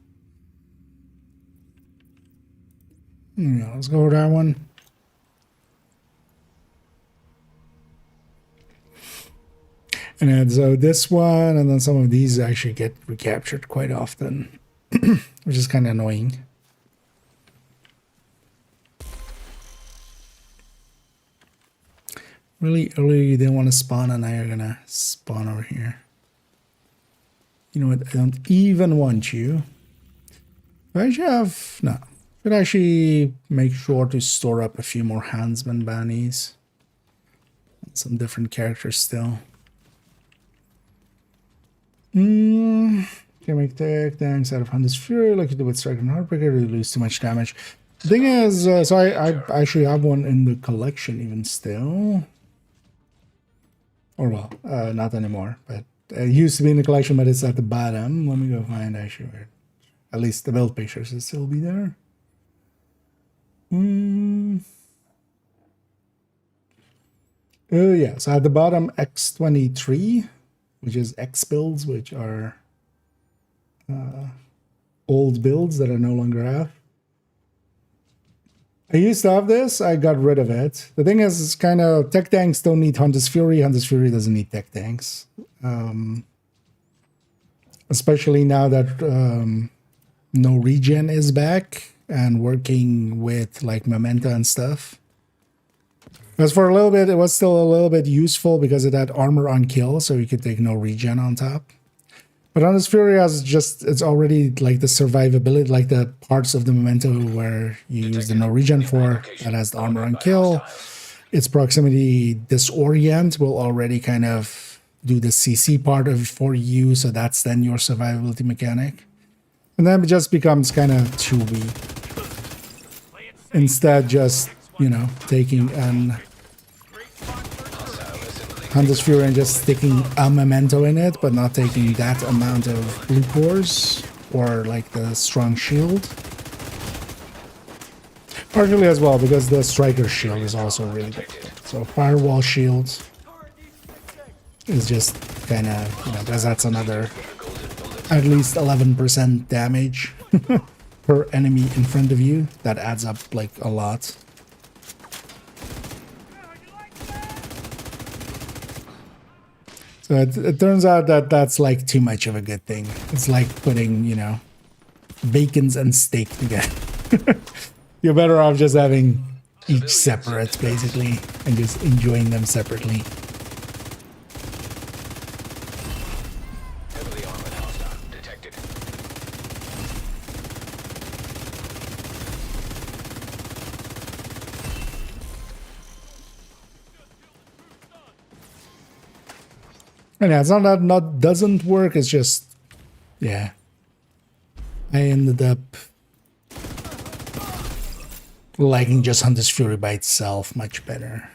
Yeah, let's go with that one. And then, so this one, and then some of these actually get recaptured quite often, which is kind of annoying. Really early, you didn't want to spawn, and now you're gonna spawn over here. You know what? I don't even want you. I actually have no. Should actually make sure to store up a few more Handsman bannies. Some different characters still. Can make tech tanks out of Hunter's Fury, like you do with Strike and Heartbreaker, to lose too much damage. The thing is, so I actually have one in the collection even still. Or well, not anymore, but it used to be in the collection, but it's at the bottom. Let me go find actually where, at least the build pictures should still be there. Oh yeah, so at the bottom, X23, which is X builds, which are old builds that I no longer have. I used to have this, I got rid of it. The thing is, it's kind of, tech tanks don't need Hunter's Fury. Hunter's Fury doesn't need tech tanks. Especially now that no regen is back and working with like Memento and stuff. Because for a little bit, it was still a little bit useful because it had armor on kill, so you could take no regen on top. But Hunter's Fury has just, it's already like the survivability, like the parts of the Memento where you use the no regen for, that has the armor on kill. Its proximity disorient will already kind of do the CC part of it for you, so that's then your survivability mechanic. And then it just becomes kind of too weak. Instead, just, you know, taking an Hunter's Fury and just sticking a Memento in it, but not taking that amount of blue cores or like the strong shield. Partially as well because the striker shield is also really good. So firewall shield is just kind of, you know, because that's another at least 11% damage per enemy in front of you. That adds up like a lot. So it turns out that that's like too much of a good thing. It's like putting, you know, bacons and steak together. You're better off just having each separate, basically, and just enjoying them separately. Heavily armored hostile detected. And yeah, it's not that not doesn't work, it's just, yeah. I ended up liking just Hunter's Fury by itself much better.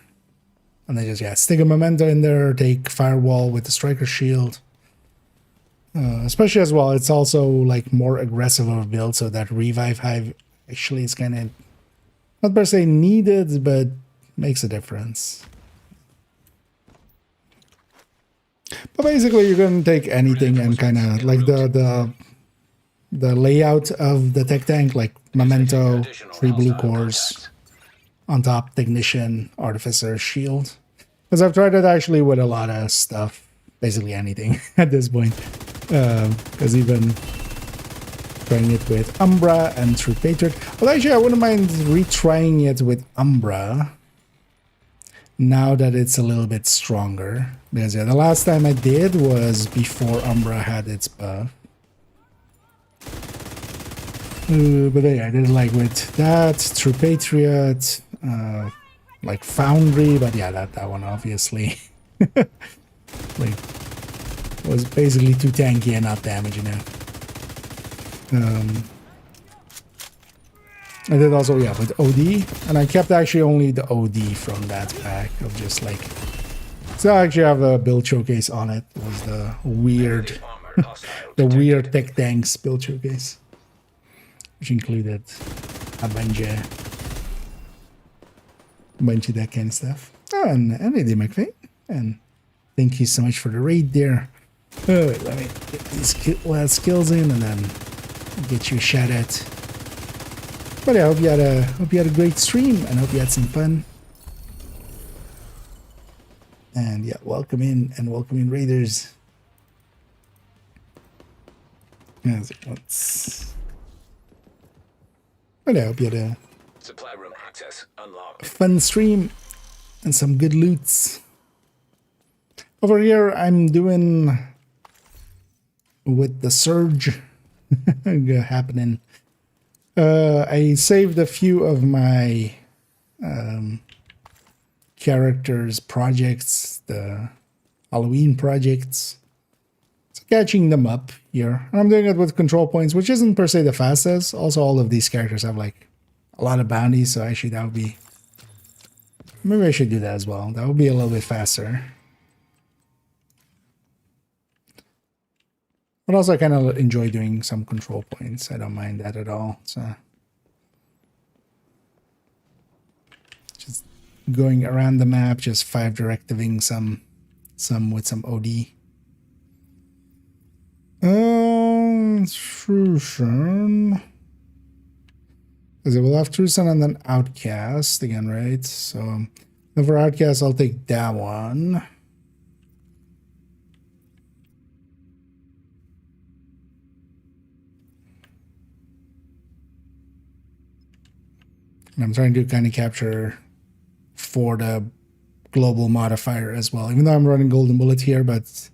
And they just stick a memento in there, take firewall with the striker shield. Especially as well, it's also like more aggressive of a build, so that revive hive actually is kind of not per se needed, but makes a difference. But basically, you're gonna take anything and kind of like the layout of the tech tank, like memento, 3 blue cores, on top technician, artificer, shield. Because I've tried it actually with a lot of stuff, basically anything at this point. Because even trying it with Umbra and True Patriot. Well, actually, I wouldn't mind retrying it with Umbra now that it's a little bit stronger. Because the last time I did was before Umbra had its buff. But yeah, I did like with that, True Patriot, like Foundry, but yeah, that one obviously like was basically too tanky and not damaging it. I did also, yeah, with OD, and I kept actually only the OD from that pack of just like, so I actually have a build showcase on it. It was the weird, the weird tech tanks build showcase, which included a bunch of that kind of stuff. Oh, and Lady McVeigh, and thank you so much for the raid there. Let me get these last skills in and then get you a shout out. But yeah, hope you had a great stream and hope you had some fun. And yeah, welcome in raiders. But I hope you had a supply room access unlocked. Fun stream and some good loots. Over here, I'm doing with the surge happening. I saved a few of my characters' projects, the Halloween projects. So catching them up here. And I'm doing it with control points, which isn't per se the fastest. Also, all of these characters have like a lot of bounties, so actually that would be... Maybe I should do that as well. That would be a little bit faster. But also I kind of enjoy doing some control points. I don't mind that at all. So just going around the map, just 5 directiving some with some OD. Truson. Because it will have Truson and then Outcast again, right? So for Outcast, I'll take that one. And I'm trying to kind of capture for the global modifier as well, even though I'm running Golden Bullet here, but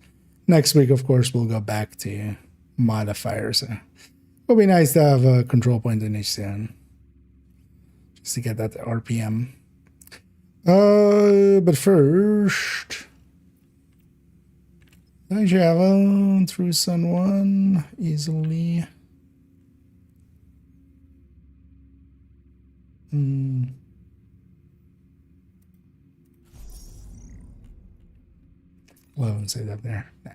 next week, of course, we'll go back to modifiers. It'll be nice to have a control point in HCN just to get that RPM. But first, I should have through Sun 1 easily. Well, I wouldn't say that there. Nah.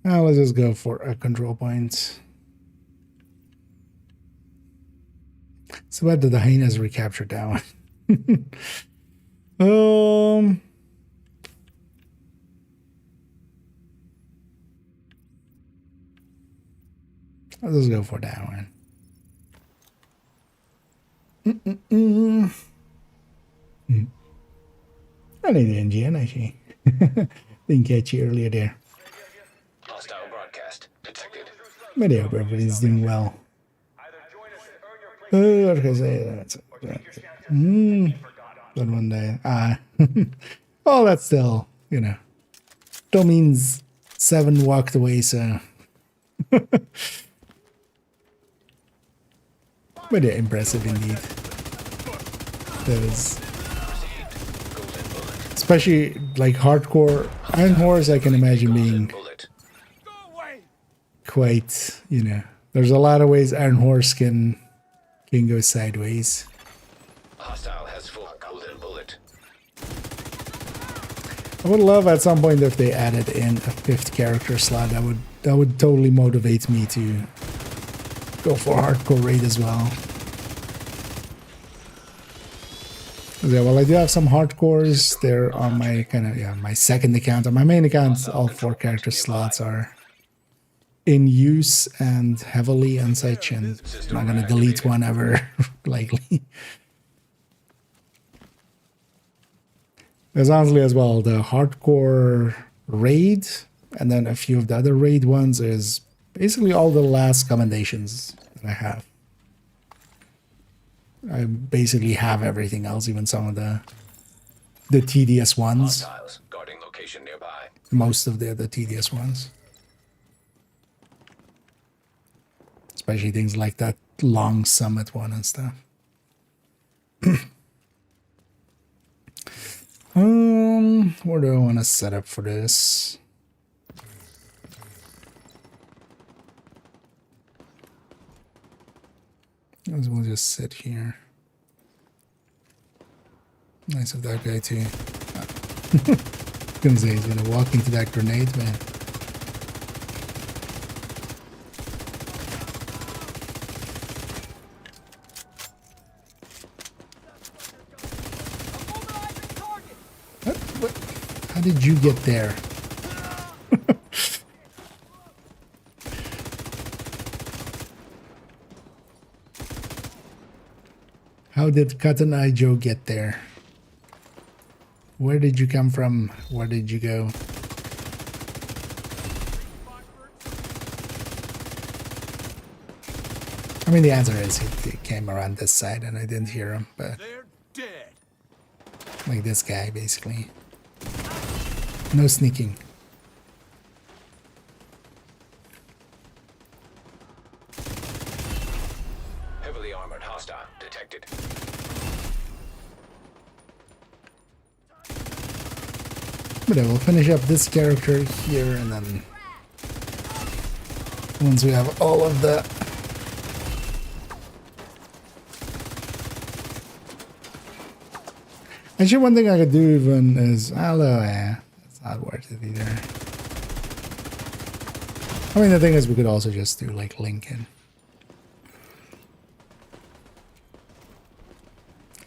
Now let's just go for a control point. So bad that the hyenas recaptured that one. I'll just go for that one. I need the NGN actually. Didn't catch you earlier there. Hostile broadcast detected. But yeah, everybody's doing well. What can I say? That's good one day. Well, that's still, you know, still means 7 walked away, so. But yeah, impressive indeed. There's, especially like hardcore Iron Horse, I can imagine being quite, you know, there's a lot of ways Iron Horse can go sideways. Hostile has full golden bullet. I would love at some point if they added in a 5th character slot. That would totally motivate me to go for hardcore raid as well. Yeah, well, I do have some hardcores. They're on my my second account. On my main account, all 4 character slots are in use and heavily and such, and I'm not gonna delete one ever, likely. Because honestly, as well, the hardcore raid and then a few of the other raid ones is basically all the last commendations that I have. I basically have everything else, even some of the tedious ones. Guarding location nearby. Most of the tedious ones. Especially things like that long summit one and stuff. Where do I want to set up for this? Might as well just sit here. Nice of that guy too. Gonna say he's gonna walk into that grenade, man. What? How did you get there? How did Cotton Eye Joe get there? Where did you come from? Where did you go? I mean, the answer is he came around this side and I didn't hear him, but They're dead. like this guy, basically. No sneaking. Heavily armored hostile detected. But I will finish up this character here, and then once we have all of the actually, one thing I could do even is, although it's not worth it either. I mean, the thing is, we could also just do like Lincoln.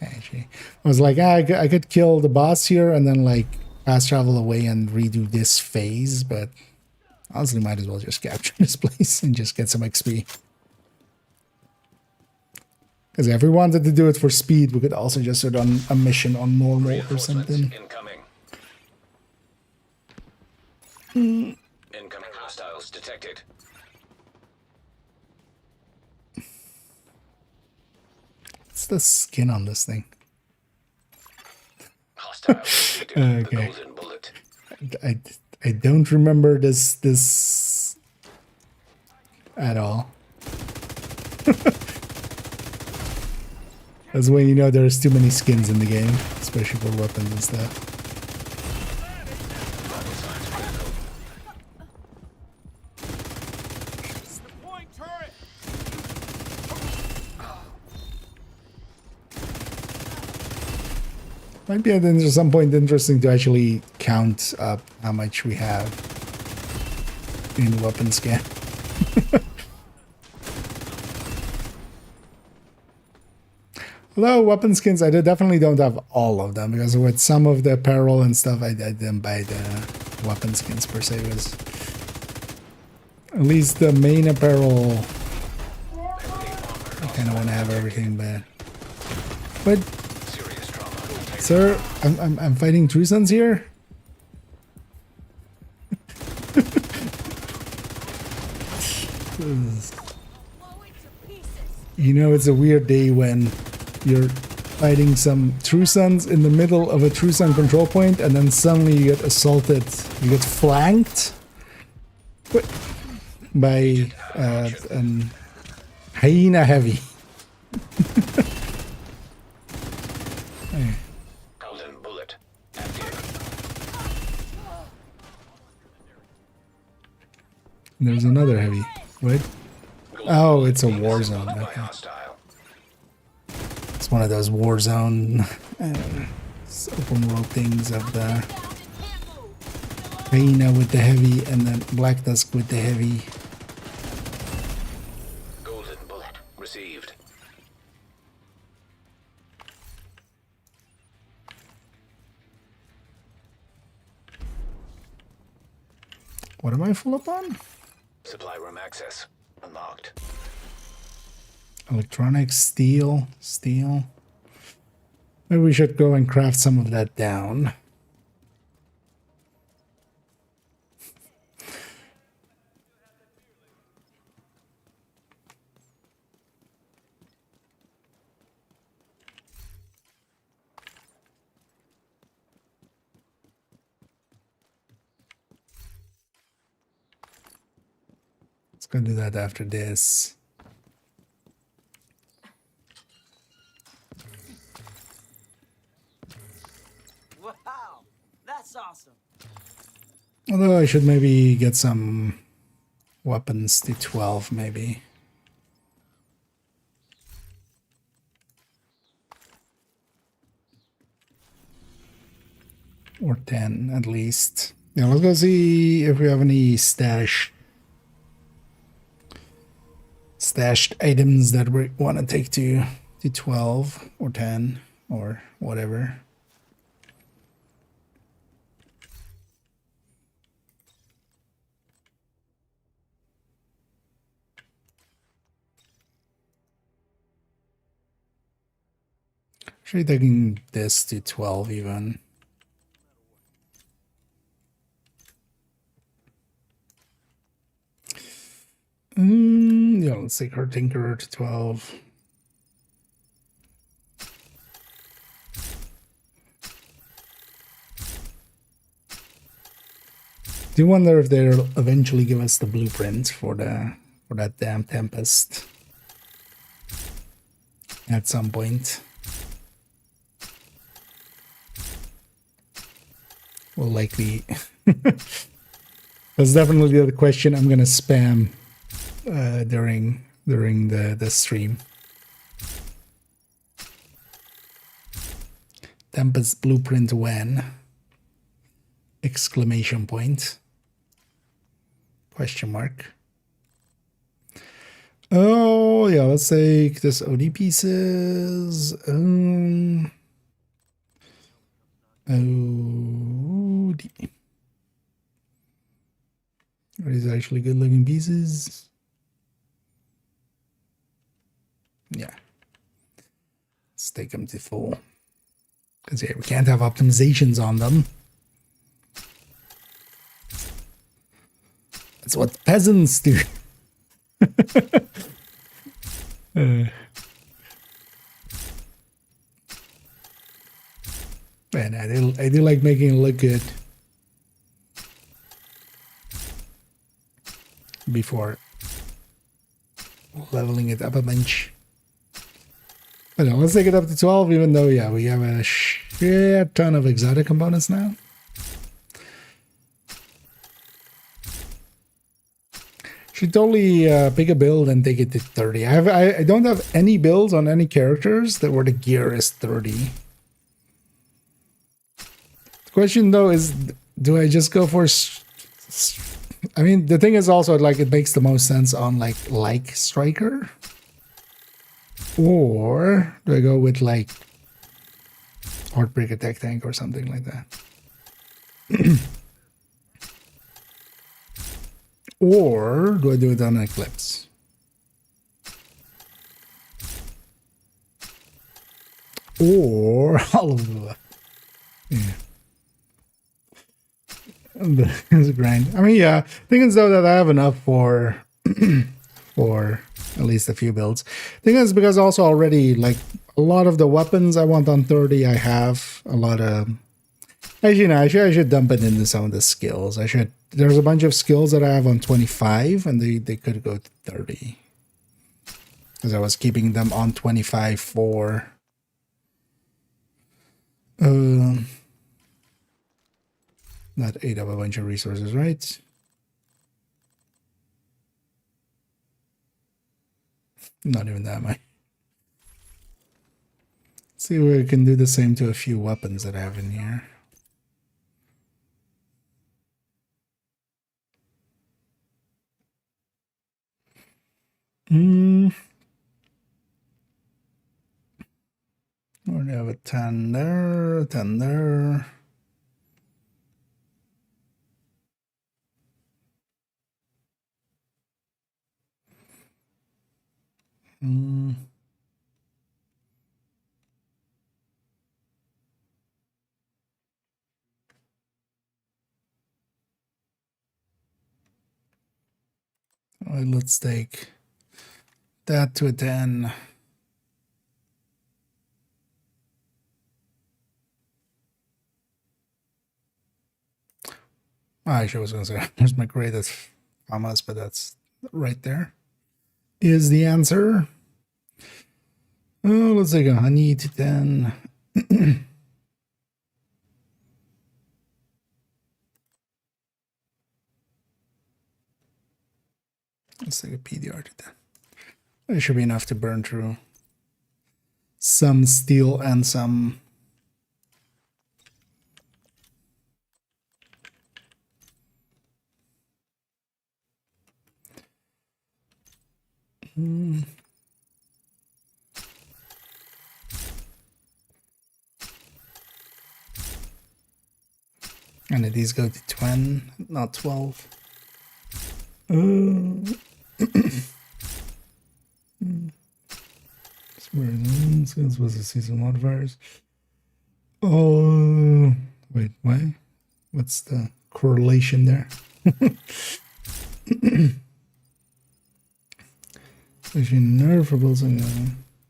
Actually, I was like, I could kill the boss here and then like fast travel away and redo this phase, but honestly, might as well just capture this place and just get some XP. Because if we wanted to do it for speed, we could also just do a mission on normal or something. Incoming. Incoming hostiles detected. What's the skin on this thing? Hostiles defeated. Okay. The golden bullet. I don't remember this at all. That's when you know there's too many skins in the game, especially for weapons and stuff. Might be at some point interesting to actually count up how much we have in weapon scan. Although weapon skins, I definitely don't have all of them, because with some of the apparel and stuff, I didn't buy the weapon skins per se. It was at least the main apparel. I kind of want to have everything, but sir, I'm fighting True Sons here. You know, it's a weird day when you're fighting some True Sons in the middle of a True Sun control point, and then suddenly you get assaulted, you get flanked by hyena heavy. Golden bullet active. There's another heavy. What? Oh, it's a war zone. Okay. It's one of those war zone open world things of the Hyena with the heavy, and then Black Tusk with the heavy. Golden bullet received. What am I full up on? Supply room access unlocked. Electronics, steel. Maybe we should go and craft some of that down. Let's go do that after this. Wow, that's awesome. Although I should maybe get some weapons to 12 maybe. Or 10 at least. Yeah, let's go see if we have any stashed items that we want to take to 12 or 10 or whatever. Actually taking this to 12 even. Yeah, let's take our Tinkerer to 12. Do you wonder if they'll eventually give us the blueprint for that damn Tempest at some point? Well, likely. That's definitely the question I'm gonna spam during the stream. Tempest blueprint when? Exclamation point. Question mark. Oh yeah, let's take this OD pieces. OD. Are these actually good looking pieces? Yeah. Let's take them to full. Because yeah, we can't have optimizations on them. That's what peasants do. Man, I do like making it look good before leveling it up a bunch. But no, let's take it up to 12, even though, yeah, we have a shit ton of exotic components now. Should totally pick a build and take it to 30. I don't have any builds on any characters that where the gear is 30. The question though is, do I just go for? I mean, the thing is also like it makes the most sense on like striker, or do I go with like Heartbreak Attack Tank or something like that? Or do I do it on an Eclipse? Or all of them. Yeah. It's a grind. I mean, yeah. Thing is though that I have enough for for at least a few builds. Thing is because also already like a lot of the weapons I want on 30, I have a lot of. Actually, no, I should dump it into some of the skills. There's a bunch of skills that I have on 25, and they could go to 30. Because I was keeping them on 25 for... not ate up a bunch of resources, right? Not even that much. See if we can do the same to a few weapons that I have in here. We have a 10 there, a 10 there. All right, let's take that to a 10. Actually, I was going to say, here's my greatest commas, but that's right there. Is the answer. Oh, let's take a honey to 10. Let's take a PDR to 10. It should be enough to burn through some steel and some. And these go to 20, not 12. This was the season modifiers. Oh, wait, why? What's the correlation there?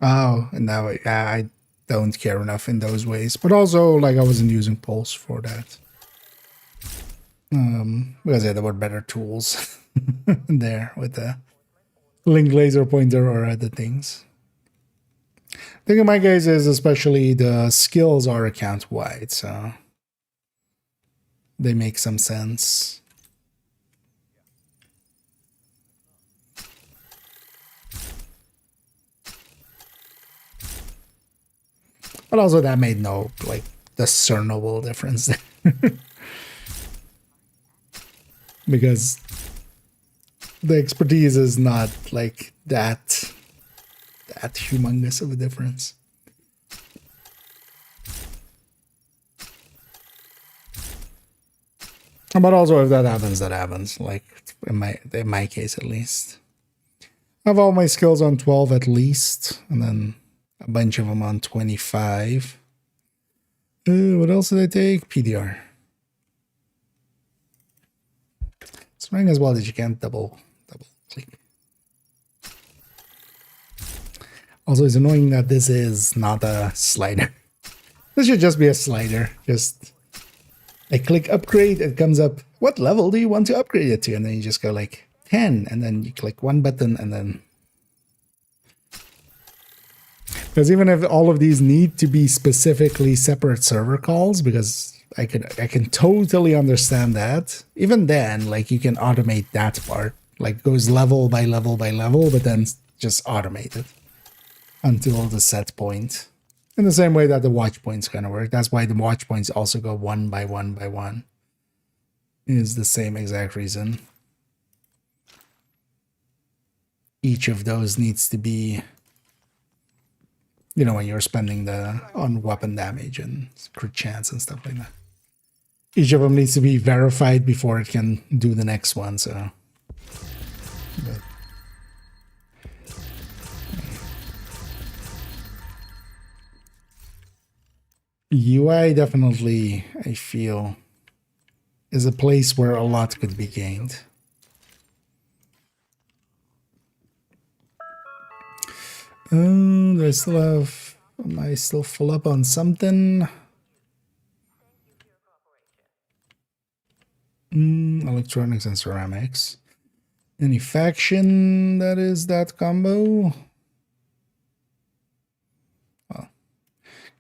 Oh, and now I don't care enough in those ways. But also, like, I wasn't using Pulse for that. Because yeah, there were better tools there with the link laser pointer or other things. I think in my case is especially the skills are account wide, so they make some sense. But also that made no like discernible difference because the expertise is not like that humongous of a difference. But also if that happens, that happens. Like in my case at least. I have all my skills on 12 at least, and then a bunch of them on 25. What else did I take? PDR. It's running as well that you can't double click. Also, it's annoying that this is not a slider. This should just be a slider. Just I click upgrade, it comes up, what level do you want to upgrade it to? And then you just go like 10, and then you click one button, and then. Because even if all of these need to be specifically separate server calls, because I can totally understand that. Even then, like you can automate that part. Like it goes level by level by level, but then just automate it until the set point. In the same way that the watch points kind of work. That's why the watch points also go one by one by one. It is the same exact reason. Each of those needs to be, you know, when you're spending on weapon damage and crit chance and stuff like that. Each of them needs to be verified before it can do the next one, so. But. UI definitely, I feel, is a place where a lot could be gained. Do I still have, am I still full up on something? Electronics and ceramics. Any faction that is that combo? Well,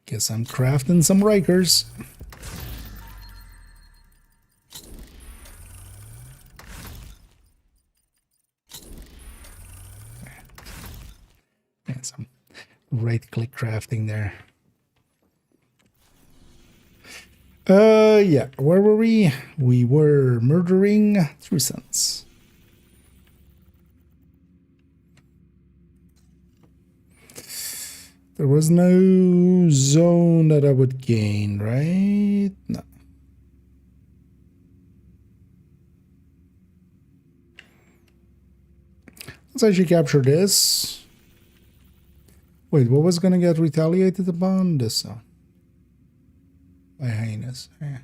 guess I'm crafting some Rikers. Yeah, some right-click crafting there. Yeah, where were we? We were murdering True Sons. There was no zone that I would gain, right? No. Let's actually capture this. Wait, what was gonna get retaliated upon? This zone. By hyenas. Yeah.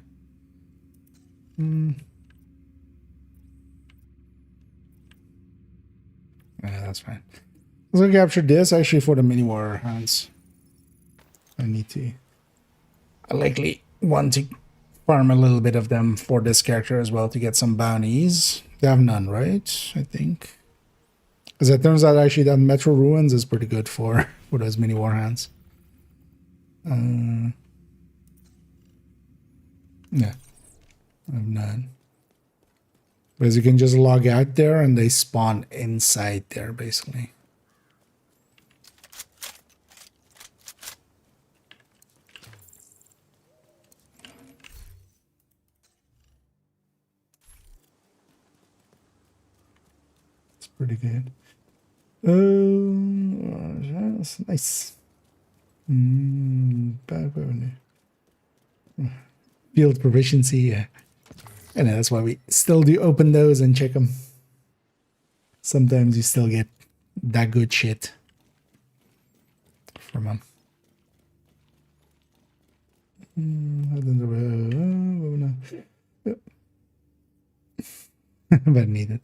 Yeah, that's fine. Let's go capture this actually for the mini war hands. I likely want to farm a little bit of them for this character as well to get some bounties. They have none, right? I think. Because it turns out actually that Metro Ruins is pretty good for those mini war hands. Yeah. I have none. Because you can just log out there and they spawn inside there basically. It's pretty good. That's nice. Bad revenue. Field proficiency, yeah. And that's why we still do open those and check them. Sometimes you still get that good shit from them. But needed.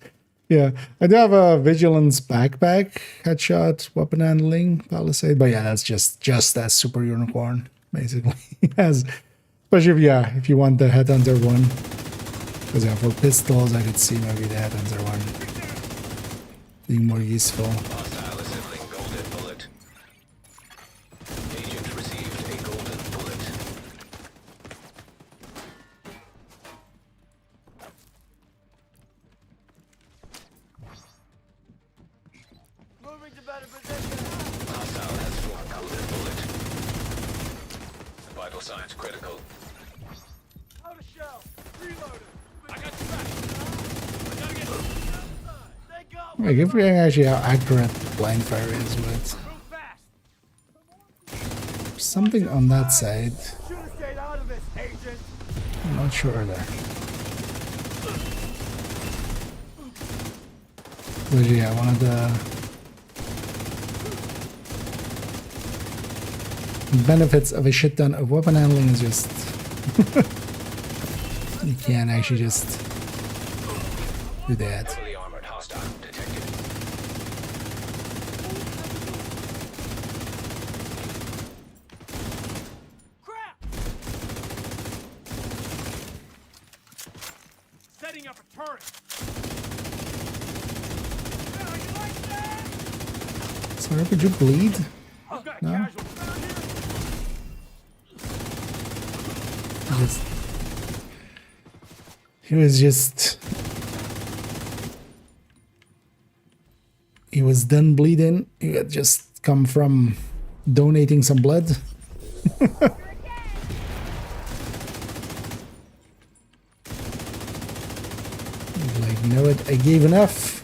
Yeah, I do have a vigilance backpack, headshot, weapon handling, palisade, but yeah, that's just as super unicorn basically. As especially if you want the headhunter one, because yeah, for pistols I could see maybe the headhunter one being more useful. Hostile assembling golden bullet. Agent received a golden bullet. Moving to better position. Hostile has one golden bullet. Vital signs critical. Out of shell. Reloaded. I got you back. I gotta get they go. Like if we actually how accurate the blind fire is, but Move fast. something on that side, Should have stayed out of this, agent. I'm not sure there. But yeah, one of the benefits of a shit ton of weapon handling is just you can't actually just do that. Heavily armored hostile detected. Crap! Setting up a turret. Yeah, you like that? Sorry, could you bleed? I've got No? casualties down here. He was done bleeding. He had just come from donating some blood. He's like, you know what? I gave enough.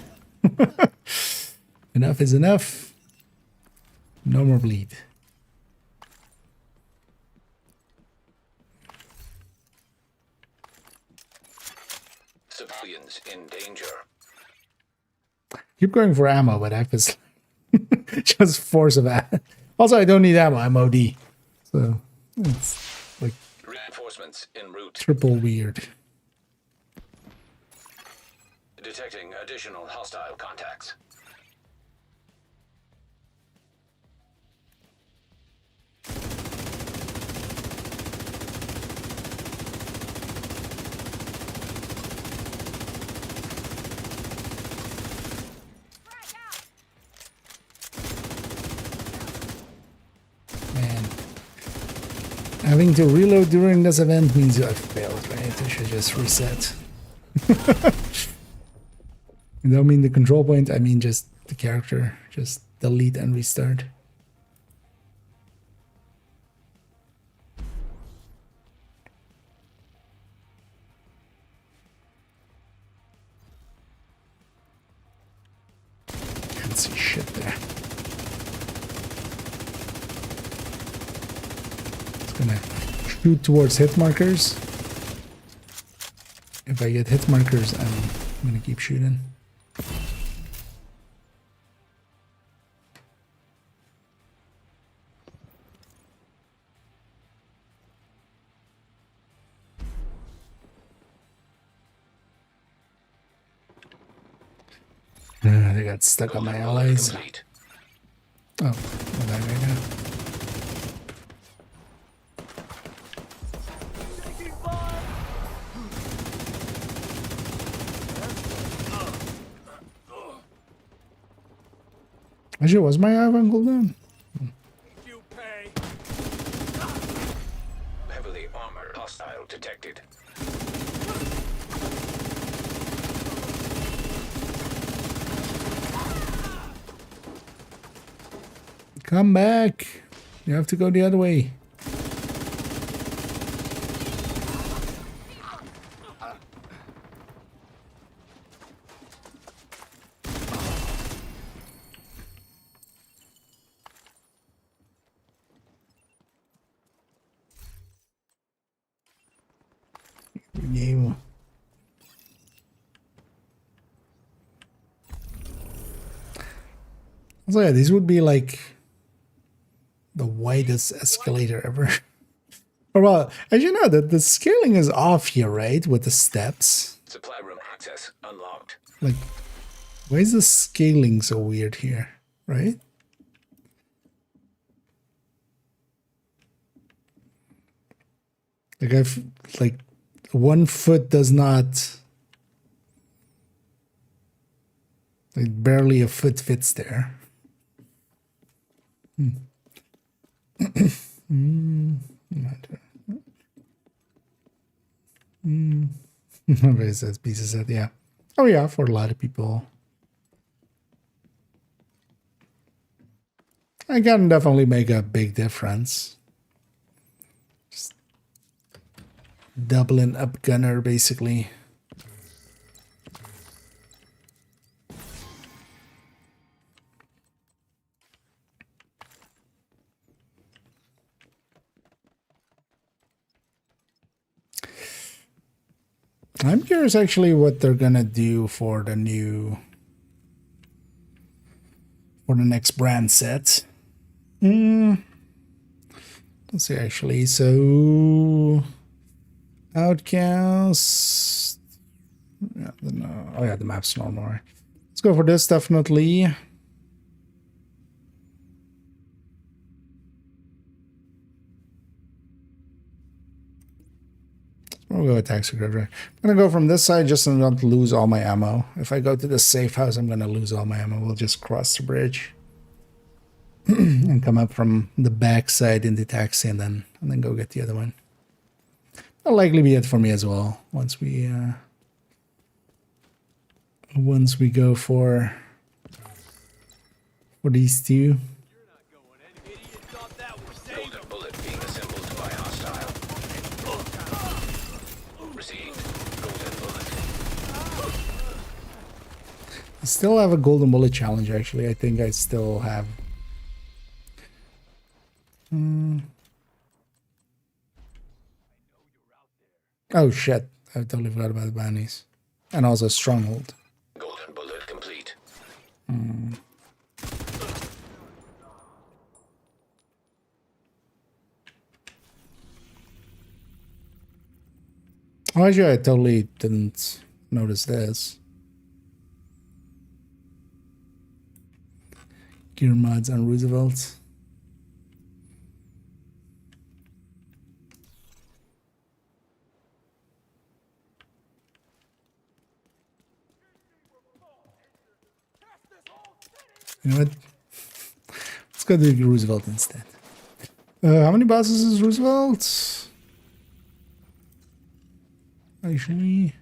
Enough is enough. No more bleed. Civilians in danger. Keep going for ammo, but F is just force of that. Also, I don't need ammo. I'm OD. So it's like Reinforcements en route. triple weird. Detecting additional hostile contacts. Man. Having to reload during this event means you have failed, right? I should just reset. I don't mean the control point, I mean just the character. Just delete and restart. Can't see shit there. Gonna shoot towards hit markers. If I get hit markers, I'm gonna keep shooting. They got stuck on my allies. Complete. Oh, well, that guy now. Actually, was my angle down? You pay. Heavily armored hostile detected. Come back. You have to go the other way. Game. So yeah, these would be like the widest escalator ever. Or well, as you know, that the scaling is off here, right? With the steps. Supply room access unlocked. Like, why is the scaling so weird here, right? Like I've like 1 foot does not, like barely a foot fits there. It says pieces of, yeah. Oh yeah, for a lot of people. I can definitely make a big difference. Just doubling up gunner, basically. I'm curious actually what they're gonna do for the next brand set. Let's see actually. So Outcast. Yeah, oh yeah, the map's normal. Right? Let's go for this definitely. We'll go with taxi driver. I'm gonna go from this side just so not to lose all my ammo. If I go to the safe house, I'm gonna lose all my ammo. We'll just cross the bridge and come up from the back side in the taxi, and then go get the other one. That'll likely be it for me as well. Once we go for these two. Golden bullet being assembled by hostile. Received. Golden bullet. I still have a golden bullet challenge actually. I think I still have. Oh shit, I totally forgot about the bounties. And also stronghold. Golden bullet complete. Oh, actually, I totally didn't notice this. Gear mods on Roosevelt. You know what? Let's go to Roosevelt instead. How many bosses is Roosevelt? Actually,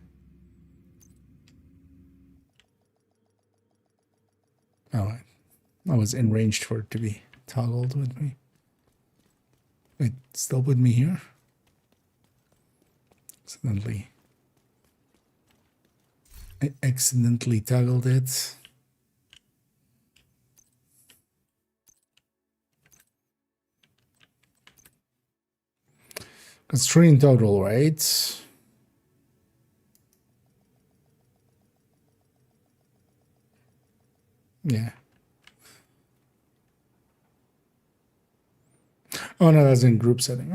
oh, I was enraged for it to be toggled with me. Wait, still with me here? I accidentally toggled it. It's 3 in total, right? Yeah. Oh no, that's in group setting.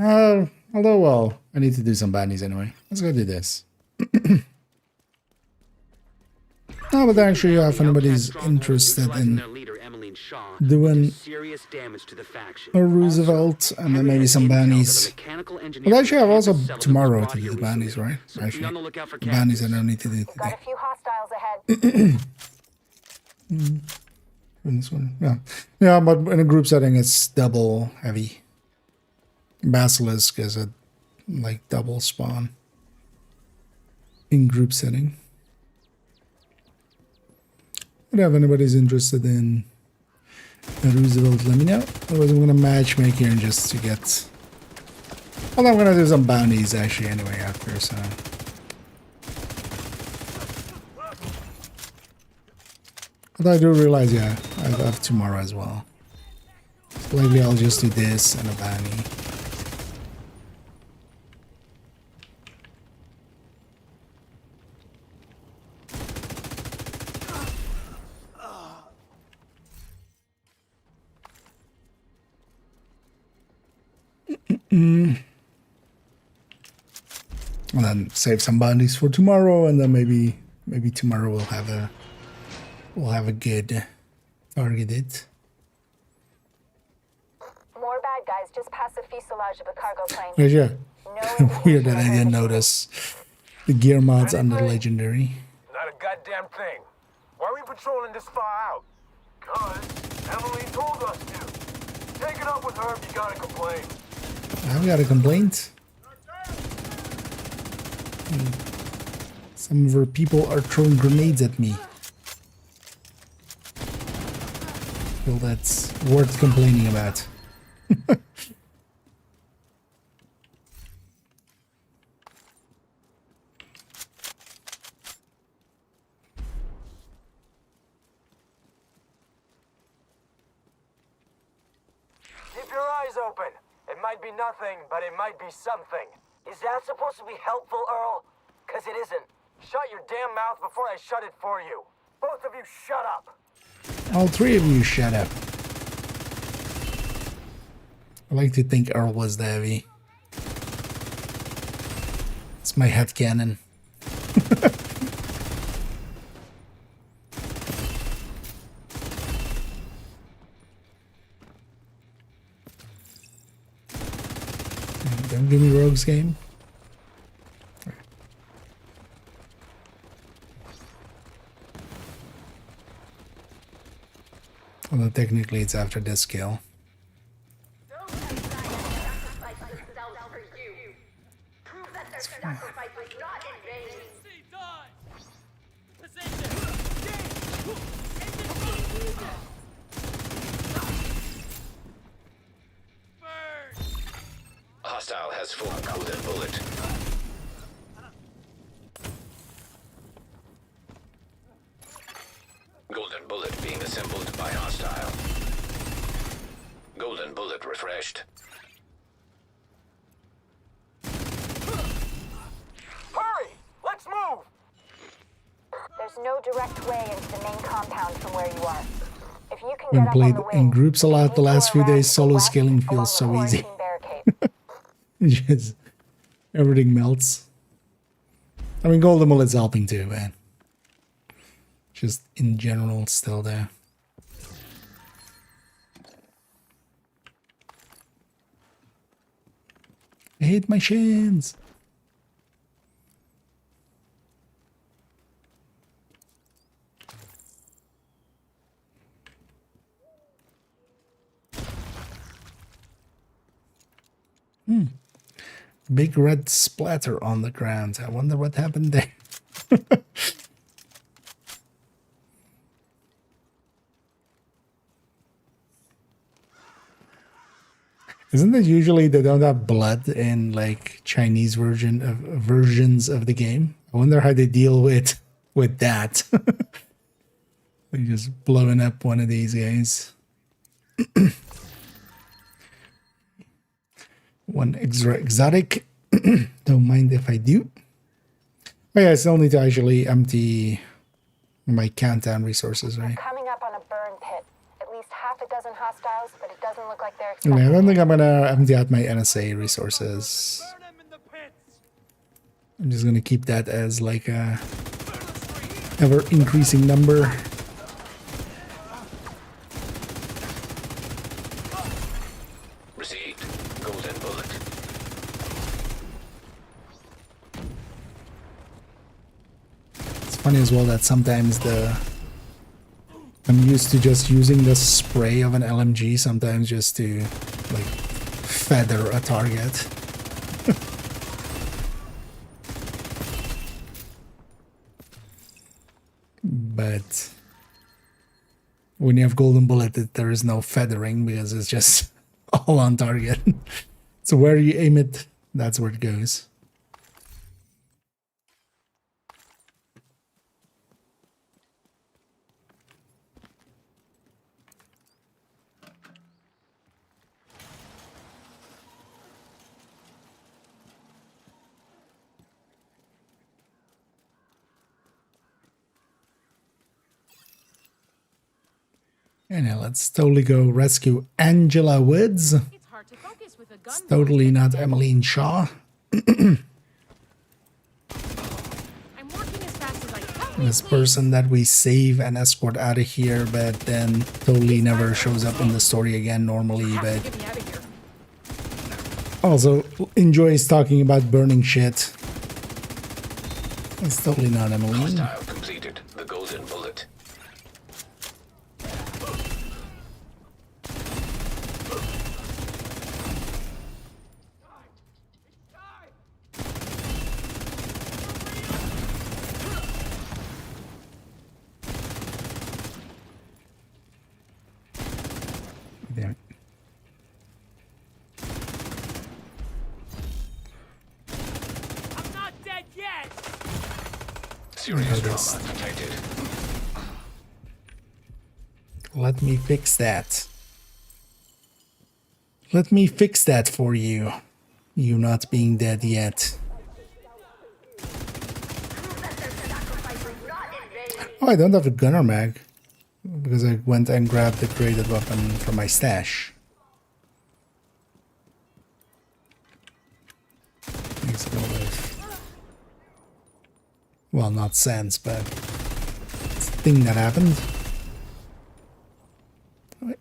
Although, well, I need to do some bandies anyway. Let's go do this. No, but actually, if anybody's interested in doing a Roosevelt and then maybe some bandies. Well, actually, I have also tomorrow to do the bandies, right? Actually, the bandies I don't need to do today. Got a few hostiles ahead. This one, yeah, yeah, but in a group setting, it's double heavy. Basilisk is a like double spawn in group setting. But if anybody's interested in a Roosevelt, let me know. Otherwise, I'm gonna matchmake here just to get. Well, I'm gonna do some bounties actually anyway after, so. But I do realize, yeah, I have tomorrow as well. So maybe I'll just do this and a bounty. And then save some bounties for tomorrow, and then maybe tomorrow we'll have a good targeted. More bad guys just past the fuselage of a cargo plane. Yeah. No Weird that I didn't notice the gear mods under legendary. Not a goddamn thing. Why are we patrolling this far out? Cause Emily told us to. Take it up with her if you got a complaint. I've got a complaint. Some of her people are throwing grenades at me. Well, that's worth complaining about. Keep your eyes open. It might be nothing, but it might be something. Is that supposed to be helpful, Earl? Cause it isn't. Shut your damn mouth before I shut it for you. Both of you shut up. All 3 of you shut up. I like to think Earl was the heavy. It's my headcanon. Don't give me Rogue's game. Although technically it's after this kill. Hostile has full golden bullet. Golden bullet being assembled by hostile. Golden bullet refreshed. Hurry! Let's move! There's no direct way into the main compound from where you are. If you can When get up played on the in wing, groups a lot the last few days, solo west scaling along feels the so easy. quarantine barricade. Just everything melts. I mean, Golden Bullet's helping too, man. Just in general, still there. I hate my shins. Big red splatter on the ground. I wonder what happened there. Isn't it usually they don't have blood in like Chinese versions of the game? I wonder how they deal with that. They just blowing up one of these guys. One extra exotic. Don't mind if I do. Oh yeah, I still need to actually empty my countdown resources, right? Coming up on a burn pit. At least half a dozen hostiles, but it doesn't look like they're Okay, expecting I don't think it. I'm gonna empty out my NSA resources. I'm just gonna keep that as like a ever increasing number. Received. Golden bullet. It's funny as well that sometimes I'm used to just using the spray of an LMG sometimes just to like feather a target. But when you have golden bullet, there is no feathering because it's just all on target. So where you aim it, that's where it goes. And now let's totally go rescue Angela Woods. It's hard to focus with a gun. It's totally not Emmeline Shaw. I'm working as fast as I can. This person that we save and escort out of here, but then totally never shows up in the story again normally, but Get me out of here. also enjoys talking about burning shit. It's totally not Emmeline. Hostile completed. The golden bullet. Damn it. I'm not dead yet. Serious trauma detected. Let me fix that. Let me fix that for you. You not being dead yet. Oh, I don't have a gunner mag. Because I went and grabbed the graded weapon from my stash. Makes a lot of... Well, not sense, but... It's a thing that happened. Right.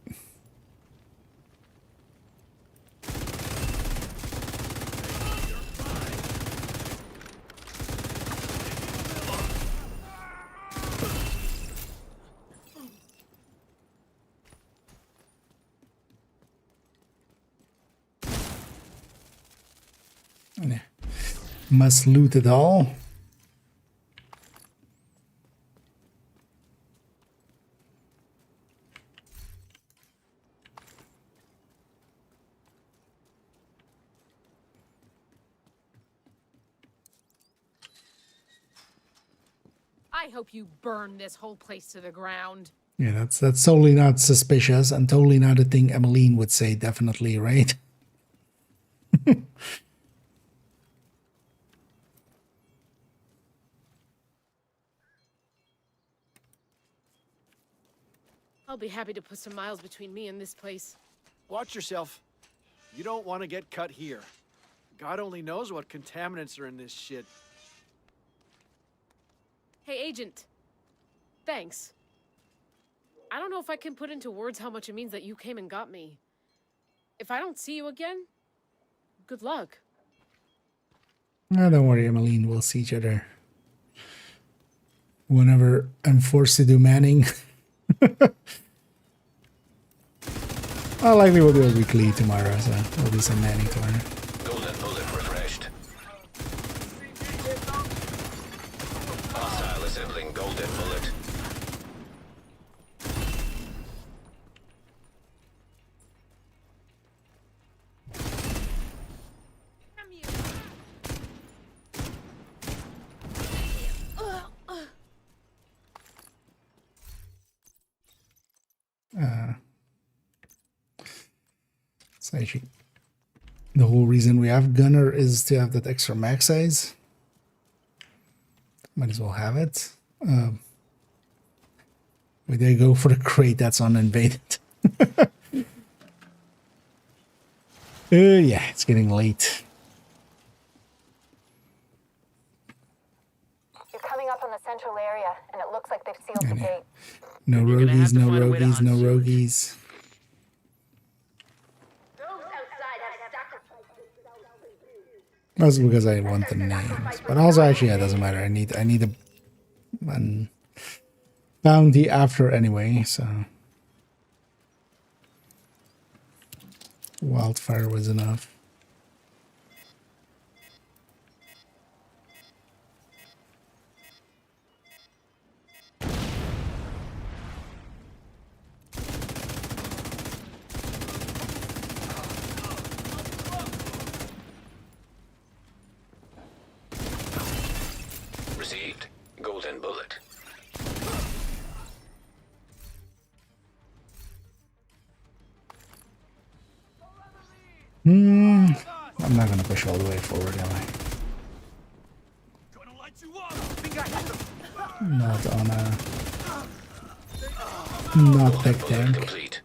Must loot it all. I hope you burn this whole place to the ground. Yeah, that's totally not suspicious and totally not a thing Emmeline would say, definitely, right? I'll be happy to put some miles between me and this place. Watch yourself. You don't want to get cut here. God only knows what contaminants are in this shit. Hey, Agent. Thanks. I don't know if I can put into words how much it means that you came and got me. If I don't see you again, good luck. No, don't worry, Emmeline. We'll see each other whenever I'm forced to do manning. I'll likely will do it weekly tomorrow, so we'll do some manning tomorrow. Golden bullet refreshed. Hostile assembling golden bullet. So I should The whole reason we have gunner is to have that extra max size. Might as well have it. We did go for the crate that's uninvaded. Yeah, it's getting late. You're coming up on the central area, and it looks like they've sealed the gate. No roguies, no roguies, no roguies. That's because I want the names, but also actually yeah, it doesn't matter. I need a bounty after anyway, so wildfire was enough. Received. Golden bullet. I'm not gonna push all the way forward, am I? Not on a not tech tank. Complete.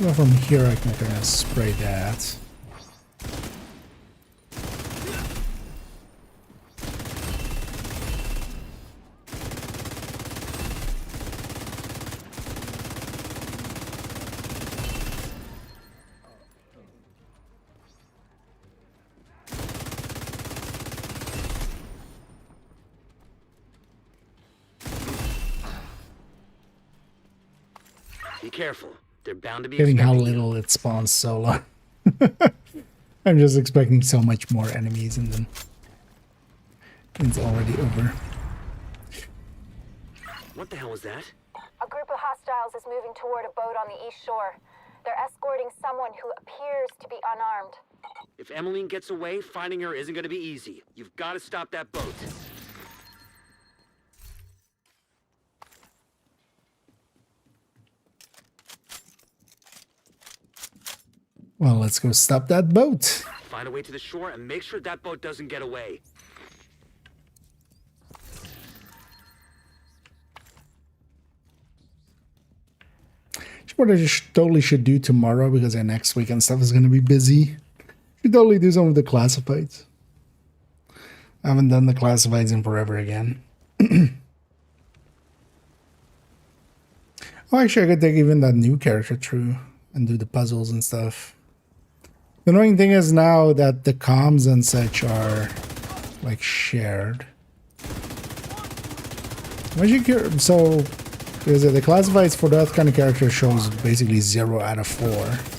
Well, from here I can kind of spray that. Be careful. They're bound to be Given how expecting you. little it spawns solo. I'm just expecting so much more enemies and then it's already over. What the hell was that? A group of hostiles is moving toward a boat on the east shore. They're escorting someone who appears to be unarmed. If Emmeline gets away, finding her isn't going to be easy. You've got to stop that boat. Well, let's go stop that boat. Find a way to the shore and make sure that boat doesn't get away. What I just totally should do tomorrow because next week and stuff is going to be busy. Should totally do some of the classifieds. I haven't done the classifieds in forever again. Oh, actually, I could take even that new character through and do the puzzles and stuff. The annoying thing is now that the comms and such are like shared. So because the classifieds for that kind of character shows basically 0 out of 4,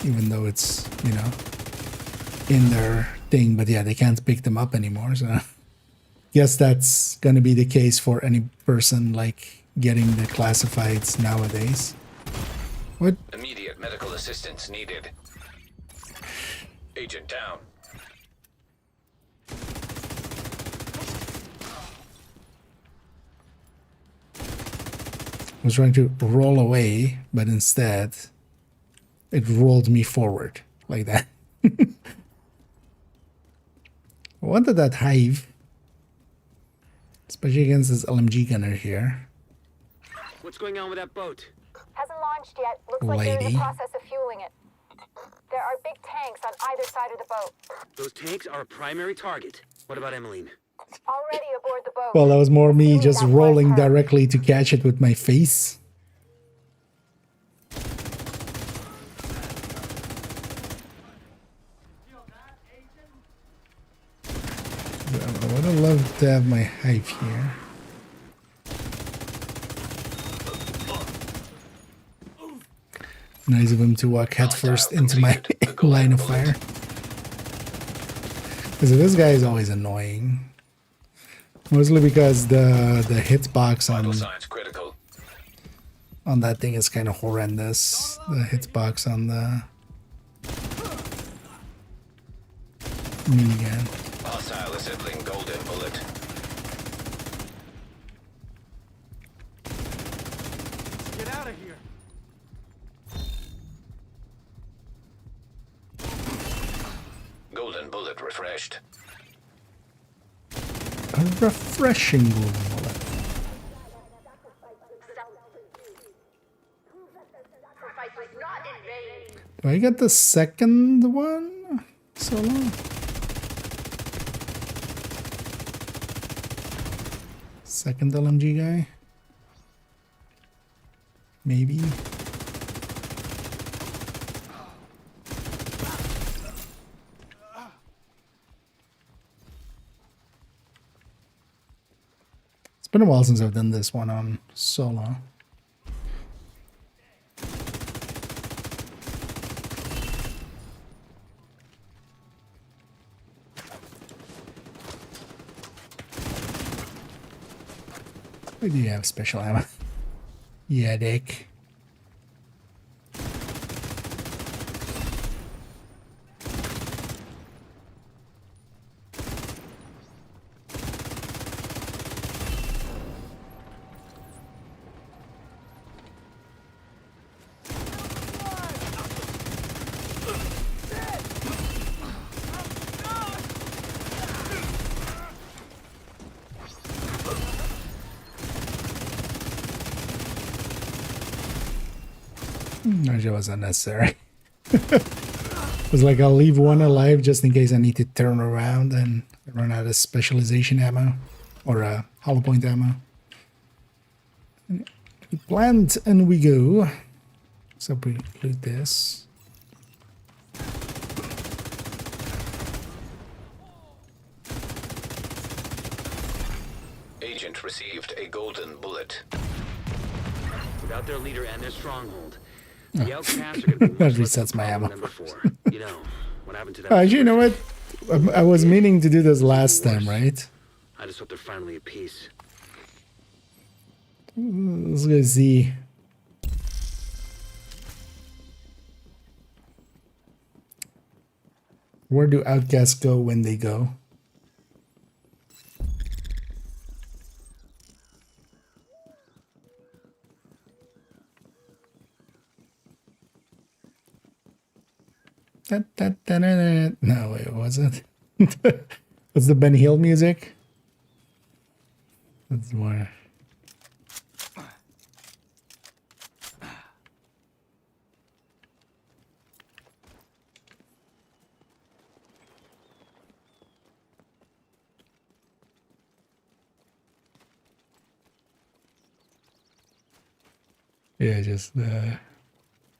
even though it's, you know, in their thing. But yeah, they can't pick them up anymore. So guess that's going to be the case for any person like getting the classifieds nowadays. What? Immediate medical assistance needed. Agent down. I was trying to roll away, but instead it rolled me forward like that. I wanted that hive, especially against this LMG gunner here. What's going on with that boat? Hasn't launched yet. Looks like they're in Lady. the process of fueling it. There are big tanks on either side of the boat. Those tanks are a primary target. What about Emmeline? Already aboard the boat. Well, that was more me just That was rolling her. directly to catch it with my face. I would have loved to have my hive here. Nice of him to walk headfirst into my line of fire. Because this guy is always annoying. Mostly because the hitbox Vital signs critical. on that thing is kind of horrendous. The hitbox on the minigun. Hostile assembling golden bullet. Get out of here. bullet refreshed. A refreshing bullet. Do I get the second one? Solo? Second LMG guy? Maybe. It's been a while since I've done this one on solo. We do have special ammo. Yeah, dick. That was unnecessary. It was like, I'll leave one alive just in case I need to turn around and run out of specialization ammo or hollow point ammo. We plant and we go. So we loot this. Agent received a golden bullet. Without their leader and their stronghold, the outcasts are going to be that resets my ammo. number 4. You know, what happened to that? Actually, you know what? I was meaning to do this last time, right? I just hope they're finally at peace. Let's go see. Where do outcasts go when they go? No, wait, what was it? What's the Ben Hill music? That's more. Yeah, just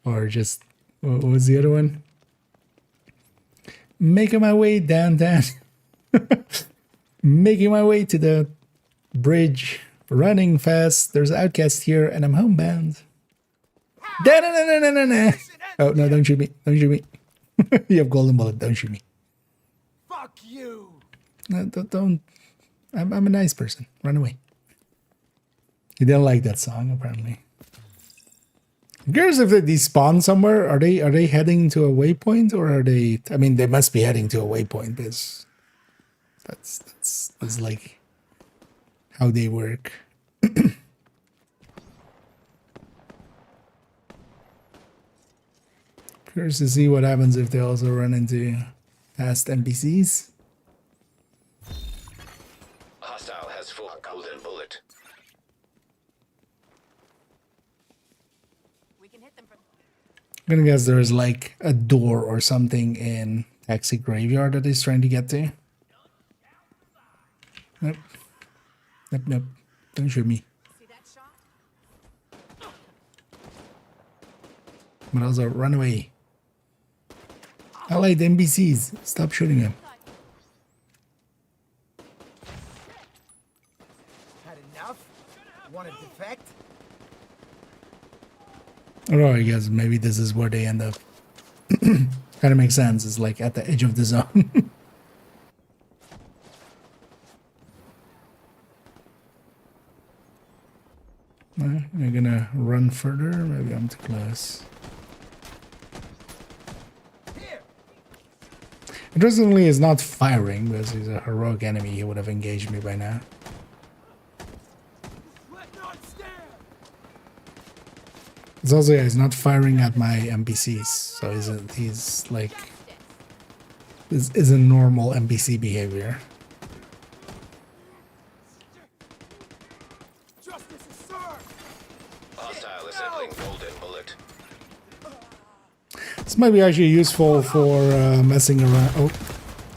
or just what was the other one? Making my way downtown. Making my way to the bridge. Running fast. There's outcast here and I'm homebound. Da-na-na-na-na-na. Oh, no, don't shoot me. Don't shoot me. You have golden bullet. Don't shoot me. Fuck you. No, don't. I'm a nice person. Run away. You didn't like that song, apparently. I'm curious if they despawn somewhere. Are they heading to a waypoint, or are they? I mean, they must be heading to a waypoint because that's like how they work. Curious to see what happens if they also run into past NPCs. Hostile has full golden bullet. I'm gonna guess there's like a door or something in Taxi Graveyard that he's trying to get to. Nope. Nope, nope. Don't shoot me. But also, run away. I like the NPCs. Stop shooting them. Had enough? Want to defect? Oh, I guess maybe this is where they end up. Kind of makes sense. It's like at the edge of the zone. I'm gonna run further. Maybe I'm too close. Interestingly, he's not firing because he's a heroic enemy. He would have engaged me by now. It's also, yeah, he's not firing at my NPCs, so he's like This isn't normal NPC behavior. Justice is served! Hostile assembling golden bullet. This might be actually useful for messing around. Oh,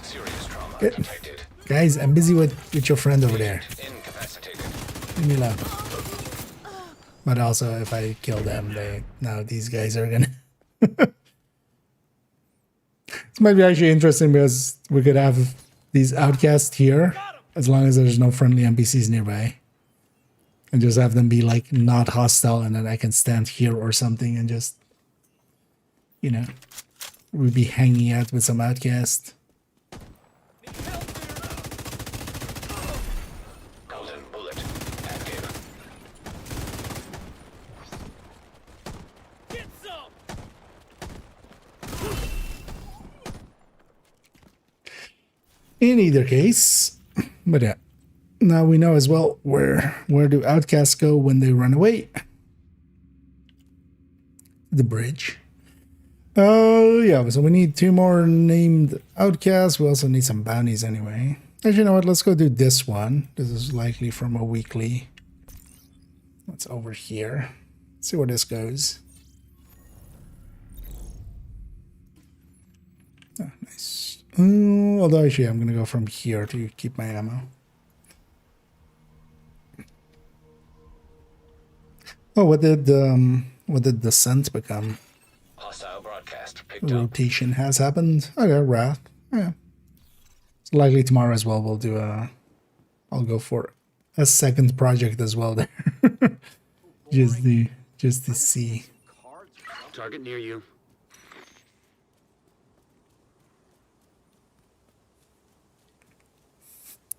Serious trauma Get- detected. guys, I'm busy with your friend over there. Incapacitated. Leave me alone. But also, if I kill them, now these guys are gonna. This might be actually interesting because we could have these outcasts here, as long as there's no friendly NPCs nearby, and just have them be like not hostile, and then I can stand here or something and just, you know, we'd be hanging out with some outcast. Golden bullet active. Get some! In either case, but yeah, now we know as well where do outcasts go when they run away. The bridge. Oh yeah, so we need 2 more named outcasts. We also need some bounties anyway. Actually, you know what? Let's go do this one. This is likely from a weekly. What's over here? Let's see where this goes. Oh, nice. Although actually, I'm gonna go from here to keep my ammo. Oh, what did the scent become? Hostile broadcast picked up. Rotation has happened. Okay, Wrath. Yeah. It's likely tomorrow as well. We'll do I'll go for a second project as well there. just to see. Target near you.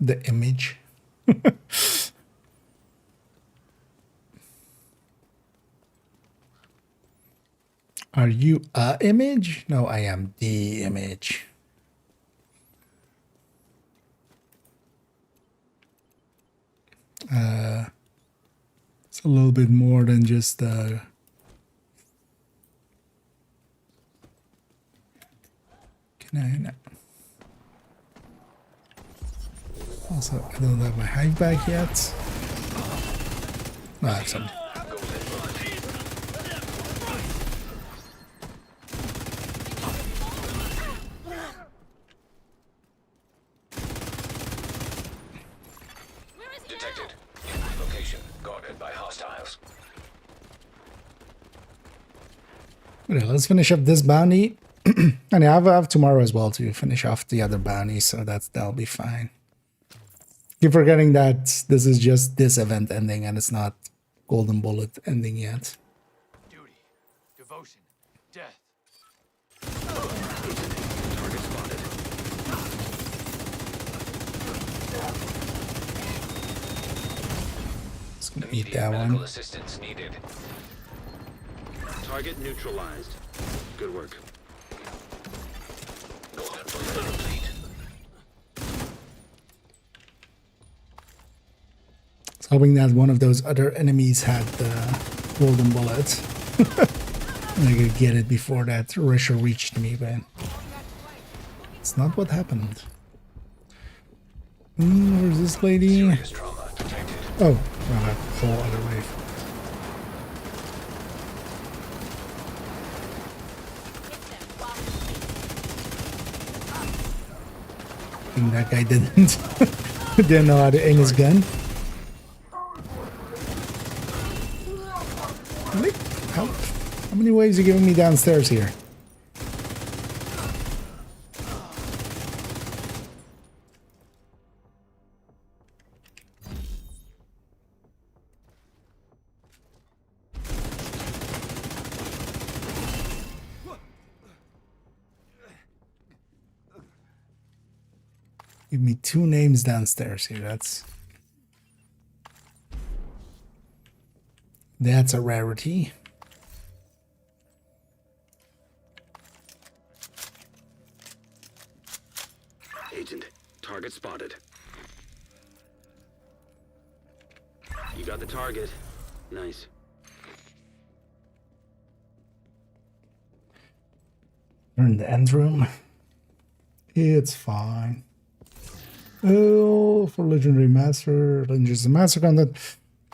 The image. Are you a image? No, I am the image. It's a little bit more than just can I no. Also, I don't have my hive back yet. No, I have some. Detected. Location guarded by hostiles. Okay, let's finish up this bounty. And I have tomorrow as well to finish off the other bounties, so that'll be fine. Keep forgetting that this is just this event ending and it's not Golden Bullet ending yet. Duty, devotion, death. Target spotted. Just gonna eat Immediate that medical one. assistance needed. Target neutralized. Good work. Golden bullet complete. I was hoping that one of those other enemies had the Golden Bullet. And I could get it before that Risher reached me, but it's not what happened. Where's this lady? Serious trauma detected. Oh, well, that whole other wave. I think that guy didn't know how to aim his gun. Really? How many waves are you giving me downstairs here? Give me 2 names downstairs here. That's a rarity. Agent, target spotted. You got the target. Nice. We're in the end room. It's fine. Oh, for Legendary Master, Legendary Master content,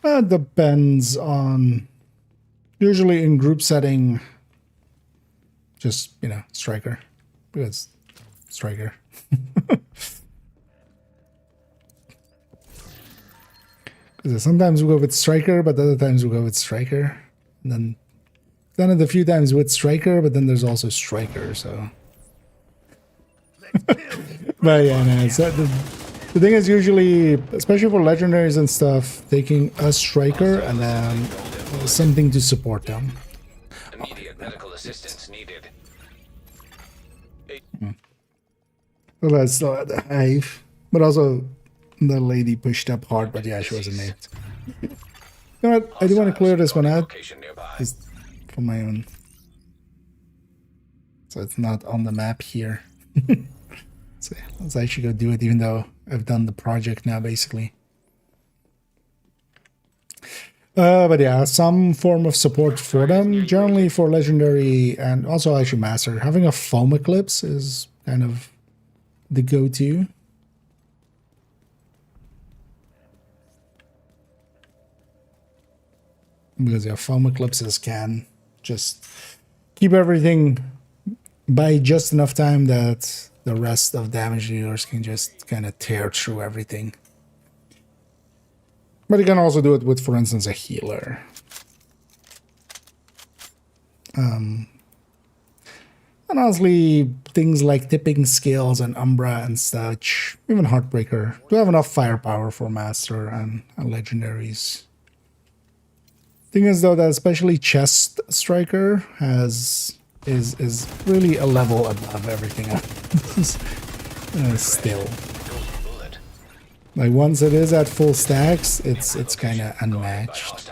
that depends on, usually in group setting, just, you know, Striker, because Striker. Because sometimes we go with Striker, but other times we go with Striker. And then a few times with Striker, but then there's also Striker, so. But yeah, no, so the thing is usually, especially for legendaries and stuff, taking a Striker and then something to support them. Immediate medical assistance needed. Well, that's still at the hive. But also, the lady pushed up hard, but yeah, she wasn't made. You know what? I do want to clear this one out. Just for my own. So it's not on the map here. So yeah, let's actually go do it, even though I've done the project now, basically. But yeah, some form of support for them. Generally for Legendary and also actually Master. Having a Foam Eclipse is kind of the go-to. Because yeah, Foam Eclipses can just keep everything by just enough time that the rest of damage dealers can just kind of tear through everything. But you can also do it with, for instance, a healer. And honestly, things like Tipping Scales and Umbra and such, even Heartbreaker, do have enough firepower for Master and Legendaries. Thing is though that especially Chest Striker is really a level above everything else. Still, like once it is at full stacks, it's kind of unmatched.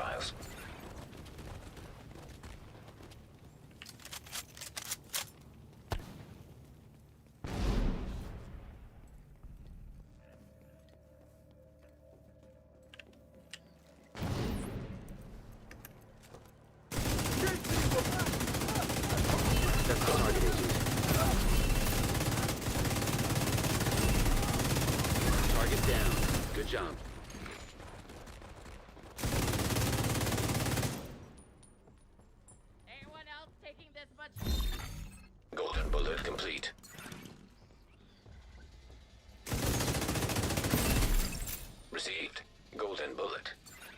Golden bullet complete. Received. Golden bullet.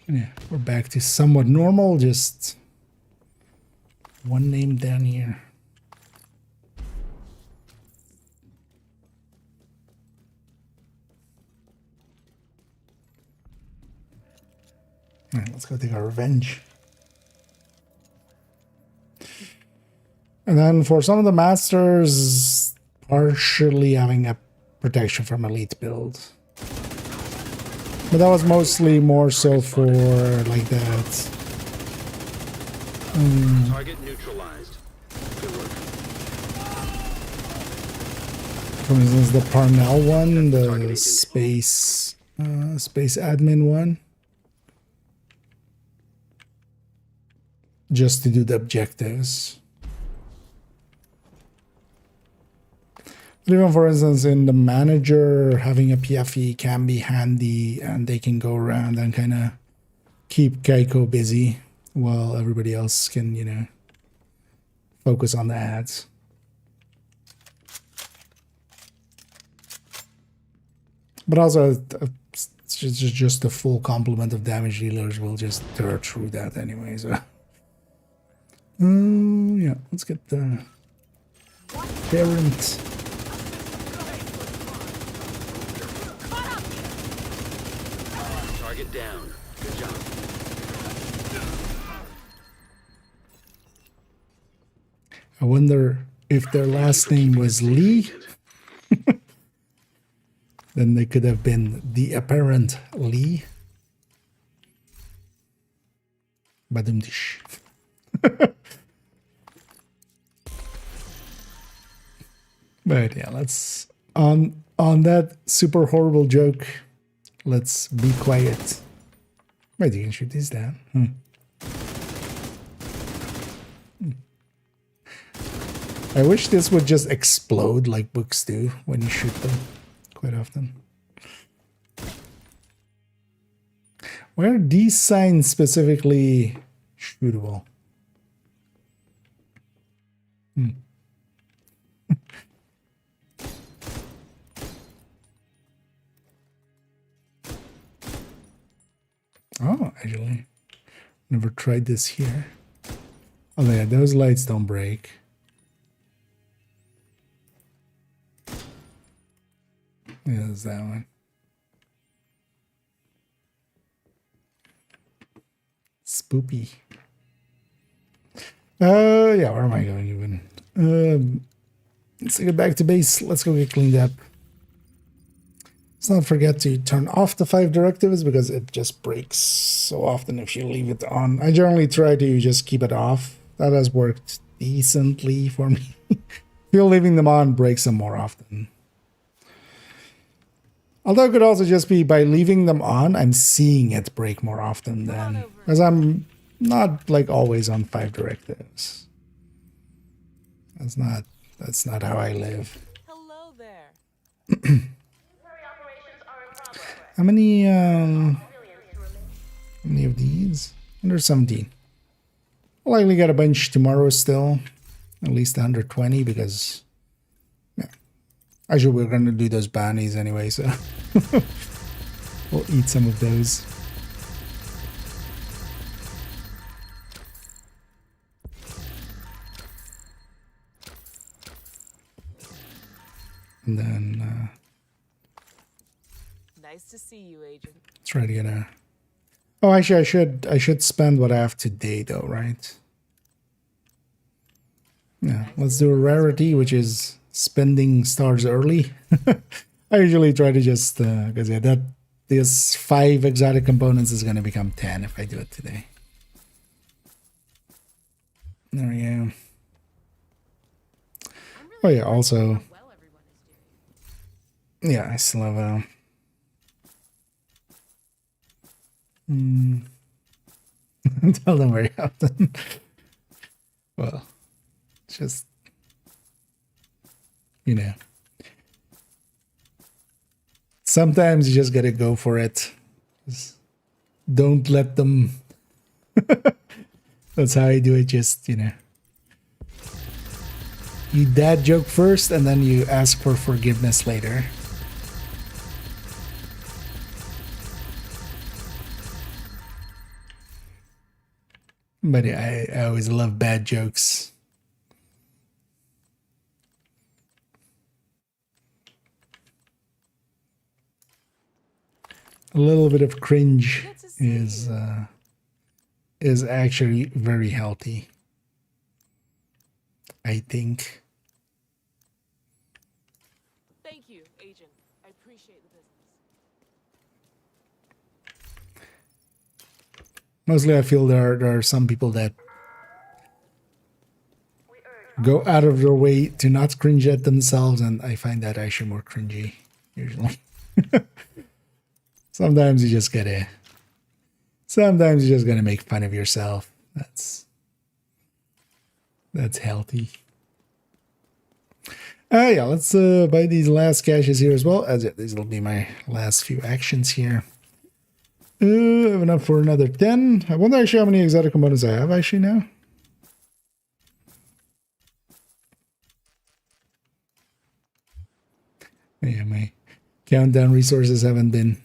Yeah, we're back to somewhat normal, just one name down here. Alright, let's go take our revenge. And then for some of the masters, partially having a protection from elite build. But that was mostly more so for like that. Target neutralized. Good work. For instance, the Parnell one, the space admin one. Just to do the objectives. But even for instance, in the manager, having a PFE can be handy, and they can go around and kind of keep Keiko busy while everybody else can, you know, focus on the ads. But also, it's just a full complement of damage dealers will just tear through that anyway. So, yeah, let's get the parent. Target down. Good job. I wonder if their last name was Lee. Then they could have been the apparent Lee. Badumdish. But yeah, let's on that super horrible joke. Let's be quiet. Wait, you can shoot this down. I wish this would just explode like books do when you shoot them quite often. Why are these signs specifically shootable? Oh, actually, never tried this here. Oh yeah, those lights don't break. Yeah, there's that one. Spoopy. Yeah, where am I going even? Let's get back to base. Let's go get cleaned up. Let's not forget to turn off the 5 directives because it just breaks so often if you leave it on. I generally try to just keep it off. That has worked decently for me. Feel leaving them on breaks them more often. Although it could also just be by leaving them on, I'm seeing it break more often than, because I'm not like always on 5 directives. That's not how I live. Hello there. How many of these? 117. I'll likely get a bunch tomorrow still. At least 120 because, yeah. Actually, we're going to do those bounties anyway, so we'll eat some of those. And then Nice to see you, Agent. try to get a... Oh, actually, I should spend what I have today, though, right? Yeah, let's do a rarity, which is spending stars early. I usually try to just, because yeah, this 5 exotic components is going to become 10 if I do it today. There we go. Oh yeah, also, yeah, I still have a... Tell them very often. Well, just, you know, sometimes you just gotta go for it. Just don't let them. That's how I do it. Just, you know, you dad joke first and then you ask for forgiveness later. But yeah, I always love bad jokes. A little bit of cringe is actually very healthy, I think. Thank you, Agent. I appreciate the business. Mostly I feel there are some people that go out of their way to not cringe at themselves, and I find that actually more cringy, usually. Sometimes you just gotta make fun of yourself. That's healthy. Yeah, let's buy these last caches here as well. As these will be my last few actions here. I have enough for another 10. I wonder actually how many exotic components I have actually now. Yeah, my countdown resources haven't been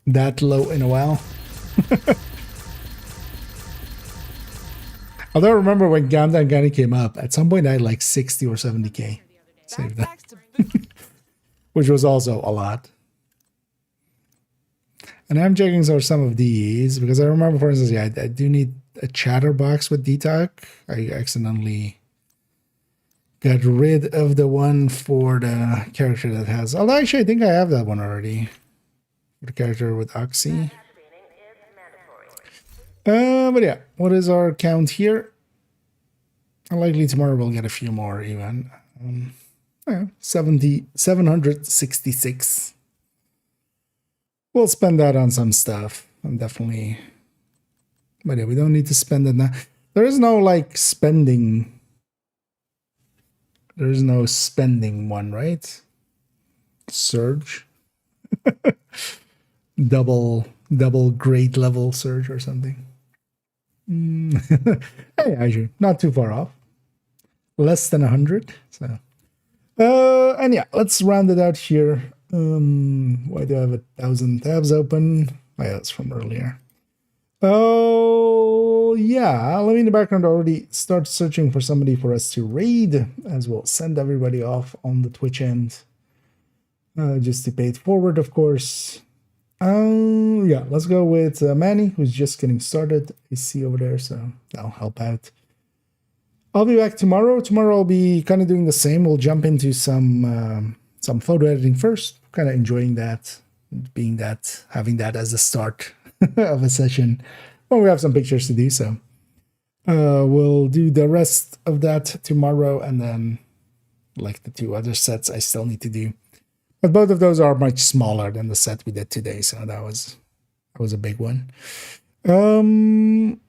that low in a while. Although I remember when countdown kind of came up, at some point I had like 60 or 70k saved up, which was also a lot. And I'm checking some of these because I remember, for instance, yeah, I do need a chatterbox with DTOC. I accidentally got rid of the one for the character that has. Although actually, I think I have that one already. The character with Oxy. But yeah, what is our count here? Likely tomorrow we'll get a few more even. 766. We'll spend that on some stuff. I'm definitely... But yeah, we don't need to spend it now. There is no like spending There is no spending one, right? Surge. double grade level surge or something. Hey, actually, not too far off. Less than 100. So, and yeah, let's round it out here. Why do I have 1,000 tabs open? Oh, yeah, that's from earlier. Oh, yeah. Let me in the background already start searching for somebody for us to raid, as we'll send everybody off on the Twitch end. Just to pay it forward, of course. Yeah, let's go with Manny, who's just getting started. I see over there, so that'll help out. I'll be back tomorrow. Tomorrow I'll be kind of doing the same. We'll jump into some photo editing first. Kind of enjoying that, having that as the start of a session. Well, we have some pictures to do, so we'll do the rest of that tomorrow, and then like the 2 other sets I still need to do. But both of those are much smaller than the set we did today, so that was a big one. And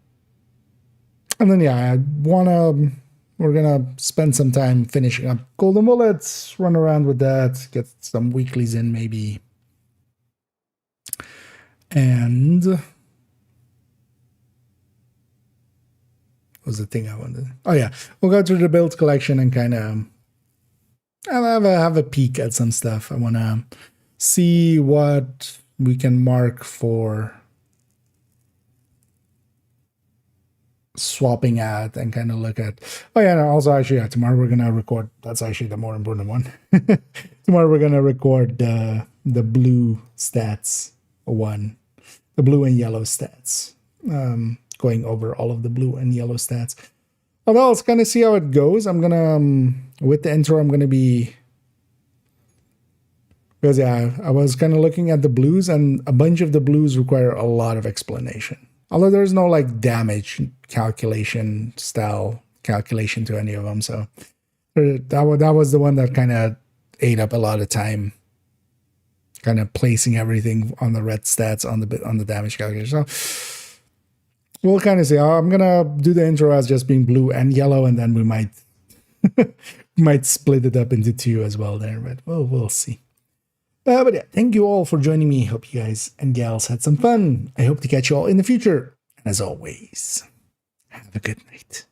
then yeah, we're gonna spend some time finishing up Golden Bullets, run around with that, get some weeklies in maybe. And what was the thing I wanted? Oh yeah, we'll go through the build collection and kind of I'll have a peek at some stuff. I want to see what we can mark for swapping at and kind of look at. Oh yeah, no, also actually, yeah, tomorrow we're gonna record. That's actually the more important one. Tomorrow we're gonna record the blue stats one, the blue and yellow stats. Going over all of the blue and yellow stats. Although let's kind of see how it goes. I'm gonna with the intro, I'm gonna be, because yeah, I was kind of looking at the blues, and a bunch of the blues require a lot of explanation. Although there's no like damage calculation style calculation to any of them, so that was the one that kind of ate up a lot of time, kind of placing everything on the red stats on the damage calculation. So we'll kind of see. I'm gonna do the intro as just being blue and yellow, and then we might split it up into 2 as well there, but we'll see. But yeah, thank you all for joining me. Hope you guys and gals had some fun. I hope to catch you all in the future. And as always, have a good night.